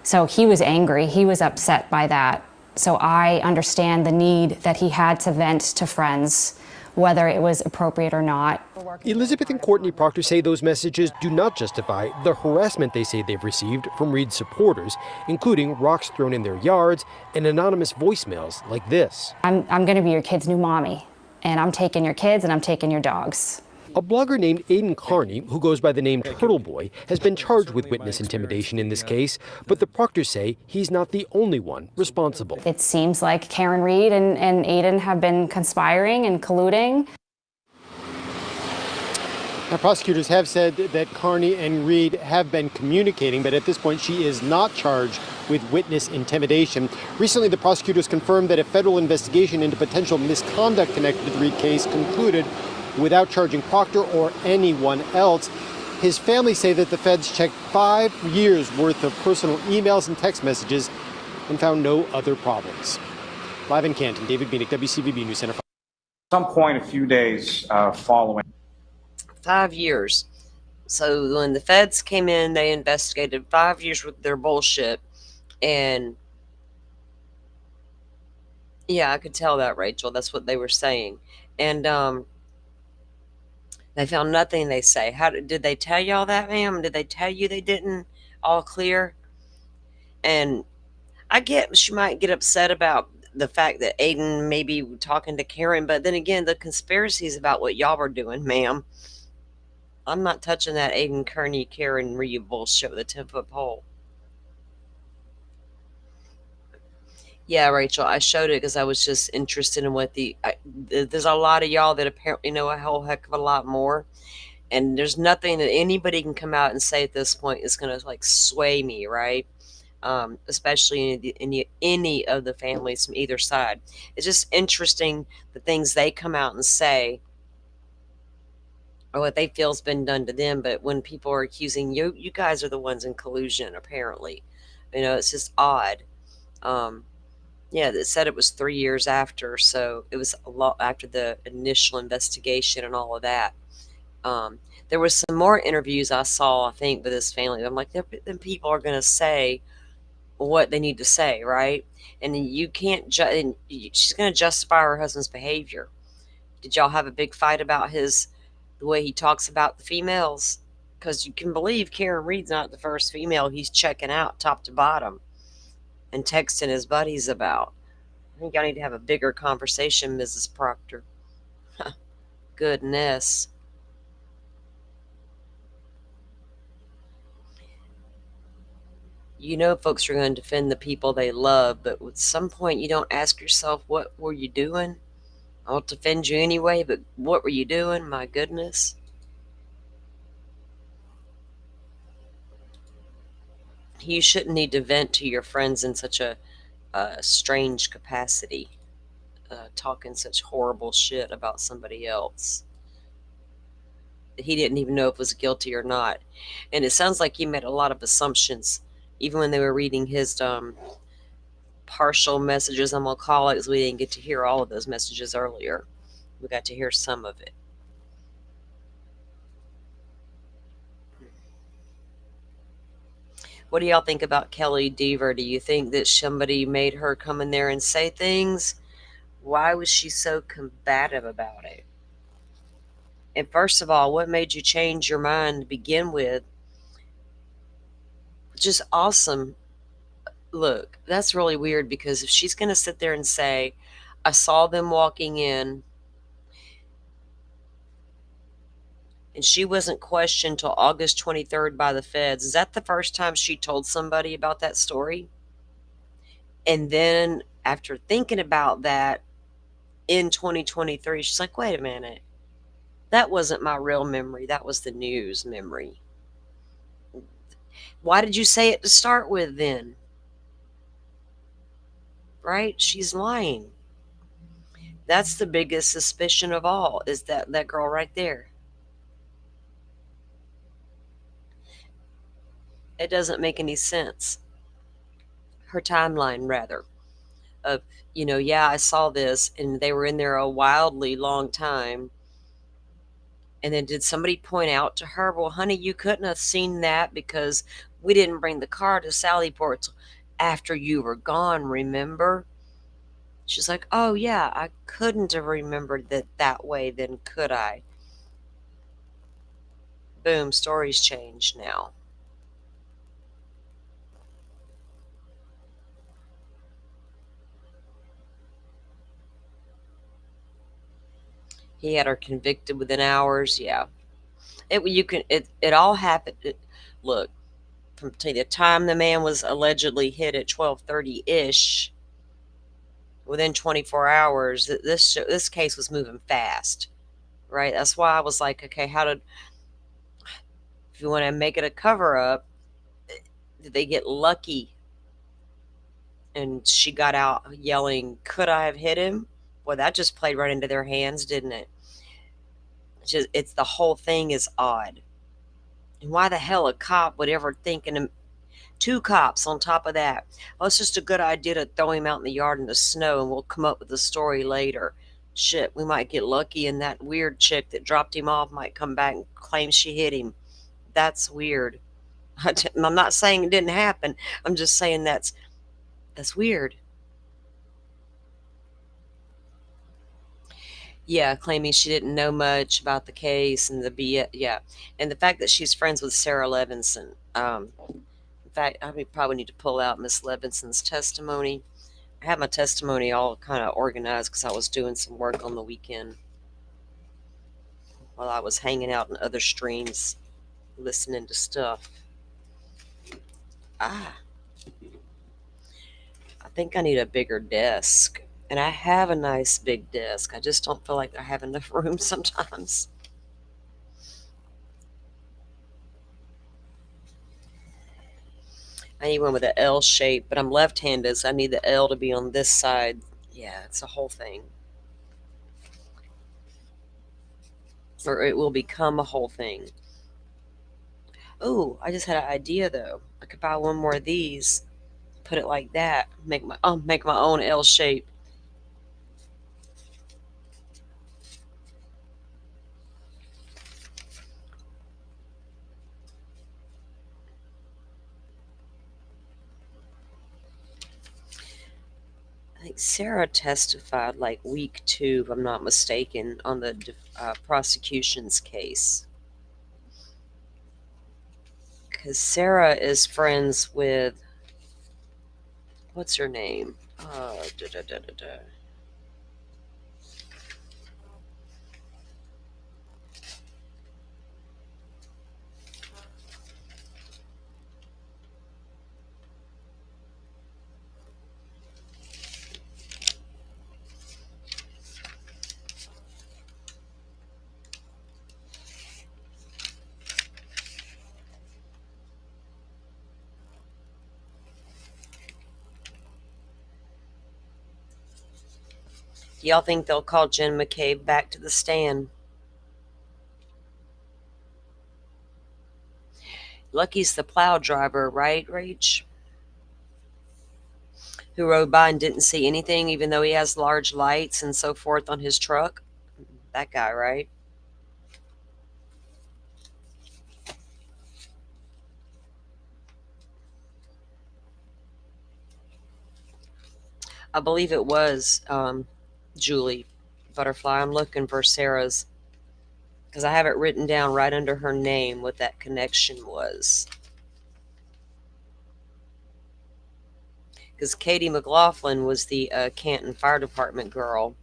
So he was angry, he was upset by that. So I understand the need that he had to vent to friends, whether it was appropriate or not. Elizabeth and Courtney Proctor say those messages do not justify the harassment they say they've received from Reed's supporters, including rocks thrown in their yards and anonymous voicemails like this. I'm going to be your kid's new mommy, and I'm taking your kids and I'm taking your dogs. A blogger named Aidan Carney, who goes by the name Turtle Boy, has been charged with witness intimidation in this case, but the Proctors say he's not the only one responsible. It seems like Karen Reed and Aidan have been conspiring and colluding. Now, prosecutors have said that Carney and Reed have been communicating, but at this point she is not charged with witness intimidation. Recently, the prosecutors confirmed that a federal investigation into potential misconduct connected to the Reed case concluded without charging Proctor or anyone else. His family say that the feds checked 5 years worth of personal emails and text messages and found no other problems. Live in Canton, David Beanick, WCVB News Center. At some point, a few days following. 5 years. So when the feds came in, they investigated 5 years with their bullshit. And yeah, I could tell that, Rachel. That's what they were saying. And they found nothing, they say. Did they tell y'all that, ma'am? Did they tell you they didn't? All clear? And I get she might get upset about the fact that Aidan may be talking to Karen, but then again, the conspiracy is about what y'all were doing, ma'am. I'm not touching that Aiden Kearney, Karen Reed bullshit with a 10-foot pole. Yeah, Rachel, I showed it because I was just interested in what there's a lot of y'all that apparently know a whole heck of a lot more. And there's nothing that anybody can come out and say at this point is going to like sway me, right? Especially in any of the families from either side. It's just interesting the things they come out and say or what they feel's been done to them. But when people are accusing you, you guys are the ones in collusion, apparently. It's just odd. Um, yeah, it said it was 3 years after, so it was a lot after the initial investigation and all of that. Um, there was some more interviews I saw, I think, with this family. I'm like, then people are going to say what they need to say, right? And you can't. She's going to justify her husband's behavior. Did y'all have a big fight about the way he talks about the females? Because you can believe Karen Reed's not the first female he's checking out top to bottom and texting his buddies about. I think y'all need to have a bigger conversation, Mrs. Proctor. Goodness. Folks are going to defend the people they love, but at some point you don't ask yourself, what were you doing? I'll defend you anyway, but what were you doing? My goodness. You shouldn't need to vent to your friends in such a strange capacity, talking such horrible shit about somebody else. He didn't even know if was guilty or not. And it sounds like he made a lot of assumptions, even when they were reading his partial messages, I'm going to call it, because we didn't get to hear all of those messages earlier. We got to hear some of it. What do y'all think about Kelly Deaver? Do you think that somebody made her come in there and say things? Why was she so combative about it? And first of all, what made you change your mind to begin with? Just awesome. Look, that's really weird, because if she's going to sit there and say, I saw them walking in and she wasn't questioned till August 23rd by the feds, is that the first time she told somebody about that story? And then after thinking about that in 2023, she's like, wait a minute. That wasn't my real memory. That was the news memory. Why did you say it to start with then? Right? She's lying. That's the biggest suspicion of all, is that girl right there. It doesn't make any sense. Her timeline, rather, of, yeah, I saw this, and they were in there a wildly long time. And then did somebody point out to her, well, honey, you couldn't have seen that because we didn't bring the car to Sallyport after you were gone, remember? She's like, oh, yeah, I couldn't have remembered that way then, could I? Boom, stories change now. He had her convicted within hours. Yeah, it all happened. Look, from the time the man was allegedly hit at 12:30 ish, within 24 hours, this case was moving fast, right? That's why I was like, okay, if you want to make it a cover up, did they get lucky? And she got out yelling, could I have hit him? Well, that just played right into their hands, didn't it? It's the whole thing is odd. And why the hell a cop would ever think, and two cops on top of that, oh, it's just a good idea to throw him out in the yard in the snow and we'll come up with the story later. Shit, we might get lucky and that weird chick that dropped him off might come back and claim she hit him. That's weird. I'm not saying it didn't happen. I'm just saying that's weird. Yeah, claiming she didn't know much about the case and yeah, and the fact that she's friends with Sarah Levinson. In fact, I probably need to pull out Miss Levinson's testimony. I have my testimony all kind of organized because I was doing some work on the weekend. while I was hanging out in other streams listening to stuff. Ah, I think I need a bigger desk. And I have a nice big desk. I just don't feel like I have enough room sometimes. I need one with an L shape, but I'm left handed, so I need the L to be on this side. Yeah, it's a whole thing. Or it will become a whole thing. Oh, I just had an idea though. I could buy one more of these, put it like that, make my own L shape. I think Sarah testified like week 2, if I'm not mistaken, on the prosecution's case. Because Sarah is friends with, what's her name? Da, da, da, da, da. Do y'all think they'll call Jen McCabe back to the stand? Lucky's the plow driver, right, Rach? Who rode by and didn't see anything, even though he has large lights and so forth on his truck? That guy, right? I believe it was Julie Butterfly. I'm looking for Sarah's, because I have it written down right under her name what that connection was. Because Katie McLaughlin was the Canton Fire Department girl.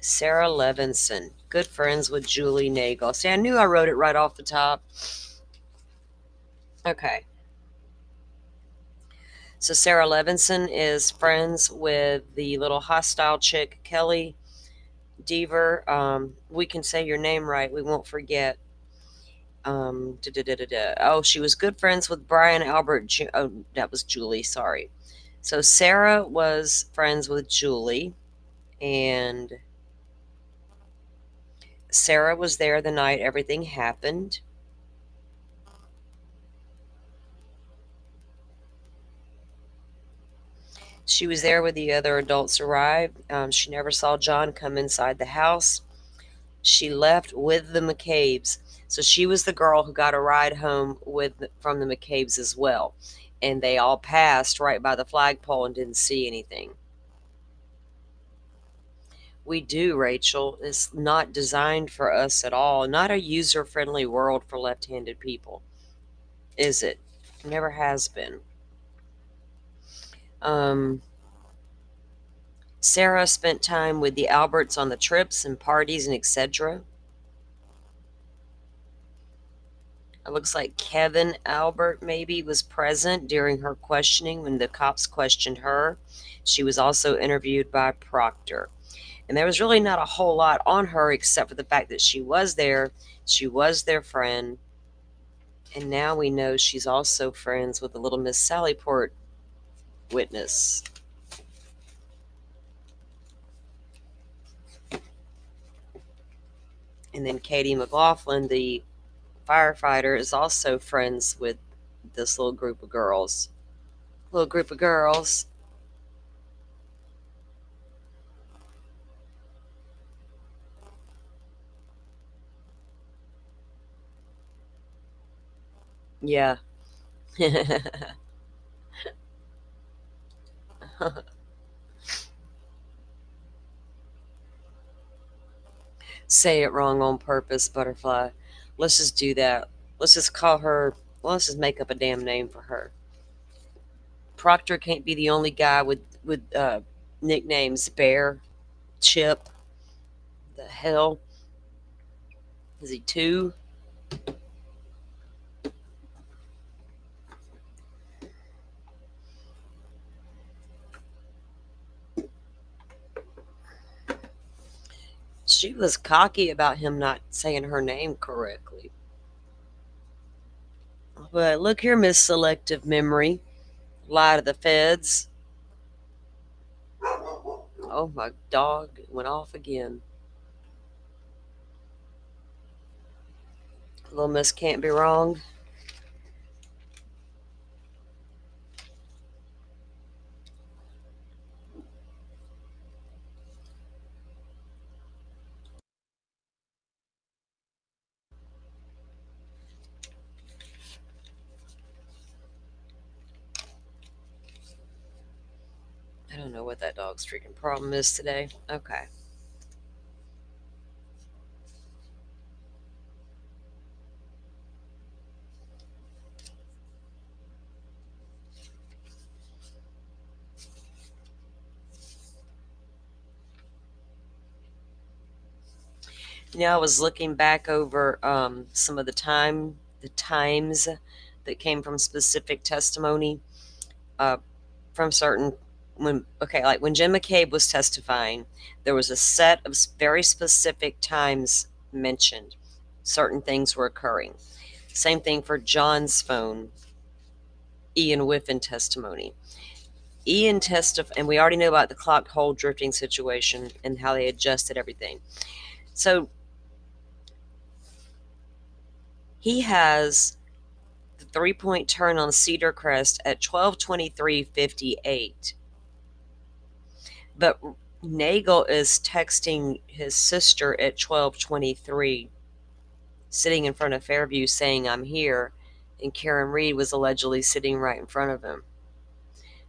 Sarah Levinson, good friends with Julie Nagel. See, I knew I wrote it right off the top. Okay. So Sarah Levinson is friends with the little hostile chick, Kelly Deaver. We can say your name right. We won't forget. Oh, she was good friends with Brian Albert. Oh, that was Julie. Sorry. So Sarah was friends with Julie, and Sarah was there the night everything happened. She was there when the other adults arrived. She never saw John come inside the house. She left with the McCabe's. So she was the girl who got a ride home from the McCabe's as well. And they all passed right by the flagpole and didn't see anything. We do, Rachel. It's not designed for us at all. Not a user-friendly world for left-handed people, is it? Never has been. Sarah spent time with the Alberts on the trips and parties and etc. It looks like Kevin Albert maybe was present during her questioning when the cops questioned her. She was also interviewed by Proctor. And there was really not a whole lot on her except for the fact that she was there. She was their friend. And now we know she's also friends with the little Miss Sallyport witness. And then Katie McLaughlin, the firefighter, is also friends with this little group of girls. Yeah. Say it wrong on purpose, Butterfly. Let's just do that. Let's just call her, let's just make up a damn name for her. Proctor can't be the only guy with nicknames Bear, Chip, the hell. Is he 2? She was cocky about him not saying her name correctly. But look here, Miss Selective Memory. Lie to the feds. Oh, my dog went off again. Little Miss can't be wrong. I don't know what that dog's freaking problem is today. Okay. I was looking back over some of the times that came from specific testimony uh, from certain like when Jim McCabe was testifying, there was a set of very specific times mentioned. Certain things were occurring. Same thing for John's phone, Ian Whiffen testimony. Ian testified, and we already know about the clocked hole drifting situation and how they adjusted everything. So he has the 3-point turn on Cedar Crest at 12:23:58. But Nagel is texting his sister at 12:23, sitting in front of Fairview saying, "I'm here," and Karen Reed was allegedly sitting right in front of him.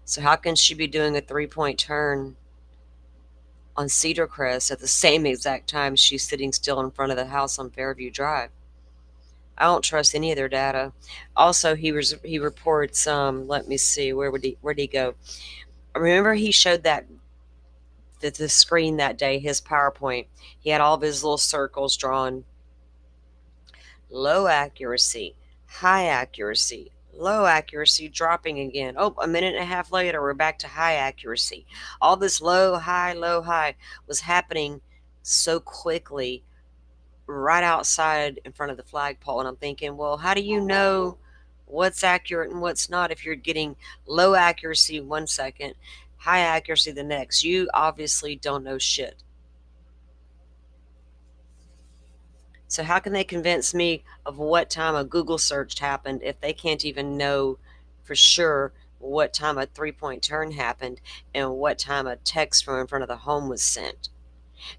So how can she be doing a 3-point turn on Cedar Crest at the same exact time she's sitting still in front of the house on Fairview Drive? I don't trust any of their data. Also, he reports. Let me see. Where'd he go? Remember, he showed the screen that day. His PowerPoint. He had all of his little circles drawn. Low accuracy, high accuracy, low accuracy, dropping again. Oh, a minute and a half later, we're back to high accuracy. All this low, high was happening so quickly right outside in front of the flagpole. And I'm thinking, well, how do you know what's accurate and what's not if you're getting low accuracy 1 second, high accuracy the next? You obviously don't know shit. So how can they convince me of what time a Google search happened if they can't even know for sure what time a 3-point turn happened and what time a text from in front of the home was sent?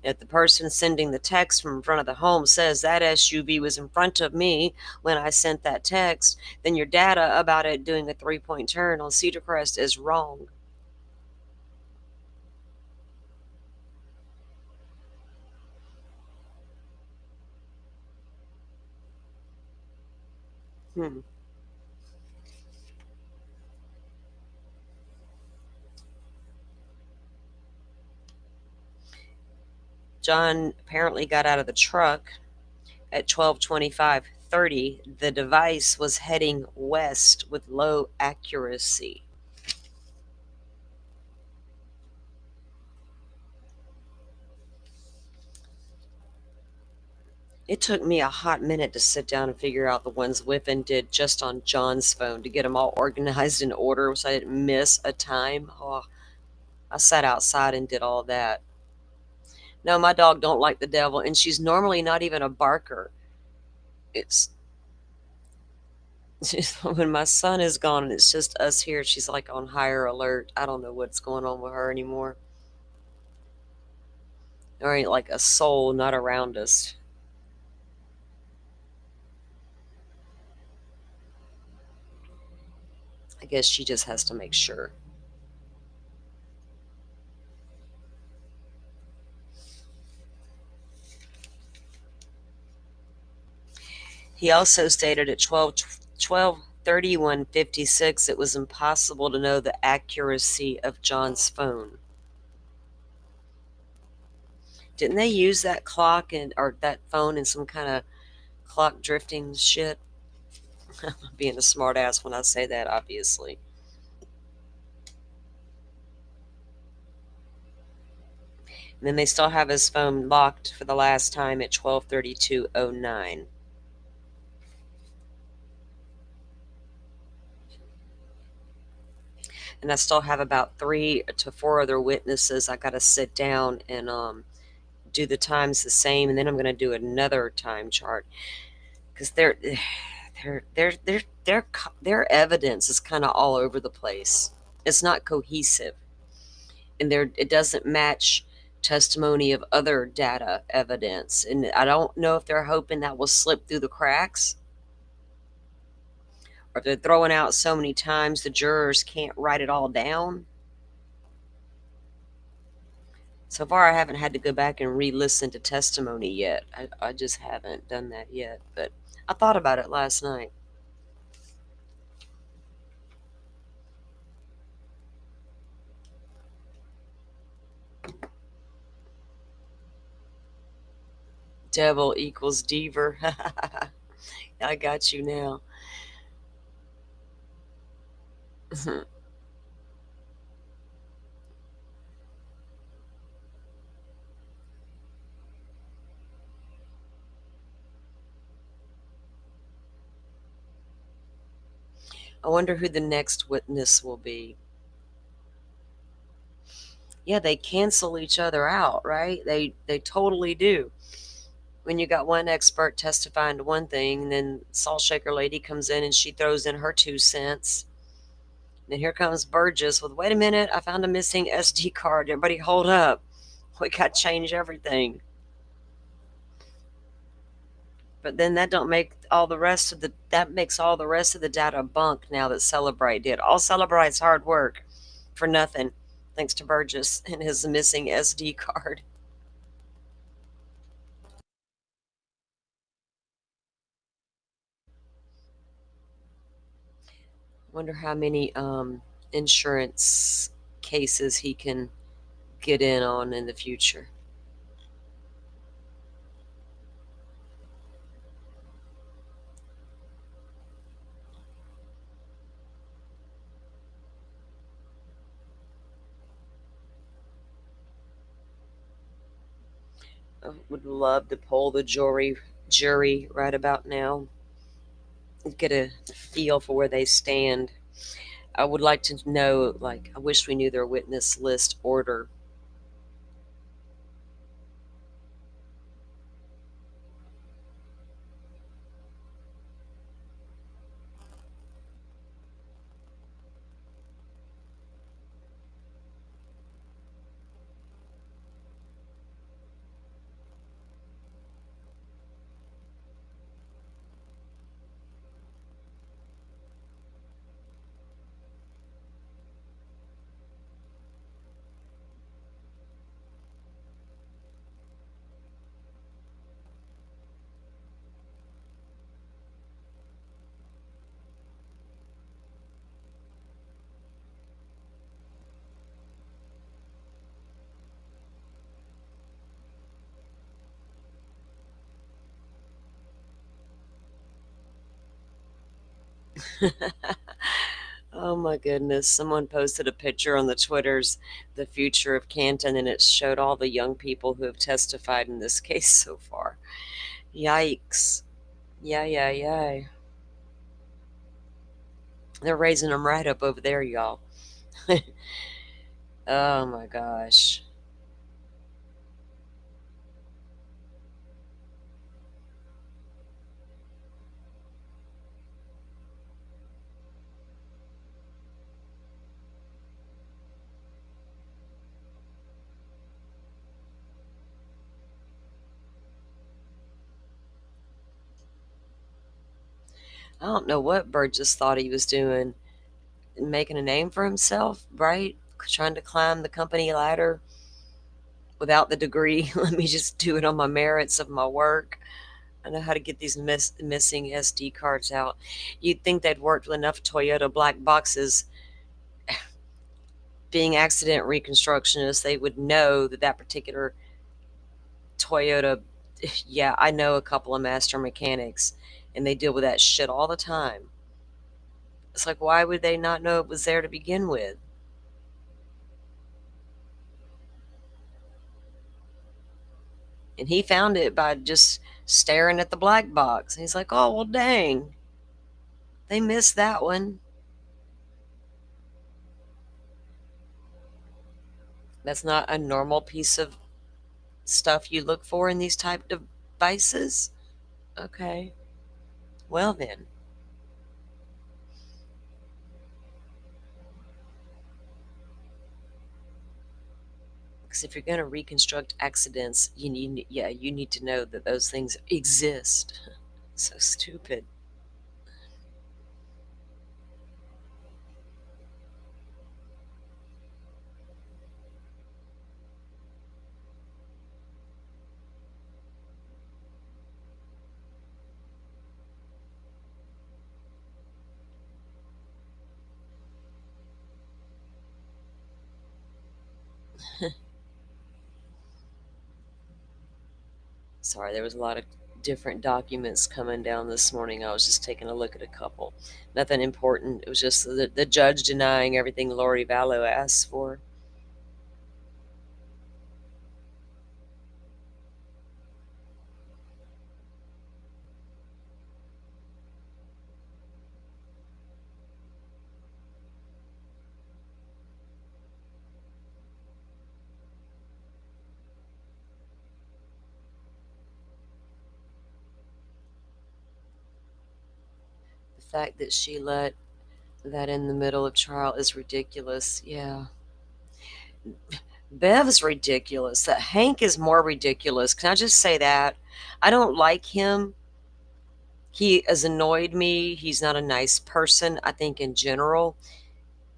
If the person sending the text from in front of the home says that SUV was in front of me when I sent that text, then your data about it doing a 3-point turn on Cedar Crest is wrong. John apparently got out of the truck at 12:25:30. The device was heading west with low accuracy. It took me a hot minute to sit down and figure out the ones Whiffen did just on John's phone to get them all organized in order so I didn't miss a time. Oh, I sat outside and did all that. No, my dog don't like the devil, and she's normally not even a barker. It's when my son is gone and it's just us here, she's like on higher alert. I don't know what's going on with her anymore. There ain't like a soul not around us. I guess she just has to make sure. He also stated at 12:31:56 it was impossible to know the accuracy of John's phone. Didn't they use that clock and or that phone in some kind of clock drifting shit? I'm being a smart ass when I say that, obviously. And then they still have his phone locked for the last time at 12:32:09. And I still have about 3 to 4 other witnesses. I got to sit down and do the times the same, and then I'm going to do another time chart because their evidence is kind of all over the place. It's not cohesive, and it doesn't match testimony of other data evidence. And I don't know if they're hoping that will slip through the cracks, or if they're throwing out so many times the jurors can't write it all down. So far, I haven't had to go back and re-listen to testimony yet. I just haven't done that yet, but I thought about it last night. Devil equals Deaver. I got you now. I wonder who the next witness will be. Yeah, they cancel each other out, right? They totally do. When you got one expert testifying to one thing, and then Salt Shaker Lady comes in and she throws in her 2 cents. Then here comes Burgess with, wait a minute, I found a missing SD card. Everybody hold up. We got to change everything. But then that don't make all the rest of the that makes all the rest of the data bunk now that Celebrate did. All Celebrate's hard work for nothing, thanks to Burgess and his missing SD card. Wonder how many insurance cases he can get in on in the future. I would love to poll the jury right about now. Get a feel for where they stand. I would like to know, like, I wish we knew their witness list order. Oh my goodness. Someone posted a picture on the Twitters, the future of Canton, and it showed all the young people who have testified in this case so far. Yikes. Yeah, yeah, yeah. They're raising them right up over there, y'all. Oh my gosh. I don't know what Burgess thought he was doing. Making a name for himself, right? Trying to climb the company ladder without the degree. Let me just do it on my merits of my work. I know how to get these missing SD cards out. You'd think they'd worked with enough Toyota black boxes. Being accident reconstructionists, they would know that that particular Toyota, yeah, I know a couple of master mechanics, and they deal with that shit all the time. It's like, why would they not know it was there to begin with? And he found it by just staring at the black box. And he's like, oh, well, dang. They missed that one. That's not a normal piece of stuff you look for in these type of devices? Okay. Well, then. Because if you're going to reconstruct accidents, you need to know that those things exist. So stupid. Sorry, there was a lot of different documents coming down this morning. I was just taking a look at a couple. Nothing important. It was just the judge denying everything Lori Vallow asked for. The fact that she let that in the middle of trial is ridiculous. Yeah. Bev's ridiculous. That Hank is more ridiculous. Can I just say that? I don't like him. He has annoyed me. He's not a nice person, I think, in general.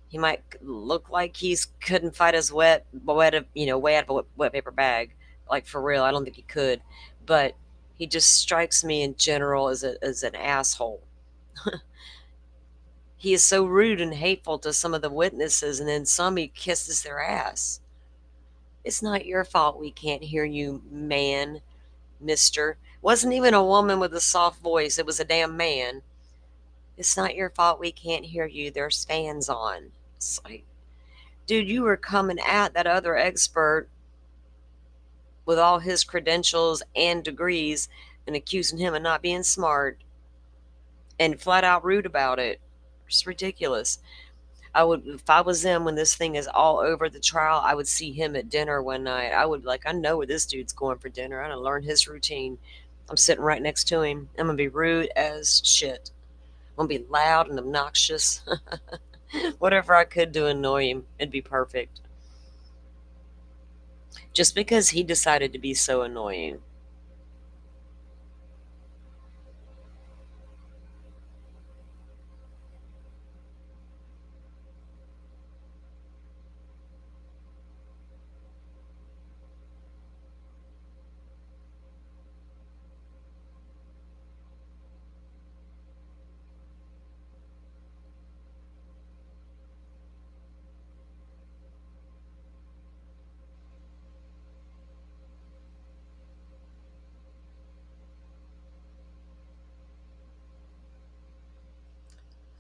He might look like he's couldn't fight his way out of a wet paper bag. Like, for real, I don't think he could. But he just strikes me in general as an asshole. He is so rude and hateful to some of the witnesses, and then some he kisses their ass. It's not your fault we can't hear you, man, mister. Wasn't even a woman with a soft voice, it was a damn man. It's not your fault we can't hear you. There's fans on. It's like, dude, you were coming at that other expert with all his credentials and degrees and accusing him of not being smart and flat out rude about it. It's ridiculous. I would, if I was them when this thing is all over the trial, I would see him at dinner one night. I would be like, I know where this dude's going for dinner. I'm gonna learn his routine. I'm sitting right next to him. I'm gonna be rude as shit. I'm gonna be loud and obnoxious. Whatever I could to annoy him, it'd be perfect. Just because he decided to be so annoying.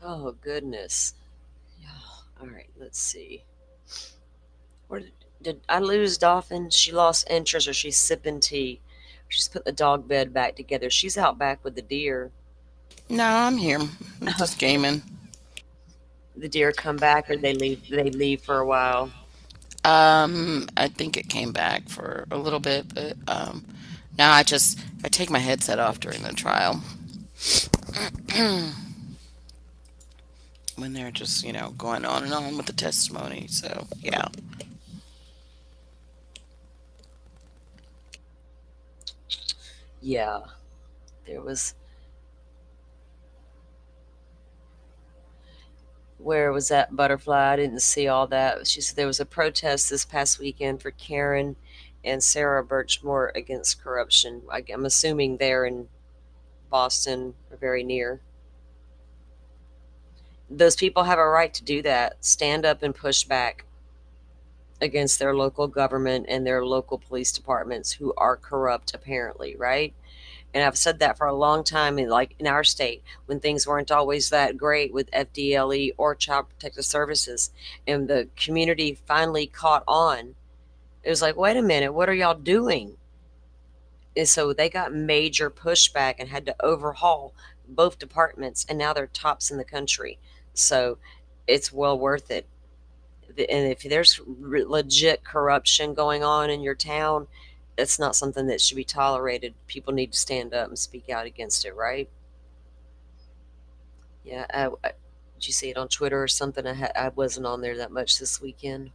Oh, goodness. Yeah. All right, let's see. Where did I lose Dolphin? She lost interest or she's sipping tea. She's put the dog bed back together. She's out back with the deer. No, I'm here. I'm just Okay. gaming. The deer come back or they leave for a while. I think it came back for a little bit, but now I take my headset off during the trial when they're just going on and on with the testimony. So yeah. Yeah. There was where was that butterfly? I didn't see all that. She said there was a protest this past weekend for Karen and Sarah Birchmore against corruption. I'm assuming they're in Boston or very near. Those people have a right to do that. Stand up and push back. against their local government and their local police departments who are corrupt, apparently, right? And I've said that for a long time in like in our state when things weren't always that great with FDLE or Child Protective Services, and the community finally caught on. It was like, wait a minute, what are y'all doing? And so they got major pushback and had to overhaul both departments, and now they're tops in the country. So it's well worth it. And if there's legit corruption going on in your town, it's not something that should be tolerated. People need to stand up and speak out against it, right? Yeah. Did you see it on Twitter or something? I wasn't on there that much this weekend.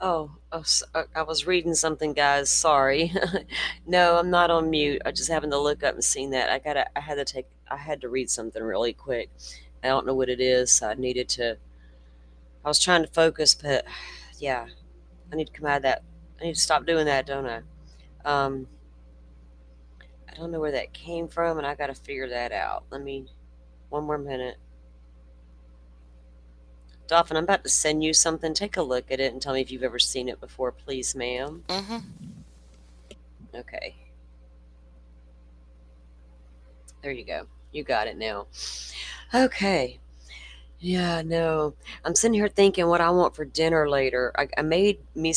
I was reading something, guys. Sorry. No, I'm not on mute. I just happened to look up and seen that. I had to read something really quick. I don't know what it is, so I was trying to focus, but yeah, I need to come out of that. I need to stop doing that, don't I? Um, I don't know where that came from, and I got to figure that out. One more minute. Dolphin, I'm about to send you something. Take a look at it and tell me if you've ever seen it before, please, ma'am. Okay. There you go. You got it now. Okay. Yeah, no. I'm sitting here thinking what I want for dinner later. I made me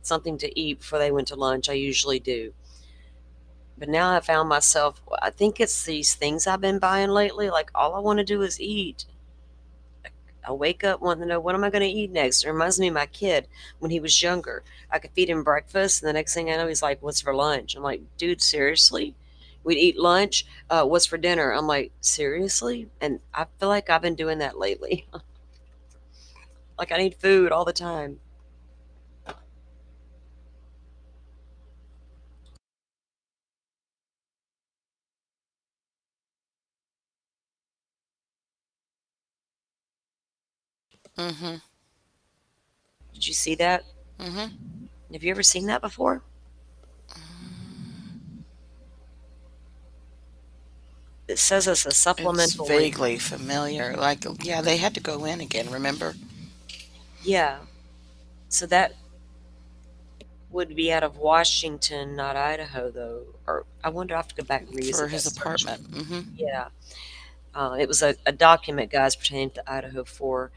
something to eat before they went to lunch. I usually do. But now I found myself, I think it's these things I've been buying lately. Like, all I want to do is eat. I wake up wanting to know what am I going to eat next. It reminds me of my kid when he was younger. I could feed him breakfast, and the next thing I know, he's like, "What's for lunch?" I'm like, "Dude, seriously?" We'd eat lunch. What's for dinner? I'm like, "Seriously?" And I feel like I've been doing that lately. Like I need food all the time. Did you see that? Have you ever seen that before? It says it's a It's supplemental link. vaguely familiar. Like, yeah, they had to go in again, remember? Yeah. So that would be out of Washington, not Idaho, though. Or I wonder. I have to go back and For revisit that his search. apartment. Yeah. It was a document, guys, pertaining to Idaho for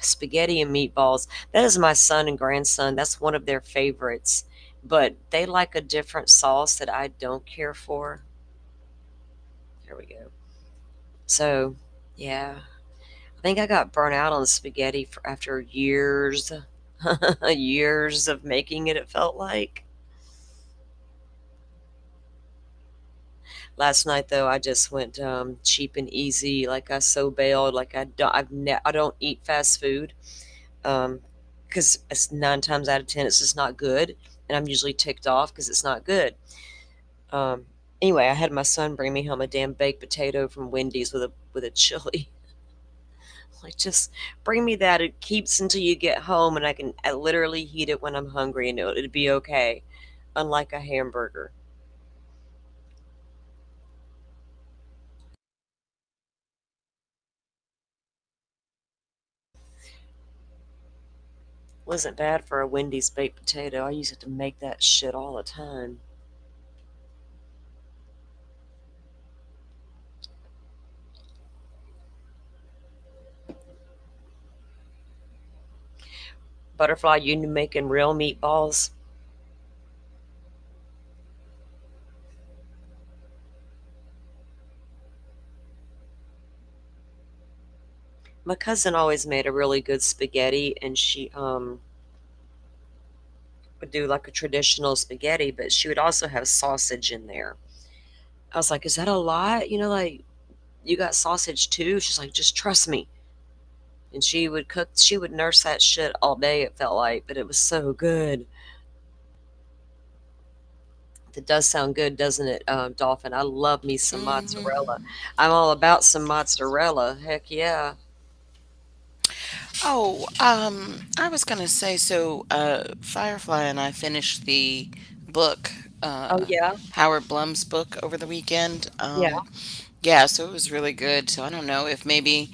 spaghetti and meatballs. That is my son and grandson. That's one of their favorites. But they like a different sauce that I don't care for. There we go. So, yeah, I think I got burnt out on spaghetti after years, years of making it. It felt like last night though. I just went cheap and easy. Like I so bailed. Like I don't eat fast food um, because it's 9 times out of 10 it's just not good, and I'm usually ticked off because it's not good. Um, anyway, I had my son bring me home a damn baked potato from Wendy's with a chili. Like, just bring me that. It keeps until you get home, and I literally heat it when I'm hungry, and it'd be okay. Unlike a hamburger. Wasn't bad for a Wendy's baked potato. I used to make that shit all the time. Butterfly, you making real meatballs? My cousin always made a really good spaghetti, and she would do like a traditional spaghetti, but she would also have sausage in there. I was like, "Is that a lot? Like you got sausage too?" She's like, "Just trust me." And she would cook. She would nurse that shit all day. It felt like, but it was so good. That does sound good, doesn't it, Dolphin? I love me some mozzarella. I'm all about some mozzarella. Heck yeah. Oh, I was gonna say, so Firefly and I finished the book, Oh yeah, Howard Blum's book over the weekend. yeah. Yeah, so it was really good. So I don't know if maybe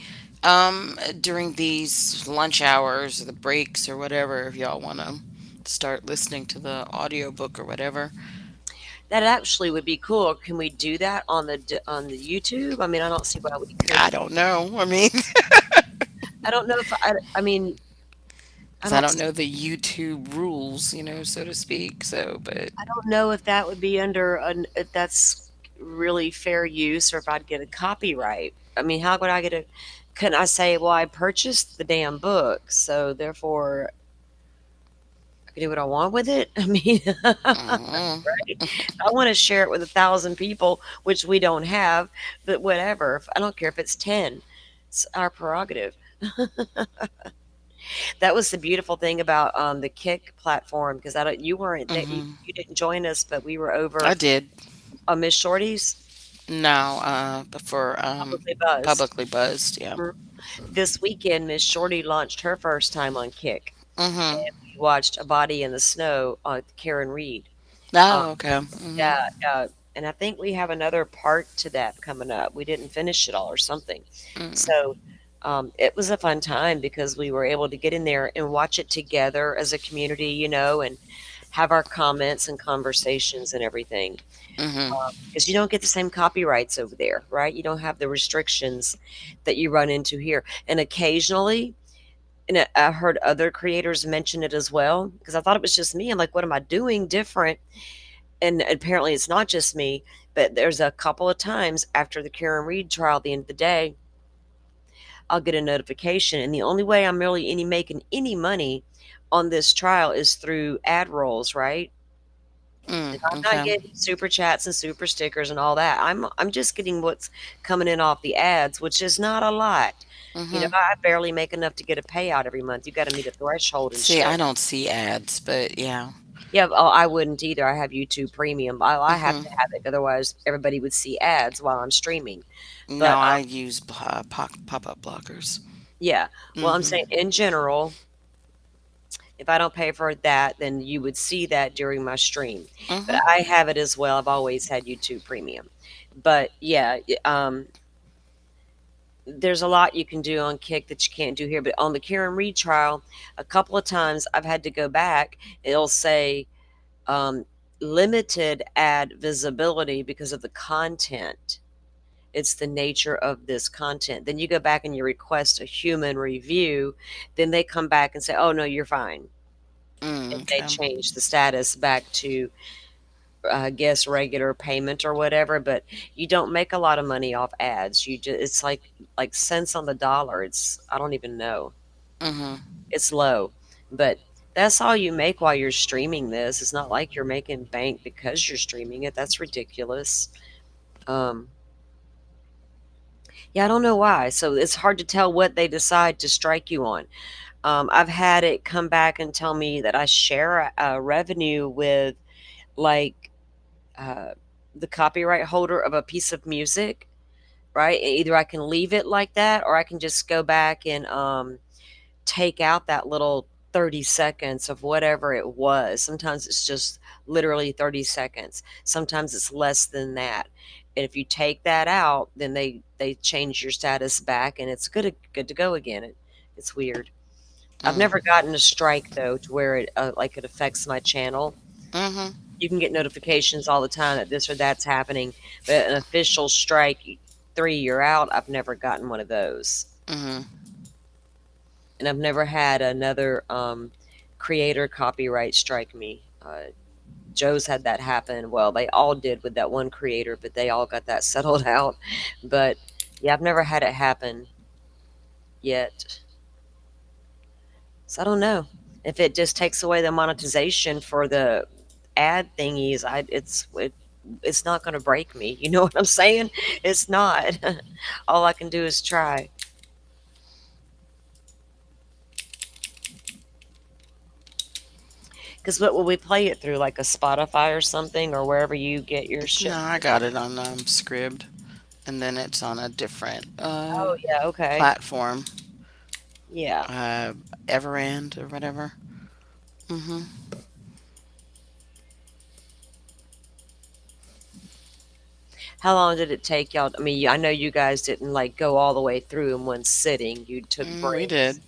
during these lunch hours or the breaks or whatever, if y'all want to start listening to the audiobook or whatever. That actually would be cool. Can we do that on the YouTube? I mean, I don't see why we I couldn't. don't know. I mean, I don't know if I mean, I because I don't don't know the YouTube rules, so to speak. So, but I don't know if that would be under an if that's really fair use or if I'd get a copyright. I mean, how would I get a couldn't I say, "Well, I purchased the damn book, so therefore I can do what I want with it?" I mean, mm, right? I wanna share it with 1,000 people, which we don't have, but whatever. I don't care if it's 10. It's our prerogative. That was the beautiful thing about, the Kick platform because I don't you weren't that hmm you didn't join us, but we were over I did. Miss Shorty's. No, but for Publicly buzzed. publicly buzzed. Yeah. Mhm. This weekend, Miss Shorty launched her first time on Kick, Mm-hmm. and we watched A Body in the Snow on Karen Reed. Um, Oh, okay. Mm-hmm. yeah, and I think we have another part to that coming up. We didn't finish it all or something. Mm. So, it was a fun time because we were able to get in there and watch it together as a community, and have our comments and conversations and everything. Mm-hmm. Because you don't get the same copyrights over there, right? You don't have the restrictions that you run into here. And occasionally, and I heard other creators mention it as well, because I thought it was just me. I'm like, what am I doing different? And apparently it's not just me, but there's a couple of times after the Karen Reed trial, at the end of the day, I'll get a notification. And the only way I'm really making any money on this trial is through ad rolls, right? Mm, Like, I'm not okay. getting super chats and super stickers and all that. I'm just getting what's coming in off the ads, which is not a lot. Mm-hmm. I barely make enough to get a payout every month. You gotta meet a threshold and See, shit. I don't see ads, but yeah. Yeah, oh, I wouldn't either. I have YouTube Premium. I have Mm-hmm. to have it, otherwise everybody would see ads while I'm streaming. No, But, I use pop-up blockers. yeah. Well, I'm Mm-hmm. saying in general, if I don't pay for that, then you would see that during my stream. But Mm-hmm. I have it as well. I've always had YouTube Premium. But, yeah, there's a lot you can do on Kick that you can't do here. But on the Karen Reed trial, a couple of times I've had to go back. It'll say um, limited ad visibility because of the content. It's the nature of this content. Then you go back and you request a human review. Then they come back and say, "Oh no, you're fine," Mm, and they okay. change the status back to I guess regular payment or whatever, but you don't make a lot of money off ads. You just it's like cents on the dollar. It's I don't even know. Mm-hmm. It's low, but that's all you make while you're streaming this. It's not like you're making bank because you're streaming it. That's ridiculous. Um, yeah, I don't know why. So it's hard to tell what they decide to strike you on. I've had it come back and tell me that I share a revenue with like uh, the copyright holder of a piece of music, right? Either I can leave it like that or I can just go back and take out that little 30 seconds of whatever it was. Sometimes it's just literally 30 seconds. Sometimes it's less than that. And if you take that out, then they change your status back and it's good to go again. It's weird. I've Mm. never gotten a strike though to where it like it affects my channel. Mm-hmm. You can get notifications all the time that this or that's happening, but an official strike 3 you're out, I've never gotten one of those. Mm-hmm. And I've never had another creator copyright strike me. Joe's had that happen. Well, they all did with that one creator, but they all got that settled out. But yeah, I've never had it happen yet. So I don't know if it just takes away the monetization for the ad thingies. It's not going to break me. You know what I'm saying? It's not. All I can do is try. Because what will we play it through? Like a Spotify or something, or wherever you get your No, shit? I got it on Scribd, and then it's on a different Oh yeah, okay, platform, yeah. uh, Everand or whatever. Mm-hmm. How long did it take y'all? I mean, I know you guys didn't like go all the way through in one sitting. You took We breaks. did.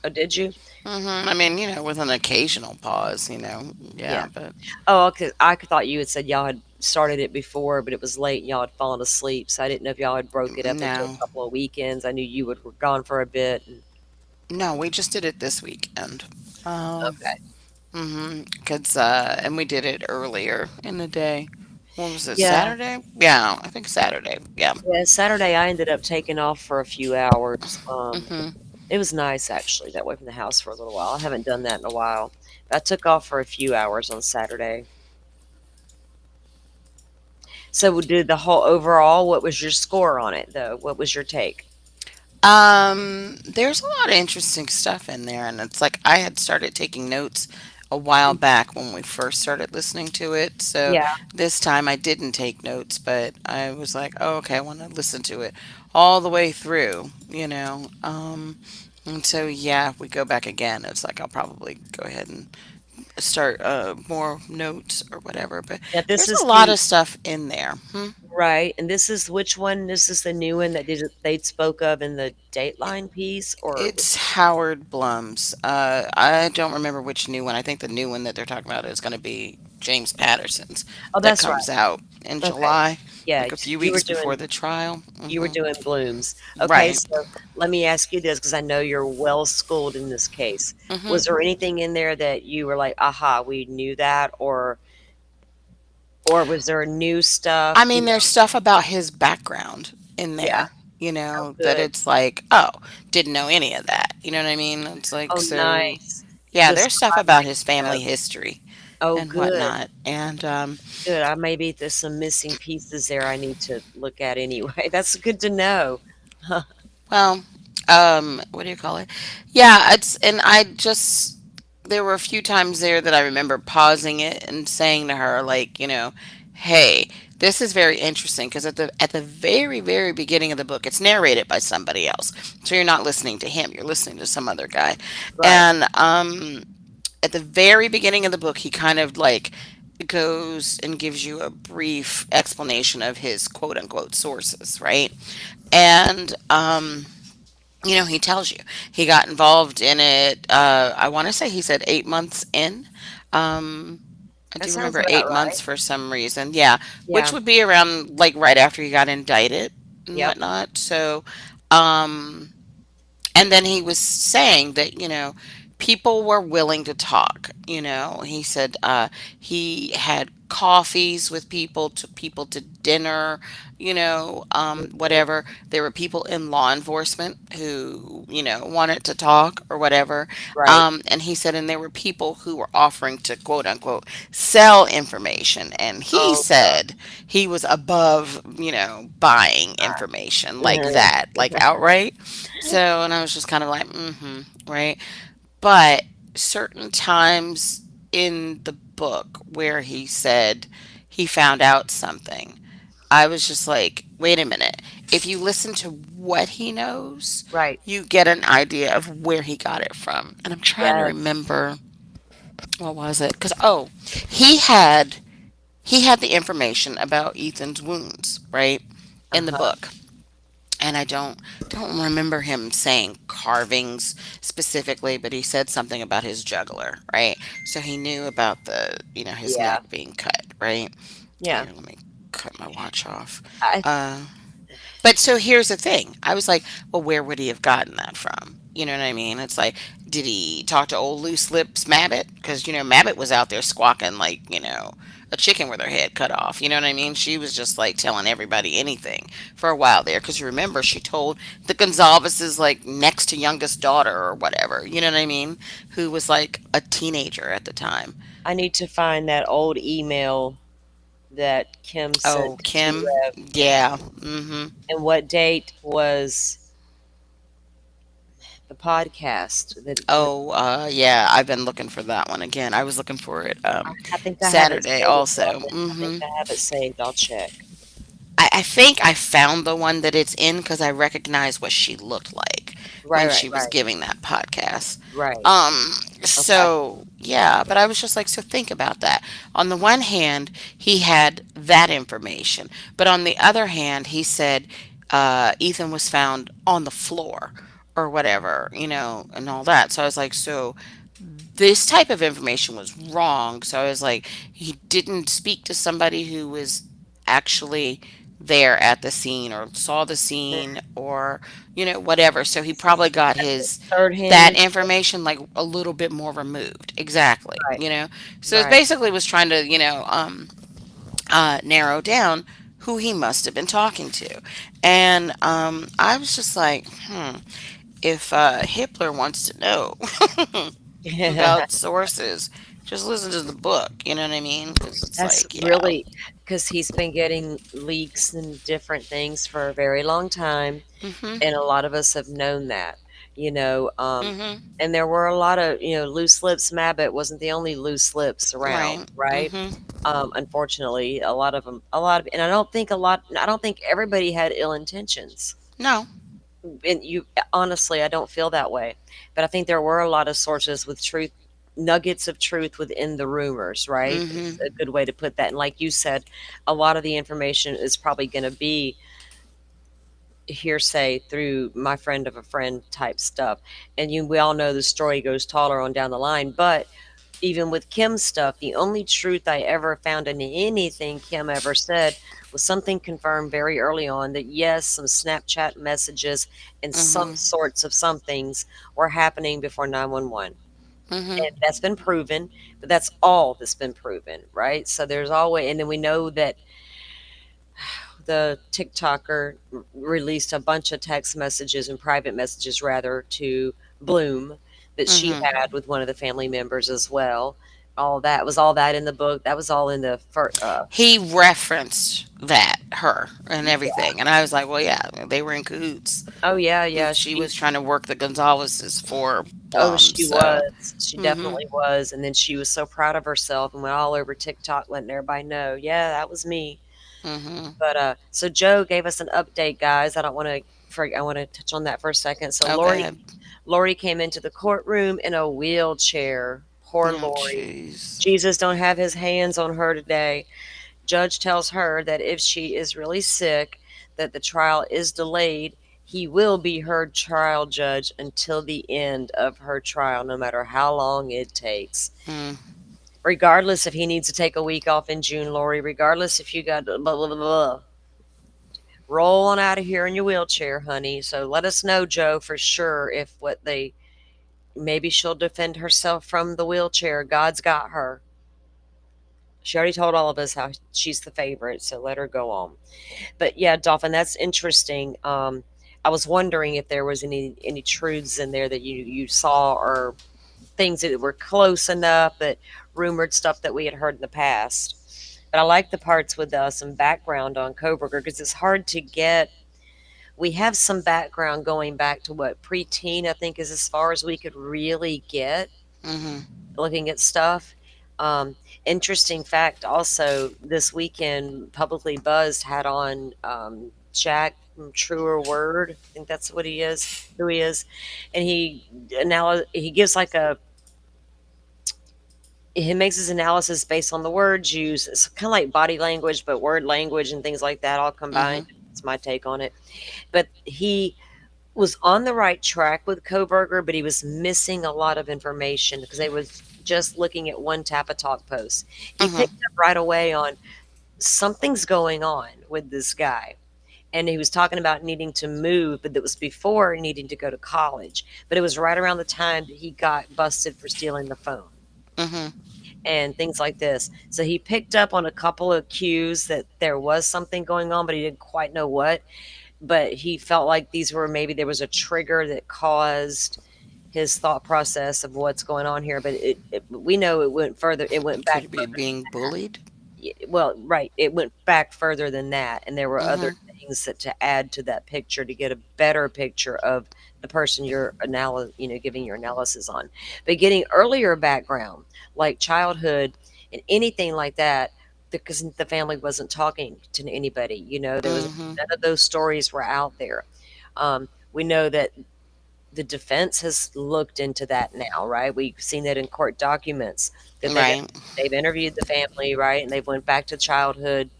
Oh, did you? Mm-hmm. I mean, with an occasional pause, Yeah. yeah, but Oh, okay. I thought you had said y'all had started it before, but it was late and y'all had fallen asleep. So I didn't know if y'all had broke it up into a no, couple of weekends. I knew you were gone for a bit. no, we just did it this weekend. Okay. Mm-hmm. Cause and we did it earlier in the day. What was it? Yeah. Saturday? Yeah, I think Saturday. Yeah. Yeah. Saturday, I ended up taking off for a few hours. Mm-hmm. It was nice actually, that way from the house for a little while. I haven't done that in a while. I took off for a few hours on Saturday. So did the whole overall, what was your score on it though? What was your take? There's a lot of interesting stuff in there, and it's like I had started taking notes a while back when we first started listening to it. So Yeah. this time I didn't take notes, but I was like, oh, okay, I want to listen to it all the way through. And so yeah, if we go back again, it's like I'll probably go ahead and start more notes or whatever. But Yeah, this there's a is lot the of stuff in there. Hmm? right, and this is which one? This is the new one that they spoke of in the Dateline piece, or It's Howard Blum's. I don't remember which new one. I think the new one that they're talking about is going to be James Patterson's oh, that that's right. comes out in Okay, July, yeah, like a few you were weeks doing before the trial. you were doing Blooms. Okay, Right. so let me ask you this because I know you're well schooled in this case. hmm Was there anything in there that you were like, "Aha, we knew that," or was there new I stuff? mean, there's stuff about his background in Yeah. there, Oh, that good. it's like, oh, didn't know any of that. You know what I mean? It's like, Oh, so, nice. yeah, Just there's stuff about his family stuff. history Oh, and good. whatnot. And Good. I maybe there's some missing pieces there I need to look at anyway. That's good to know. Well, what do you call it? Yeah, and I just there were a few times there that I remember pausing it and saying to her like, hey, this is very interesting because at the very very beginning of the book, it's narrated by somebody else. So you're not listening to him, you're listening to some other guy. Right. And at the very beginning of the book, he kind of like goes and gives you a brief explanation of his quote unquote sources, right? And he tells you he got involved in it. I want to say he said 8 months in. Um, I That do sounds remember about 8 months right. for some reason. Yeah, which Yeah. would be around like right after he got indicted and Yep. whatnot. So, um, and then he was saying that people were willing to talk. He said he had coffees with people, took people to dinner, whatever. There were people in law enforcement who, wanted to talk or whatever. Right. And he said, and there were people who were offering to quote unquote sell information. And he Oh God. said he was above, buying information like that, like outright. So, and I was just kind of like, right. But certain times in the book where he said he found out something, I was just like, wait a minute. If you listen to what he knows, Right. you get an idea of where he got it from. And I'm trying to Yes. remember what was it? Because he had he had the information about Ethan's wounds, right, in the Uh-huh. book. And I don't remember him saying carvings specifically, but he said something about his jugular, right? So he knew about his Yeah. neck being cut, right? Yeah. Here, let me cut my watch off. I Uh, but so here's the thing. I was like, well, where would he have gotten that from? You know what I mean? It's like, did he talk to old loose lips Mabbit? Because, Mabbit was out there squawking like, a chicken with her head cut off. You know what I mean? She was just like telling everybody anything for a while there. Because you remember, she told the Gonzalez's like next to youngest daughter or whatever. You know what I mean? Who was like a teenager at the time. I need to find that old email that Kim Oh, sent to Kim? Rev. Yeah. Mm-hmm. And what date was the podcast that Oh, yeah, I've been looking for that one again. I was looking for it I think I have it Saturday saved. also. I think I have it saved. I'll check. I think I found the one that it's in because I recognized what she looked like Right, when right, she was right, giving that podcast. right. Um, Okay. so yeah, but I was just like, so think about that. On the one hand, he had that information, but on the other hand, he said Ethan was found on the floor or whatever, and all that. So I was like, so this type of information was wrong. So I was like, he didn't speak to somebody who was actually there at the scene or saw the scene or, whatever. So he probably got his Third hand that info. information like a little bit more removed. Exactly. Right, So it right. basically was trying to, narrow down who he must have been talking to. And I was just like, if Hitler wants to know about sources, just listen to the book. You know what I mean? Because it's That's like, yeah. really because he's been getting leaks and different things for a very long time, Mhm. and a lot of us have known that, you know. Mhm. And there were a lot of loose lips. Mabbit wasn't the only loose lips around, Right. right? Mhm. Unfortunately, a lot of them, a lot of, and I don't think a lot. I don't think everybody had ill intentions. No. And you honestly, I don't feel that way, but I think there were a lot of sources with truth, nuggets of truth within the rumors, right? It's Mhm. a good way to put that. And like you said, a lot of the information is probably going to be hearsay through my friend of a friend type stuff. And we all know the story goes taller on down the line, but even with Kim's stuff, the only truth I ever found in anything Kim ever said was something confirmed very early on that yes, some Snapchat messages and some Mhm. sorts of somethings were happening before 911. Mhm. And that's been proven, but that's all that's been proven, right? So there's always, and then we know that the TikToker released a bunch of text messages and private messages rather to Bloom that she Mhm. had with one of the family members as well. All that was all that in the book. That was all in the first. He referenced that her and Yeah. everything, and I was like, well, yeah, they were in cahoots. Oh yeah, yeah. She was trying to work the Gonzaleses for Oh, Blum. she So. was. She Mhm. definitely was. And then she was so proud of herself and went all over TikTok, letting everybody know, yeah, that was me. Mhm. But so Joe gave us an update, guys. I don't want to. I want to touch on that for a second. So Oh, go ahead. Lori came into the courtroom in a wheelchair. Poor Oh, Lori. jeez. Jesus don't have his hands on her today. Judge tells her that if she is really sick, that the trial is delayed. He will be her trial judge until the end of her trial, no matter how long it takes. Mm. Regardless if he needs to take a week off in June, Lori, regardless if you got blah, blah, blah, blah, roll on out of here in your wheelchair, honey. So let us know, Joe, for sure if what they Maybe she'll defend herself from the wheelchair. God's got her. She already told all of us how she's the favorite, so let her go on. But yeah, Dolphin, that's interesting. I was wondering if there was any truths in there that you saw, or things that were close enough, but rumored stuff that we had heard in the past. But I like the parts with some background on Coburger, because it's hard to get. We have some background going back to what, preteen, I think, is as far as we could really get Mm-hmm. looking at stuff. Um, Interesting fact also, this weekend, Publicly Buzzed had on Jack from Truer Word. I think that's what he is, who he is. And he gives like he makes his analysis based on the words used. It's kind of like body language, but word language and things like that all Mm-hmm. combined. It's my take on it. But he was on the right track with Coburger, but he was missing a lot of information because they was just looking at one Tappa Talk post. He Mm-hmm. picked up right away on something's going on with this guy. And he was talking about needing to move, but that was before needing to go to college. But it was right around the time that he got busted for stealing the phone Mm-hmm. and things like this. So he picked up on a couple of cues that there was something going on, but he didn't quite know what. But he felt like these were, maybe there was a trigger that caused his thought process of what's going on here. But we know it went further. It went Could back it be further. being bullied? Well, right. It went back further than that, and there were other Mm-hmm. things that to add to that picture to get a better picture of the person you're giving your analysis on. But getting earlier background, like childhood and anything like that, because the family wasn't talking to anybody. There was Mm-hmm. none of those stories were out there. We know that the defense has looked into that now, right? We've seen that in court documents that Right. they've interviewed the family, right? And they've went back to childhood,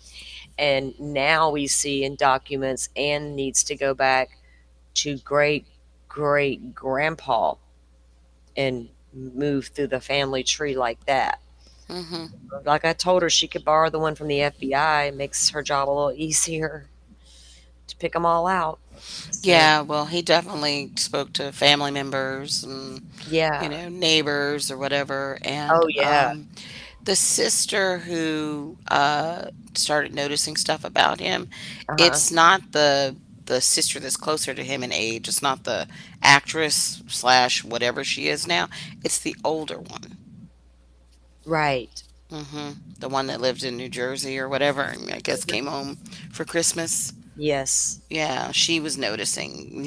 and now we see in documents Anne needs to go back to great great grandpa and move through the family tree like that. Mm-hmm. Like I told her, she could borrow the one from the FBI. It makes her job a little easier to pick them all out. So Yeah, well, he definitely spoke to family members and, yeah. neighbors or whatever. And Oh yeah. the sister who started noticing stuff about him, Uh-huh. it's not the sister that's closer to him in age. It's not the actress slash whatever she is now. It's the older one. Right. The one that lived in New Jersey or whatever, and I guess Mhm. came home for Christmas. Yes. Yeah, she was noticing,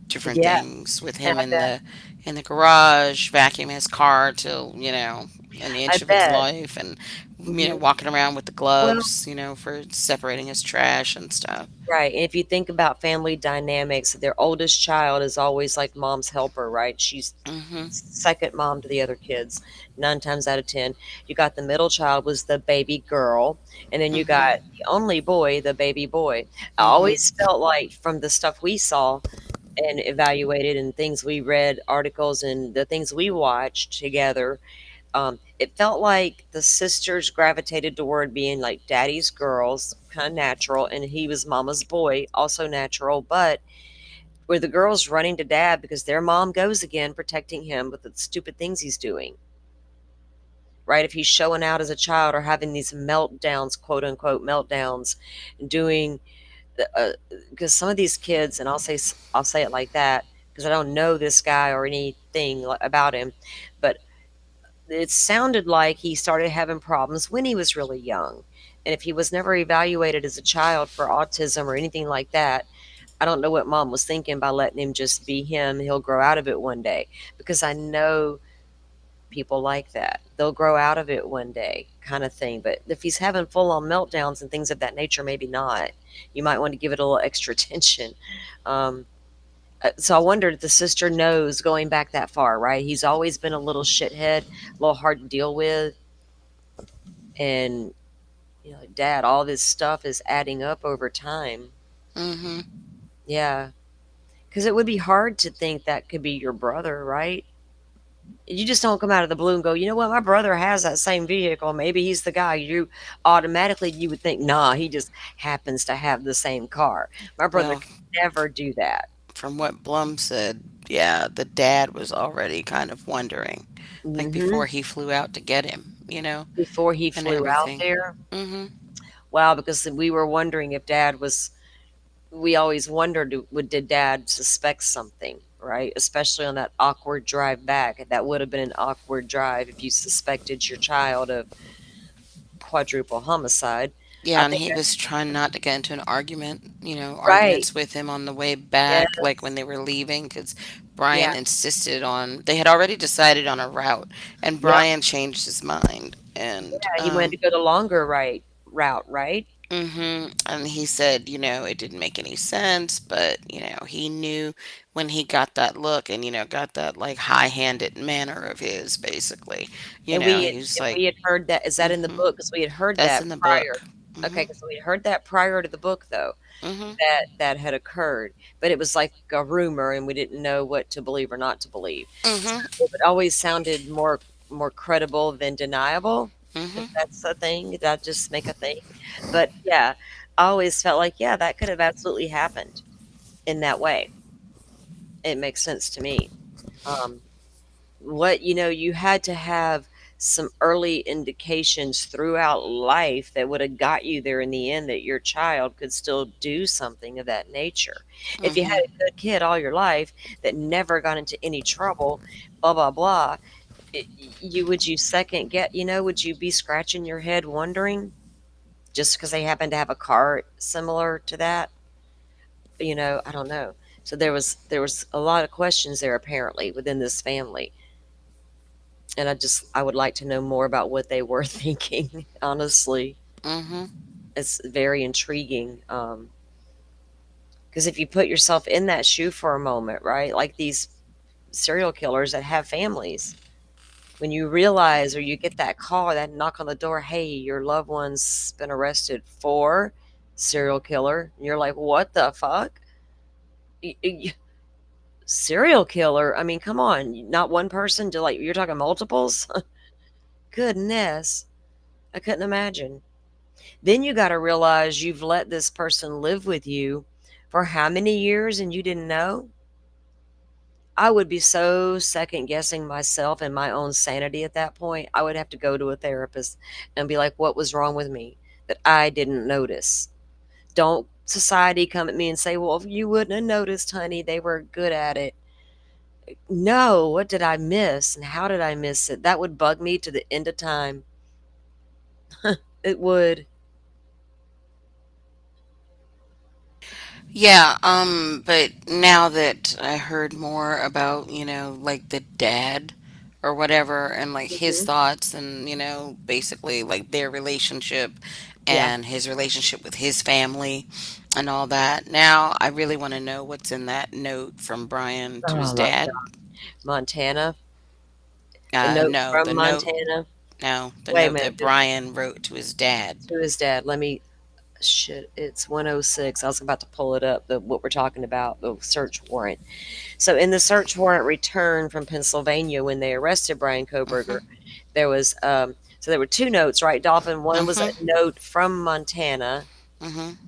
different Yeah. things with And him I bet. in the garage, vacuuming his car till, an I inch of its bet. life, and Mhm. walking around with the Well, gloves, for separating his trash and stuff. right. And if you think about family dynamics, their oldest child is always like mom's helper, right? She's Mhm. second mom to the other kids, 9 times out of 10. You got the middle child was the baby girl, and then you Mhm. got the only boy, the baby boy. I Mhm. always felt like from the stuff we saw and evaluated and things we read, articles and the things we watched together, it felt like the sisters gravitated toward being like daddy's girls, kind of natural, and he was mama's boy, also natural. But were the girls running to dad because their mom goes again, protecting him with the stupid things he's doing, right? If he's showing out as a child or having these meltdowns, quote unquote meltdowns, doing because some of these kids, and I'll say it like that because I don't know this guy or anything about him, but it sounded like he started having problems when he was really young. And if he was never evaluated as a child for autism or anything like that, I don't know what mom was thinking by letting him just be him. He'll grow out of it one day, because I know people like that. They'll grow out of it one day, kind of thing. But if he's having full on meltdowns and things of that nature, maybe not. You might want to give it a little extra attention. Um, so I wondered if the sister knows going back that far, right? He's always been a little shithead, a little hard to deal with. And, dad, all this stuff is adding up over time. Mhm. Yeah. Because it would be hard to think that could be your brother, right? You just don't come out of the blue and go, you know what, my brother has that same vehicle. Maybe he's the guy. You would think, nah, he just happens to have the same car. My brother Well, could never do that. from what Blum said, yeah, the dad was already kind of wondering, like Hmm. before he flew out to get him, Before he and flew out everything. there. Hmm. Wow, because we were wondering if Dad was. We always wondered, did Dad suspect something, right? Especially on that awkward drive back. That would have been an awkward drive if you suspected your child of quadruple homicide. I Yeah, and think he was trying not to get into an argument, right. arguments with him on the way back, like when Yes. they were leaving, because Brian Yeah. insisted on, they had already decided on a route, and Yep. Brian changed his mind. And, Yeah. He wanted to go the longer route, right? and he said, it didn't make any sense, but, he knew when he got that look and, got that like high handed manner of his, basically, he was And like, we had heard that. Is that in the hmm book? Because we had heard that's that in the book. prior. Okay, Hmm. because we had heard that prior to the book, though, Hmm. that had occurred, but it was like a rumor, and we didn't know what to believe or not to believe. So Hmm. it always sounded more credible than deniable, if Hmm. that's a thing. That just make a thing. But yeah, I always felt like, yeah, that could have absolutely happened in that way. It makes sense to me. Um, you had to have some early indications throughout life that would have got you there in the end, that your child could still do something of that nature. If you had Hmm. a good kid all your life that never got into any trouble, blah blah blah, would you second get, would you be scratching your head wondering just because they happen to have a car similar to that? I don't know. So there was a lot of questions there apparently within this family, and I would like to know more about what they were thinking, honestly. Hmm. It's very intriguing, because if you put yourself in that shoe for a moment, right, like these serial killers that have families, when you realize or you get that call, that knock on the door, hey, your loved one's been arrested for serial killer, and you're like, what the fuck? Serial killer? I mean, come on, not one person, to like, you're talking multiples. Goodness, I couldn't imagine. Then you got to realize you've let this person live with you for how many years and you didn't know? I would be so second guessing myself and my own sanity at that point. I would have to go to a therapist and be like, what was wrong with me that I didn't notice? Don't society come at me and say, well, you wouldn't have noticed, honey. They were good at it. No, what did I miss and how did I miss it? That would bug me to the end of time. It would. Yeah, but now that I heard more about, like the dad or whatever, and like his Mhm. thoughts, and, basically like their relationship Yeah. and his relationship with his family and all that, now I really want to know what's in that note from Brian to his Oh my dad. God. Montana. A note No, from Montana. no, the Wait a note minute. that Brian wrote to his dad. To his dad. Let me. Shit. It's 106. I was about to pull it up. What we're talking about. The search warrant. So in the search warrant return from Pennsylvania when they arrested Brian Koberger, Mhm. there was so there were two notes, right, Dolphin? One was a Mhm. note from Montana, Mhm.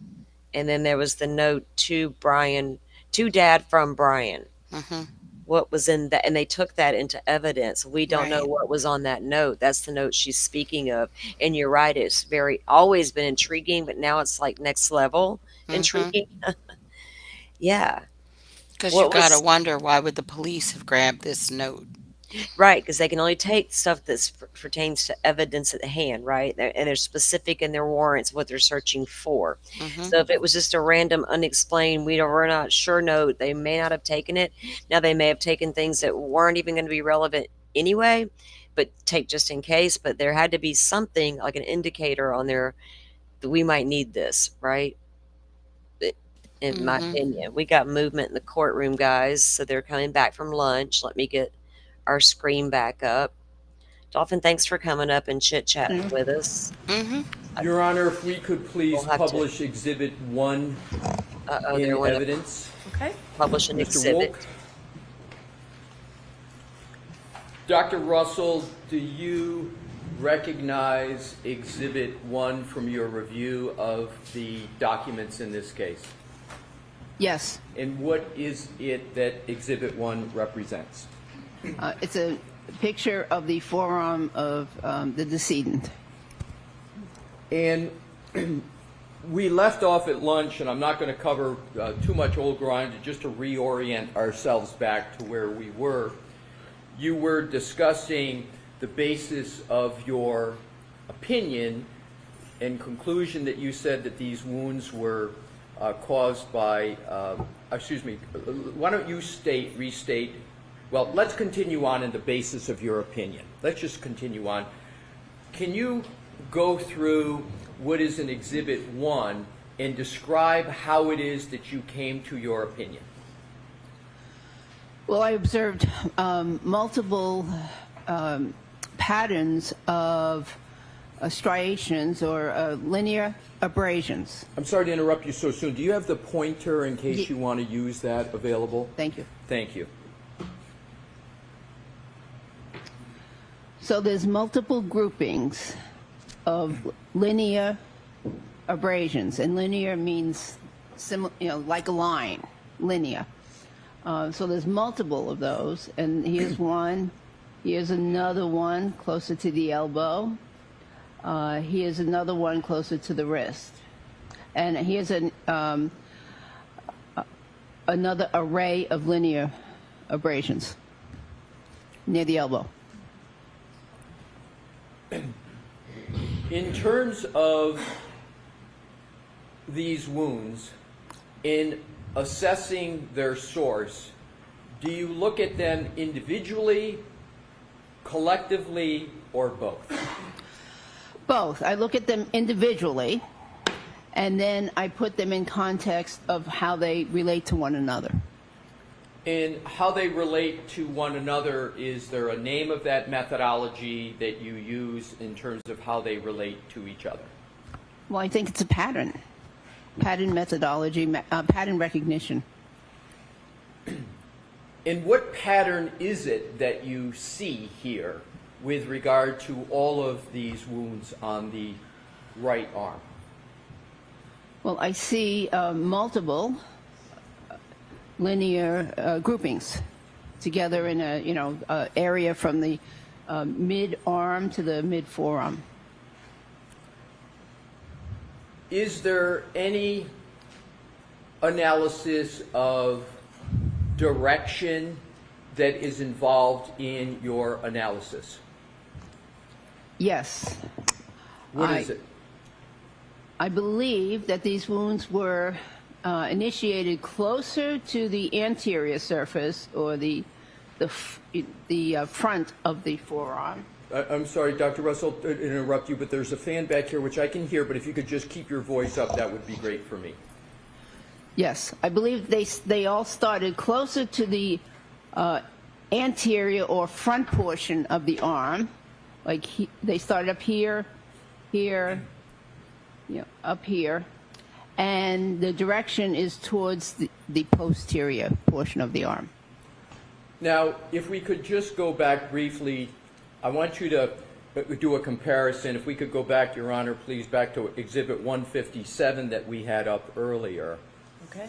and then there was the note to Brian, to Dad from Brian. Mhm. What was in that? And they took that into evidence. We don't know Right. what was on that note. That's the note she's speaking of. And you're right, it's very always been intriguing, but now it's like next level Mhm. intriguing. Yeah. Because you What gotta was wonder, why would the police have grabbed this note? right? Because they can only take stuff that pertains to evidence at hand, right? And they're specific in their warrants what they're searching for. Mhm. So if it was just a random, unexplained, we're not sure note, they may not have taken it. Now they may have taken things that weren't even going to be relevant anyway, but take just in case. But there had to be something like an indicator on there that we might need this, right? In my Mhm. opinion, we got movement in the courtroom, guys. So they're coming back from lunch. Let me get our screen back up. Dolphin, thanks for coming up and chit chatting with us. Mhm. Your Honor, if we could please We'll have to. publish Exhibit 1 Uh-oh, there in went a evidence. Okay. publish an Mr. Wolk, exhibit. Dr. Russell, do you recognize Exhibit 1 from your review of the documents in this case? Yes. And what is it that Exhibit 1 represents? It's a picture of the forearm of the decedent. And we left off at lunch, and I'm not going to cover too much old ground, just to reorient ourselves back to where we were. You were discussing the basis of your opinion and conclusion that you said that these wounds were caused by, why don't you restate, well, let's continue on in the basis of your opinion. Let's just continue on. Can you go through what is in Exhibit 1 and describe how it is that you came to your opinion? Well, I observed multiple patterns of striations or linear abrasions. I'm sorry to interrupt you so soon. Do you have the pointer in case you want to use that available? Thank you. Thank you. So there's multiple groupings of linear abrasions, and linear means like a line, linear. So there's multiple of those, and here's one. Here's another one closer to the elbow. Here's another one closer to the wrist. And here's another array of linear abrasions near the elbow. In terms of these wounds, in assessing their source, do you look at them individually, collectively, or both? Both. I look at them individually, and then I put them in context of how they relate to one another. And how they relate to one another, is there a name of that methodology that you use in terms of how they relate to each other? Well, I think it's a pattern methodology, pattern recognition. And what pattern is it that you see here with regard to all of these wounds on the right arm? Well, I see multiple linear groupings together in a area from the mid arm to the mid forearm. Is there any analysis of direction that is involved in your analysis? Yes. What is it? I believe that these wounds were initiated closer to the anterior surface or the front of the forearm. I'm sorry, Dr. Russell, to interrupt you, but there's a fan back here which I can hear, but if you could just keep your voice up, that would be great for me. Yes, I believe they all started closer to the anterior or front portion of the arm. Like they started up here, up here, and the direction is towards the posterior portion of the arm. Now, if we could just go back briefly, I want you to do a comparison. If we could go back, Your Honor, please, back to Exhibit 157 that we had up earlier. Okay.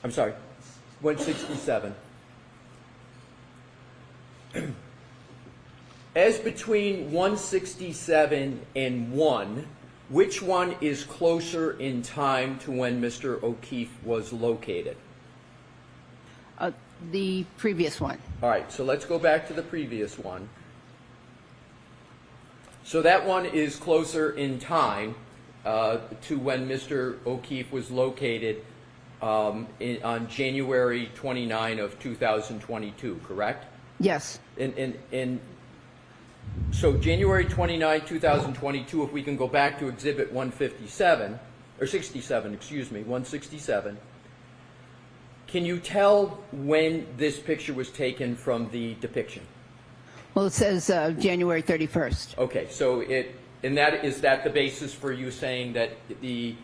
I'm sorry, 167. As between 167 and 1, which one is closer in time to when Mr. O'Keefe was located? The previous one. All right, so let's go back to the previous one. So that one is closer in time to when Mr. O'Keefe was located on January 29 of 2022, correct? Yes. And so January 29, 2022, if we can go back to Exhibit 157, or 67, excuse me, 167, can you tell when this picture was taken from the depiction? Well, it says January 31st. Okay, so is that the basis for you saying that the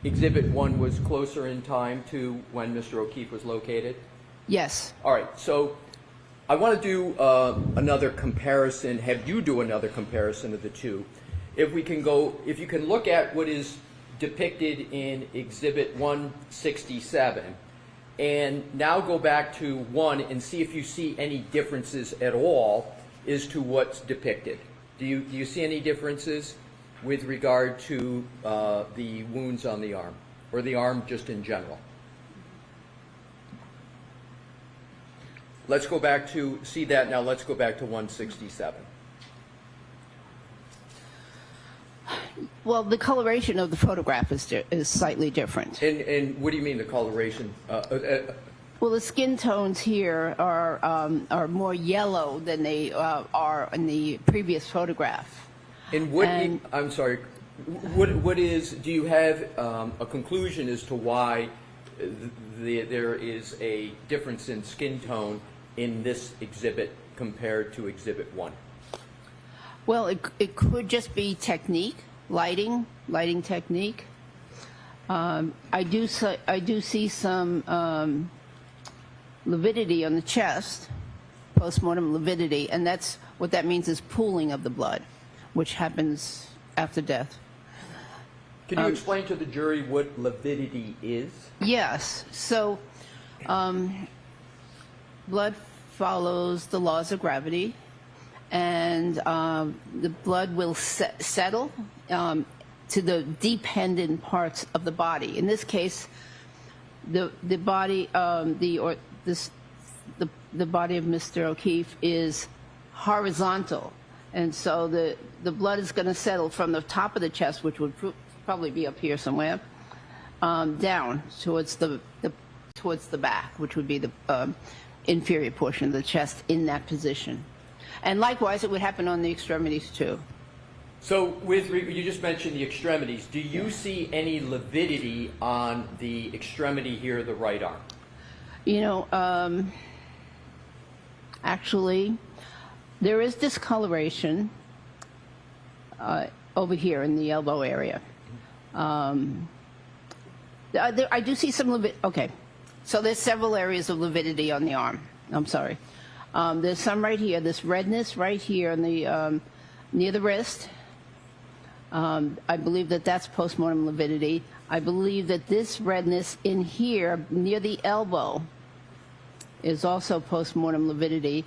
Exhibit 1 was closer in time to when Mr. O'Keefe was located? Yes. All right, so I want to do another comparison, have you do another comparison of the two. If you can look at what is depicted in Exhibit 167, and now go back to 1 and see if you see any differences at all as to what's depicted. Do you see any differences with regard to the wounds on the arm, or the arm just in general? Let's go back to, see that now, let's go back to 167. Well, the coloration of the photograph is slightly different. And what do you mean the coloration? Well, the skin tones here are more yellow than they are in the previous photograph. And what? I'm sorry. What is? Do you have a conclusion as to why there is a difference in skin tone in this exhibit compared to Exhibit 1? Well, it could just be technique, lighting technique. I do see some lividity on the chest, postmortem lividity, and that's what that means is pooling of the blood, which happens after death. Can you explain to the jury what lividity is? Yes. So, blood follows the laws of gravity, and the blood will settle to the dependent parts of the body. In this case, the body the body of Mr. O'Keefe is horizontal, and so the blood is going to settle from the top of the chest, which would probably be up here somewhere, down towards the back, which would be the inferior portion of the chest in that position. And likewise, it would happen on the extremities too. So, you just mentioned the extremities. Do you see any lividity on the extremity here, the right arm? You know, actually, there is discoloration over here in the elbow area. I do see some lividity. Okay, so there's several areas of lividity on the arm. I'm sorry. There's some right here. This redness right here on the near the wrist. I believe that that's postmortem lividity. I believe that this redness in here near the elbow is also postmortem lividity,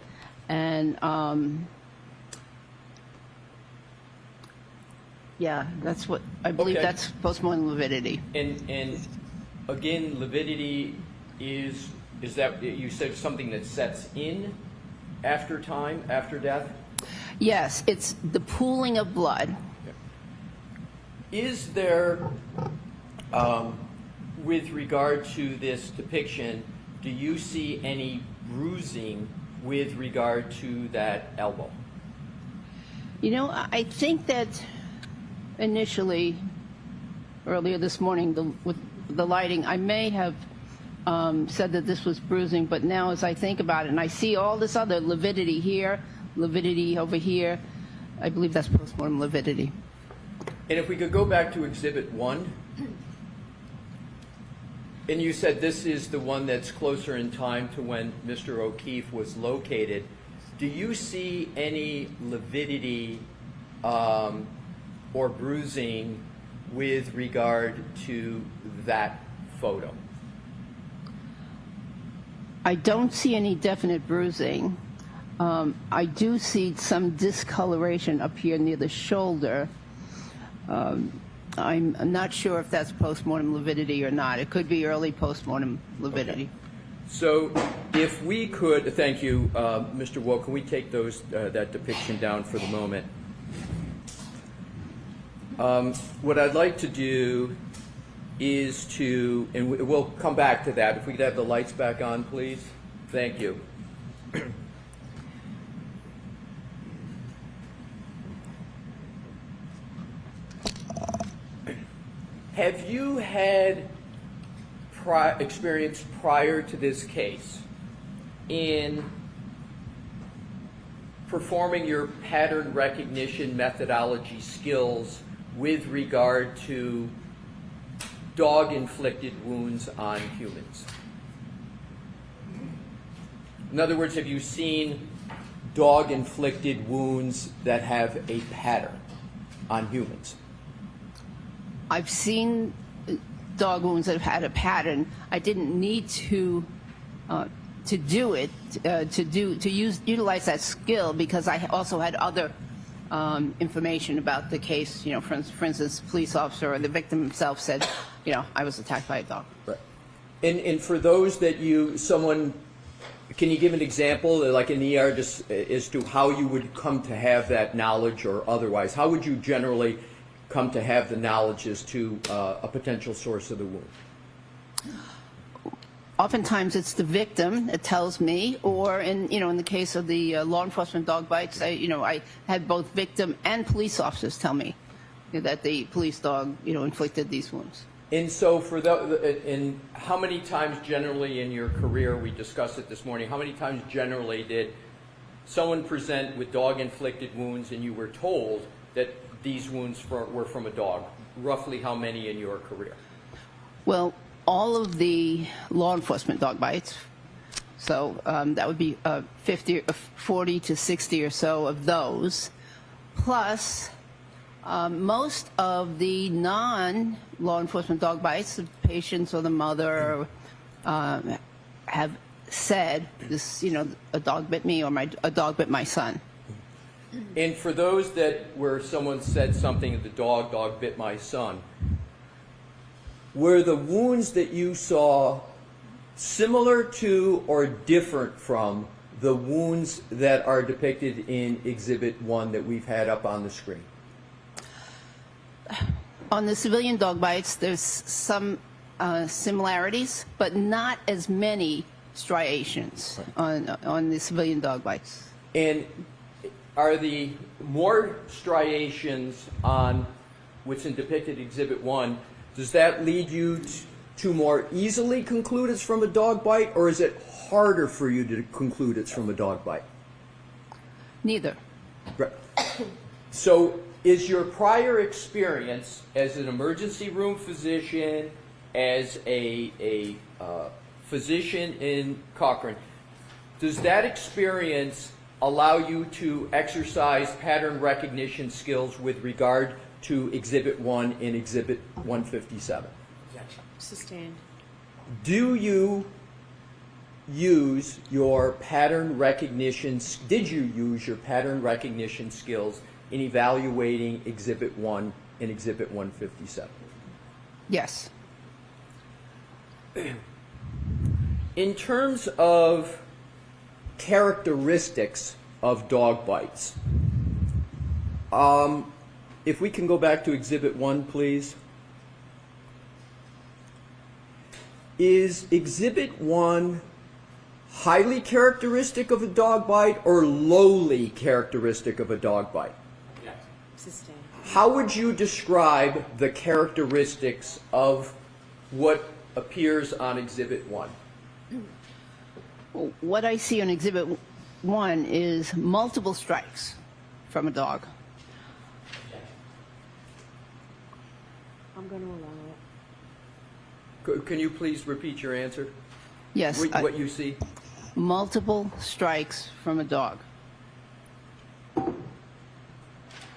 and yeah, that's what I believe. Okay. That's postmortem lividity. And again, lividity is that you said something that sets in after time, after death? Yes, it's the pooling of blood. Is there, with regard to this depiction, do you see any bruising with regard to that elbow? You know, I think that initially, earlier this morning, with the lighting, I may have said that this was bruising, but now as I think about it, and I see all this other lividity here, lividity over here, I believe that's postmortem lividity. And if we could go back to Exhibit 1, and you said this is the one that's closer in time to when Mr. O'Keefe was located, do you see any lividity or bruising with regard to that photo? I don't see any definite bruising. I do see some discoloration up here near the shoulder. I'm not sure if that's postmortem lividity or not. It could be early postmortem lividity. Okay. So if we could, thank you, Mr. Woe, can we take that depiction down for the moment? What I'd like to do is to, and we'll come back to that. If we could have the lights back on, please. Thank you. Have you had experience prior to this case in performing your pattern recognition methodology skills with regard to dog-inflicted wounds on humans? In other words, have you seen dog-inflicted wounds that have a pattern on humans? I've seen dog wounds that have had a pattern. I didn't need to do it, utilize that skill, because I also had other information about the case. You know, for instance, police officer or the victim himself said, you know, I was attacked by a dog. Right. And for those that can you give an example, like in ER, just as to how you would come to have that knowledge, or otherwise? How would you generally come to have the knowledge as to a potential source of the wound? Oftentimes it's the victim that tells me, or in the case of the law enforcement dog bites, I had both victim and police officers tell me that the police dog inflicted these wounds. And so and how many times generally in your career, we discussed it this morning, how many times generally did someone present with dog-inflicted wounds and you were told that these wounds were from a dog? Roughly how many in your career? Well, all of the law enforcement dog bites, so that would be 40 to 60 or so of those, plus most of the non-law enforcement dog bites, the patients or the mother have said, this, a dog bit me, or a dog bit my son. And for those where someone said something, the dog bit my son, were the wounds that you saw similar to or different from the wounds that are depicted in Exhibit 1 that we've had up on the screen? On the civilian dog bites, there's some similarities, but not as many striations on the civilian dog bites. And are the more striations on what's depicted in Exhibit 1, does that lead you to more easily conclude it's from a dog bite, or is it harder for you to conclude it's from a dog bite? Neither. Right. So is your prior experience as an emergency room physician, as a physician in Cochrane, does that experience allow you to exercise pattern recognition skills with regard to Exhibit 1 and Exhibit 157? Sustained. Do you use your pattern recognition, did you use your pattern recognition skills in evaluating Exhibit 1 and Exhibit 157? Yes. In terms of characteristics of dog bites, if we can go back to Exhibit 1, please. Is Exhibit 1 highly characteristic of a dog bite or lowly characteristic of a dog bite? Yes. Sustained. How would you describe the characteristics of what appears on Exhibit 1? What I see on Exhibit 1 is multiple strikes from a dog. I'm going to allow it. Can you please repeat your answer? Yes. What you see? Multiple strikes from a dog.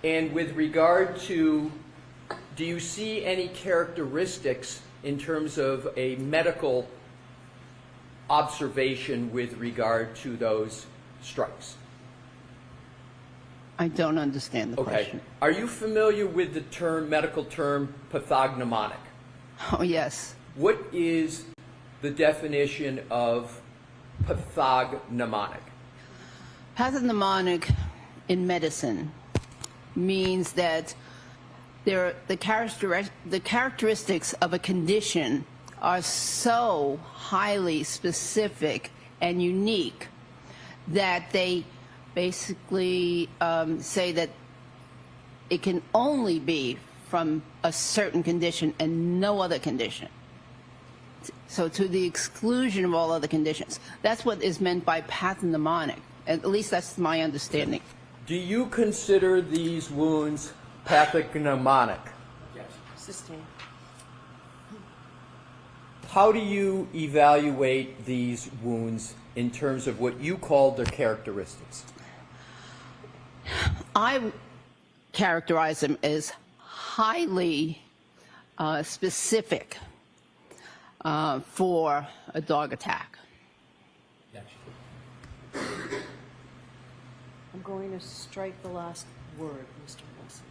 And with regard to, do you see any characteristics in terms of a medical observation with regard to those strikes? I don't understand the question. Are you familiar with the medical term pathognomonic? Oh, yes. What is the definition of pathognomonic? Pathognomonic in medicine means that the characteristics of a condition are so highly specific and unique that they basically say that it can only be from a certain condition and no other condition. So to the exclusion of all other conditions. That's what is meant by pathognomonic. At least that's my understanding. Do you consider these wounds pathognomonic? Yes. Sustained. How do you evaluate these wounds in terms of what you call their characteristics? I characterize them as highly specific for a dog attack. I'm going to strike the last word, Mr. Wilson.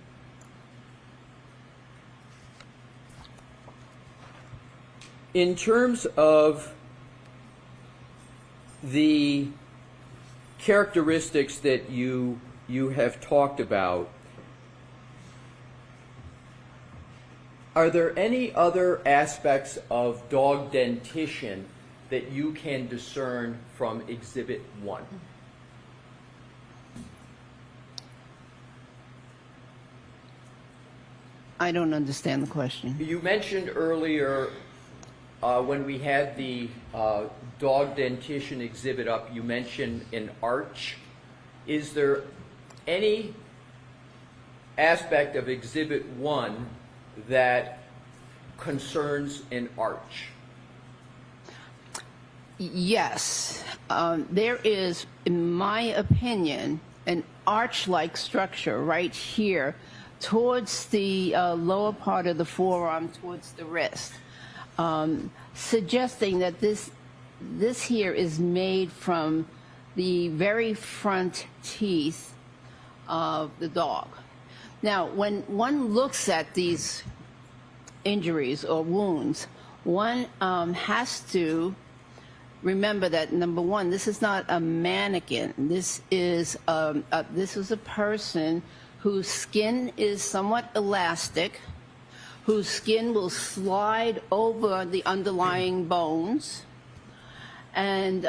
In terms of the characteristics that you have talked about, are there any other aspects of dog dentition that you can discern from Exhibit 1? I don't understand the question. You mentioned earlier when we had the dog dentition exhibit up, you mentioned an arch. Is there any aspect of Exhibit 1 that concerns an arch? Yes. There is, in my opinion, an arch-like structure right here towards the lower part of the forearm, towards the wrist, suggesting that this here is made from the very front teeth of the dog. Now, when one looks at these injuries or wounds, one has to remember that, number one, this is not a mannequin. This is a person whose skin is somewhat elastic, whose skin will slide over the underlying bones, and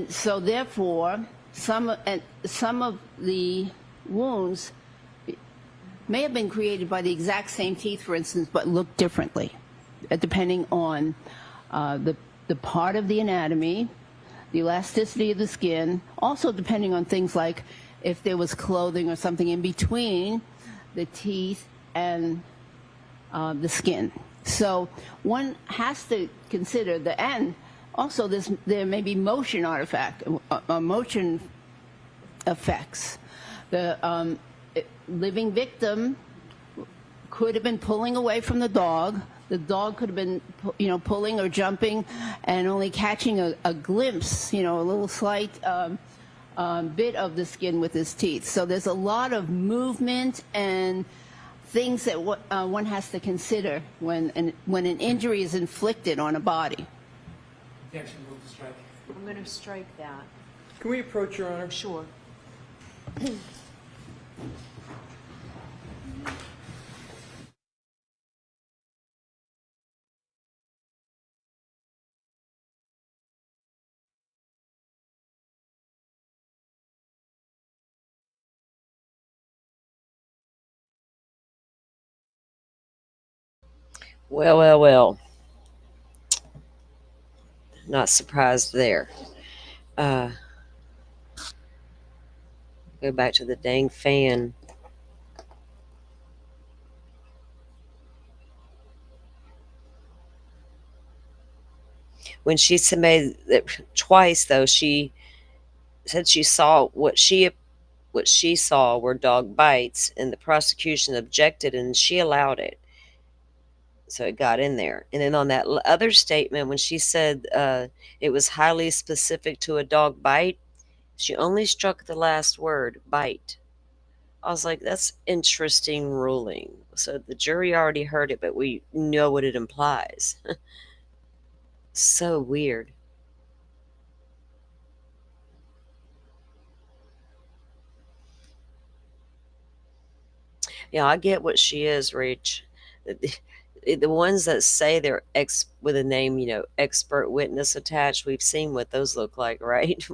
so therefore some of the wounds may have been created by the exact same teeth, for instance, but look differently, depending on the part of the anatomy, the elasticity of the skin, also depending on things like if there was clothing or something in between the teeth and the skin. So one has to consider and also there may be motion motion effects. The living victim could have been pulling away from the dog. The dog could have been, pulling or jumping and only catching a glimpse, a little slight bit of the skin with his teeth. So there's a lot of movement and things that one has to consider when an injury is inflicted on a body. Objection, move to strike. I'm going to strike that. Can we approach, Your Honor? Sure. Well, well, well. Not surprised there. Go back to the dang fan. When she submitted it twice, though, she said she saw what she saw were dog bites, and the prosecution objected, and she allowed it. So it got in there. And then on that other statement, when she said it was highly specific to a dog bite, she only struck the last word, bite. I was like, that's interesting ruling. So the jury already heard it, but we know what it implies. So weird. Yeah, I get what she is, Rich. The ones that say they're with a name, expert witness attached, we've seen what those look like, right?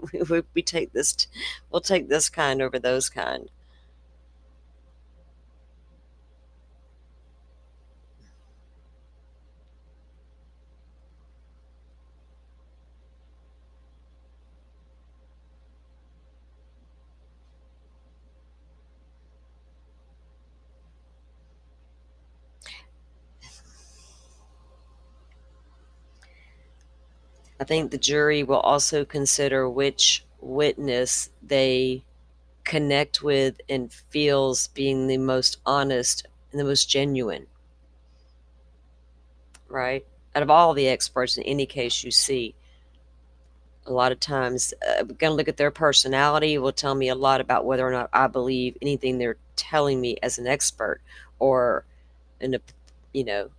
we take this, we'll take this kind over those kind. I think the jury will also consider which witness they connect with and feels being the most honest and the most genuine. right? Out of all the experts in any case you see, a lot of times, I'm going to look at their personality, will tell me a lot about whether or not I believe anything they're telling me as an expert or an, you know,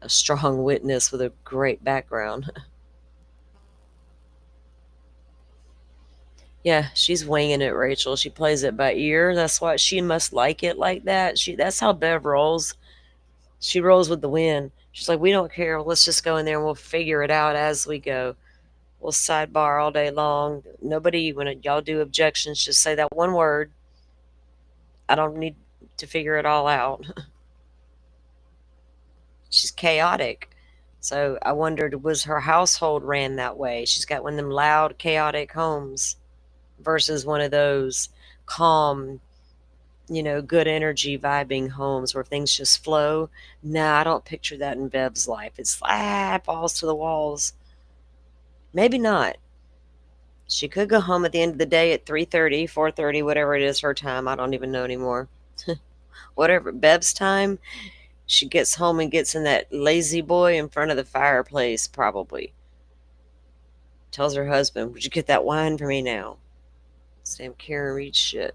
a strong witness with a great background. Yeah, she's winging it, Rachel. She plays it by ear. That's why she must like it like that. That's how Bev rolls. She rolls with the wind. She's like, we don't care. Let's just go in there and we'll figure it out as we go. We'll sidebar all day long. Nobody, when y'all do objections, just say that one word. I don't need to figure it all out. She's chaotic. So I wondered, was her household ran that way? She's got one of them loud, chaotic homes versus one of those calm, good energy vibing homes where things just flow. Nah, I don't picture that in Bev's life. It's balls to the walls. Maybe not. She could go home at the end of the day at 3:30, 4:30, whatever it is her time. I don't even know anymore. Whatever Bev's time, she gets home and gets in that lazy boy in front of the fireplace, probably. Tells her husband, would you get that wine for me now? Sam Karen Reed shit.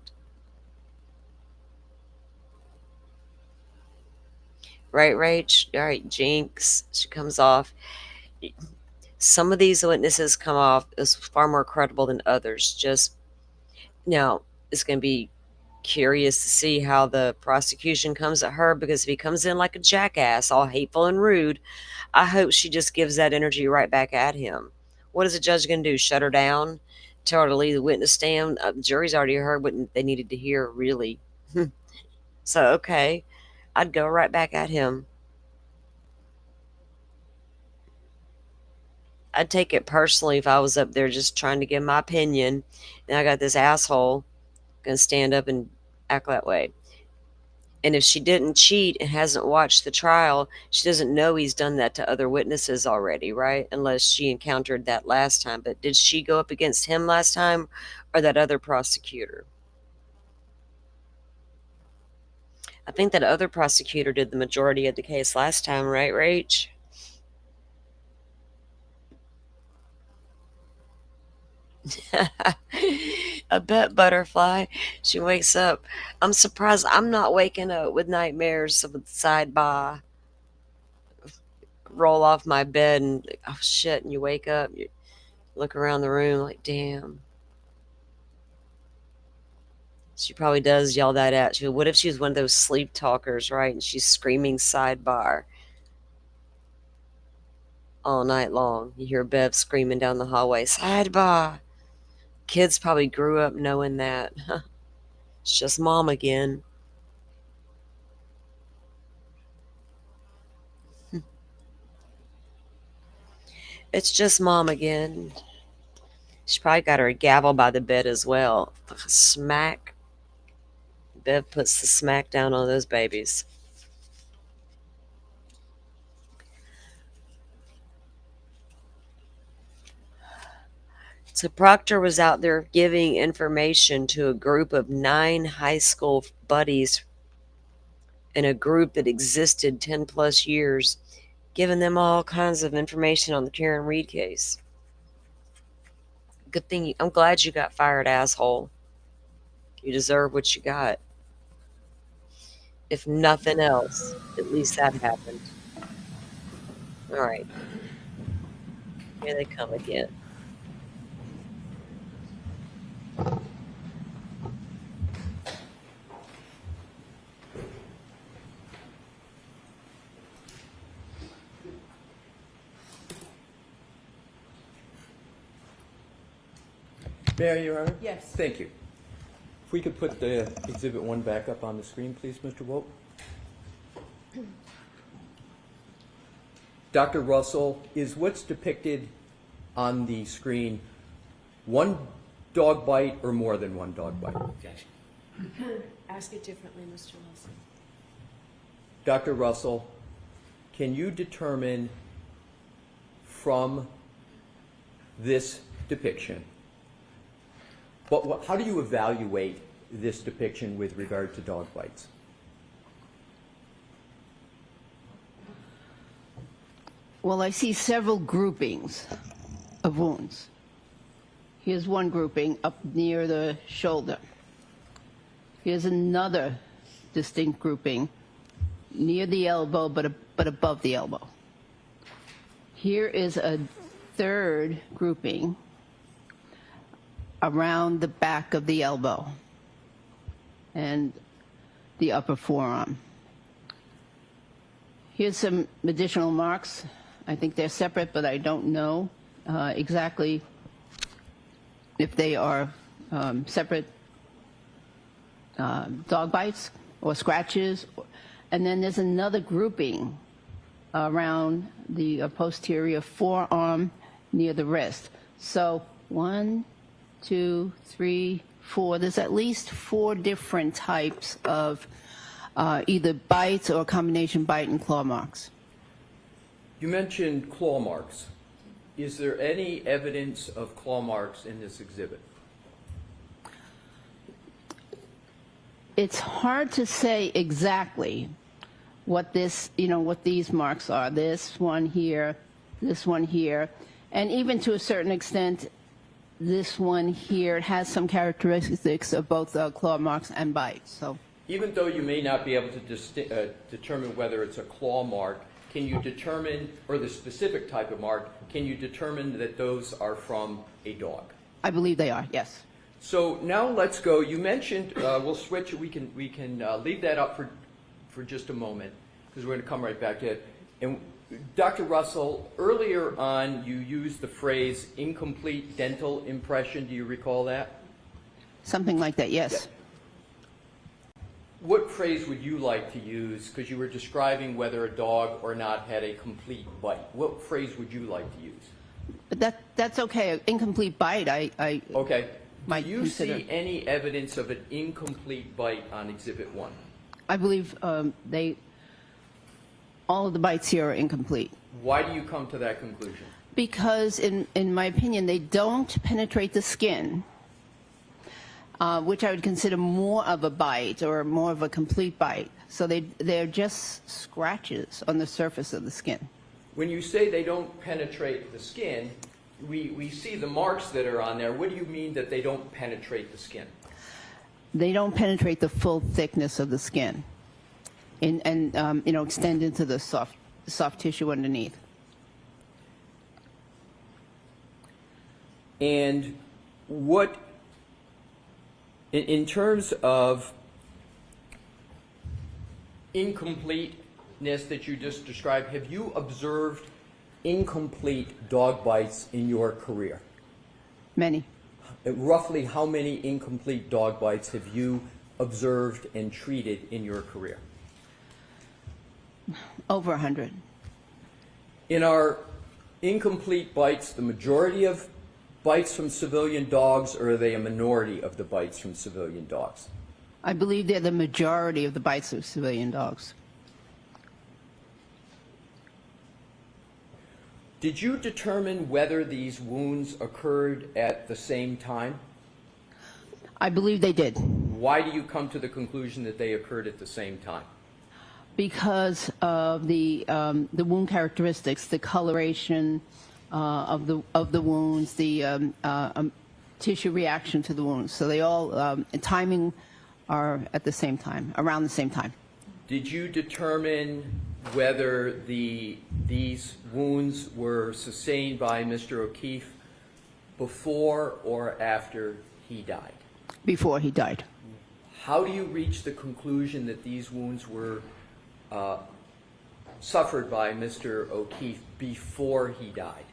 Right, Rach? All right, Jinx. She comes off. Some of these witnesses come off as far more credible than others. Just now, it's going to be curious to see how the prosecution comes at her, because if he comes in like a jackass, all hateful and rude, I hope she just gives that energy right back at him. What is the judge going to do? Shut her down? Tell her to leave the witness stand? The jury's already heard what they needed to hear, really. So, okay, I'd go right back at him. I'd take it personally if I was up there just trying to give my opinion, and I got this asshole gonna stand up and act that way. And if she didn't cheat and hasn't watched the trial, she doesn't know he's done that to other witnesses already, right? Unless she encountered that last time. But did she go up against him last time or that other prosecutor? I think that other prosecutor did the majority of the case last time, right, Rach? I bet, Butterfly. She wakes up. I'm surprised I'm not waking up with nightmares of a sidebar. Roll off my bed and, oh shit, and you wake up. You look around the room like, damn. She probably does yell that at you. What if she's one of those sleep talkers, right? And she's screaming sidebar all night long. You hear Bev screaming down the hallway, sidebar. Kids probably grew up knowing that. It's just mom again. It's just mom again. She probably got her gavel by the bed as well. Smack. Bev puts the smack down on those babies. So Proctor was out there giving information to a group of 9 high school buddies in a group that existed 10 plus years, giving them all kinds of information on the Karen Reed case. Good thing. I'm glad you got fired, asshole. You deserve what you got. If nothing else, at least that happened. All right. Here they come again. May I, Your Honor? Yes. Thank you. If we could put the Exhibit 1 back up on the screen, please, Mr. Wolt. Dr. Russell, is what's depicted on the screen one dog bite or more than one dog bite? Ask it differently, Mr. Wilson. Dr. Russell, can you determine from this depiction, how do you evaluate this depiction with regard to dog bites? Well, I see several groupings of wounds. Here's one grouping up near the shoulder. Here's another distinct grouping near the elbow, but above the elbow. Here is a third grouping around the back of the elbow and the upper forearm. Here's some additional marks. I think they're separate, but I don't know exactly if they are separate dog bites or scratches. And then there's another grouping around the posterior forearm near the wrist. So 1, 2, 3, 4. There's at least 4 different types of either bites or combination bite and claw marks. You mentioned claw marks. Is there any evidence of claw marks in this exhibit? It's hard to say exactly what what these marks are. This one here, and even to a certain extent, this one here has some characteristics of both claw marks and bites. So, even though you may not be able to determine whether it's a claw mark, can you determine, or the specific type of mark, can you determine that those are from a dog? I believe they are, yes. So now let's go. You mentioned, we'll switch. We can leave that up for just a moment because we're going to come right back to it. And Dr. Russell, earlier on you used the phrase incomplete dental impression. Do you recall that? Something like that, yes. Yeah. What phrase would you like to use? Because you were describing whether a dog or not had a complete bite. What phrase would you like to use? But that's okay. Incomplete bite, I okay. might Do you consider. see any evidence of an incomplete bite on Exhibit 1? I believe all of the bites here are incomplete. Why do you come to that conclusion? Because, in my opinion, they don't penetrate the skin, which I would consider more of a bite or more of a complete bite. So they're just scratches on the surface of the skin. When you say they don't penetrate the skin, we see the marks that are on there. What do you mean that they don't penetrate the skin? They don't penetrate the full thickness of the skin and extend into the soft tissue underneath. And what, in terms of incompleteness that you just described, have you observed incomplete dog bites in your career? Many. Roughly how many incomplete dog bites have you observed and treated in your career? Over 100. In our incomplete bites, the majority of bites from civilian dogs, or are they a minority of the bites from civilian dogs? I believe they're the majority of the bites of civilian dogs. Did you determine whether these wounds occurred at the same time? I believe they did. Why do you come to the conclusion that they occurred at the same time? Because of the wound characteristics, the coloration of the wounds, the tissue reaction to the wounds. So they all timing are at the same time, around the same time. Did you determine whether these wounds were sustained by Mr. O'Keefe before or after he died? Before he died. How do you reach the conclusion that these wounds were suffered by Mr. O'Keefe before he died?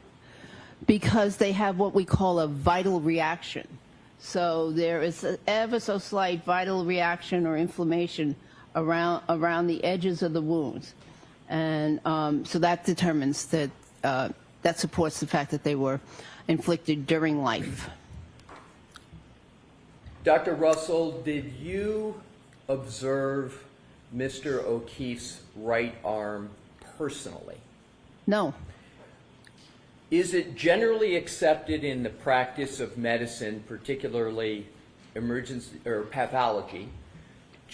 Because they have what we call a vital reaction. So there is an ever so slight vital reaction or inflammation around the edges of the wounds. And so that determines that, that supports the fact that they were inflicted during life. Dr. Russell, did you observe Mr. O'Keefe's right arm personally? No. Is it generally accepted in the practice of medicine, particularly emergency or pathology,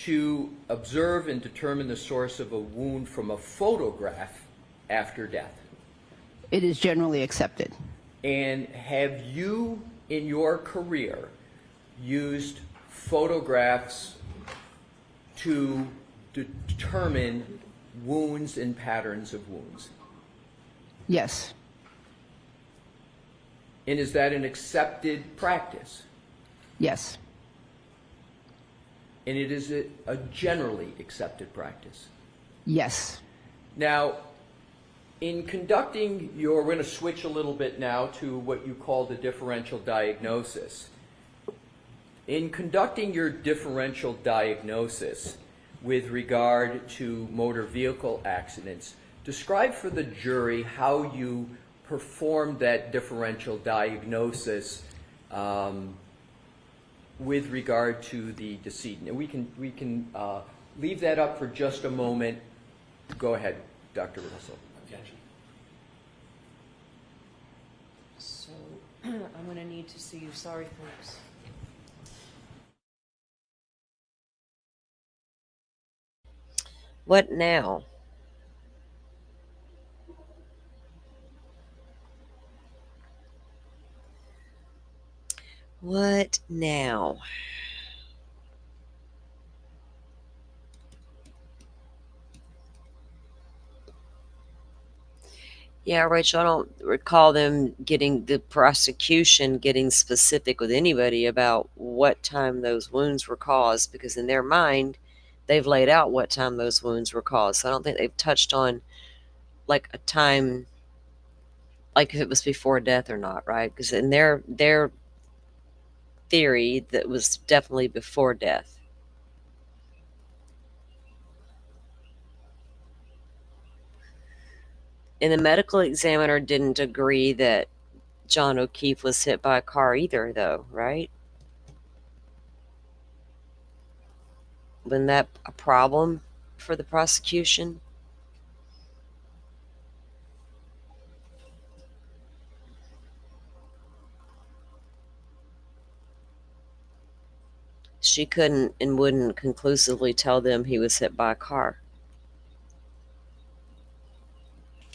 to observe and determine the source of a wound from a photograph after death? It is generally accepted. And have you, in your career, used photographs to determine wounds and patterns of wounds? Yes. And is that an accepted practice? Yes. And it is a generally accepted practice? Yes. Now, in conducting we're going to switch a little bit now to what you call the differential diagnosis. In conducting your differential diagnosis with regard to motor vehicle accidents, describe for the jury how you performed that differential diagnosis with regard to the decedent. And we can leave that up for just a moment. Go ahead, Dr. Russell. Objection. So I'm going to need to see you. Sorry, folks. What now? What now? Yeah, Rachel, I don't recall the prosecution getting specific with anybody about what time those wounds were caused, because in their mind, they've laid out what time those wounds were caused. So I don't think they've touched on like a time, like if it was before death or not, right? Because in their theory, that was definitely before death. And the medical examiner didn't agree that John O'Keefe was hit by a car either, though, right? Wasn't that a problem for the prosecution? She couldn't and wouldn't conclusively tell them he was hit by a car.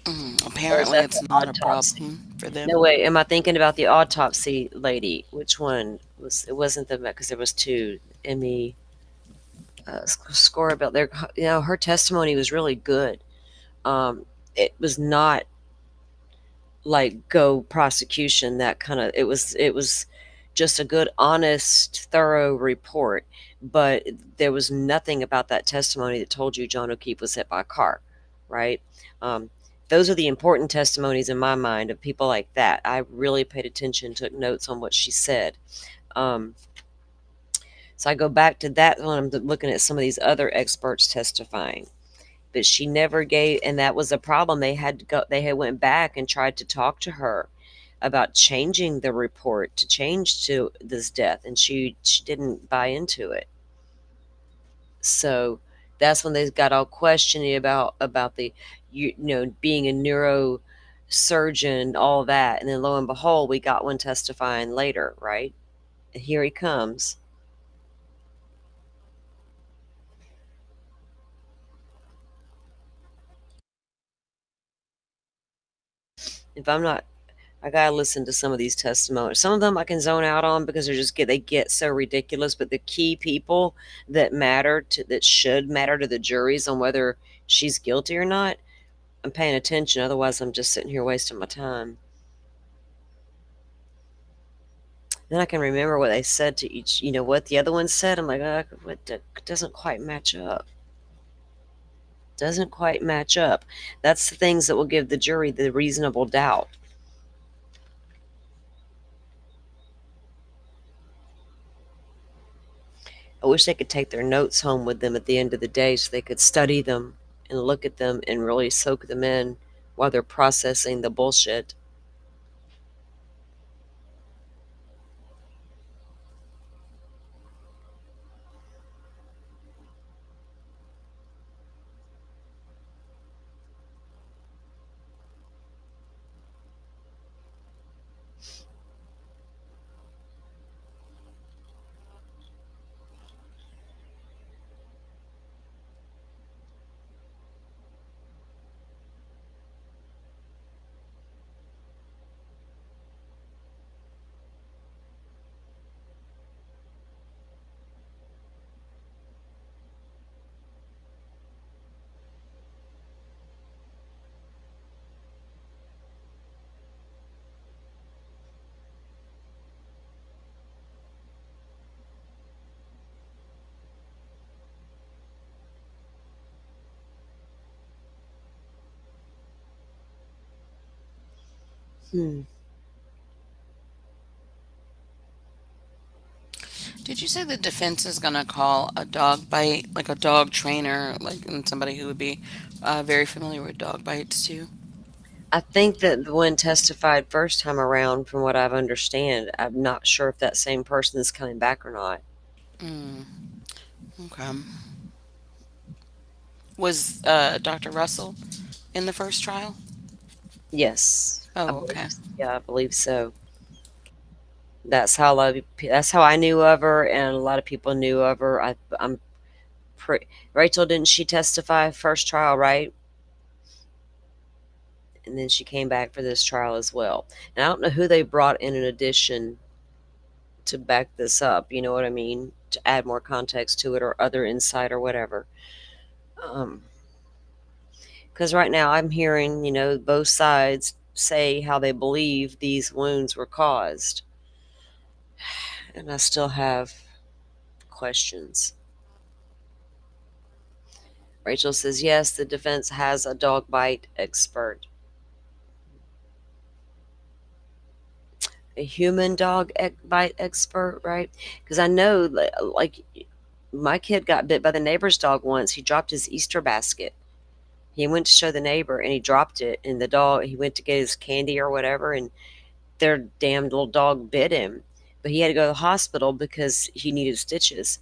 Or is Apparently, that the it's not a autopsy? problem for them. No, wait, am I thinking about the autopsy lady? Which one was it? Wasn't the, because there was two. Emmy Scorabell. There, her testimony was really good. It was not like go prosecution, that kind of, it was just a good, honest, thorough report, but there was nothing about that testimony that told you John O'Keefe was hit by a car, right? Those are the important testimonies in my mind, of people like that. I really paid attention, took notes on what she said. So I go back to that when I'm looking at some of these other experts testifying. But she never gave, and that was a problem. They had went back and tried to talk to her about changing the report to change to this death, and she didn't buy into it. So that's when they got all questioning about the being a neurosurgeon, all that, and then lo and behold, we got one testifying later, right? And here he comes. If I'm not, I gotta listen to some of these testimonies. Some of them I can zone out on because they get so ridiculous. But the key people that should matter to the juries on whether she's guilty or not, I'm paying attention. Otherwise, I'm just sitting here wasting my time. Then I can remember what they said to each. What the other one said. I'm like, what? That doesn't quite match up. Doesn't quite match up. That's the things that will give the jury the reasonable doubt. I wish they could take their notes home with them at the end of the day so they could study them and look at them and really soak them in while they're processing the bullshit. Did you say the defense is going to call a dog bite, like a dog trainer, like and somebody who would be very familiar with dog bites too? I think that the one testified first time around, from what I've understand, I'm not sure if that same person is coming back or not. Mm, okay. Was Dr. Russell in the first trial? Yes, I Oh, believe. okay. Yeah, I believe so. That's how I knew of her, and a lot of people knew of her. I'm Rachel, didn't she testify first trial, right? And then she came back for this trial as well. And I don't know who they brought in addition to back this up. You know what I mean? To add more context to it, or other insight, or whatever. Because right now I'm hearing, both sides say how they believe these wounds were caused, and I still have questions. Rachel says, yes, the defense has a dog bite expert. A human dog bite expert, right? Because I know, like, my kid got bit by the neighbor's dog once. He dropped his Easter basket. He went to show the neighbor, and he dropped it. And the dog, he went to get his candy or whatever, and their damn little dog bit him. But he had to go to the hospital because he needed stitches.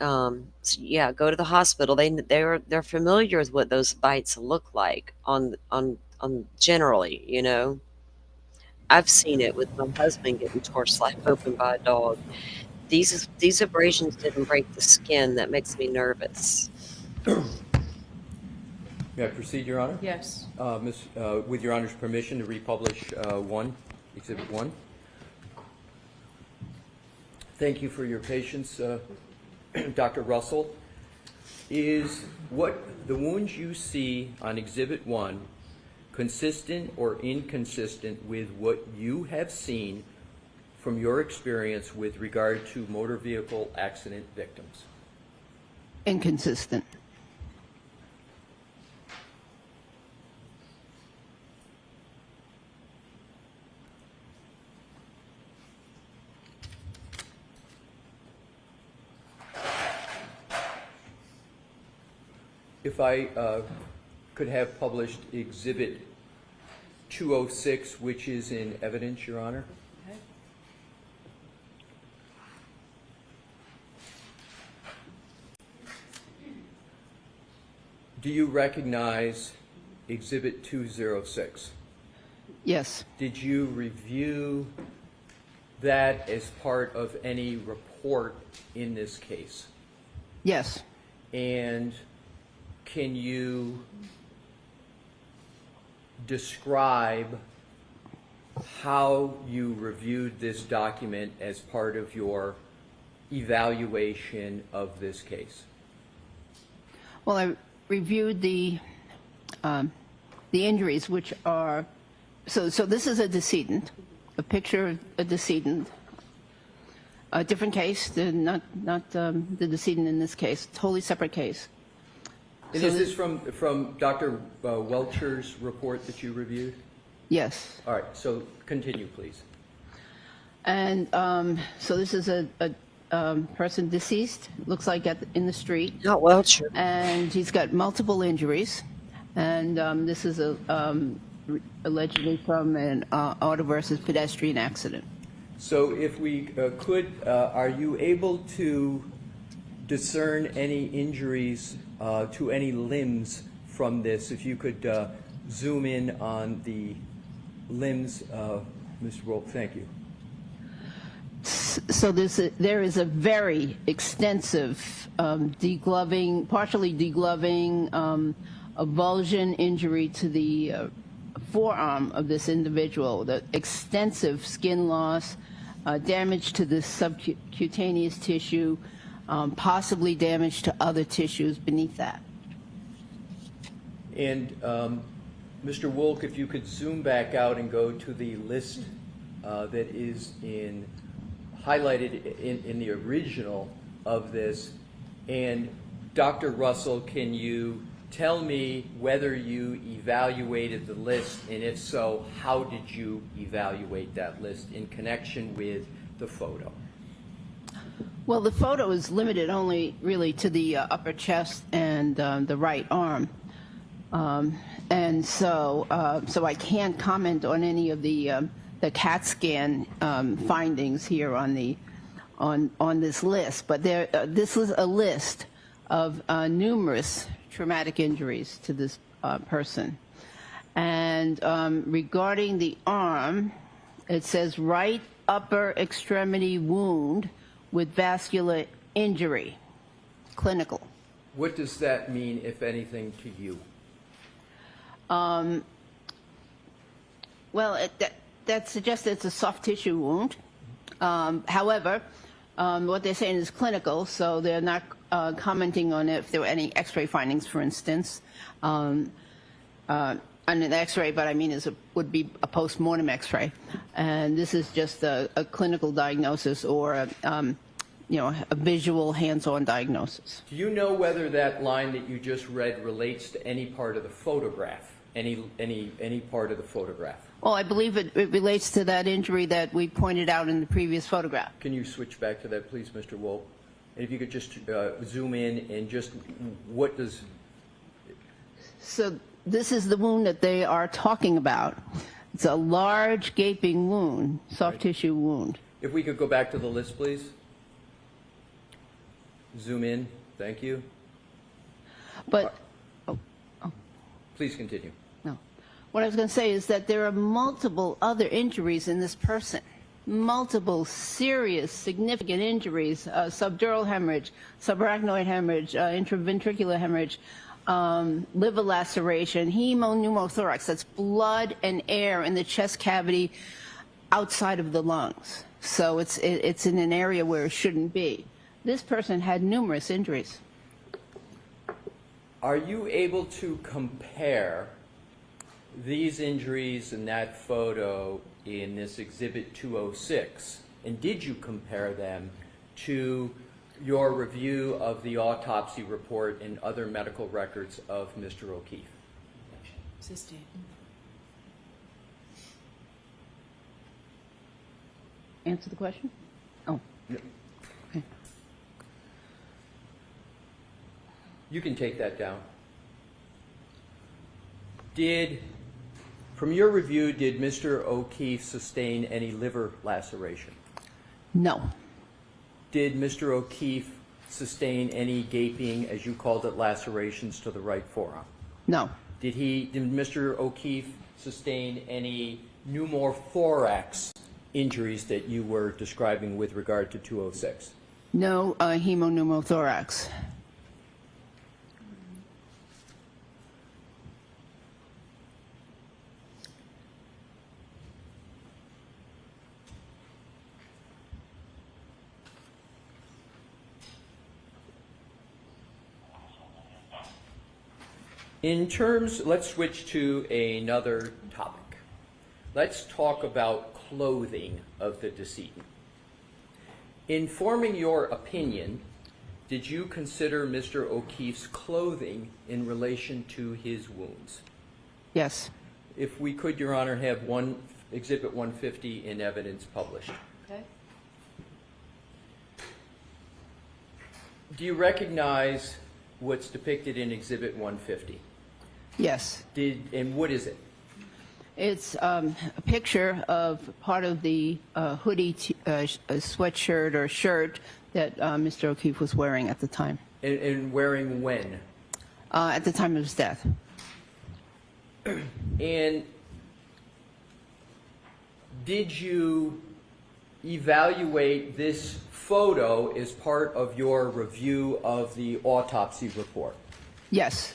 So yeah, go to the hospital. They're familiar with what those bites look like on generally. I've seen it with my husband getting tore slap open by a dog. These abrasions didn't break the skin. That makes me nervous. May I proceed, Your Honor? Yes. With Your Honor's permission to republish Exhibit 1. Thank you for your patience, Dr. Russell. Is what the wounds you see on Exhibit 1 consistent or inconsistent with what you have seen from your experience with regard to motor vehicle accident victims? Inconsistent. If I could have published Exhibit 206, which is in evidence, Your Honor. Okay. Do you recognize Exhibit 206? Yes. Did you review that as part of any report in this case? Yes. And can you describe how you reviewed this document as part of your evaluation of this case? Well, I reviewed the injuries, which are so this is a decedent, a picture of a decedent. A different case, not the decedent in this case, totally separate case. And So is this from Dr. Welcher's report that you reviewed? Yes. All right, so continue, please. And so this is a person deceased, looks like in the street. Not Welcher. And he's got multiple injuries. And this is allegedly from an auto versus pedestrian accident. So if we could, are you able to discern any injuries to any limbs from this? If you could zoom in on the limbs, Mr. Wolf, thank you. So there is a very extensive degloving, partially degloving, avulsion injury to the forearm of this individual, the extensive skin loss, damage to the subcutaneous tissue, possibly damage to other tissues beneath that. And Mr. Wolk, if you could zoom back out and go to the list that is highlighted in the original of this. And Dr. Russell, can you tell me whether you evaluated the list, and if so, how did you evaluate that list in connection with the photo? Well, the photo is limited only really to the upper chest and the right arm. And so I can't comment on any of the CAT scan findings here on this list. But this is a list of numerous traumatic injuries to this person. And regarding the arm, it says right upper extremity wound with vascular injury, clinical. What does that mean, if anything, to you? Well, that suggests it's a soft tissue wound. However, what they're saying is clinical, so they're not commenting on if there were any X-ray findings, for instance. On an X-ray, but I mean, would be a post-mortem X-ray, and this is just a clinical diagnosis or a visual, hands-on diagnosis. Do you know whether that line that you just read relates to any part of the photograph? Any part of the photograph? Well, I believe it relates to that injury that we pointed out in the previous photograph. Can you switch back to that, please, Mr. Wolf? And if you could just zoom in and just what does... So this is the wound that they are talking about. It's a large gaping wound, soft tissue wound. If we could go back to the list, please. Zoom in. Thank you. But... Please continue. No. What I was going to say is that there are multiple other injuries in this person. Multiple serious, significant injuries, subdural hemorrhage, subarachnoid hemorrhage, intraventricular hemorrhage, liver laceration, pneumothorax. That's blood and air in the chest cavity outside of the lungs. So it's in an area where it shouldn't be. This person had numerous injuries. Are you able to compare these injuries in that photo in this Exhibit 206, and did you compare them to your review of the autopsy report and other medical records of Mr. O'Keefe? Answer the question? Oh. No. Okay. You can take that down. From your review, did Mr. O'Keefe sustain any liver laceration? No. Did Mr. O'Keefe sustain any gaping, as you called it, lacerations to the right forearm? No. Did Mr. O'Keefe sustain any pneumothorax injuries that you were describing with regard to 206? No pneumothorax. Let's switch to another topic. Let's talk about clothing of the decedent. In forming your opinion, did you consider Mr. O'Keefe's clothing in relation to his wounds? Yes. If we could, Your Honor, have Exhibit 150 in evidence published. Okay. Do you recognize what's depicted in Exhibit 150? Yes. And what is it? It's a picture of part of the hoodie, sweatshirt or shirt that Mr. O'Keefe was wearing at the time. And wearing when? At the time of his death. And did you evaluate this photo as part of your review of the autopsy report? Yes.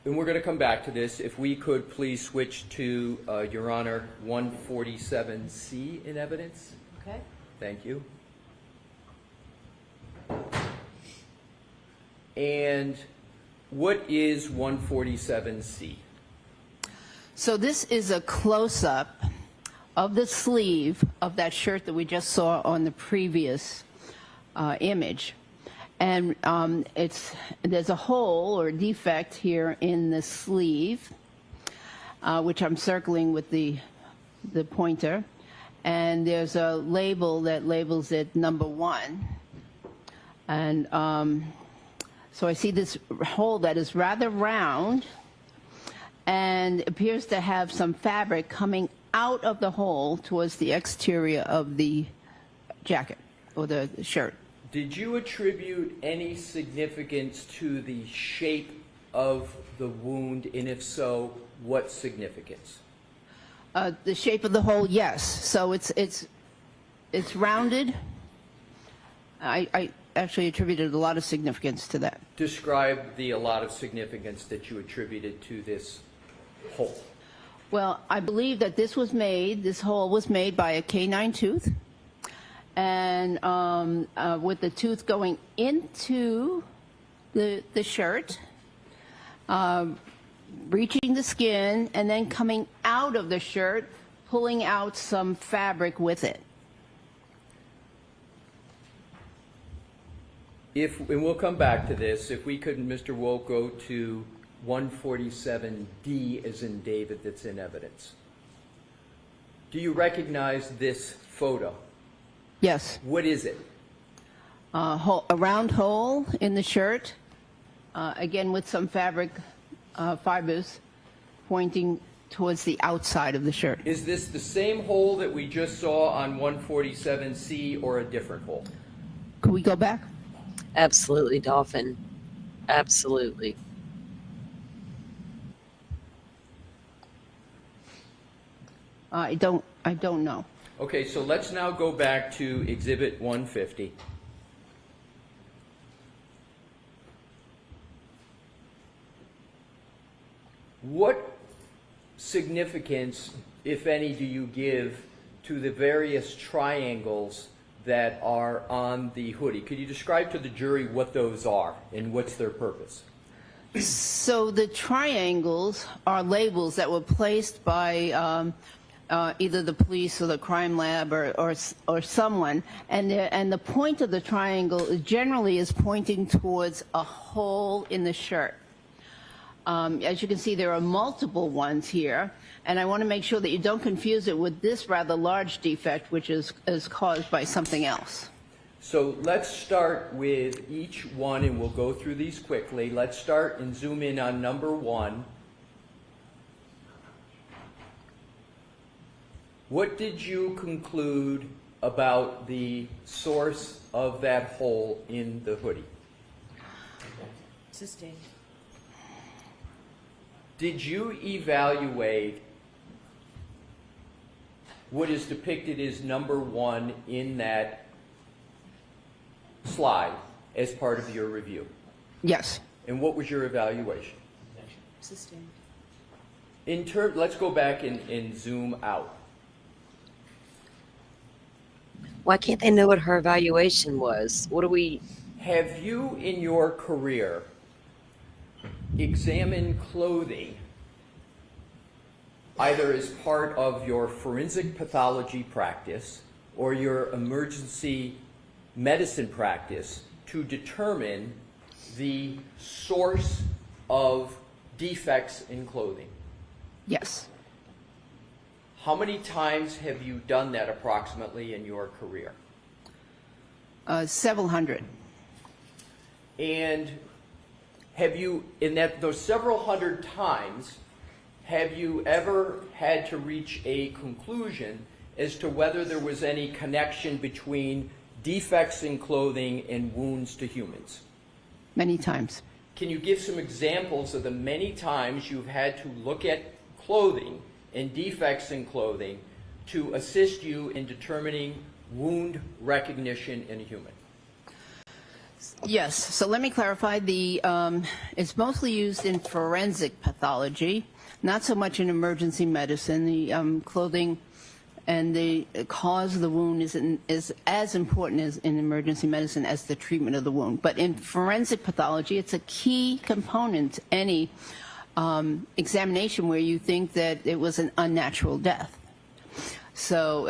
And we're going to come back to this. If we could please switch to, Your Honor, 147C in evidence. Okay. Thank you. And what is 147C? So this is a close-up of the sleeve of that shirt that we just saw on the previous image. And there's a hole or defect here in the sleeve, which I'm circling with the pointer. And there's a label that labels it number 1. And so I see this hole that is rather round and appears to have some fabric coming out of the hole towards the exterior of the jacket or the shirt. Did you attribute any significance to the shape of the wound, and if so, what significance? The shape of the hole, yes. So it's rounded. I actually attributed a lot of significance to that. Describe a lot of significance that you attributed to this hole. Well, I believe that this hole was made by a canine tooth, and with the tooth going into the shirt, reaching the skin, and then coming out of the shirt, pulling out some fabric with it. And we'll come back to this, if we could, Mr. Wolk, go to 147D as in David that's in evidence. Do you recognize this photo? Yes. What is it? A round hole in the shirt, again with some fabric fibers pointing towards the outside of the shirt. Is this the same hole that we just saw on 147C or a different hole? Could we go back? Absolutely, Dolphin. Absolutely. I don't know. Okay, so let's now go back to Exhibit 150. What significance, if any, do you give to the various triangles that are on the hoodie? Could you describe to the jury what those are and what's their purpose? So the triangles are labels that were placed by either the police or the crime lab or someone, and the point of the triangle generally is pointing towards a hole in the shirt. As you can see, there are multiple ones here, and I want to make sure that you don't confuse it with this rather large defect, which is caused by something else. So let's start with each one, and we'll go through these quickly. Let's start and zoom in on number 1. What did you conclude about the source of that hole in the hoodie? Sustained. Did you evaluate what is depicted as number 1 in that slide as part of your review? Yes. And what was your evaluation? Sustained. Let's go back and zoom out. Why can't they know what her evaluation was? What do we... Have you, in your career, examined clothing either as part of your forensic pathology practice or your emergency medicine practice to determine the source of defects in clothing? Yes. How many times have you done that approximately in your career? Several hundred. And have you, in those several hundred times, have you ever had to reach a conclusion as to whether there was any connection between defects in clothing and wounds to humans? Many times. Can you give some examples of the many times you've had to look at clothing and defects in clothing to assist you in determining wound recognition in a human? Yes. So let me clarify. It's mostly used in forensic pathology, not so much in emergency medicine. The clothing and the cause of the wound is as important as in emergency medicine as the treatment of the wound. But in forensic pathology, it's a key component to any examination where you think that it was an unnatural death. So,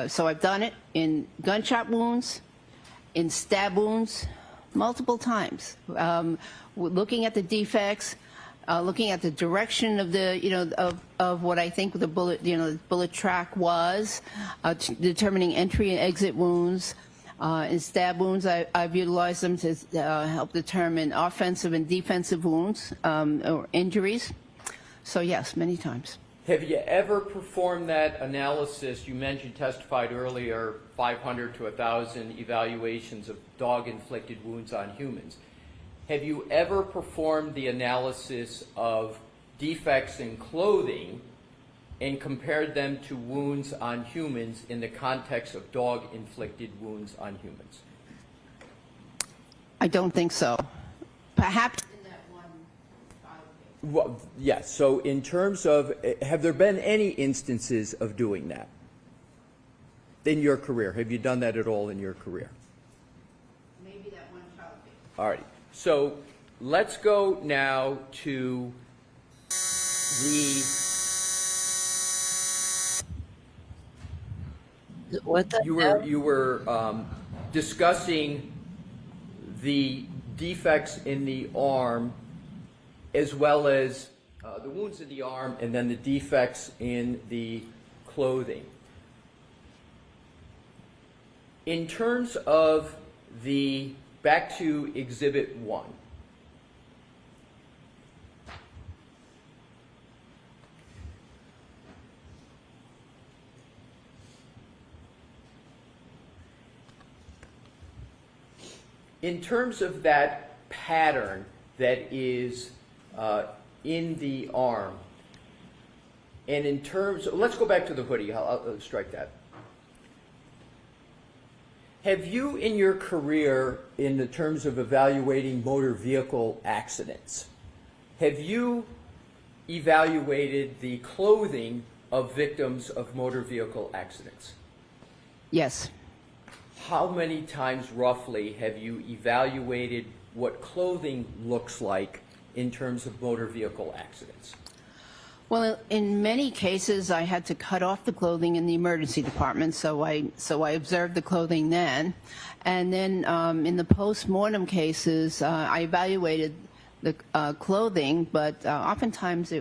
so I've done it in gunshot wounds, in stab wounds, multiple times. Looking at the defects, looking at the direction of the, of what I think the bullet, the bullet track was, determining entry and exit wounds. In stab wounds, I've utilized them to help determine offensive and defensive wounds or injuries. So yes, many times. Have you ever performed that analysis? You mentioned, testified earlier, 500 to 1,000 evaluations of dog-inflicted wounds on humans. Have you ever performed the analysis of defects in clothing and compared them to wounds on humans in the context of dog-inflicted wounds on humans? I don't think so. Perhaps. Well, yes. So in terms of, have there been any instances of doing that in your career? Have you done that at all in your career? Maybe that one child case. All right. So let's go now to what the you were discussing the defects in the arm, as well as the wounds in the arm, and then the defects in the clothing. In terms of back to Exhibit 1. In terms of that pattern that is in the arm, and in terms, let's go back to the hoodie. I'll strike that. Have you, in your career, in the terms of evaluating motor vehicle accidents, have you evaluated the clothing of victims of motor vehicle accidents? Yes. How many times roughly have you evaluated what clothing looks like in terms of motor vehicle accidents? Well, in many cases, I had to cut off the clothing in the emergency department, so I observed the clothing then. And then in the post-mortem cases, I evaluated the clothing, but oftentimes,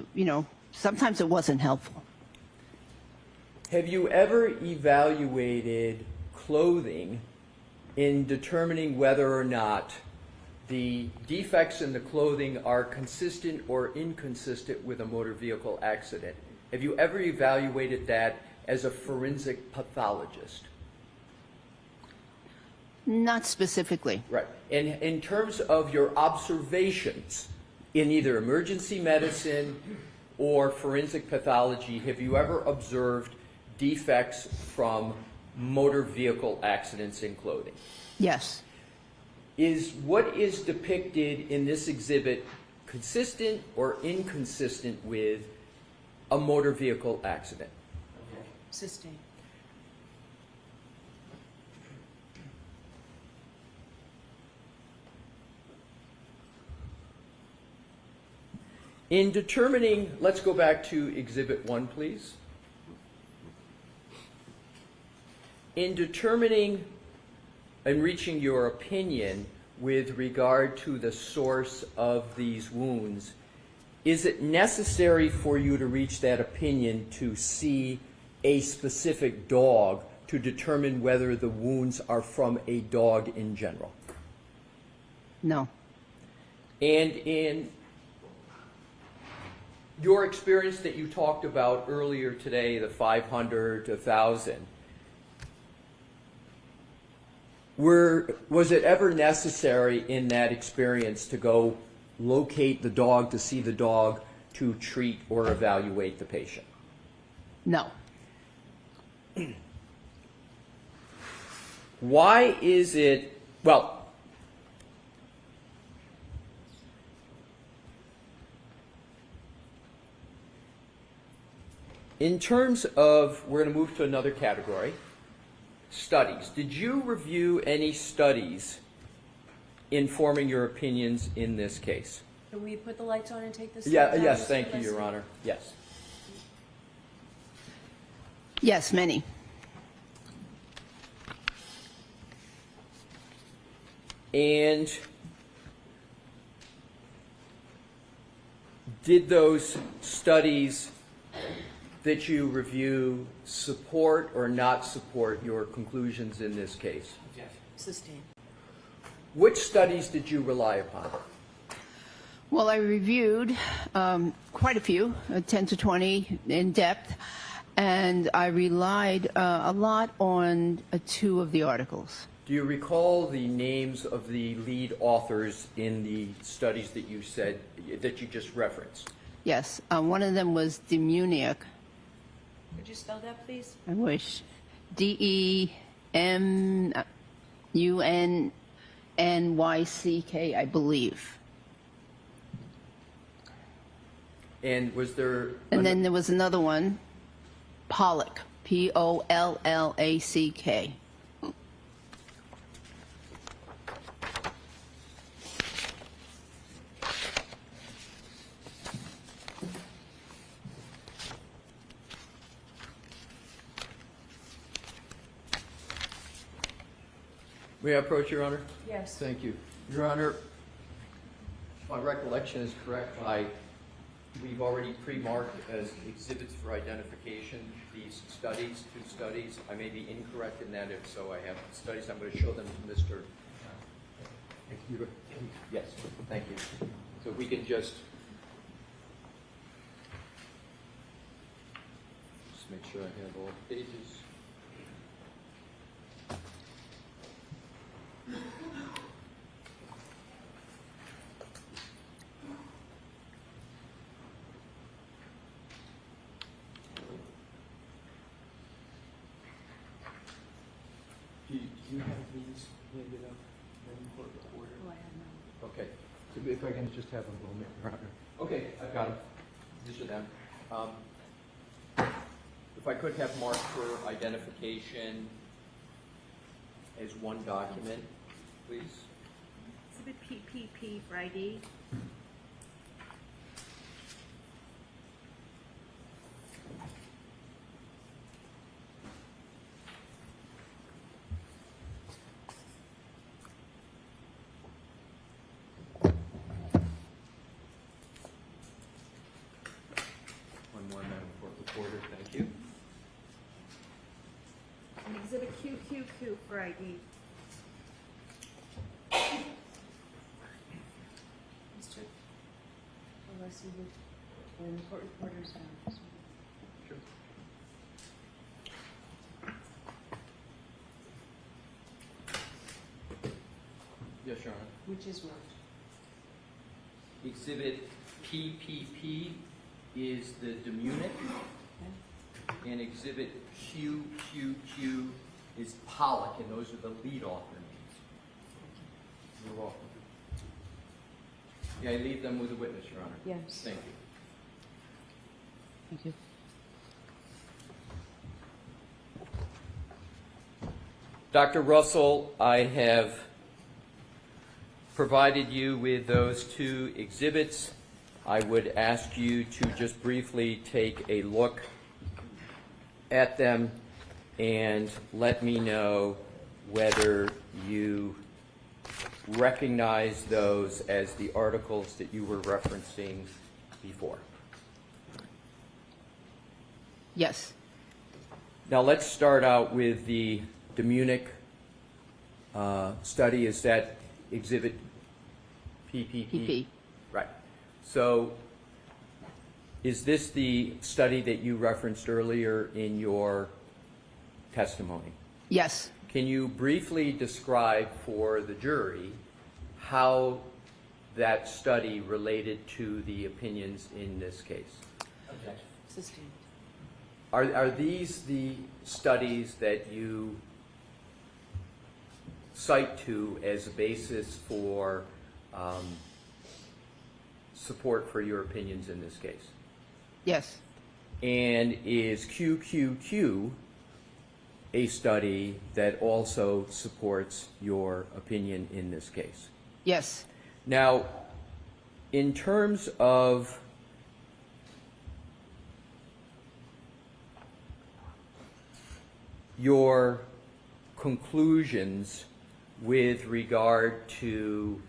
sometimes it wasn't helpful. Have you ever evaluated clothing in determining whether or not the defects in the clothing are consistent or inconsistent with a motor vehicle accident? Have you ever evaluated that as a forensic pathologist? Not specifically. Right. And in terms of your observations in either emergency medicine or forensic pathology, have you ever observed defects from motor vehicle accidents in clothing? Yes. Is what is depicted in this exhibit consistent or inconsistent with a motor vehicle accident? Sustained. In determining, let's go back to Exhibit 1, please. In determining and reaching your opinion with regard to the source of these wounds, is it necessary for you to reach that opinion to see a specific dog to determine whether the wounds are from a dog in general? No. And in your experience that you talked about earlier today, the 500 to 1,000, was it ever necessary in that experience to go locate the dog, to see the dog, to treat or evaluate the patient? No. Why is it, well, in terms of, we're going to move to another category. Studies. Did you review any studies informing your opinions in this case? Can we put the lights on and take this? Yes, thank you, Your Honor. Yes. Yes, many. And did those studies that you review support or not support your conclusions in this case? Yes. Sustained. Which studies did you rely upon? Well, I reviewed quite a few, 10 to 20 in depth, and I relied a lot on 2 of the articles. Do you recall the names of the lead authors in the studies that you said, that you just referenced? Yes, one of them was Demunic. Could you spell that, please? I wish. Demunnyck, I believe. And was there... And then there was another one, Pollack, Pollack. May I approach, Your Honor? Yes. Thank you. Your Honor, if my recollection is correct, we've already pre-marked as exhibits for identification these studies, 2 studies. I may be incorrect in that. If so, I have studies. I'm going to show them to Mr. Yes, thank you. So we can just make sure I have all pages. Do you have these handed out in court order? Oh, I have none. Okay. So if I can just have a moment, Your Honor. Okay, I've got them. These are them. If I could have marked for identification as one document, please. Exhibit PPP for ID. One more, Madam Court Reporter. Thank you. And exhibit QQQ for ID. Mr. Unless you would, when the court reporter's down. Sure. Yes, Your Honor. Which is what? Exhibit PPP is the Demunic, and Exhibit QQQ is Pollack, and those are the lead author names. You're welcome. Yeah, I leave them with the witness, Your Honor. Yes. Thank you. Thank you. Dr. Russell, I have provided you with those 2 exhibits. I would ask you to just briefly take a look at them and let me know whether you recognize those as the articles that you were referencing before. Yes. Now let's start out with the Demunic study. Is that exhibit PPP? PP. Right. So is this the study that you referenced earlier in your testimony? Yes. Can you briefly describe for the jury how that study related to the opinions in this case? Objection. Sustained. Are these the studies that you cite to as a basis for support for your opinions in this case? Yes. And is QQQ a study that also supports your opinion in this case? Yes. Now, in terms of your conclusions with regard to,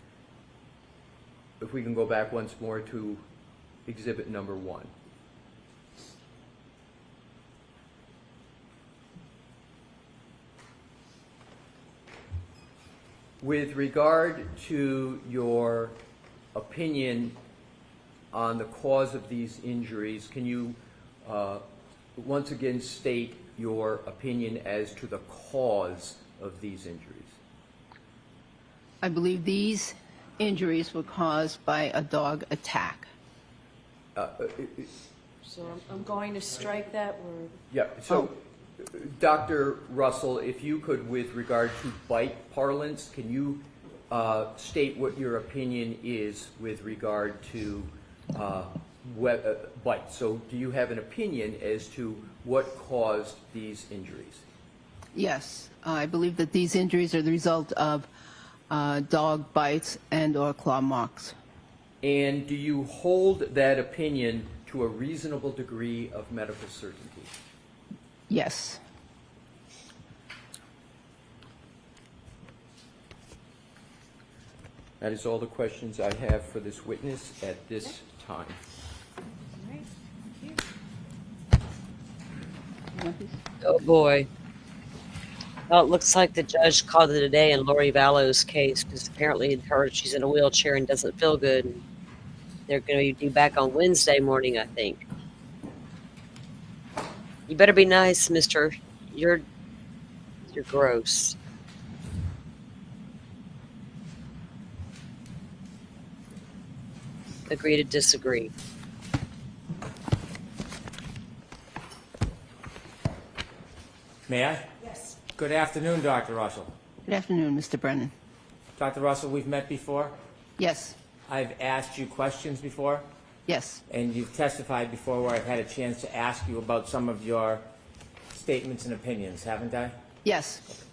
if we can go back once more to exhibit number 1. With regard to your opinion on the cause of these injuries, can you once again state your opinion as to the cause of these injuries? I believe these injuries were caused by a dog attack. So I'm going to strike that word. Yeah, so Dr. Russell, if you could, with regard to bite parlance, can you state what your opinion is with regard to bite? So do you have an opinion as to what caused these injuries? Yes, I believe that these injuries are the result of dog bites and or claw marks. And do you hold that opinion to a reasonable degree of medical certainty? Yes. That is all the questions I have for this witness at this time. Oh boy. Well, it looks like the judge called it a day in Lori Vallow's case because apparently she's in a wheelchair and doesn't feel good. And they're going to be due back on Wednesday morning, I think. You better be nice, mister. You're gross. Agree to disagree. May I? Yes. Good afternoon, Dr. Russell. Good afternoon, Mr. Brennan. Dr. Russell, we've met before. Yes. I've asked you questions before. Yes. And you've testified before where I've had a chance to ask you about some of your statements and opinions, haven't I? Yes.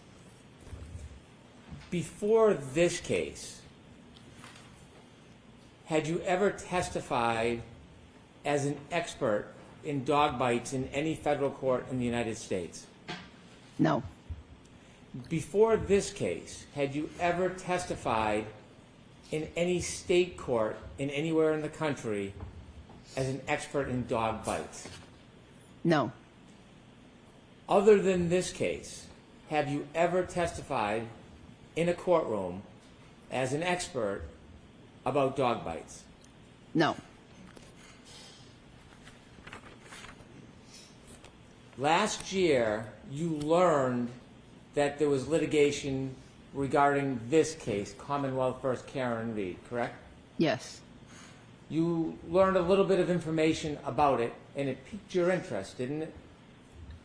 Before this case, had you ever testified as an expert in dog bites in any federal court in the United States? No. Before this case, had you ever testified in any state court in anywhere in the country as an expert in dog bites? No. Other than this case, have you ever testified in a courtroom as an expert about dog bites? No. Last year, you learned that there was litigation regarding this case, Commonwealth versus Karen Reed, correct? Yes. You learned a little bit of information about it, and it piqued your interest, didn't it?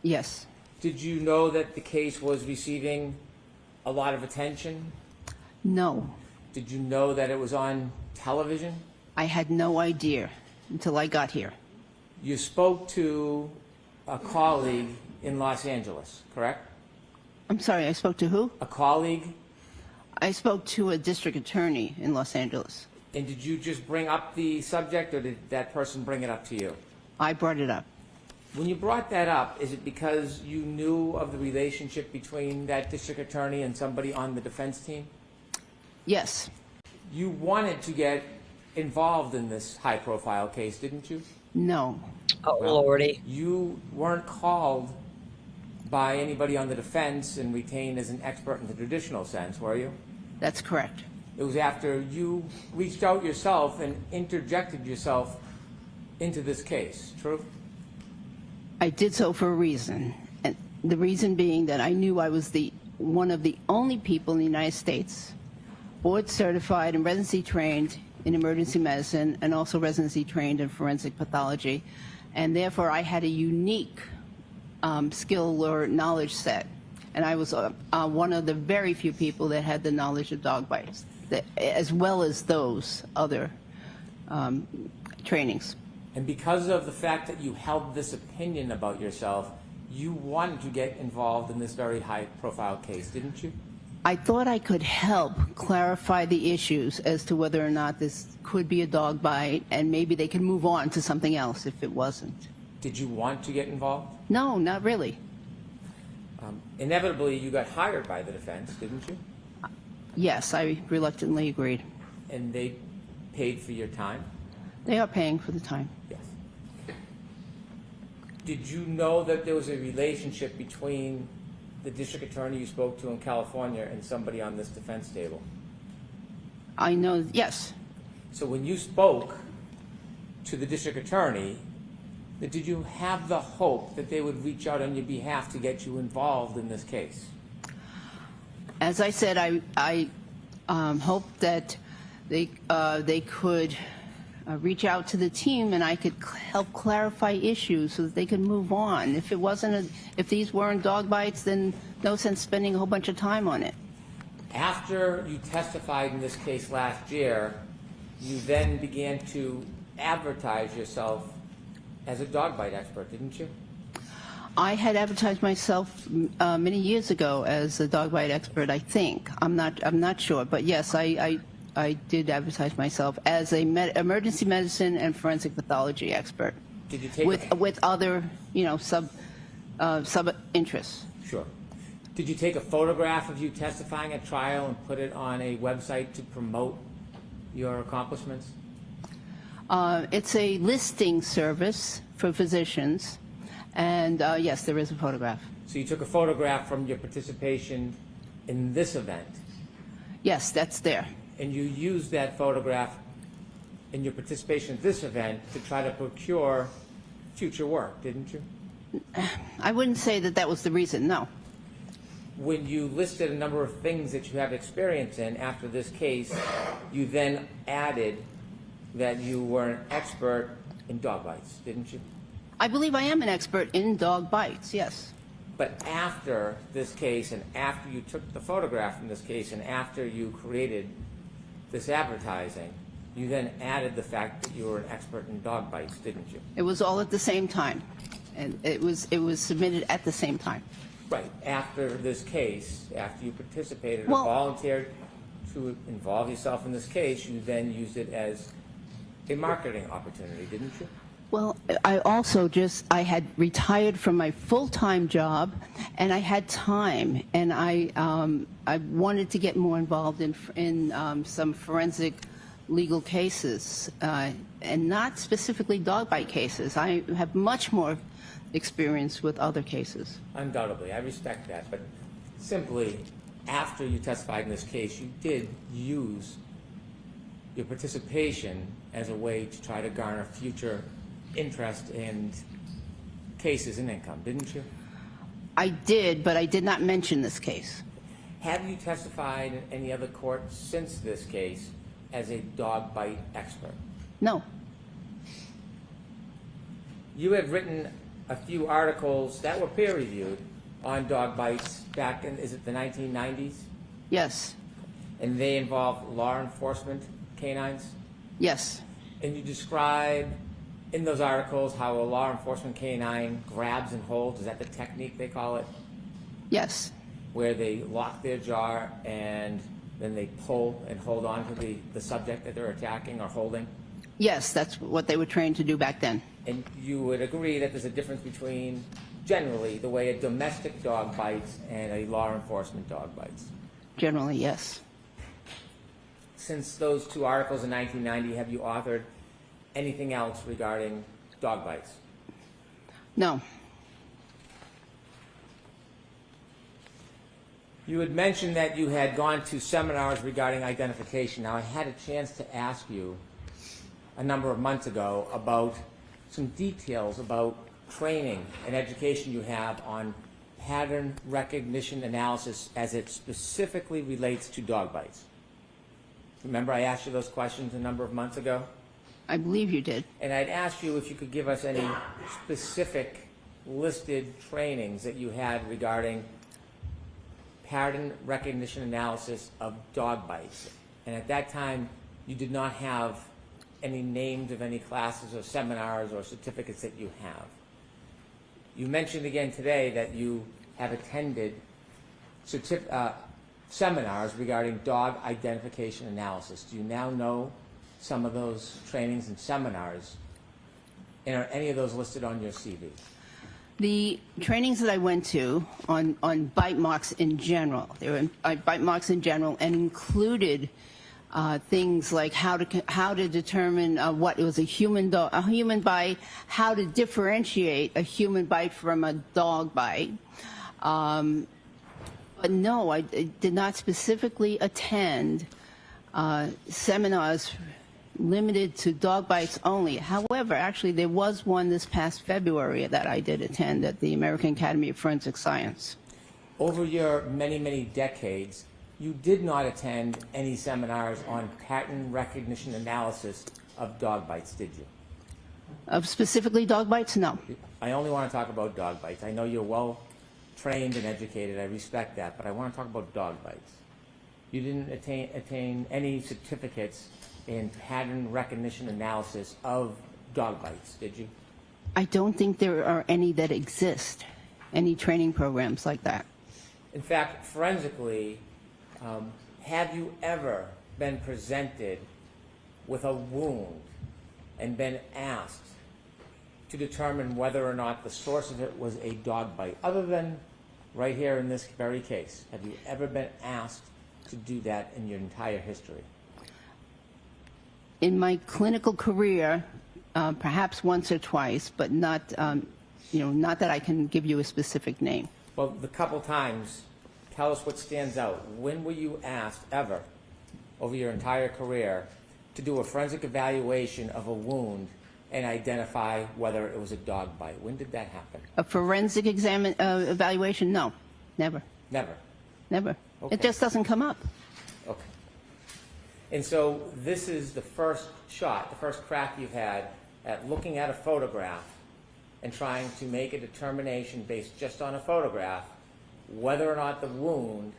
Yes. Did you know that the case was receiving a lot of attention? No. Did you know that it was on television? I had no idea until I got here. You spoke to a colleague in Los Angeles, correct? I'm sorry, I spoke to who? A colleague? I spoke to a district attorney in Los Angeles. And did you just bring up the subject, or did that person bring it up to you? I brought it up. When you brought that up, is it because you knew of the relationship between that district attorney and somebody on the defense team? Yes. You wanted to get involved in this high-profile case, didn't you? No. Oh, Lordy. You weren't called by anybody on the defense and retained as an expert in the traditional sense, were you? That's correct. It was after you reached out yourself and interjected yourself into this case, true? I did so for a reason, and the reason being that I knew I was one of the only people in the United States board certified and residency trained in emergency medicine and also residency trained in forensic pathology, and therefore I had a unique skill or knowledge set, and I was one of the very few people that had the knowledge of dog bites, as well as those other trainings. And because of the fact that you held this opinion about yourself, you wanted to get involved in this very high-profile case, didn't you? I thought I could help clarify the issues as to whether or not this could be a dog bite, and maybe they could move on to something else if it wasn't. Did you want to get involved? No, not really. Inevitably, you got hired by the defense, didn't you? Yes, I reluctantly agreed. And they paid for your time? They are paying for the time. Yes. Did you know that there was a relationship between the district attorney you spoke to in California and somebody on this defense table? I know, yes. So when you spoke to the district attorney, did you have the hope that they would reach out on your behalf to get you involved in this case? As I said, I hoped that they could reach out to the team and I could help clarify issues so that they could move on. If it wasn't, if these weren't dog bites, then no sense spending a whole bunch of time on it. After you testified in this case last year, you then began to advertise yourself as a dog bite expert, didn't you? I had advertised myself many years ago as a dog bite expert. I think I'm not sure, but yes, I did advertise myself as a emergency medicine and forensic pathology expert. Did you take with other sub interests? Sure. Did you take a photograph of you testifying at trial and put it on a website to promote your accomplishments? It's a listing service for physicians, and yes, there is a photograph. So you took a photograph from your participation in this event? Yes, that's there. And you used that photograph in your participation in this event to try to procure future work, didn't you? I wouldn't say that that was the reason, no. When you listed a number of things that you have experience in after this case, you then added that you were an expert in dog bites, didn't you? I believe I am an expert in dog bites, yes. But after this case, and after you took the photograph from this case, and after you created this advertising, you then added the fact that you were an expert in dog bites, didn't you? It was all at the same time, and it was submitted at the same time. Right. After this case, after you participated or volunteered to involve yourself in this case, you then used it as a marketing opportunity, didn't you? Well, I also I had retired from my full-time job, and I had time, and I wanted to get more involved in some forensic legal cases, and not specifically dog bite cases. I have much more experience with other cases. Undoubtedly, I respect that, but simply after you testified in this case, you did use your participation as a way to try to garner future interest in cases and income, didn't you? I did, but I did not mention this case. Have you testified in any other court since this case as a dog bite expert? No. You had written a few articles that were peer-reviewed on dog bites back in, is it the 1990s? Yes. And they involved law enforcement canines? Yes. And you describe in those articles how a law enforcement canine grabs and holds. Is that the technique they call it? Yes. Where they lock their jaw and then they pull and hold on to the subject that they're attacking or holding? Yes, that's what they were trained to do back then. And you would agree that there's a difference between, generally, the way a domestic dog bites and a law enforcement dog bites? Generally, yes. Since those two articles in 1990, have you authored anything else regarding dog bites? No. You had mentioned that you had gone to seminars regarding identification. Now, I had a chance to ask you a number of months ago about some details about training and education you have on pattern recognition analysis as it specifically relates to dog bites. Remember I asked you those questions a number of months ago? I believe you did. And I'd asked you if you could give us any specific listed trainings that you had regarding pattern recognition analysis of dog bites. And at that time, you did not have any names of any classes or seminars or certificates that you have. You mentioned again today that you have attended seminars regarding dog identification analysis. Do you now know some of those trainings and seminars? And are any of those listed on your CV? The trainings that I went to on bite marks in general, they were bite marks in general, and included things like how to determine what was a human bite, how to differentiate a human bite from a dog bite. But no, I did not specifically attend seminars limited to dog bites only. However, actually, there was one this past February that I did attend at the American Academy of Forensic Science. Over your many, many decades, you did not attend any seminars on pattern recognition analysis of dog bites, did you? Of specifically dog bites? No. I only want to talk about dog bites. I know you're well trained and educated. I respect that, but I want to talk about dog bites. You didn't attain any certificates in pattern recognition analysis of dog bites, did you? I don't think there are any that exist, any training programs like that. In fact, forensically, have you ever been presented with a wound and been asked to determine whether or not the source of it was a dog bite? Other than right here in this very case, have you ever been asked to do that in your entire history? In my clinical career, perhaps once or twice, but not, not that I can give you a specific name. Well, the couple times, tell us what stands out. When were you asked ever, over your entire career, to do a forensic evaluation of a wound and identify whether it was a dog bite? When did that happen? A forensic evaluation? No, never. Never? Never. Okay. It just doesn't come up. Okay. And so this is the first shot, the first crack you've had at looking at a photograph and trying to make a determination based just on a photograph whether or not the wound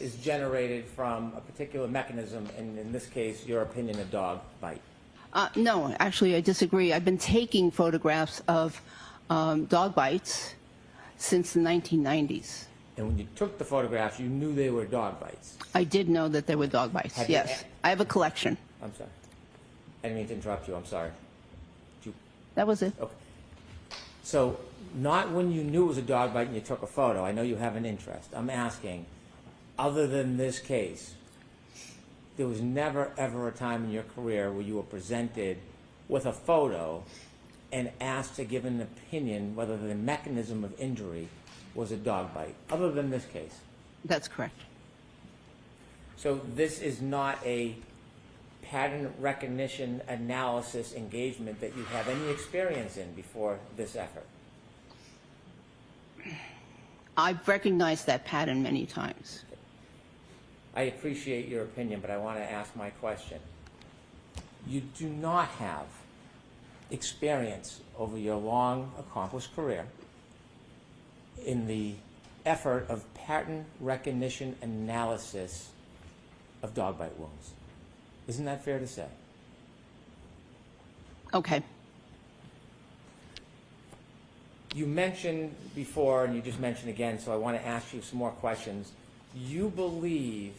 is generated from a particular mechanism, and in this case, your opinion, a dog bite. No, actually, I disagree. I've been taking photographs of dog bites since the 1990s. And when you took the photographs, you knew they were dog bites. I did know that they were dog bites, yes. I have a collection. I'm sorry. I didn't mean to interrupt you. I'm sorry. That was it. Okay. So not when you knew it was a dog bite and you took a photo. I know you have an interest. I'm asking, other than this case, there was never, ever a time in your career where you were presented with a photo and asked to give an opinion whether the mechanism of injury was a dog bite, other than this case? That's correct. So this is not a pattern recognition analysis engagement that you have any experience in before this effort? I've recognized that pattern many times. I appreciate your opinion, but I want to ask my question. You do not have experience over your long, accomplished career in the effort of pattern recognition analysis of dog bite wounds. Isn't that fair to say? Okay. You mentioned before, and you just mentioned again, so I want to ask you some more questions. You believe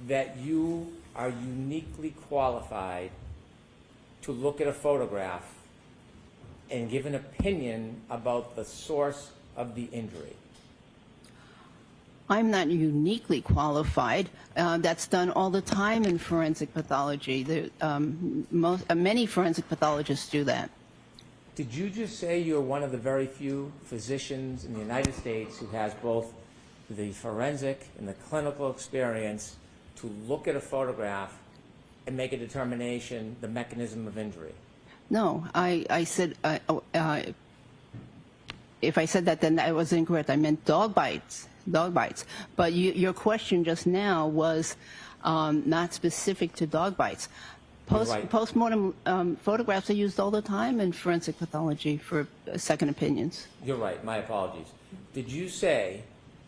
that you are uniquely qualified to look at a photograph and give an opinion about the source of the injury. I'm not uniquely qualified. That's done all the time in forensic pathology. Many forensic pathologists do that. Did you just say you're one of the very few physicians in the United States who has both the forensic and the clinical experience to look at a photograph and make a determination, the mechanism of injury? No, I said, if I said that, then I was incorrect. I meant dog bites. Dog bites. But your question just now was not specific to dog bites. Post-mortem photographs are used all the time in forensic pathology for second opinions. You're right. My apologies. Did you say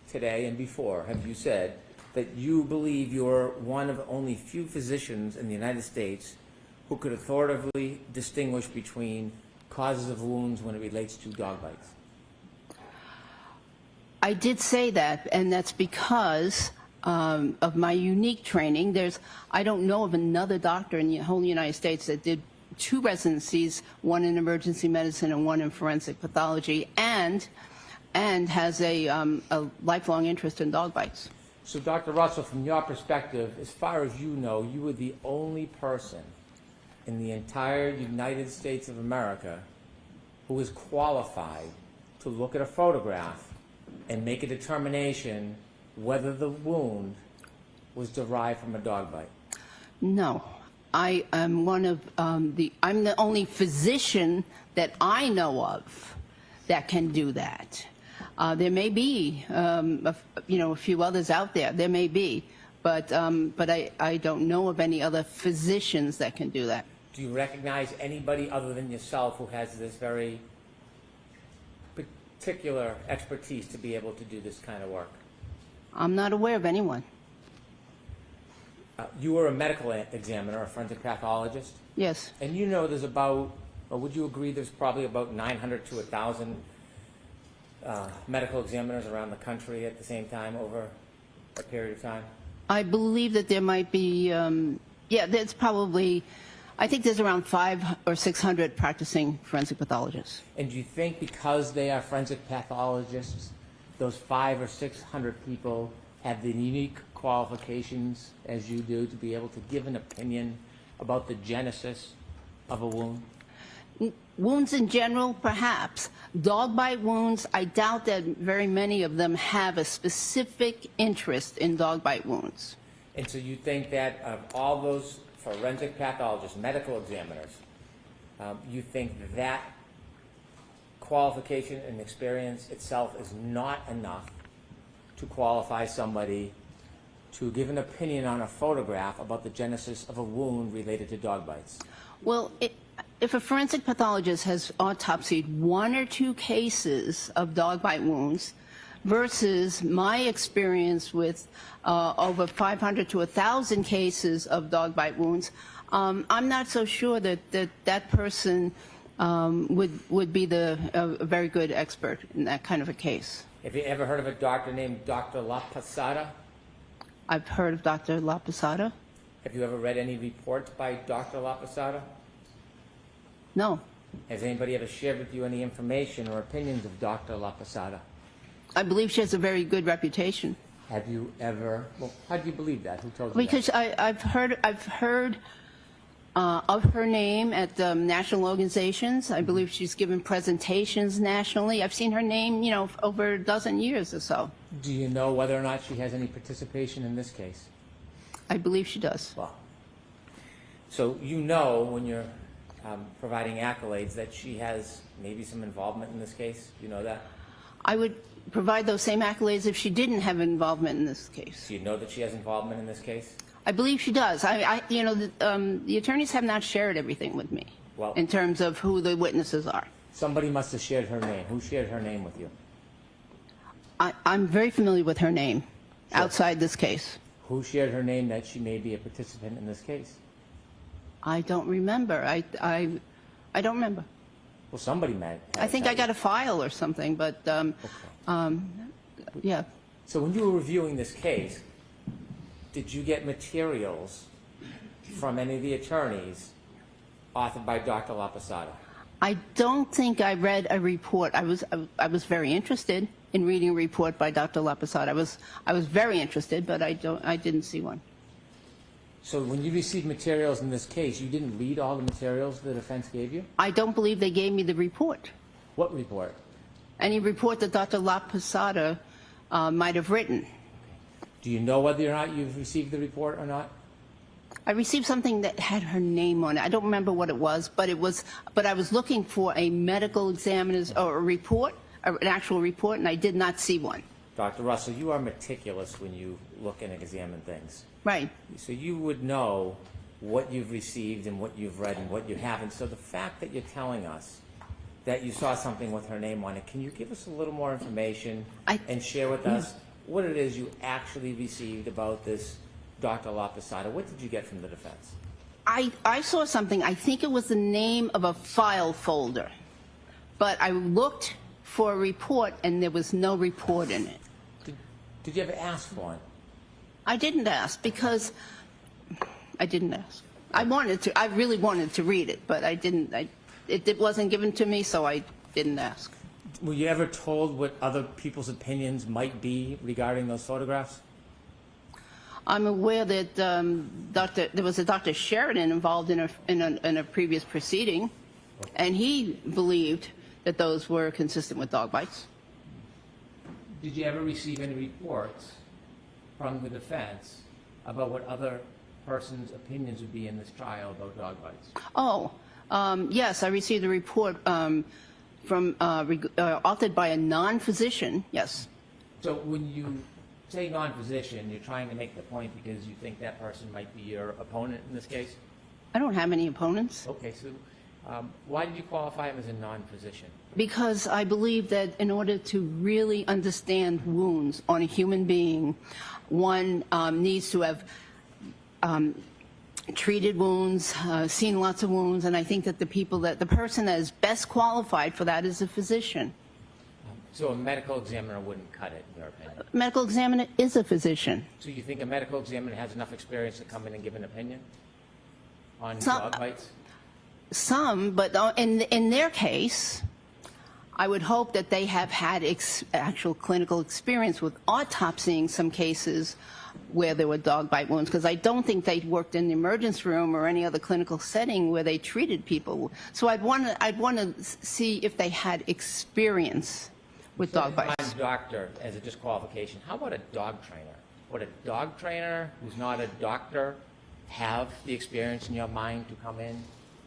today and before, have you said that you believe you're one of only few physicians in the United States who could authoritatively distinguish between causes of wounds when it relates to dog bites? I did say that, and that's because of my unique training. I don't know of another doctor in the whole United States that did 2 residencies, one in emergency medicine and one in forensic pathology, and and has a lifelong interest in dog bites. So, Dr. Russell, from your perspective, as far as you know, you were the only person in the entire United States of America who is qualified to look at a photograph and make a determination whether the wound was derived from a dog bite. No, I am one of I'm the only physician that I know of that can do that. There may be, a few others out there. There may be, but I don't know of any other physicians that can do that. Do you recognize anybody other than yourself who has this very particular expertise to be able to do this kind of work? I'm not aware of anyone. You were a medical examiner, a forensic pathologist? Yes. And you know there's about, or would you agree there's probably about 900 to 1,000 medical examiners around the country at the same time over a period of time? I believe that there might be, there's probably, I think there's around 500 or 600 practicing forensic pathologists. And do you think because they are forensic pathologists, those 500 or 600 people have the unique qualifications as you do to be able to give an opinion about the genesis of a wound? Wounds in general, perhaps. Dog bite wounds, I doubt that very many of them have a specific interest in dog bite wounds. And so you think that of all those forensic pathologists, medical examiners, you think that qualification and experience itself is not enough to qualify somebody to give an opinion on a photograph about the genesis of a wound related to dog bites? Well, if a forensic pathologist has autopsied 1 or 2 cases of dog bite wounds versus my experience with over 500 to 1,000 cases of dog bite wounds, I'm not so sure that that person would be a very good expert in that kind of a case. Have you ever heard of a doctor named Dr. La Posada? I've heard of Dr. La Posada. Have you ever read any reports by Dr. La Posada? No. Has anybody ever shared with you any information or opinions of Dr. La Posada? I believe she has a very good reputation. Have you ever? Well, how do you believe that? Who told you because that? I've heard of her name at national organizations. I believe she's given presentations nationally. I've seen her name, over a dozen years or so. Do you know whether or not she has any participation in this case? I believe she does. Well, so you know when you're providing accolades that she has maybe some involvement in this case? You know that? I would provide those same accolades if she didn't have involvement in this case. Do you know that she has involvement in this case? I believe she does. The attorneys have not shared everything with me in terms of who the witnesses are. Somebody must have shared her name. Who shared her name with you? I'm very familiar with her name outside this case. Who shared her name that she may be a participant in this case? I don't remember. I don't remember. Well, somebody might. I think I got a file or something, but yeah. So when you were reviewing this case, did you get materials from any of the attorneys authored by Dr. La Posada? I don't think I read a report. I was very interested in reading a report by Dr. La Posada. I was very interested, but I didn't see one. So when you received materials in this case, you didn't read all the materials the defense gave you? I don't believe they gave me the report. What report? Any report that Dr. La Posada might have written. Do you know whether or not you've received the report or not? I received something that had her name on it. I don't remember what it was, but I was looking for a medical examiner's or a report, an actual report, and I did not see one. Dr. Russell, you are meticulous when you look and examine things. Right. So you would know what you've received and what you've read and what you haven't. So the fact that you're telling us that you saw something with her name on it, can you give us a little more information and share with us what it is you actually received about this Dr. La Posada? What did you get from the defense? I saw something. I think it was the name of a file folder. But I looked for a report, and there was no report in it. Did you ever ask for one? I didn't ask because I didn't ask. I wanted to. I really wanted to read it, but I didn't. It wasn't given to me, so I didn't ask. Were you ever told what other people's opinions might be regarding those photographs? I'm aware that there was a Dr. Sheridan involved in a previous proceeding, and he believed that those were consistent with dog bites. Did you ever receive any reports from the defense about what other person's opinions would be in this trial about dog bites? Oh, yes, I received a report authored by a non-physician, yes. So when you say non-physician, you're trying to make the point because you think that person might be your opponent in this case? I don't have any opponents. Okay, so why did you qualify him as a non-physician? Because I believe that in order to really understand wounds on a human being, one needs to have treated wounds, seen lots of wounds, and I think that the person that is best qualified for that is a physician. So a medical examiner wouldn't cut it, in your opinion? A medical examiner is a physician. So you think a medical examiner has enough experience to come in and give an opinion on dog bites? Some, but in their case, I would hope that they have had actual clinical experience with autopsying some cases where there were dog bite wounds, because I don't think they worked in the emergency room or any other clinical setting where they treated people. So I'd want to see if they had experience with dog bites. Non-doctor as a disqualification. How about a dog trainer? Would a dog trainer who's not a doctor have the experience in your mind to come in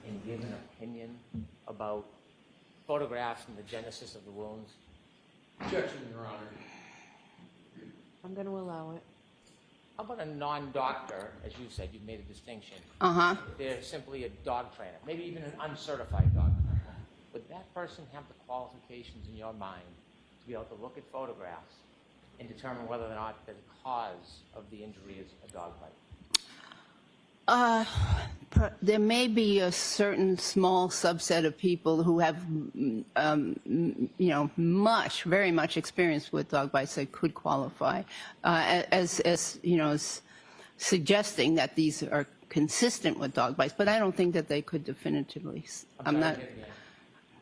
and give an opinion about photographs and the genesis of the wounds? Objection, Your Honor. I'm going to allow it. How about a non-doctor, as you said, you've made a distinction. They're simply a dog trainer, maybe even an uncertified dog trainer. Would that person have the qualifications in your mind to be able to look at photographs and determine whether or not the cause of the injury is a dog bite? There may be a certain small subset of people who have, very much experience with dog bites that could qualify, as suggesting that these are consistent with dog bites. But I don't think that they could definitively.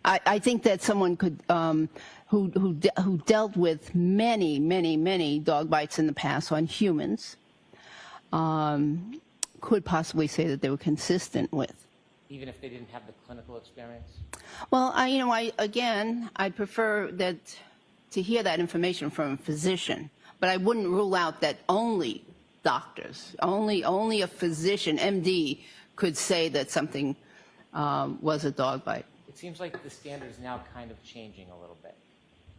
I think that someone could, who dealt with many dog bites in the past on humans, could possibly say that they were consistent with. Even if they didn't have the clinical experience? Well, I prefer to hear that information from a physician, but I wouldn't rule out that only doctors, only a physician, MD, could say that something was a dog bite. It seems like the standard is now kind of changing a little bit.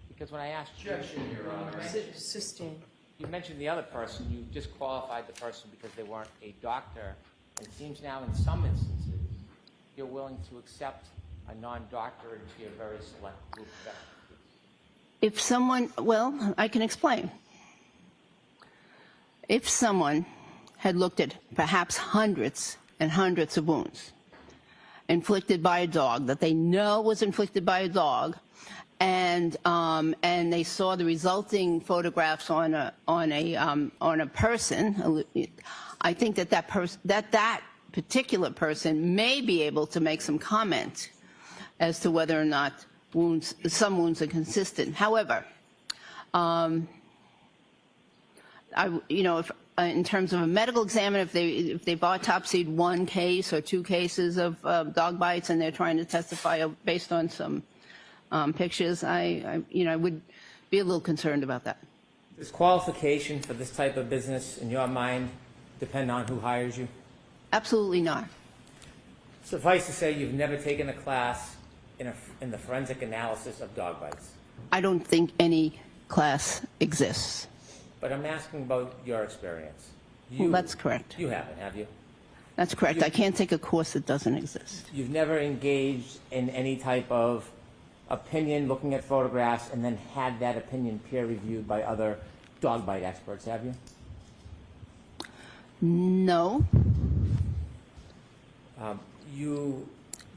Because when I asked you, Your Honor. Sustain. You mentioned the other person, you disqualified the person because they weren't a doctor. And it seems now in some instances, you're willing to accept a non-doctor into your very select group of experts. I can explain. If someone had looked at perhaps hundreds and hundreds of wounds inflicted by a dog that they know was inflicted by a dog, and they saw the resulting photographs on a person, I think that particular person may be able to make some comment as to whether or not some wounds are consistent. However, if in terms of a medical examiner, if they've autopsied one case or two cases of dog bites and they're trying to testify based on some pictures, I would be a little concerned about that. Does qualification for this type of business, in your mind, depend on who hires you? Absolutely not. Suffice to say, you've never taken a class in the forensic analysis of dog bites. I don't think any class exists. But I'm asking about your experience. Well, that's correct. You haven't, have you? That's correct. I can't take a course that doesn't exist. You've never engaged in any type of opinion looking at photographs and then had that opinion peer reviewed by other dog bite experts, have you? No.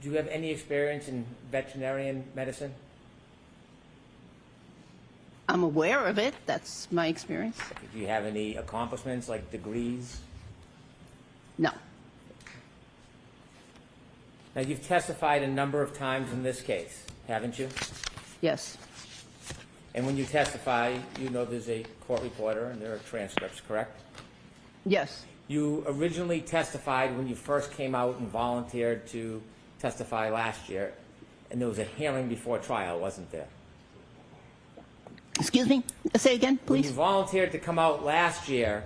Do you have any experience in veterinarian medicine? I'm aware of it. That's my experience. Do you have any accomplishments like degrees? No. Now, you've testified a number of times in this case, haven't you? Yes. And when you testify, you know there's a court reporter and there are transcripts, correct? Yes. You originally testified when you first came out and volunteered to testify last year, and there was a hearing before trial, wasn't there? Excuse me? Say again, When please. you volunteered to come out last year,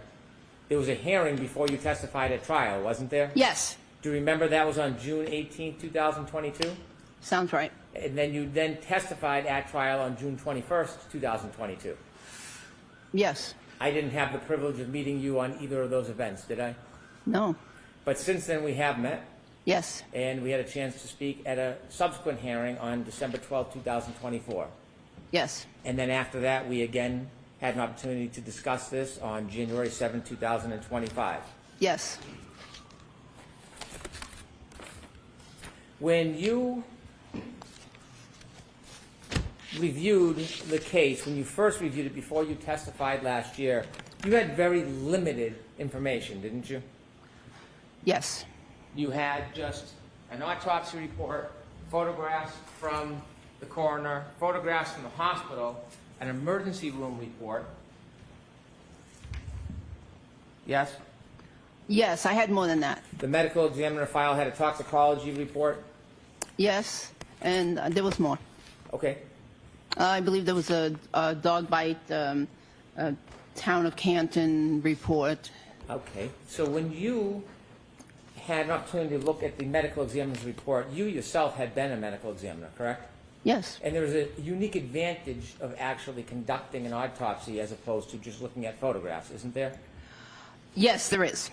there was a hearing before you testified at trial, wasn't there? Yes. Do you remember that was on June 18, 2022? Sounds right. And then you then testified at trial on June 21st, 2022. Yes. I didn't have the privilege of meeting you on either of those events, did I? No. But since then we have met. Yes. And we had a chance to speak at a subsequent hearing on December 12, 2024. Yes. And then after that, we again had an opportunity to discuss this on January 7, 2025. Yes. When you reviewed the case, when you first reviewed it before you testified last year, you had very limited information, didn't you? Yes. You had just an autopsy report, photographs from the coroner, photographs from the hospital, an emergency room report. Yes? Yes, I had more than that. The medical examiner file had a toxicology report. Yes, and there was more. Okay. I believe there was a dog bite, a town of Canton report. Okay. So when you had an opportunity to look at the medical examiner's report, you yourself had been a medical examiner, correct? Yes. And there was a unique advantage of actually conducting an autopsy as opposed to just looking at photographs, isn't there? Yes, there is.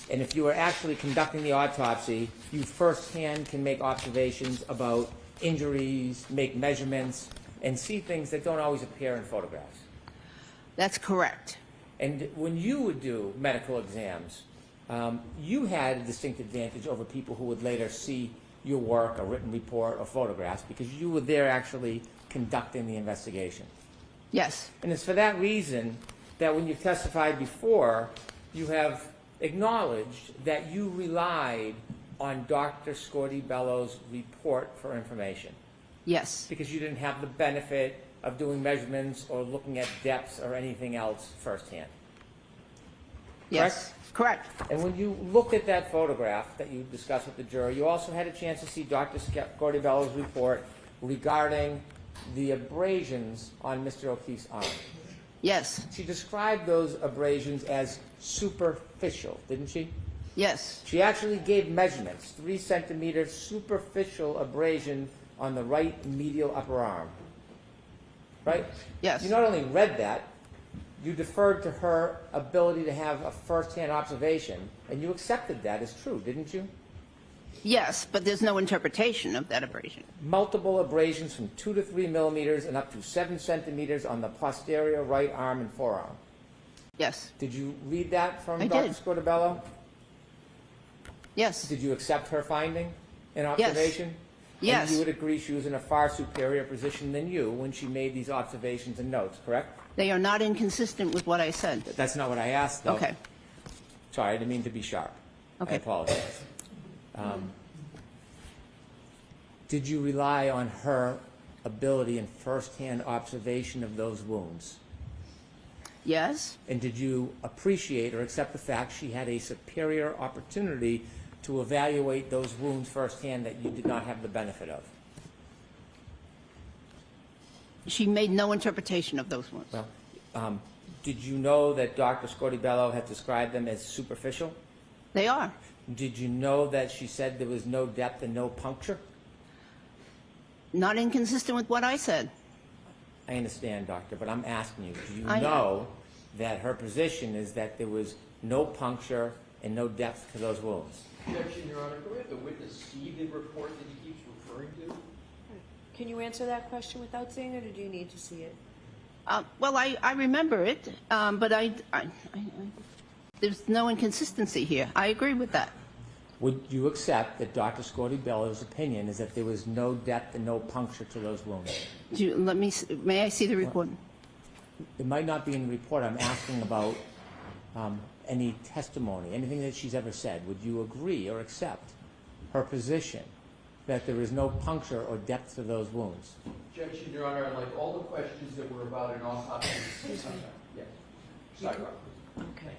And if you are actually conducting the autopsy, you firsthand can make observations about injuries, make measurements, and see things that don't always appear in photographs. That's correct. And when you would do medical exams, you had a distinct advantage over people who would later see your work, a written report, or photographs, because you were there actually conducting the investigation. Yes. And it's for that reason that when you testified before, you have acknowledged that you relied on Dr. Scordi-Bello's report for information. Yes. Because you didn't have the benefit of doing measurements or looking at depths or anything else firsthand. Yes. Correct. And when you looked at that photograph that you discussed with the jury, you also had a chance to see Dr. Scordi-Bello's report regarding the abrasions on Mr. O'Keefe's arm. Yes. She described those abrasions as superficial, didn't she? Yes. She actually gave measurements, 3 centimeter superficial abrasion on the right medial upper arm. Right? Yes. You not only read that, you deferred to her ability to have a first-hand observation, and you accepted that as true, didn't you? Yes, but there's no interpretation of that abrasion. Multiple abrasions from 2 to 3 millimeters and up to 7 centimeters on the posterior right arm and forearm. Yes. Did you read that from I Dr. did. Scordi-Bello? Yes. Did you accept her finding and observation? Yes. And you would agree she was in a far superior position than you when she made these observations and notes, correct? They are not inconsistent with what I said. That's not what I asked, though. Okay. Sorry, I didn't mean to be sharp. Okay. I apologize. Did you rely on her ability and first-hand observation of those wounds? Yes. And did you appreciate or accept the fact she had a superior opportunity to evaluate those wounds firsthand that you did not have the benefit of? She made no interpretation of those ones. Well, did you know that Dr. Scordi-Bello had described them as superficial? They are. Did you know that she said there was no depth and no puncture? Not inconsistent with what I said. I understand, doctor, but I'm asking you, do you I- know that her position is that there was no puncture and no depth to those wounds? Objection, Your Honor. Can we have the witness see the report that he keeps referring to? Can you answer that question without seeing it, or do you need to see it? Well, I remember it, but there's no inconsistency here. I agree with that. Would you accept that Dr. Scordi-Bello's opinion is that there was no depth and no puncture to those wounds? May I see the report? It might not be in the report. I'm asking about any testimony, anything that she's ever said. Would you agree or accept her position that there is no puncture or depth to those wounds. Objection, Your Honor, like all the questions that were about an autopsy. Excuse me. Yes. Sidebar. Okay.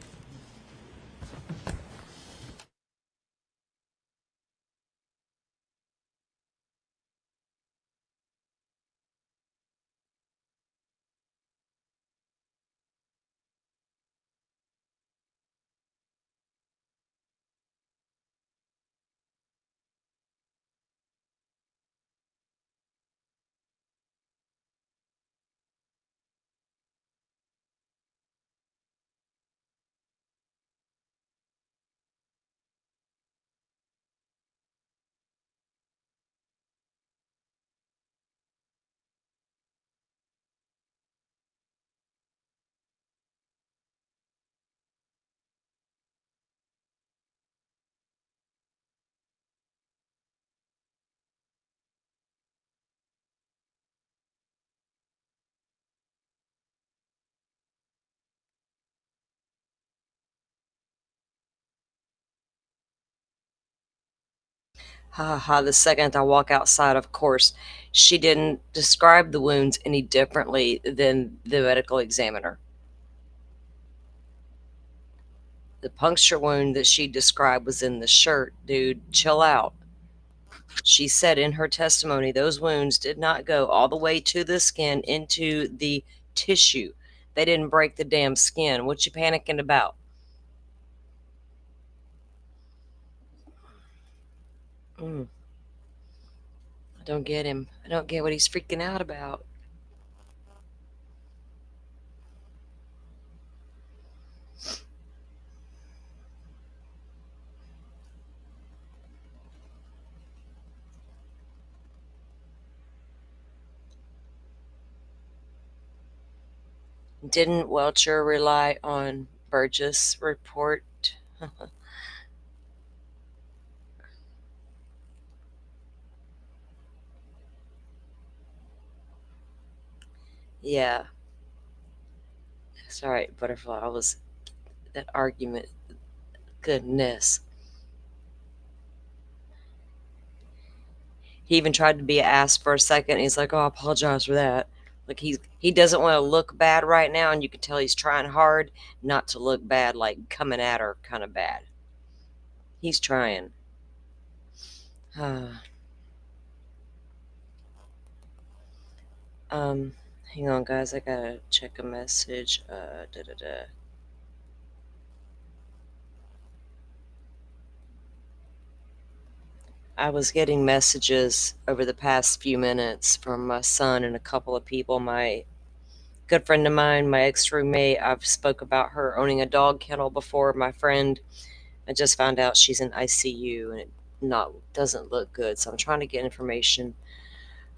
Ha ha ha. The second I walk outside, of course, she didn't describe the wounds any differently than the medical examiner. The puncture wound that she described was in the shirt. Dude, chill out. She said in her testimony those wounds did not go all the way to the skin into the tissue. They didn't break the damn skin. What you panicking about? Mm, I don't get him. I don't get what he's freaking out about. Didn't Welcher rely on Burgess' report? Yeah. Sorry, Butterfly. I was that argument. Goodness. He even tried to be ass for a second. He's like, "Oh, I apologize for that." Like he doesn't want to look bad right now, and you can tell he's trying hard not to look bad, like coming at her kind of bad. He's trying. um, Hang on, guys. I gotta check a message. Da da da. I was getting messages over the past few minutes from my son and a couple of people. My good friend of mine, my ex-roommate, I've spoke about her owning a dog kennel before. My friend, I just found out she's in ICU and it not doesn't look good. So I'm trying to get information.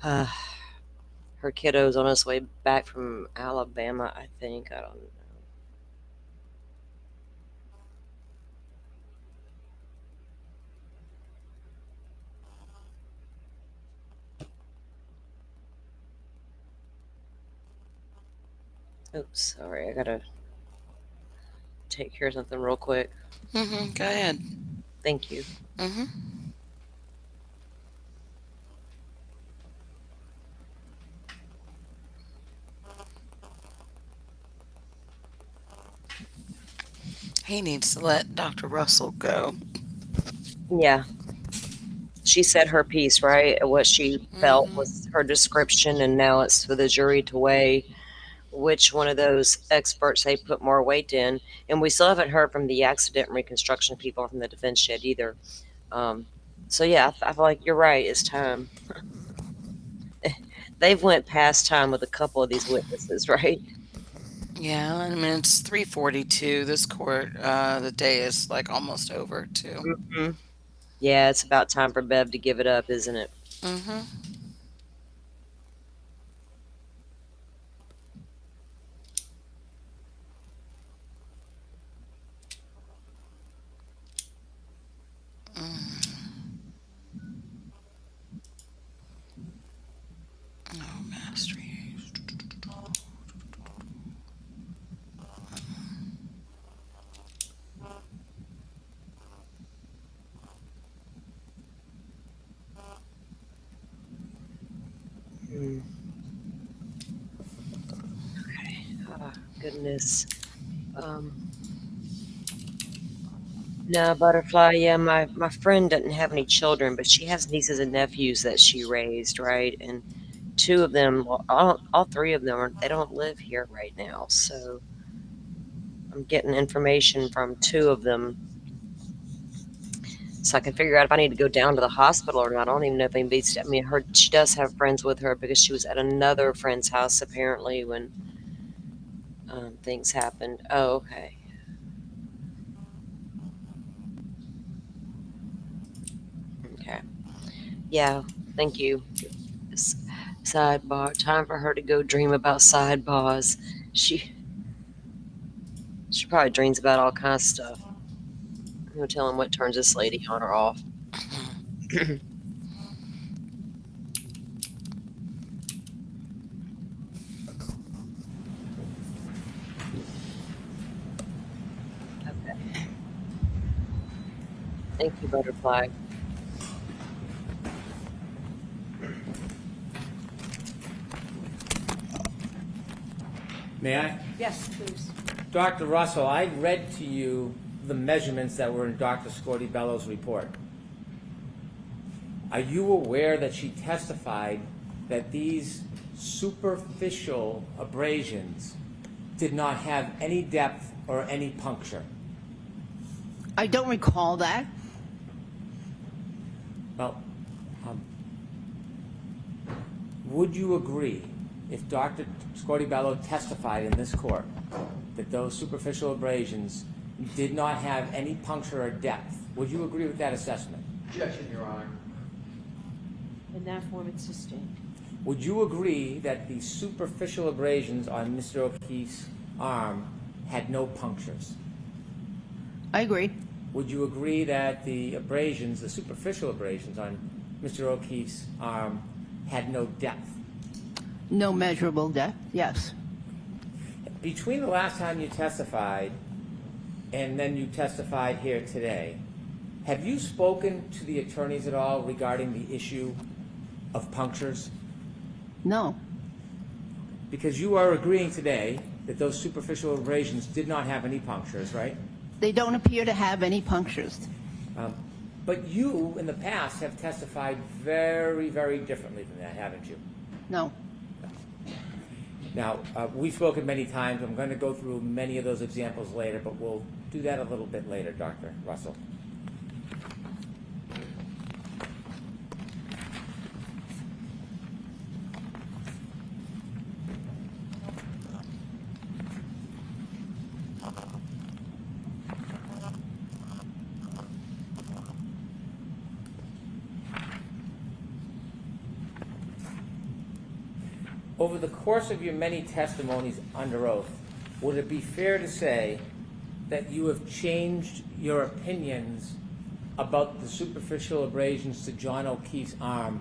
Uh, Her kiddo's on his way back from Alabama, I think. I don't know. Oops, sorry. I gotta take care of something real quick. Go ahead. Thank you. He needs to let Dr. Russell go. Yeah. She said her piece, right? What she felt was her description, and now it's for the jury to weigh which one of those experts they put more weight in. And we still haven't heard from the accident reconstruction people from the defense yet either. So yeah, I feel like you're right. It's time. They've went past time with a couple of these witnesses, right? Yeah, I mean it's 3:42. This court, the day is like almost over too. Hmm. Yeah, it's about time for Bev to give it up, isn't it? Mm-hmm. Oh, mastery. Mm. Okay. Oh, goodness. Um, no, Butterfly, yeah, my friend doesn't have any children, but she has nieces and nephews that she raised, right? And two of them, well, all three of them, they don't live here right now. So I'm getting information from two of them so I can figure out if I need to go down to the hospital or not. I don't even know if anybody's, I mean, her, she does have friends with her because she was at another friend's house apparently when things happened. Oh, okay. Okay. Yeah, thank you. Sidebar. Time for her to go dream about sidebars. She probably dreams about all kinds of stuff. No telling what turns this lady on or off. Okay. Thank you, Butterfly. May I? Yes, please. Dr. Russell, I read to you the measurements that were in Dr. Scorti-Bello's report. Are you aware that she testified that these superficial abrasions did not have any depth or any puncture? I don't recall that. Well, would you agree if Dr. Scorti-Bello testified in this court that those superficial abrasions did not have any puncture or depth? Would you agree with that assessment? Objection, Your Honor. In that form, it's sustained. Would you agree that the superficial abrasions on Mr. O'Keefe's arm had no punctures? I agree. Would you agree that the abrasions, the superficial abrasions on Mr. O'Keefe's arm had no depth? No measurable depth, yes. Between the last time you testified and then you testified here today, have you spoken to the attorneys at all regarding the issue of punctures? No. Because you are agreeing today that those superficial abrasions did not have any punctures, right? They don't appear to have any punctures. But you, in the past, have testified very, very differently than that, haven't you? No. Now, we've spoken many times. I'm going to go through many of those examples later, but we'll do that a little bit later, Dr. Russell. Over the course of your many testimonies under oath, would it be fair to say that you have changed your opinions about the superficial abrasions to John O'Keefe's arm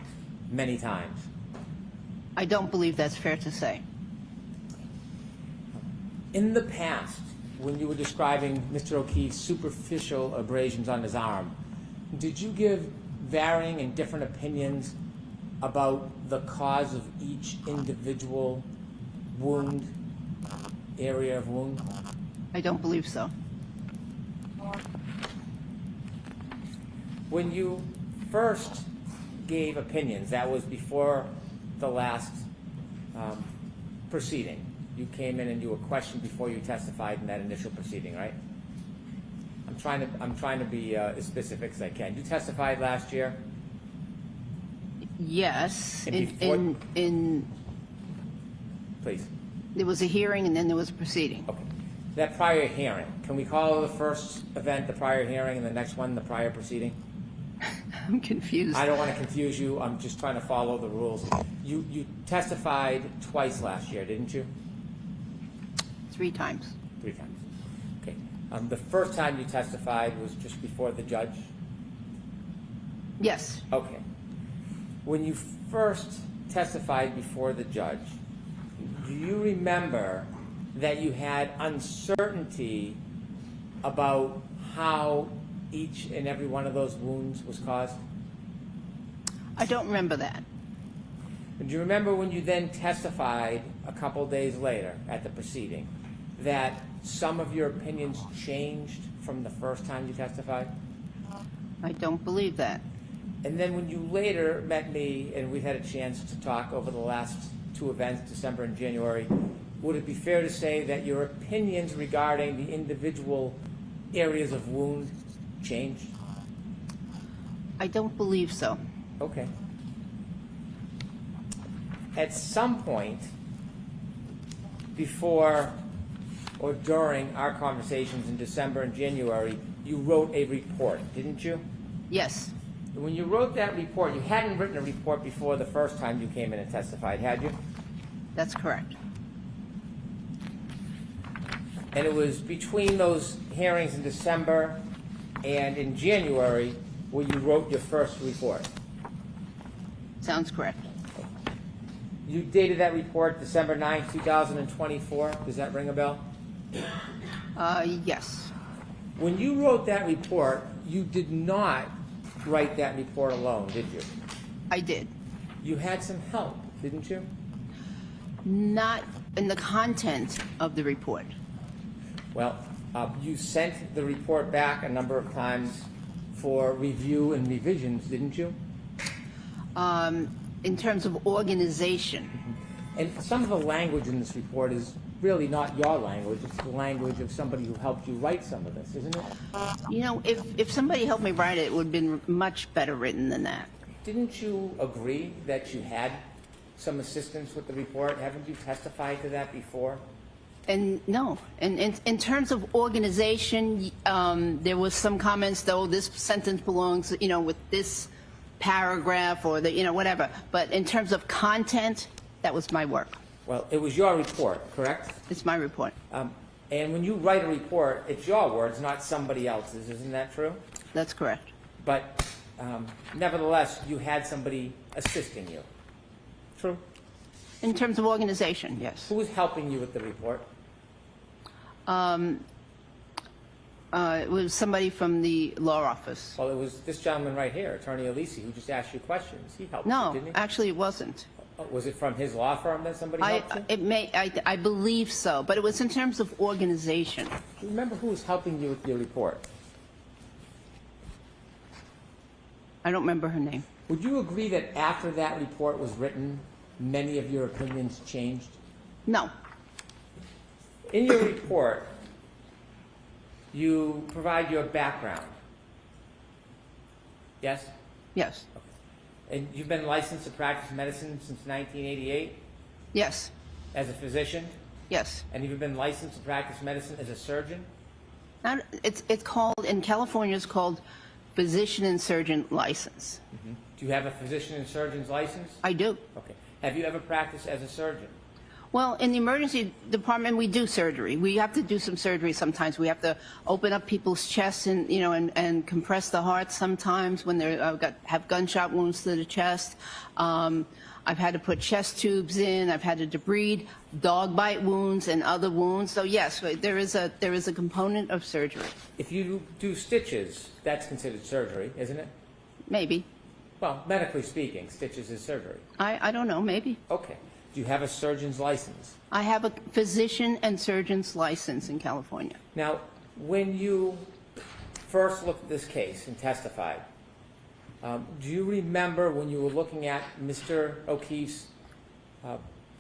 many times? I don't believe that's fair to say. In the past, when you were describing Mr. O'Keefe's superficial abrasions on his arm, did you give varying and different opinions about the cause of each individual wound, area of wound? I don't believe so. When you first gave opinions, that was before the last proceeding. You came in and you were questioned before you testified in that initial proceeding, right? I'm trying to be as specific as I can. You testified last year? Yes. And please. There was a hearing and then there was a proceeding. Okay. That prior hearing, can we call the first event the prior hearing and the next one the prior proceeding? I'm confused. I don't want to confuse you. I'm just trying to follow the rules. You testified twice last year, didn't you? 3 times. 3 times. Okay. The first time you testified was just before the judge? Yes. Okay. When you first testified before the judge, do you remember that you had uncertainty about how each and every one of those wounds was caused? I don't remember that. And do you remember when you then testified a couple days later at the proceeding that some of your opinions changed from the first time you testified? I don't believe that. And then when you later met me and we had a chance to talk over the last two events, December and January, would it be fair to say that your opinions regarding the individual areas of wound changed? I don't believe so. Okay. At some point before or during our conversations in December and January, you wrote a report, didn't you? Yes. When you wrote that report, you hadn't written a report before the first time you came in and testified, had you? That's correct. And it was between those hearings in December and in January where you wrote your first report. Sounds correct. You dated that report December 9, 2024. Does that ring a bell? Yes. When you wrote that report, you did not write that report alone, did you? I did. You had some help, didn't you? Not in the content of the report. Well, you sent the report back a number of times for review and revisions, didn't you? In terms of organization. And some of the language in this report is really not your language. It's the language of somebody who helped you write some of this, isn't it? You know, if somebody helped me write it, it would have been much better written than that. Didn't you agree that you had some assistance with the report? Haven't you testified to that before? And no, and in terms of organization, there was some comments, though, this sentence belongs, you know, with this paragraph or the, you know, whatever. But in terms of content, that was my work. Well, it was your report, correct? It's my report. And when you write a report, it's your words, not somebody else's. Isn't that true? That's correct. But nevertheless, you had somebody assisting you. True? In terms of organization, yes. Who was helping you with the report? It was somebody from the law office. Well, it was this gentleman right here, Attorney Alisi, who just asked you questions. He helped No, you, didn't he? actually it wasn't. Was it from his law firm that somebody helped you? I believe so, but it was in terms of organization. Do you remember who was helping you with your report? I don't remember her name. Would you agree that after that report was written, many of your opinions changed? No. In your report, you provide your background. Yes? Yes. And you've been licensed to practice medicine since 1988? Yes. As a physician? Yes. And you've been licensed to practice medicine as a surgeon? It's called, in California, it's called physician and surgeon license. Mm-hmm. Do you have a physician and surgeon's license? I do. Okay. Have you ever practiced as a surgeon? Well, in the emergency department, we do surgery. We have to do some surgery sometimes. We have to open up people's chests and, you know, and compress the heart sometimes when they have gunshot wounds to the chest. I've had to put chest tubes in. I've had to debride dog bite wounds and other wounds. So yes, there is a component of surgery. If you do stitches, that's considered surgery, isn't it? Maybe. Well, medically speaking, stitches is surgery. I don't know. Maybe. Okay. Do you have a surgeon's license? I have a physician and surgeon's license in California. Now, when you first looked at this case and testified, do you remember when you were looking at Mr. O'Keefe's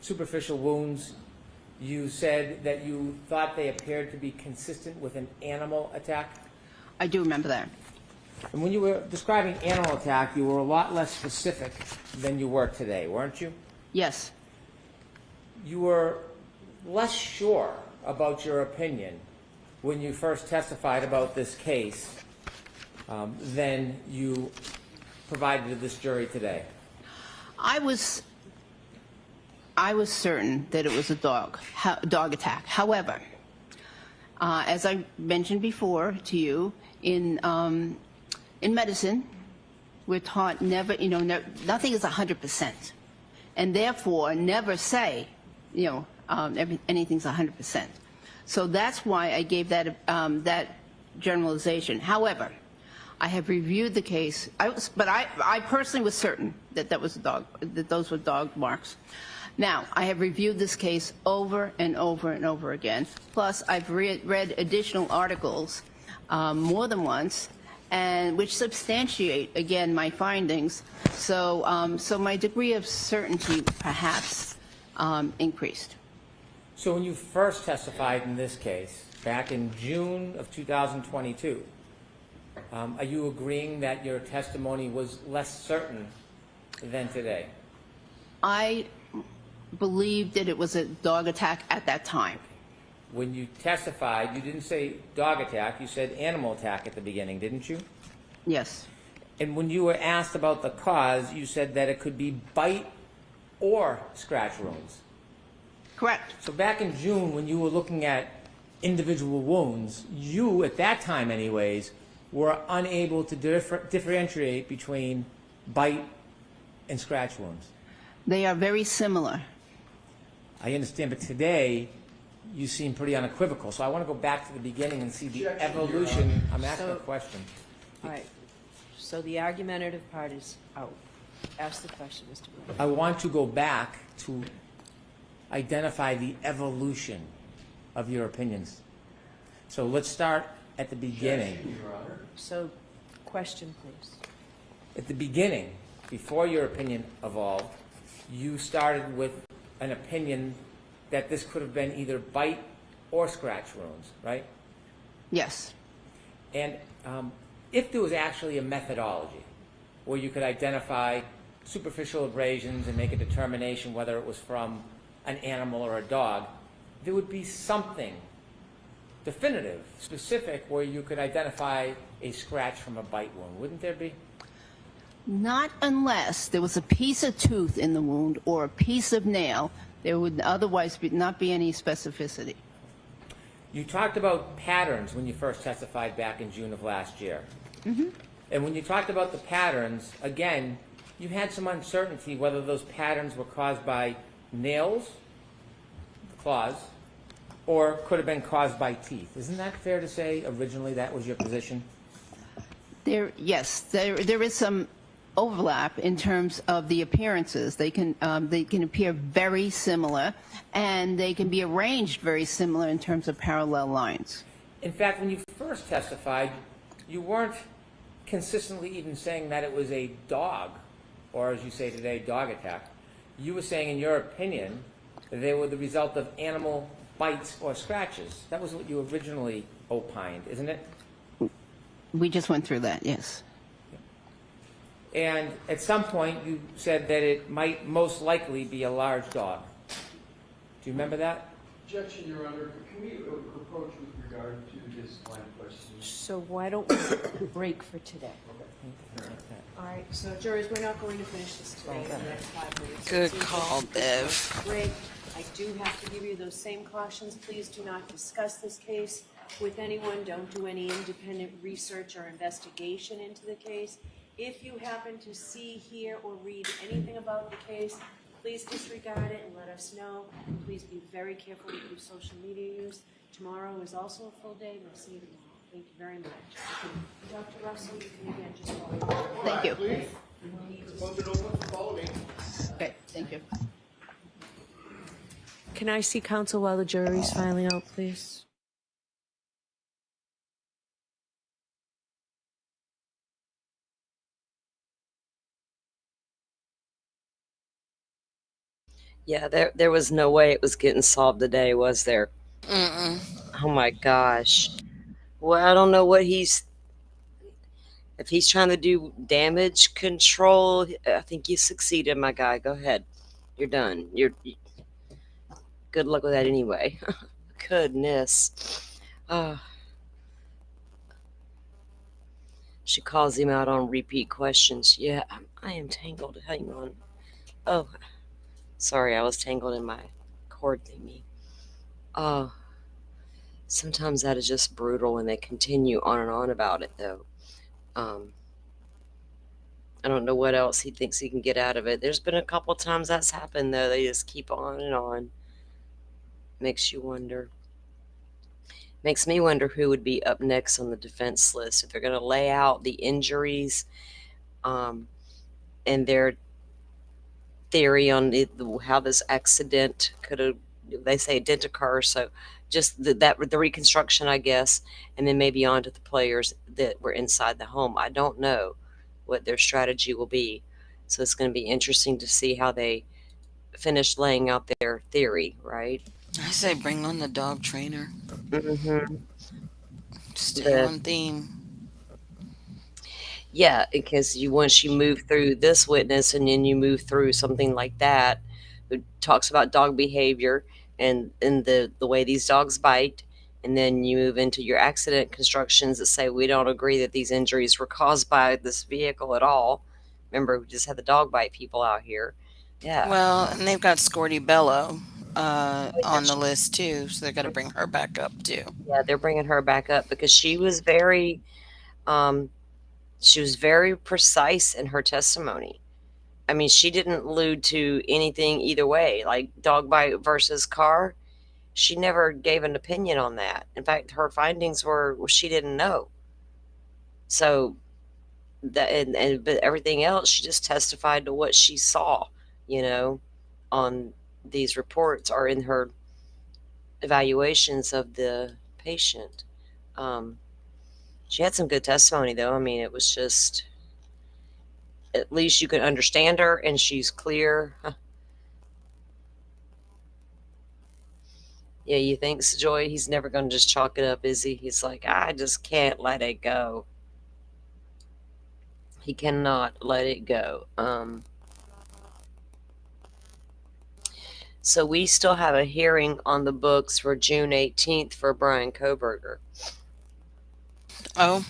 superficial wounds, you said that you thought they appeared to be consistent with an animal attack? I do remember that. And when you were describing animal attack, you were a lot less specific than you were today, weren't you? Yes. You were less sure about your opinion when you first testified about this case than you provided to this jury today. I was certain that it was a dog attack. However, as I mentioned before to you, in medicine, we're taught never, you know, nothing is 100%, and therefore never say, you know, anything's 100%. So that's why I gave that that generalization. However, I have reviewed the case. I personally was certain that that those were dog marks. Now, I have reviewed this case over and over and over again. Plus, I've read additional articles more than once, and which substantiate again my findings. So, so my degree of certainty perhaps increased. So when you first testified in this case, back in June of 2022, are you agreeing that your testimony was less certain than today? I believed that it was a dog attack at that time. When you testified, you didn't say dog attack, you said animal attack at the beginning, didn't you? Yes. And when you were asked about the cause, you said that it could be bite or scratch wounds. Correct. So back in June, when you were looking at individual wounds, you, at that time anyways, were unable to differentiate between bite and scratch wounds. They are very similar. I understand, but today you seem pretty unequivocal. So I want to go back to the beginning and see the evolution. I'm asking a question. All right. So the argumentative part is out. Ask the question, Mr. Brown. I want to go back to identify the evolution of your opinions. So let's start at the beginning. So, question, please. At the beginning, before your opinion evolved, you started with an opinion that this could have been either bite or scratch wounds, right? Yes. And if there was actually a methodology where you could identify superficial abrasions and make a determination whether it was from an animal or a dog, there would be something definitive, specific, where you could identify a scratch from a bite wound, wouldn't there be? Not unless there was a piece of tooth in the wound or a piece of nail. There would otherwise not be any specificity. You talked about patterns when you first testified back in June of last year. Mm-hmm. And when you talked about the patterns, again, you had some uncertainty whether those patterns were caused by nails, claws, or could have been caused by teeth. Isn't that fair to say originally that was your position? Yes, there is some overlap in terms of the appearances. They can appear very similar, and they can be arranged very similar in terms of parallel lines. In fact, when you first testified, you weren't consistently even saying that it was a dog, or as you say today, dog attack. You were saying, in your opinion, that they were the result of animal bites or scratches. That was what you originally opined, isn't it? We just went through that, yes. And at some point, you said that it might most likely be a large dog. Do you remember that? Objection, Your Honor. Can we approach with regard to this line of questioning? So why don't we break for today? All right, so jurors, we're not going to finish this today in the next 5 minutes. Good call, Bev. Break. I do have to give you those same cautions. Please do not discuss this case with anyone. Don't do any independent research or investigation into the case. If you happen to see, hear, or read anything about the case, please disregard it and let us know. And please be very careful with your social media use. Tomorrow is also a full day. We'll see you tomorrow. Thank you very much. Dr. Russell, you can again just follow. Thank you. Please. Close it open. Follow me. Okay, thank you. Can I see counsel while the jury's filing out, please? Yeah, there was no way it was getting solved today, was there? Mm-mm. Oh my gosh. Well, I don't know what if he's trying to do damage control. I think you succeeded, my guy. Go ahead. You're done. Good luck with that anyway. Goodness. She calls him out on repeat questions. Yeah, I am tangled. Hang on. Oh, sorry, I was tangled in my cord thingy. Sometimes that is just brutal when they continue on and on about it, though. I don't know what else he thinks he can get out of it. There's been a couple times that's happened, though. They just keep on and on. Makes you wonder. Makes me wonder who would be up next on the defense list if they're going to lay out the injuries um, and their theory on how this accident could have. They say it didn't occur, so just the reconstruction, I guess, and then maybe on to the players that were inside the home. I don't know what their strategy will be, so it's going to be interesting to see how they finish laying out their theory. Right? I say bring on the dog trainer. Mm-hmm. Stay on theme. Yeah, because once you move through this witness and then you move through something like that, it talks about dog behavior and the way these dogs bite, and then you move into your accident constructions that say we don't agree that these injuries were caused by this vehicle at all. Remember, we just had the dog bite people out here. Yeah. Well, and they've got Scorty Bello Oh, yeah, on the list too, so they got to bring her back up too. yeah, they're bringing her back up because um, she was very precise in her testimony. I mean, she didn't allude to anything either way, like dog bite versus car. She never gave an opinion on that. In fact, her findings were well, she didn't know. So that but everything else, she just testified to what she saw, you know, on these reports or in her evaluations of the patient. Um, she had some good testimony, though. I mean, it was just at least you can understand her and she's clear. Yeah, you think, Joy, he's never going to just chalk it up, is he? He's like, I just can't let it go. He cannot let it go. So we still have a hearing on the books for June 18th for Brian Koberger. Oh,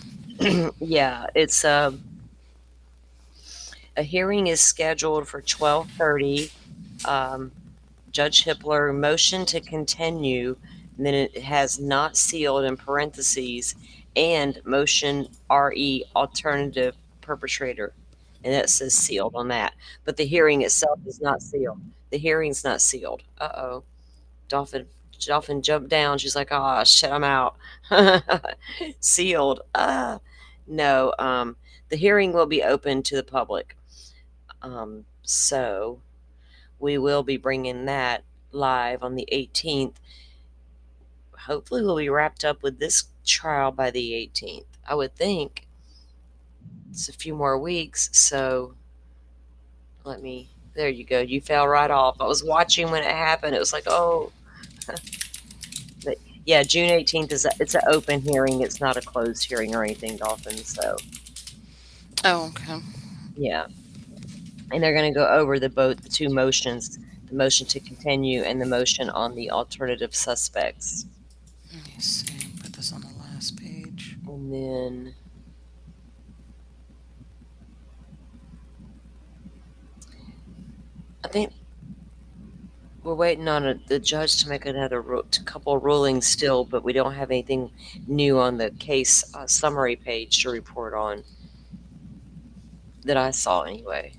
yeah, it's a hearing is scheduled for 12:30. Judge Hippler motion to continue, and then it has not sealed in parentheses, and motion RE alternative perpetrator. And that says sealed on that. But the hearing itself is not sealed. The hearing's not sealed. Uh-oh. Dolphin jumped down. She's like, oh, shit, I'm out. Sealed. No, the hearing will be open to the public. So we will be bringing that live on the 18th. Hopefully we'll be wrapped up with this trial by the 18th. I would think it's a few more weeks, so there you go. You fell right off. I was watching when it happened. It was like, oh. But yeah, June 18th it's an open hearing. It's not a closed hearing or anything, Dolphin. So. Oh, okay. Yeah. And they're going to go over the two motions, the motion to continue and the motion on the alternative suspects. Let me see. Put this on the last page. And then I think we're waiting on the judge to make another couple rulings still, but we don't have anything new on the case summary page to report on that I saw anyway.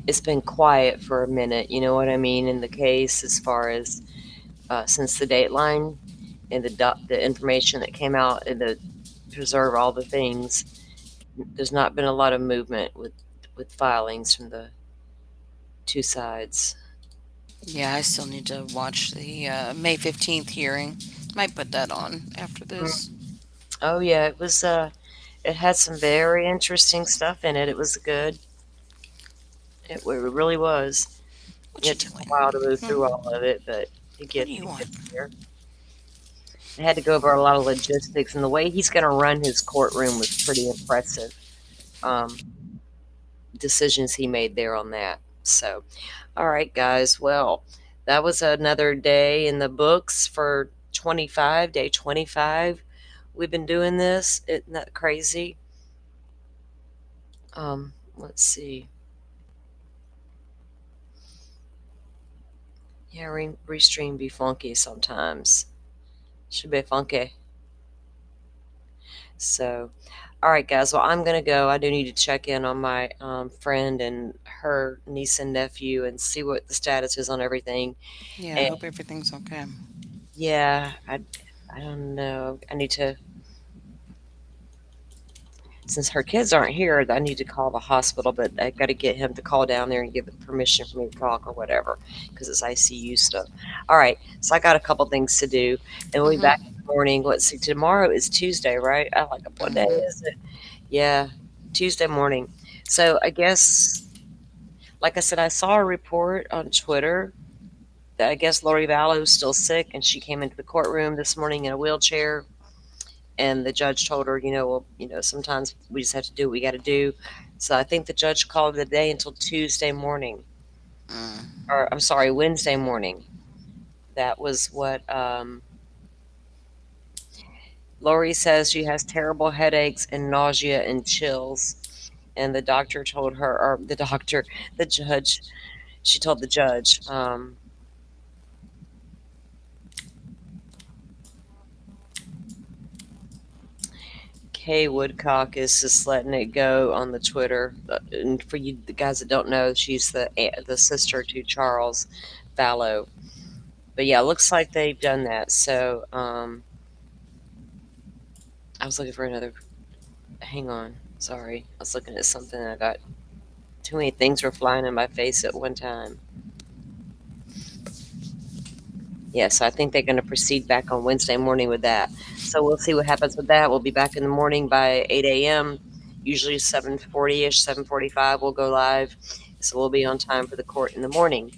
It's been quiet for a minute, you know what I mean, in the case as far as since the dateline and the information that came out and the preserve all the things. There's not been a lot of movement with filings from the two sides. Yeah, I still need to watch the May 15th hearing. Might put that on after this. Oh yeah, it was it had some very interesting stuff in it. It was good. It really was. It took a while to move through all of it, but it gets there. I had to go over a lot of logistics, and the way he's going to run his courtroom was pretty impressive. Decisions he made there on that. So, all right, guys. Well, that was another day in the books for day 25. We've been doing this. Isn't that crazy? Let's see. Yeah, restream be funky sometimes. Should be funky. So, All right, guys. Well, I'm gonna go. I do need to check in on my friend and her niece and nephew and see what the status is on everything. Yeah, I And hope everything's okay. yeah, I don't know. I need to, since her kids aren't here, I need to call the hospital, but I got to get him to call down there and give permission for me to talk or whatever, because it's ICU stuff. All right, so I got a couple things to do, and we'll be back in the morning. Let's see, tomorrow is Tuesday, right? I like, what day is it? Yeah, Tuesday morning. So I guess, like I said, I saw a report on Twitter that I guess Lori Vallow is still sick, and she came into the courtroom this morning in a wheelchair. And the judge told her, well, sometimes we just have to do what we got to do. So I think the judge called it a day until Tuesday morning, or I'm sorry, Wednesday morning. That was what Lori says. She has terrible headaches and nausea and chills. And the doctor told her, or the judge, she told the judge, Kay Woodcock is just letting it go on the Twitter. And for you, the guys that don't know, she's the sister to Charles Vallow. But yeah, it looks like they've done that. So I was looking for another. Hang on, sorry, I was looking at something. I got too many things were flying in my face at one time. Yeah, so I think they're going to proceed back on Wednesday morning with that. So we'll see what happens with that. We'll be back in the morning by 8 a.m. Usually 7:40-ish, 7:45 we'll go live. So we'll be on time for the court in the morning.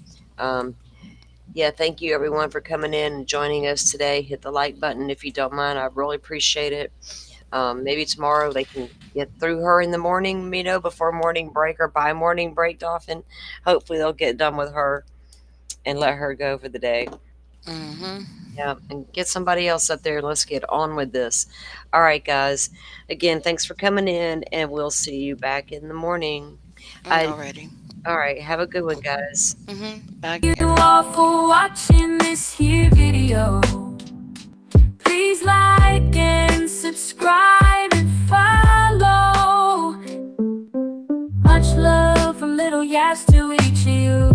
Yeah, thank you everyone for coming in and joining us today. Hit the like button if you don't mind. I really appreciate it. Maybe tomorrow they can get through her in the morning, before morning break or by morning break, Dolphin. Hopefully they'll get done with her and let her go for the day. Yeah, and get somebody else up there. Let's get on with this. All right, guys. Again, thanks for coming in, and we'll see you back in the morning. Alrighty. All right, have a good one, guys. Bye. You all for watching this here video. Please like and subscribe and follow. Much love from Little Yas to each of you.